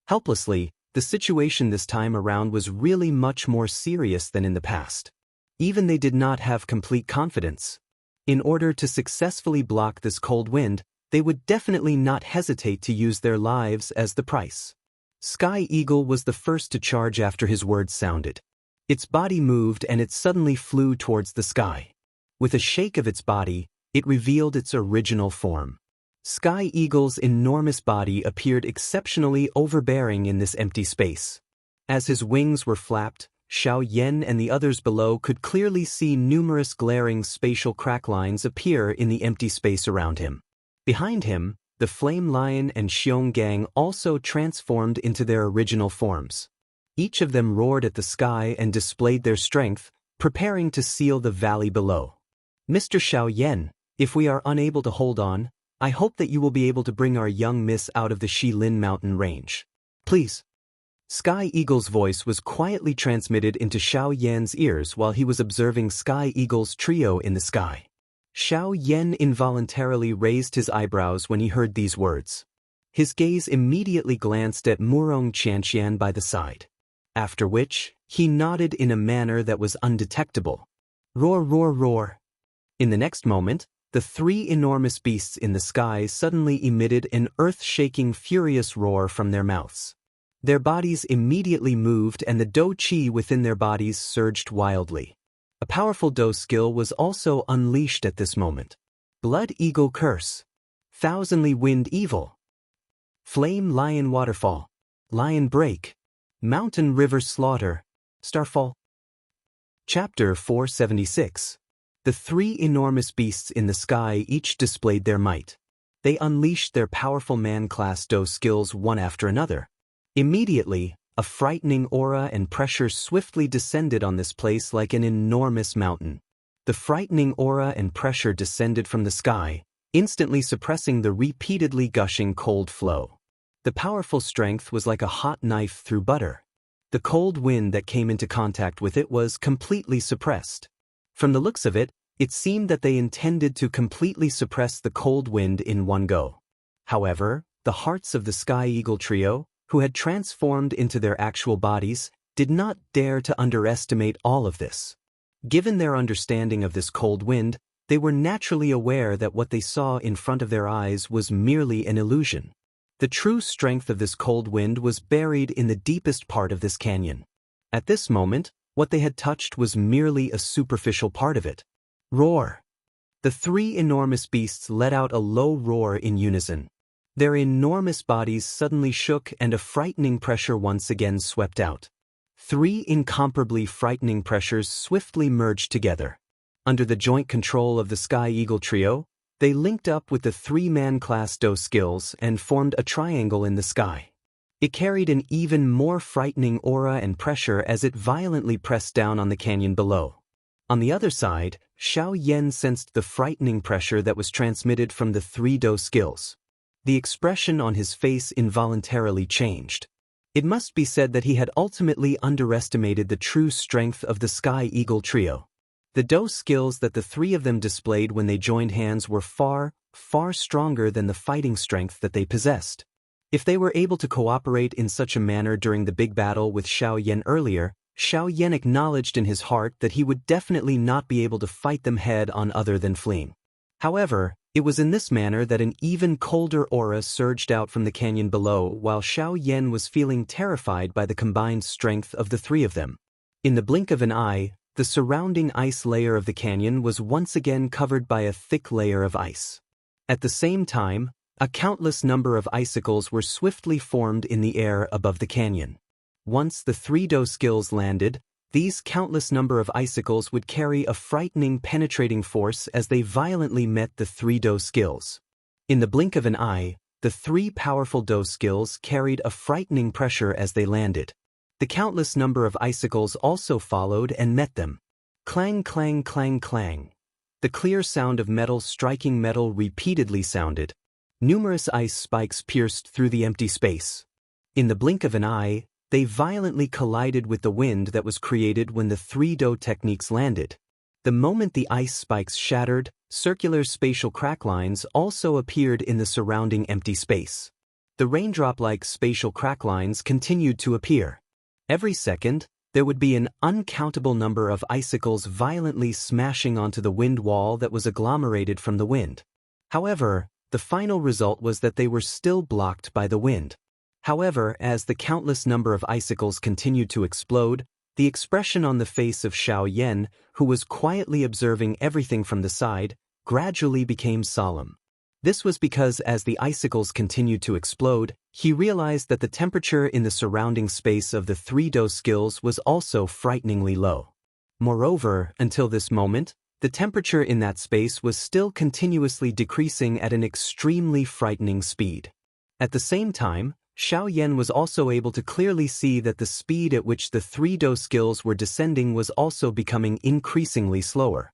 Helplessly, the situation this time around was really much more serious than in the past. Even they did not have complete confidence. In order to successfully block this cold wind, they would definitely not hesitate to use their lives as the price. Sky Eagle was the first to charge after his words sounded. Its body moved and it suddenly flew towards the sky. With a shake of its body, it revealed its original form. Sky Eagle's enormous body appeared exceptionally overbearing in this empty space. As his wings were flapped, Xiao Yan and the others below could clearly see numerous glaring spatial crack lines appear in the empty space around him. Behind him, the Flame Lion and Xiong Gang also transformed into their original forms. Each of them roared at the sky and displayed their strength, preparing to seal the valley below. Mr. Xiao Yan, if we are unable to hold on, I hope that you will be able to bring our young miss out of the Shilin mountain range. Please. Sky Eagle's voice was quietly transmitted into Xiao Yan's ears while he was observing Sky Eagle's trio in the sky. Xiao Yan involuntarily raised his eyebrows when he heard these words. His gaze immediately glanced at Murong Qianxian by the side. After which, he nodded in a manner that was undetectable. Roar, roar, roar. In the next moment, the three enormous beasts in the sky suddenly emitted an earth-shaking furious roar from their mouths. Their bodies immediately moved and the Do Qi within their bodies surged wildly. A powerful Do skill was also unleashed at this moment. Blood Eagle Curse. Thousandly Wind Evil. Flame Lion Waterfall. Lion Break. Mountain River Slaughter. Starfall. Chapter 476. The three enormous beasts in the sky each displayed their might. They unleashed their powerful man-class Do skills one after another. Immediately, a frightening aura and pressure swiftly descended on this place like an enormous mountain. The frightening aura and pressure descended from the sky, instantly suppressing the repeatedly gushing cold flow. The powerful strength was like a hot knife through butter. The cold wind that came into contact with it was completely suppressed. From the looks of it, it seemed that they intended to completely suppress the cold wind in one go. However, the hearts of the Sky Eagle trio, who had transformed into their actual bodies, did not dare to underestimate all of this. Given their understanding of this cold wind, they were naturally aware that what they saw in front of their eyes was merely an illusion. The true strength of this cold wind was buried in the deepest part of this canyon. At this moment, what they had touched was merely a superficial part of it. Roar! The three enormous beasts let out a low roar in unison. Their enormous bodies suddenly shook and a frightening pressure once again swept out. Three incomparably frightening pressures swiftly merged together. Under the joint control of the Sky Eagle trio, they linked up with the three-man class Do skills and formed a triangle in the sky. It carried an even more frightening aura and pressure as it violently pressed down on the canyon below. On the other side, Xiao Yan sensed the frightening pressure that was transmitted from the three Do skills. The expression on his face involuntarily changed. It must be said that he had ultimately underestimated the true strength of the Sky Eagle trio. The Do skills that the three of them displayed when they joined hands were far, far stronger than the fighting strength that they possessed. If they were able to cooperate in such a manner during the big battle with Xiao Yan earlier, Xiao Yan acknowledged in his heart that he would definitely not be able to fight them head-on other than fleeing. However, it was in this manner that an even colder aura surged out from the canyon below while Xiao Yan was feeling terrified by the combined strength of the three of them. In the blink of an eye, the surrounding ice layer of the canyon was once again covered by a thick layer of ice. At the same time, a countless number of icicles were swiftly formed in the air above the canyon. Once the three Do skills landed, these countless number of icicles would carry a frightening penetrating force as they violently met the three Do skills. In the blink of an eye, the three powerful Do skills carried a frightening pressure as they landed. The countless number of icicles also followed and met them. Clang, clang, clang, clang. The clear sound of metal striking metal repeatedly sounded. Numerous ice spikes pierced through the empty space. In the blink of an eye, they violently collided with the wind that was created when the three Do techniques landed. The moment the ice spikes shattered, circular spatial crack lines also appeared in the surrounding empty space. The raindrop-like spatial crack lines continued to appear. Every second, there would be an uncountable number of icicles violently smashing onto the wind wall that was agglomerated from the wind. However, the final result was that they were still blocked by the wind. However, as the countless number of icicles continued to explode, the expression on the face of Xiao Yan, who was quietly observing everything from the side, gradually became solemn. This was because as the icicles continued to explode, he realized that the temperature in the surrounding space of the three dose skills was also frighteningly low. Moreover, until this moment, the temperature in that space was still continuously decreasing at an extremely frightening speed. At the same time, Xiao Yan was also able to clearly see that the speed at which the three dose skills were descending was also becoming increasingly slower.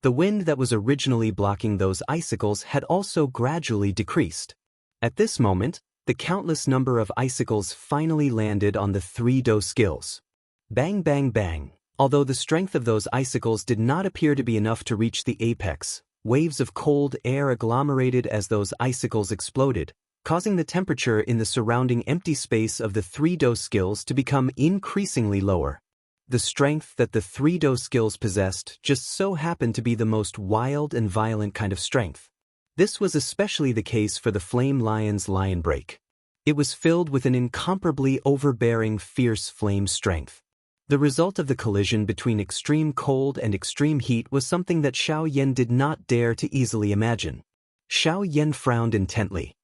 The wind that was originally blocking those icicles had also gradually decreased. At this moment, the countless number of icicles finally landed on the three dose skills. Bang bang bang. Although the strength of those icicles did not appear to be enough to reach the apex, waves of cold air agglomerated as those icicles exploded, causing the temperature in the surrounding empty space of the three dose skills to become increasingly lower. The strength that the three dose skills possessed just so happened to be the most wild and violent kind of strength. This was especially the case for the Flame Lion's Lion Break. It was filled with an incomparably overbearing, fierce flame strength. The result of the collision between extreme cold and extreme heat was something that Xiao Yan did not dare to easily imagine. Xiao Yan frowned intently.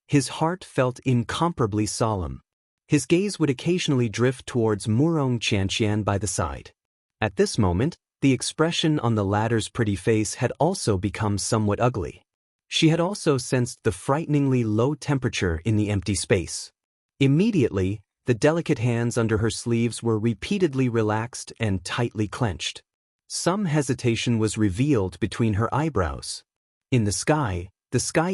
His heart felt incomparably solemn. His gaze would occasionally drift towards Wuxia and Xianxia by the side. At this moment, the expression on the latter's pretty face had also become somewhat ugly. She had also sensed the frighteningly low temperature in the empty space. Immediately, the delicate hands under her sleeves were repeatedly relaxed and tightly clenched. Some hesitation was revealed between her eyebrows. In the Sky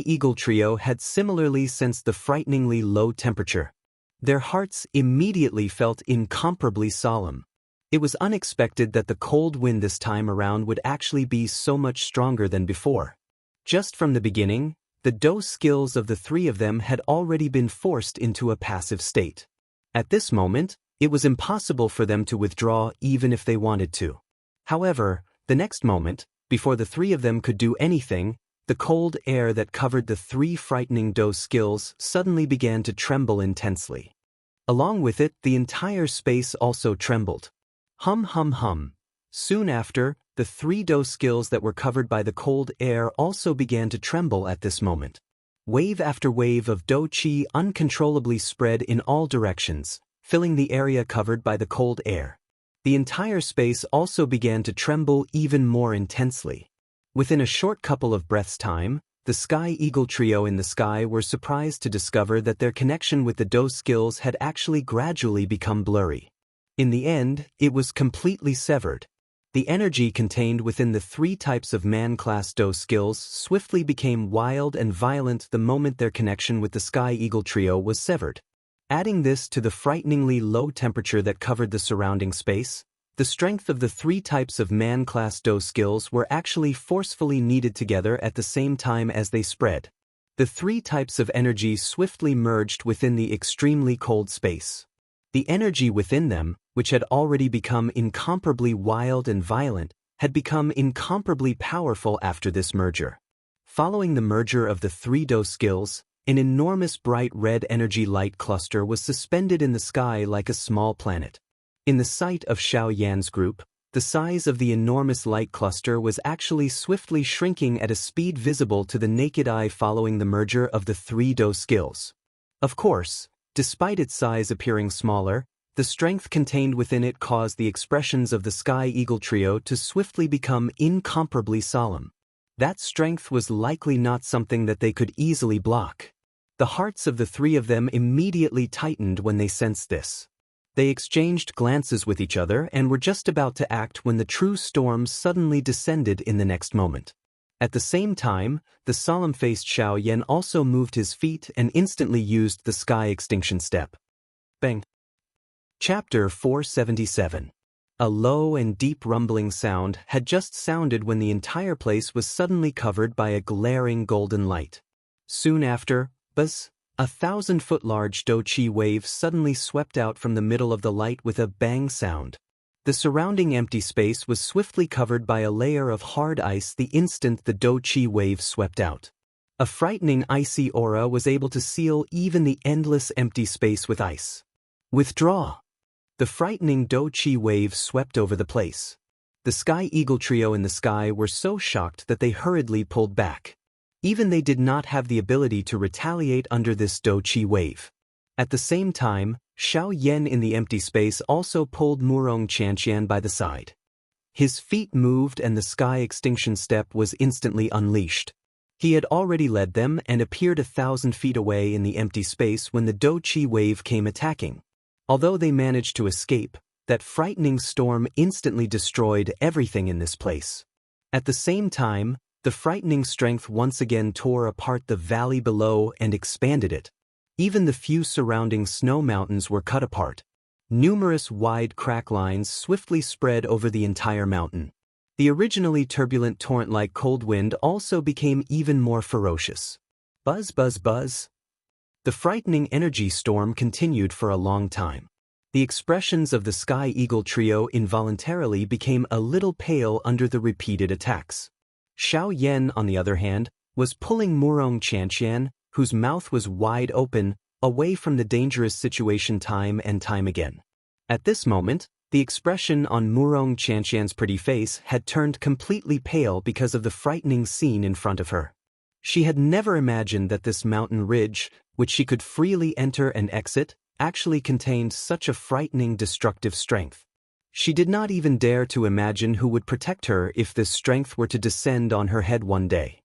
Eagle trio had similarly sensed the frighteningly low temperature. Their hearts immediately felt incomparably solemn. It was unexpected that the cold wind this time around would actually be so much stronger than before. Just from the beginning, the dose skills of the three of them had already been forced into a passive state. At this moment, it was impossible for them to withdraw even if they wanted to. However, the next moment, before the three of them could do anything, the cold air that covered the three frightening dose skills suddenly began to tremble intensely. Along with it, the entire space also trembled. Hum hum hum. Soon after, the three dose skills that were covered by the cold air also began to tremble at this moment. Wave after wave of do qi uncontrollably spread in all directions, filling the area covered by the cold air. The entire space also began to tremble even more intensely. Within a short couple of breaths' time, the Sky Eagle trio in the sky were surprised to discover that their connection with the dose skills had actually gradually become blurry. In the end, it was completely severed. The energy contained within the three types of man-class dose skills swiftly became wild and violent the moment their connection with the Sky Eagle trio was severed. Adding this to the frighteningly low temperature that covered the surrounding space, the strength of the three types of man-class dose skills were actually forcefully kneaded together at the same time as they spread. The three types of energy swiftly merged within the extremely cold space. The energy within them, which had already become incomparably wild and violent, had become incomparably powerful after this merger. Following the merger of the three dose skills, an enormous bright red energy light cluster was suspended in the sky like a small planet. In the sight of Xiao Yan's group, the size of the enormous light cluster was actually swiftly shrinking at a speed visible to the naked eye following the merger of the three dose skills. Of course, despite its size appearing smaller, the strength contained within it caused the expressions of the Sky Eagle trio to swiftly become incomparably solemn. That strength was likely not something that they could easily block. The hearts of the three of them immediately tightened when they sensed this. They exchanged glances with each other and were just about to act when the true storm suddenly descended in the next moment. At the same time, the solemn-faced Xiao Yan also moved his feet and instantly used the Sky Extinction Step. Bang! Chapter 477. A low and deep rumbling sound had just sounded when the entire place was suddenly covered by a glaring golden light. Soon after, buzz! A 1,000-foot-large do-qi wave suddenly swept out from the middle of the light with a bang sound. The surrounding empty space was swiftly covered by a layer of hard ice the instant the do-qi wave swept out. A frightening icy aura was able to seal even the endless empty space with ice. Withdraw! The frightening do-qi wave swept over the place. The Sky Eagle trio in the sky were so shocked that they hurriedly pulled back. Even they did not have the ability to retaliate under this Douqi wave. At the same time, Xiao Yan in the empty space also pulled Murong Qianxian by the side. His feet moved and the sky extinction step was instantly unleashed. He had already led them and appeared 1,000 feet away in the empty space when the Douqi wave came attacking. Although they managed to escape, that frightening storm instantly destroyed everything in this place. At the same time, the frightening strength once again tore apart the valley below and expanded it. Even the few surrounding snow mountains were cut apart. Numerous wide crack lines swiftly spread over the entire mountain. The originally turbulent torrent-like cold wind also became even more ferocious. Buzz, buzz, buzz. The frightening energy storm continued for a long time. The expressions of the Sky Eagle trio involuntarily became a little pale under the repeated attacks. Xiao Yan, on the other hand, was pulling Murong Qianxian, whose mouth was wide open, away from the dangerous situation time and time again. At this moment, the expression on Murong Qianxian's pretty face had turned completely pale because of the frightening scene in front of her. She had never imagined that this mountain ridge, which she could freely enter and exit, actually contained such a frightening destructive strength. She did not even dare to imagine who would protect her if this strength were to descend on her head one day.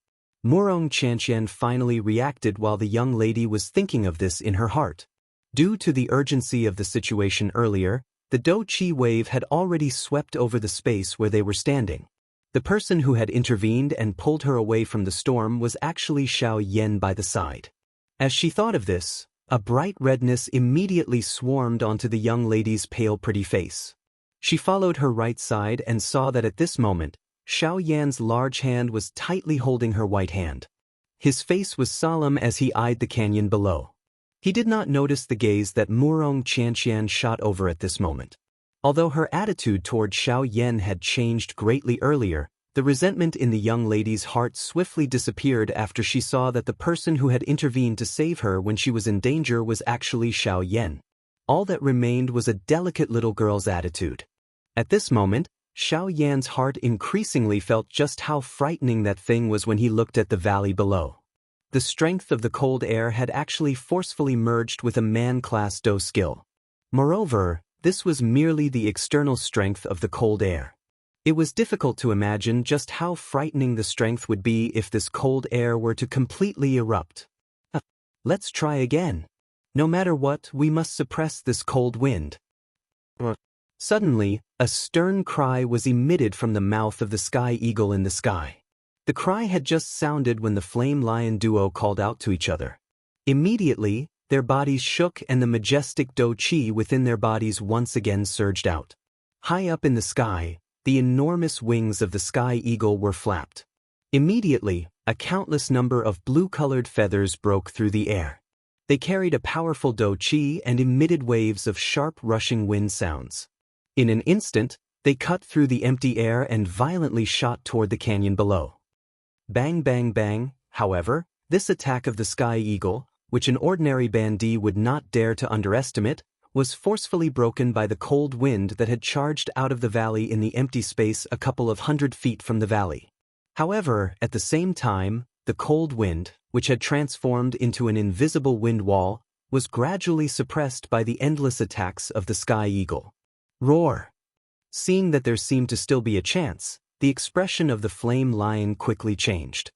Murong Qianxian finally reacted while the young lady was thinking of this in her heart. Due to the urgency of the situation earlier, the Douqi wave had already swept over the space where they were standing. The person who had intervened and pulled her away from the storm was actually Xiao Yan by the side. As she thought of this, a bright redness immediately swarmed onto the young lady's pale pretty face. She followed her right side and saw that at this moment, Xiao Yan's large hand was tightly holding her white hand. His face was solemn as he eyed the canyon below. He did not notice the gaze that Murong Qianxian shot over at this moment. Although her attitude toward Xiao Yan had changed greatly earlier, the resentment in the young lady's heart swiftly disappeared after she saw that the person who had intervened to save her when she was in danger was actually Xiao Yan. All that remained was a delicate little girl's attitude. At this moment, Xiao Yan's heart increasingly felt just how frightening that thing was when he looked at the valley below. The strength of the cold air had actually forcefully merged with a man-class Do skill. Moreover, this was merely the external strength of the cold air. It was difficult to imagine just how frightening the strength would be if this cold air were to completely erupt. Let's try again. No matter what, we must suppress this cold wind. Suddenly, a stern cry was emitted from the mouth of the Sky Eagle in the sky. The cry had just sounded when the Flame Lion duo called out to each other. Immediately, their bodies shook and the majestic Douqi within their bodies once again surged out. High up in the sky, the enormous wings of the Sky Eagle were flapped. Immediately, a countless number of blue-colored feathers broke through the air. They carried a powerful Douqi and emitted waves of sharp rushing wind sounds. In an instant, they cut through the empty air and violently shot toward the canyon below. Bang bang bang, however, this attack of the Sky Eagle, which an ordinary bandit would not dare to underestimate, was forcefully broken by the cold wind that had charged out of the valley in the empty space a couple of 100 feet from the valley. However, at the same time, the cold wind, which had transformed into an invisible wind wall, was gradually suppressed by the endless attacks of the Sky Eagle. Roar! Seeing that there seemed to still be a chance, the expression of the Flame Lion quickly changed.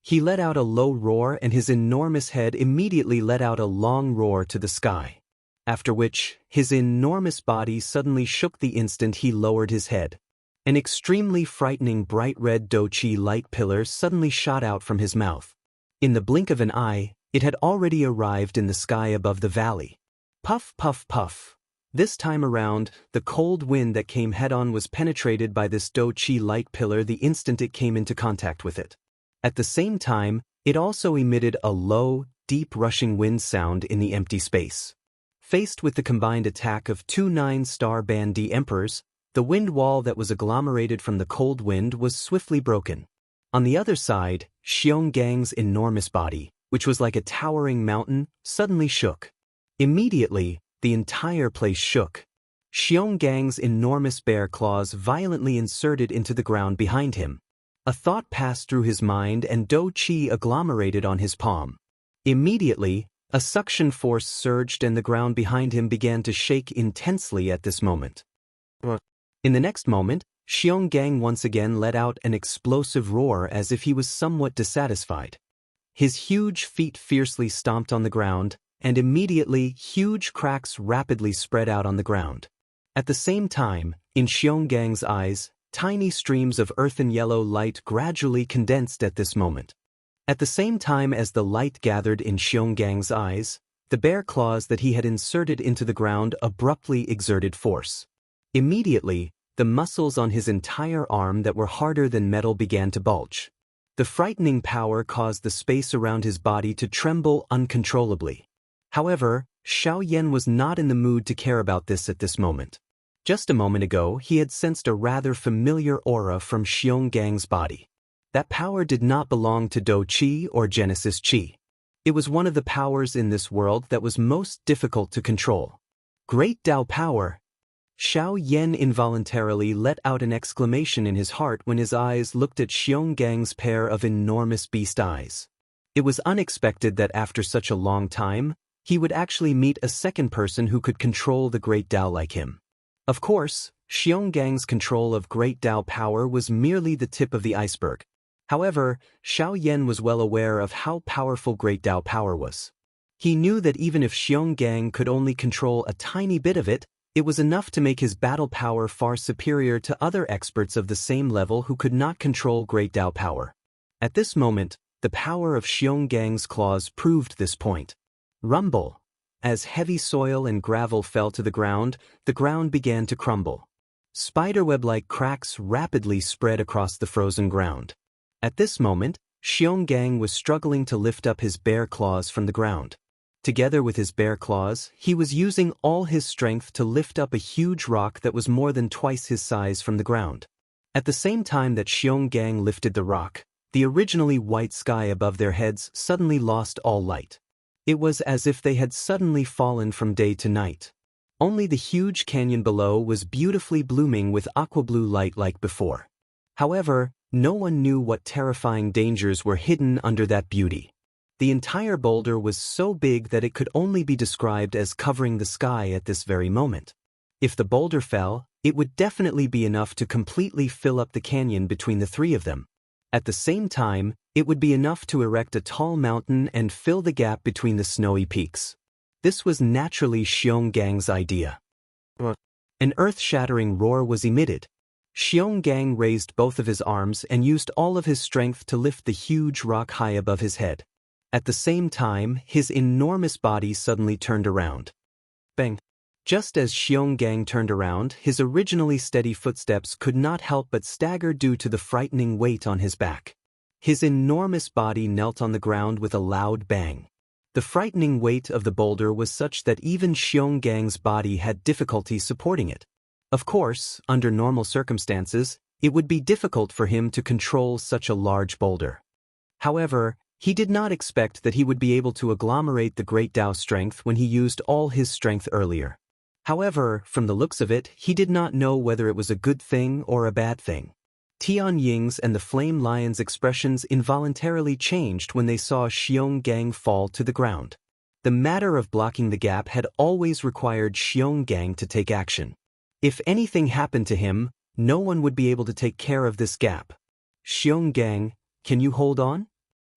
He let out a low roar and his enormous head immediately let out a long roar to the sky. After which, his enormous body suddenly shook the instant he lowered his head. An extremely frightening bright red Douqi light pillar suddenly shot out from his mouth. In the blink of an eye, it had already arrived in the sky above the valley. Puff, puff, puff. This time around, the cold wind that came head-on was penetrated by this Douqi light pillar the instant it came into contact with it. At the same time, it also emitted a low, deep rushing wind sound in the empty space. Faced with the combined attack of two 9-star bandit emperors, the wind wall that was agglomerated from the cold wind was swiftly broken. On the other side, Xiongang's enormous body, which was like a towering mountain, suddenly shook. Immediately, the entire place shook. Xiongang's enormous bear claws violently inserted into the ground behind him. A thought passed through his mind and Do Qi agglomerated on his palm. Immediately, a suction force surged and the ground behind him began to shake intensely at this moment. In the next moment, Xionggang once again let out an explosive roar as if he was somewhat dissatisfied. His huge feet fiercely stomped on the ground, and immediately huge cracks rapidly spread out on the ground. At the same time, in Xiongang's eyes, tiny streams of earthen yellow light gradually condensed at this moment. At the same time as the light gathered in Xiongang's eyes, the bear claws that he had inserted into the ground abruptly exerted force. Immediately, the muscles on his entire arm that were harder than metal began to bulge. The frightening power caused the space around his body to tremble uncontrollably. However, Xiao Yan was not in the mood to care about this at this moment. Just a moment ago, he had sensed a rather familiar aura from Xiongang's body. That power did not belong to Do Qi or Genesis Qi. It was one of the powers in this world that was most difficult to control. Great Dao power. Xiao Yan involuntarily let out an exclamation in his heart when his eyes looked at Xiongang's pair of enormous beast eyes. It was unexpected that after such a long time, he would actually meet a second person who could control the Great Dao like him. Of course, Xiongang's control of Great Dao power was merely the tip of the iceberg. However, Xiao Yan was well aware of how powerful Great Dao power was. He knew that even if Xionggang could only control a tiny bit of it, it was enough to make his battle power far superior to other experts of the same level who could not control Great Dao power. At this moment, the power of Xiongang's claws proved this point. Rumble. As heavy soil and gravel fell to the ground began to crumble. Spiderweb-like cracks rapidly spread across the frozen ground. At this moment, Xionggang was struggling to lift up his bare claws from the ground. Together with his bare claws, he was using all his strength to lift up a huge rock that was more than twice his size from the ground. At the same time that Xionggang lifted the rock, the originally white sky above their heads suddenly lost all light. It was as if they had suddenly fallen from day to night. Only the huge canyon below was beautifully blooming with aqua-blue light like before. However, no one knew what terrifying dangers were hidden under that beauty. The entire boulder was so big that it could only be described as covering the sky at this very moment. If the boulder fell, it would definitely be enough to completely fill up the canyon between the three of them. At the same time, it would be enough to erect a tall mountain and fill the gap between the snowy peaks. This was naturally Xiongang's idea. An earth-shattering roar was emitted. Xionggang raised both of his arms and used all of his strength to lift the huge rock high above his head. At the same time, his enormous body suddenly turned around. Bang! Just as Xionggang turned around, his originally steady footsteps could not help but stagger due to the frightening weight on his back. His enormous body knelt on the ground with a loud bang. The frightening weight of the boulder was such that even Xiongang's body had difficulty supporting it. Of course, under normal circumstances, it would be difficult for him to control such a large boulder. However, he did not expect that he would be able to agglomerate the Great Dao strength when he used all his strength earlier. However, from the looks of it, he did not know whether it was a good thing or a bad thing. Tian Ying's and the Flame Lion's expressions involuntarily changed when they saw Xionggang fall to the ground. The matter of blocking the gap had always required Xionggang to take action. If anything happened to him, no one would be able to take care of this gap. Xionggang, can you hold on?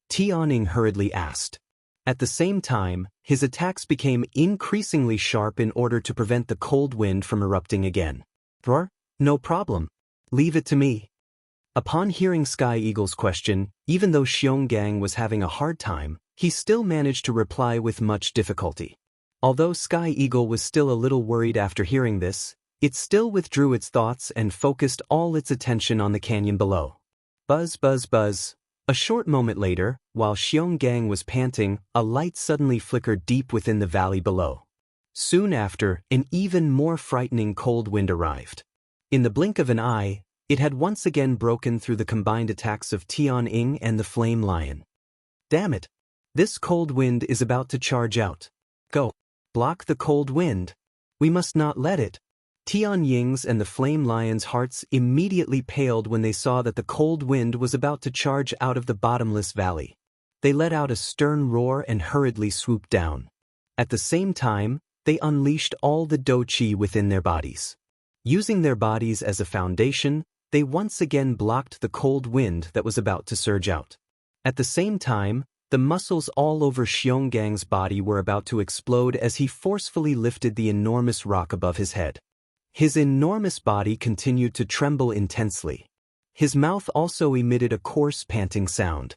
Tianying hurriedly asked. At the same time, his attacks became increasingly sharp in order to prevent the cold wind from erupting again. Roar? No problem. Leave it to me. Upon hearing Sky Eagle's question, even though Xionggang was having a hard time, he still managed to reply with much difficulty. Although Sky Eagle was still a little worried after hearing this, it still withdrew its thoughts and focused all its attention on the canyon below. Buzz, buzz, buzz. A short moment later, while Xionggang was panting, a light suddenly flickered deep within the valley below. Soon after, an even more frightening cold wind arrived. In the blink of an eye, it had once again broken through the combined attacks of Tianying and the Flame Lion. Damn it! This cold wind is about to charge out. Go! Block the cold wind. We must not let it. Tianying's and the Flame Lion's hearts immediately paled when they saw that the cold wind was about to charge out of the bottomless valley. They let out a stern roar and hurriedly swooped down. At the same time, they unleashed all the Dou-Qi within their bodies. Using their bodies as a foundation, they once again blocked the cold wind that was about to surge out. At the same time, the muscles all over Xianxia's body were about to explode as he forcefully lifted the enormous rock above his head. His enormous body continued to tremble intensely. His mouth also emitted a coarse panting sound.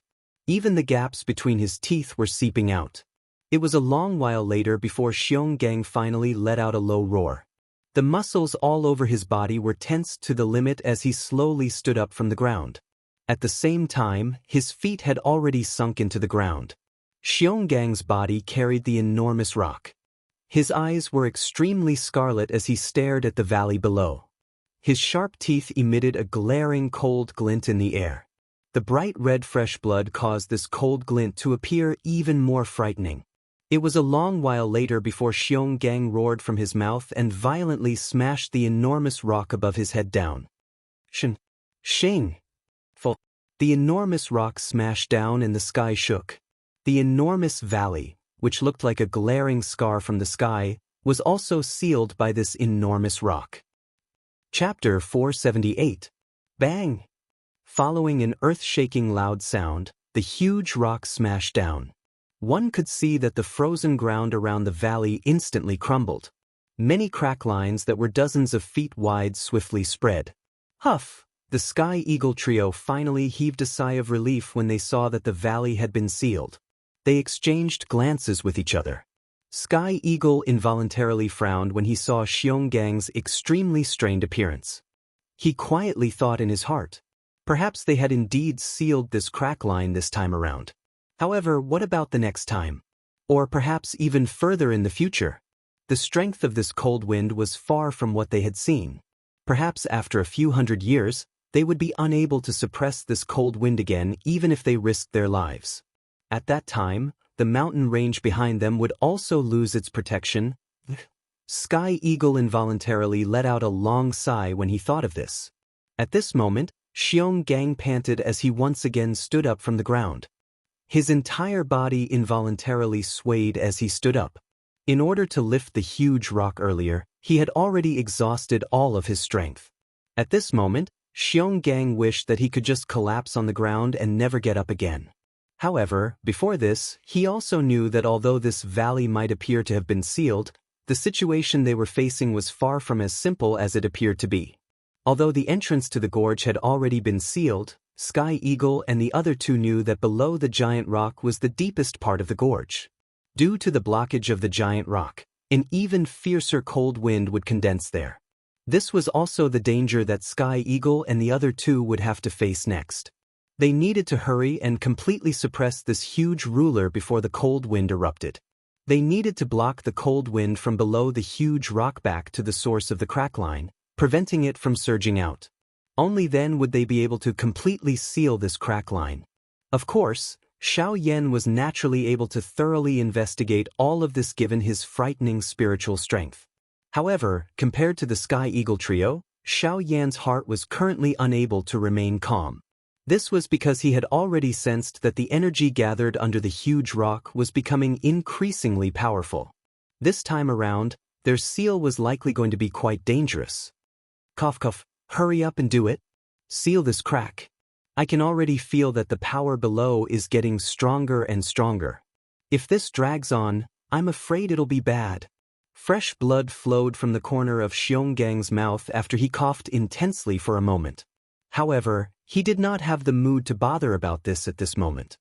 Even the gaps between his teeth were seeping out. It was a long while later before Xianxia finally let out a low roar. The muscles all over his body were tensed to the limit as he slowly stood up from the ground. At the same time, his feet had already sunk into the ground. Xianxia's body carried the enormous rock. His eyes were extremely scarlet as he stared at the valley below. His sharp teeth emitted a glaring cold glint in the air. The bright red fresh blood caused this cold glint to appear even more frightening. It was a long while later before Xianxia roared from his mouth and violently smashed the enormous rock above his head down. Shing! The enormous rock smashed down and the sky shook. The enormous valley, which looked like a glaring scar from the sky, was also sealed by this enormous rock. Chapter 478. Bang! Following an earth-shaking loud sound, the huge rock smashed down. One could see that the frozen ground around the valley instantly crumbled. Many crack lines that were dozens of feet wide swiftly spread. Huff! The Sky Eagle trio finally heaved a sigh of relief when they saw that the valley had been sealed. They exchanged glances with each other. Sky Eagle involuntarily frowned when he saw Xianxia's extremely strained appearance. He quietly thought in his heart, perhaps they had indeed sealed this crack line this time around. However, what about the next time? Or perhaps even further in the future? The strength of this cold wind was far from what they had seen. Perhaps after a few hundred years, they would be unable to suppress this cold wind again even if they risked their lives. At that time, the mountain range behind them would also lose its protection. Sky Eagle involuntarily let out a long sigh when he thought of this. At this moment, Xianxia panted as he once again stood up from the ground. His entire body involuntarily swayed as he stood up. In order to lift the huge rock earlier, he had already exhausted all of his strength. At this moment, Xianxia wished that he could just collapse on the ground and never get up again. However, before this, he also knew that although this valley might appear to have been sealed, the situation they were facing was far from as simple as it appeared to be. Although the entrance to the gorge had already been sealed, Sky Eagle and the other two knew that below the giant rock was the deepest part of the gorge. Due to the blockage of the giant rock, an even fiercer cold wind would condense there. This was also the danger that Sky Eagle and the other two would have to face next. They needed to hurry and completely suppress this huge ruler before the cold wind erupted. They needed to block the cold wind from below the huge rock back to the source of the crack line, preventing it from surging out. Only then would they be able to completely seal this crack line. Of course, Xiao Yan was naturally able to thoroughly investigate all of this given his frightening spiritual strength. However, compared to the Sky Eagle trio, Xiao Yan's heart was currently unable to remain calm. This was because he had already sensed that the energy gathered under the huge rock was becoming increasingly powerful. This time around, their seal was likely going to be quite dangerous. Cough cough, hurry up and do it. Seal this crack. I can already feel that the power below is getting stronger and stronger. If this drags on, I'm afraid it'll be bad. Fresh blood flowed from the corner of Xianxia's mouth after he coughed intensely for a moment. However, he did not have the mood to bother about this at this moment.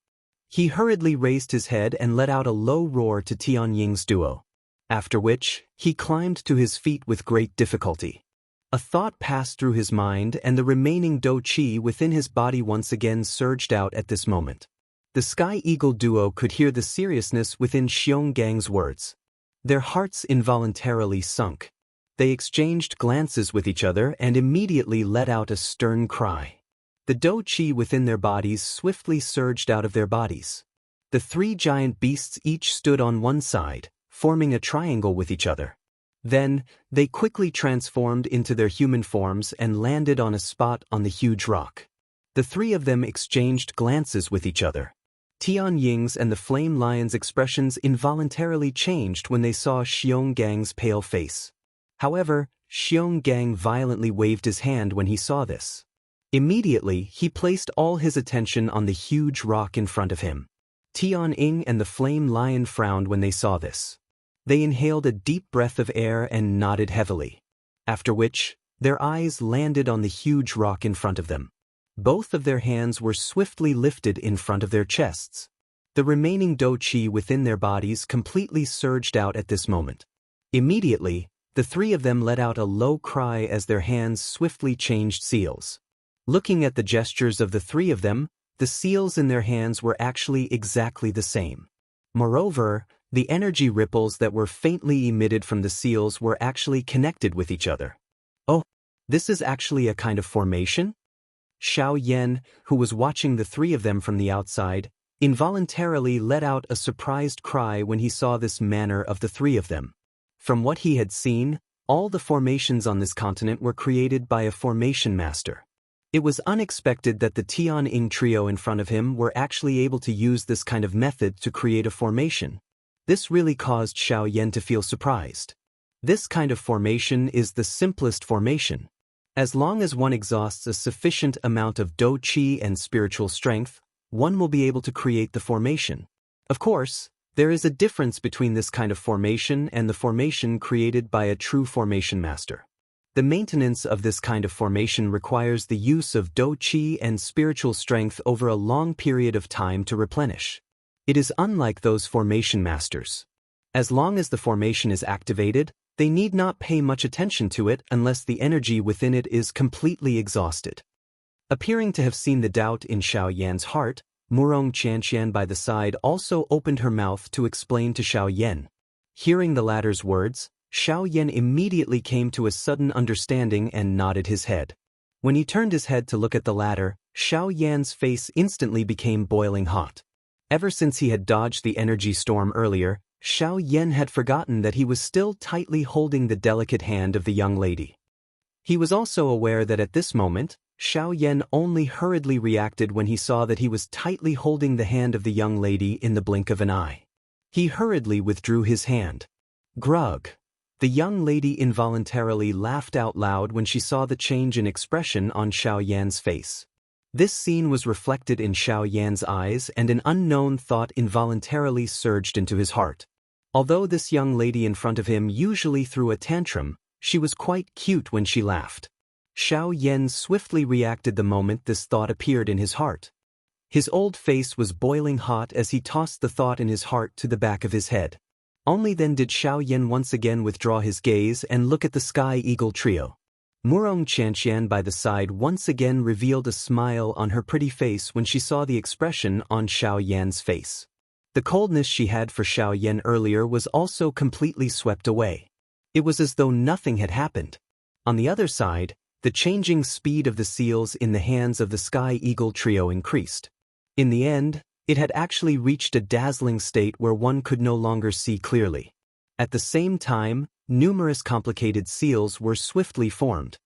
He hurriedly raised his head and let out a low roar to Tianying's duo. After which, he climbed to his feet with great difficulty. A thought passed through his mind and the remaining Dou-Qi within his body once again surged out at this moment. The Sky Eagle duo could hear the seriousness within Xianxia's words. Their hearts involuntarily sunk. They exchanged glances with each other and immediately let out a stern cry. The Dou-Qi within their bodies swiftly surged out of their bodies. The three giant beasts each stood on one side, forming a triangle with each other. Then, they quickly transformed into their human forms and landed on a spot on the huge rock. The three of them exchanged glances with each other. Tian Ying's and the Flame Lion's expressions involuntarily changed when they saw Xiongang's pale face. However, Xionggang violently waved his hand when he saw this. Immediately, he placed all his attention on the huge rock in front of him. Tian Ying and the Flame Lion frowned when they saw this. They inhaled a deep breath of air and nodded heavily. After which, their eyes landed on the huge rock in front of them. Both of their hands were swiftly lifted in front of their chests. The remaining dou qi within their bodies completely surged out at this moment. Immediately, the three of them let out a low cry as their hands swiftly changed seals. Looking at the gestures of the three of them, the seals in their hands were actually exactly the same. Moreover, the energy ripples that were faintly emitted from the seals were actually connected with each other. Oh, this is actually a kind of formation? Xiao Yan, who was watching the three of them from the outside, involuntarily let out a surprised cry when he saw this manner of the three of them. From what he had seen, all the formations on this continent were created by a formation master. It was unexpected that the Tian Ying trio in front of him were actually able to use this kind of method to create a formation. This really caused Xiao Yan to feel surprised. This kind of formation is the simplest formation. As long as one exhausts a sufficient amount of dou qi and spiritual strength, one will be able to create the formation. Of course, there is a difference between this kind of formation and the formation created by a true formation master. The maintenance of this kind of formation requires the use of dou qi and spiritual strength over a long period of time to replenish. It is unlike those formation masters. As long as the formation is activated, they need not pay much attention to it unless the energy within it is completely exhausted. Appearing to have seen the doubt in Xiao Yan's heart, Murong Qianxian by the side also opened her mouth to explain to Xiao Yan. Hearing the latter's words, Xiao Yan immediately came to a sudden understanding and nodded his head. When he turned his head to look at the latter, Xiao Yan's face instantly became boiling hot. Ever since he had dodged the energy storm earlier, Xiao Yan had forgotten that he was still tightly holding the delicate hand of the young lady. He was also aware that at this moment, Xiao Yan only hurriedly reacted when he saw that he was tightly holding the hand of the young lady in the blink of an eye. He hurriedly withdrew his hand. Grug. The young lady involuntarily laughed out loud when she saw the change in expression on Xiao Yan's face. This scene was reflected in Xiao Yan's eyes and an unknown thought involuntarily surged into his heart. Although this young lady in front of him usually threw a tantrum, she was quite cute when she laughed. Xiao Yan swiftly reacted the moment this thought appeared in his heart. His old face was boiling hot as he tossed the thought in his heart to the back of his head. Only then did Xiao Yan once again withdraw his gaze and look at the Sky Eagle trio. Murong Qianxian by the side once again revealed a smile on her pretty face when she saw the expression on Xiao Yan's face. The coldness she had for Xiao Yan earlier was also completely swept away. It was as though nothing had happened. On the other side, the changing speed of the seals in the hands of the Sky Eagle trio increased. In the end, it had actually reached a dazzling state where one could no longer see clearly. At the same time, numerous complicated seals were swiftly formed.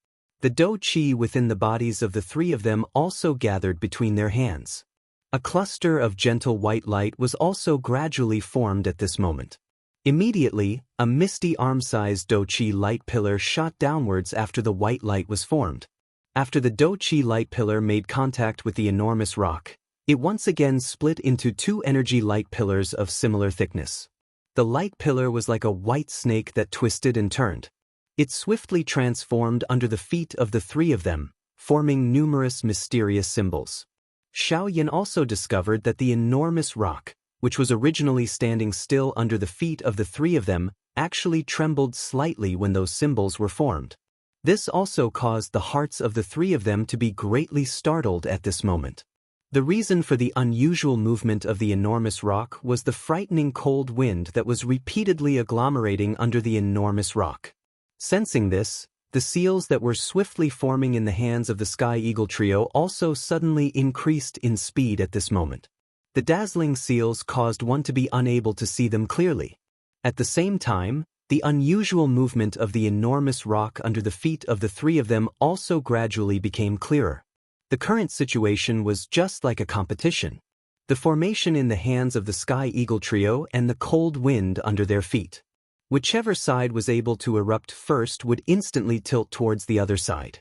The dou qi within the bodies of the three of them also gathered between their hands. A cluster of gentle white light was also gradually formed at this moment. Immediately, a misty arm-sized dou qi light pillar shot downwards after the white light was formed. After the dou qi light pillar made contact with the enormous rock, it once again split into two energy light pillars of similar thickness. The light pillar was like a white snake that twisted and turned. It swiftly transformed under the feet of the three of them, forming numerous mysterious symbols. Xiao Yan also discovered that the enormous rock, which was originally standing still under the feet of the three of them, actually trembled slightly when those symbols were formed. This also caused the hearts of the three of them to be greatly startled at this moment. The reason for the unusual movement of the enormous rock was the frightening cold wind that was repeatedly agglomerating under the enormous rock. Sensing this, the seals that were swiftly forming in the hands of the Sky Eagle trio also suddenly increased in speed at this moment. The dazzling seals caused one to be unable to see them clearly. At the same time, the unusual movement of the enormous rock under the feet of the three of them also gradually became clearer. The current situation was just like a competition. The formation in the hands of the Sky Eagle trio and the cold wind under their feet. Whichever side was able to erupt first would instantly tilt towards the other side.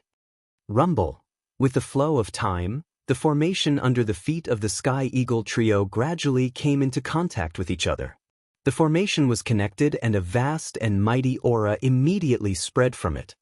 Rumble. With the flow of time, the formation under the feet of the Sky Eagle trio gradually came into contact with each other. The formation was connected and a vast and mighty aura immediately spread from it.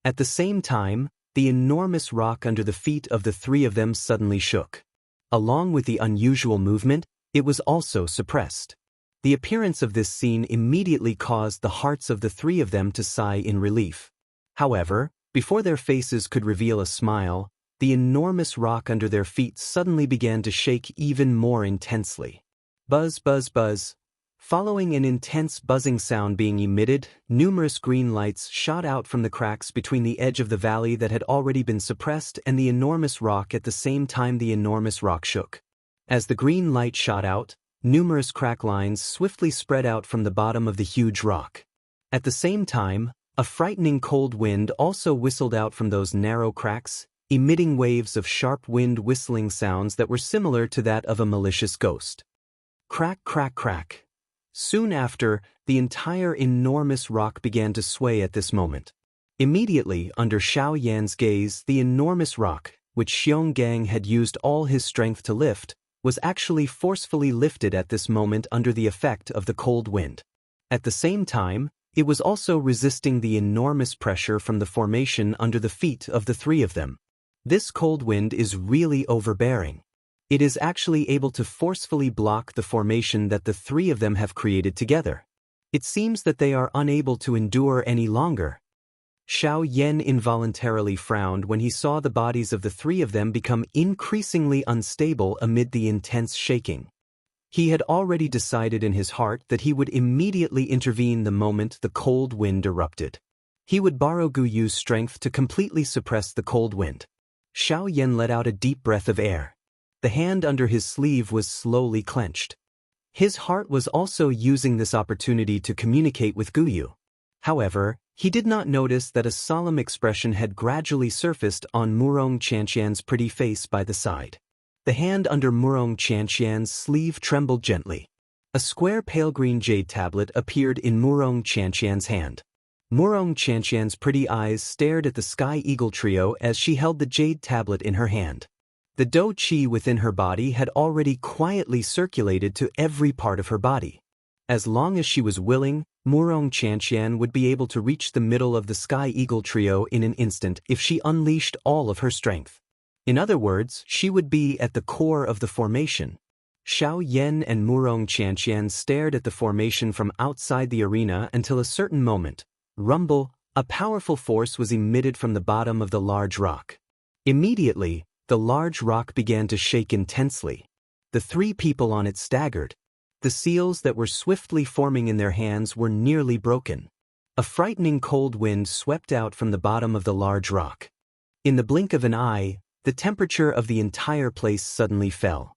At the same time, the enormous rock under the feet of the three of them suddenly shook. Along with the unusual movement, it was also suppressed. The appearance of this scene immediately caused the hearts of the three of them to sigh in relief. However, before their faces could reveal a smile, the enormous rock under their feet suddenly began to shake even more intensely. Buzz, buzz, buzz. Following an intense buzzing sound being emitted, numerous green lights shot out from the cracks between the edge of the valley that had already been suppressed and the enormous rock. At the same time the enormous rock shook. As the green light shot out, numerous crack lines swiftly spread out from the bottom of the huge rock. At the same time, a frightening cold wind also whistled out from those narrow cracks, emitting waves of sharp wind whistling sounds that were similar to that of a malicious ghost. Crack, crack, crack. Soon after, the entire enormous rock began to sway at this moment. Immediately, under Xiao Yan's gaze, the enormous rock, which Xiong Gang had used all his strength to lift, was actually forcefully lifted at this moment under the effect of the cold wind. At the same time, it was also resisting the enormous pressure from the formation under the feet of the three of them. This cold wind is really overbearing. It is actually able to forcefully block the formation that the three of them have created together. It seems that they are unable to endure any longer. Xiao Yan involuntarily frowned when he saw the bodies of the three of them become increasingly unstable amid the intense shaking. He had already decided in his heart that he would immediately intervene the moment the cold wind erupted. He would borrow Gu Yu's strength to completely suppress the cold wind. Xiao Yan let out a deep breath of air. The hand under his sleeve was slowly clenched. His heart was also using this opportunity to communicate with Gu Yu. However, he did not notice that a solemn expression had gradually surfaced on Murong Qianxian's pretty face by the side. The hand under Murong Qianxian's sleeve trembled gently. A square pale green jade tablet appeared in Murong Qianxian's hand. Murong Qianxian's pretty eyes stared at the Sky Eagle trio as she held the jade tablet in her hand. The Dou Qi within her body had already quietly circulated to every part of her body. As long as she was willing, Murong Qianxian would be able to reach the middle of the Sky Eagle trio in an instant if she unleashed all of her strength. In other words, she would be at the core of the formation. Xiao Yan and Murong Qianxian stared at the formation from outside the arena until a certain moment. Rumble, a powerful force was emitted from the bottom of the large rock. Immediately, the large rock began to shake intensely. The three people on it staggered. The seals that were swiftly forming in their hands were nearly broken. A frightening cold wind swept out from the bottom of the large rock. In the blink of an eye, the temperature of the entire place suddenly fell.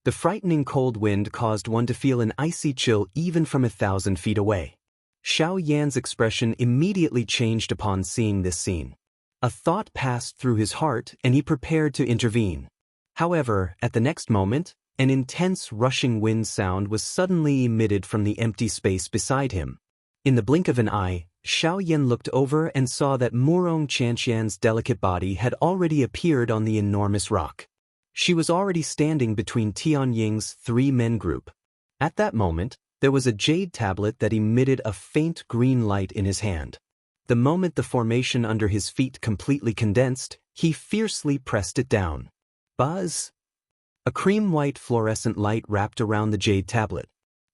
The frightening cold wind caused one to feel an icy chill even from 1,000 feet away. Xiao Yan's expression immediately changed upon seeing this scene. A thought passed through his heart and he prepared to intervene. However, at the next moment, an intense rushing wind sound was suddenly emitted from the empty space beside him. In the blink of an eye, Xiao Yan looked over and saw that Murong Qianxian's delicate body had already appeared on the enormous rock. She was already standing between Tianying's three men group. At that moment, there was a jade tablet that emitted a faint green light in his hand. The moment the formation under his feet completely condensed, he fiercely pressed it down. Buzz! A cream-white fluorescent light wrapped around the jade tablet.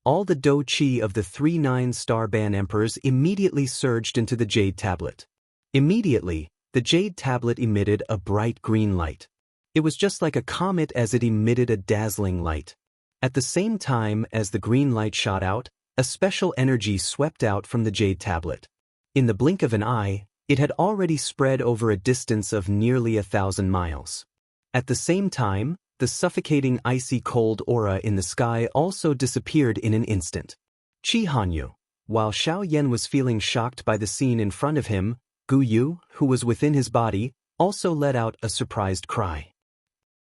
All the Dou Qi of the 3 9-star band emperors immediately surged into the jade tablet. Immediately, the jade tablet emitted a bright green light. It was just like a comet as it emitted a dazzling light. At the same time as the green light shot out, a special energy swept out from the jade tablet. In the blink of an eye, it had already spread over a distance of nearly 1,000 miles. At the same time, the suffocating icy cold aura in the sky also disappeared in an instant. Qi Hanyu, While Xiao Yan was feeling shocked by the scene in front of him, Gu Yu, who was within his body, also let out a surprised cry.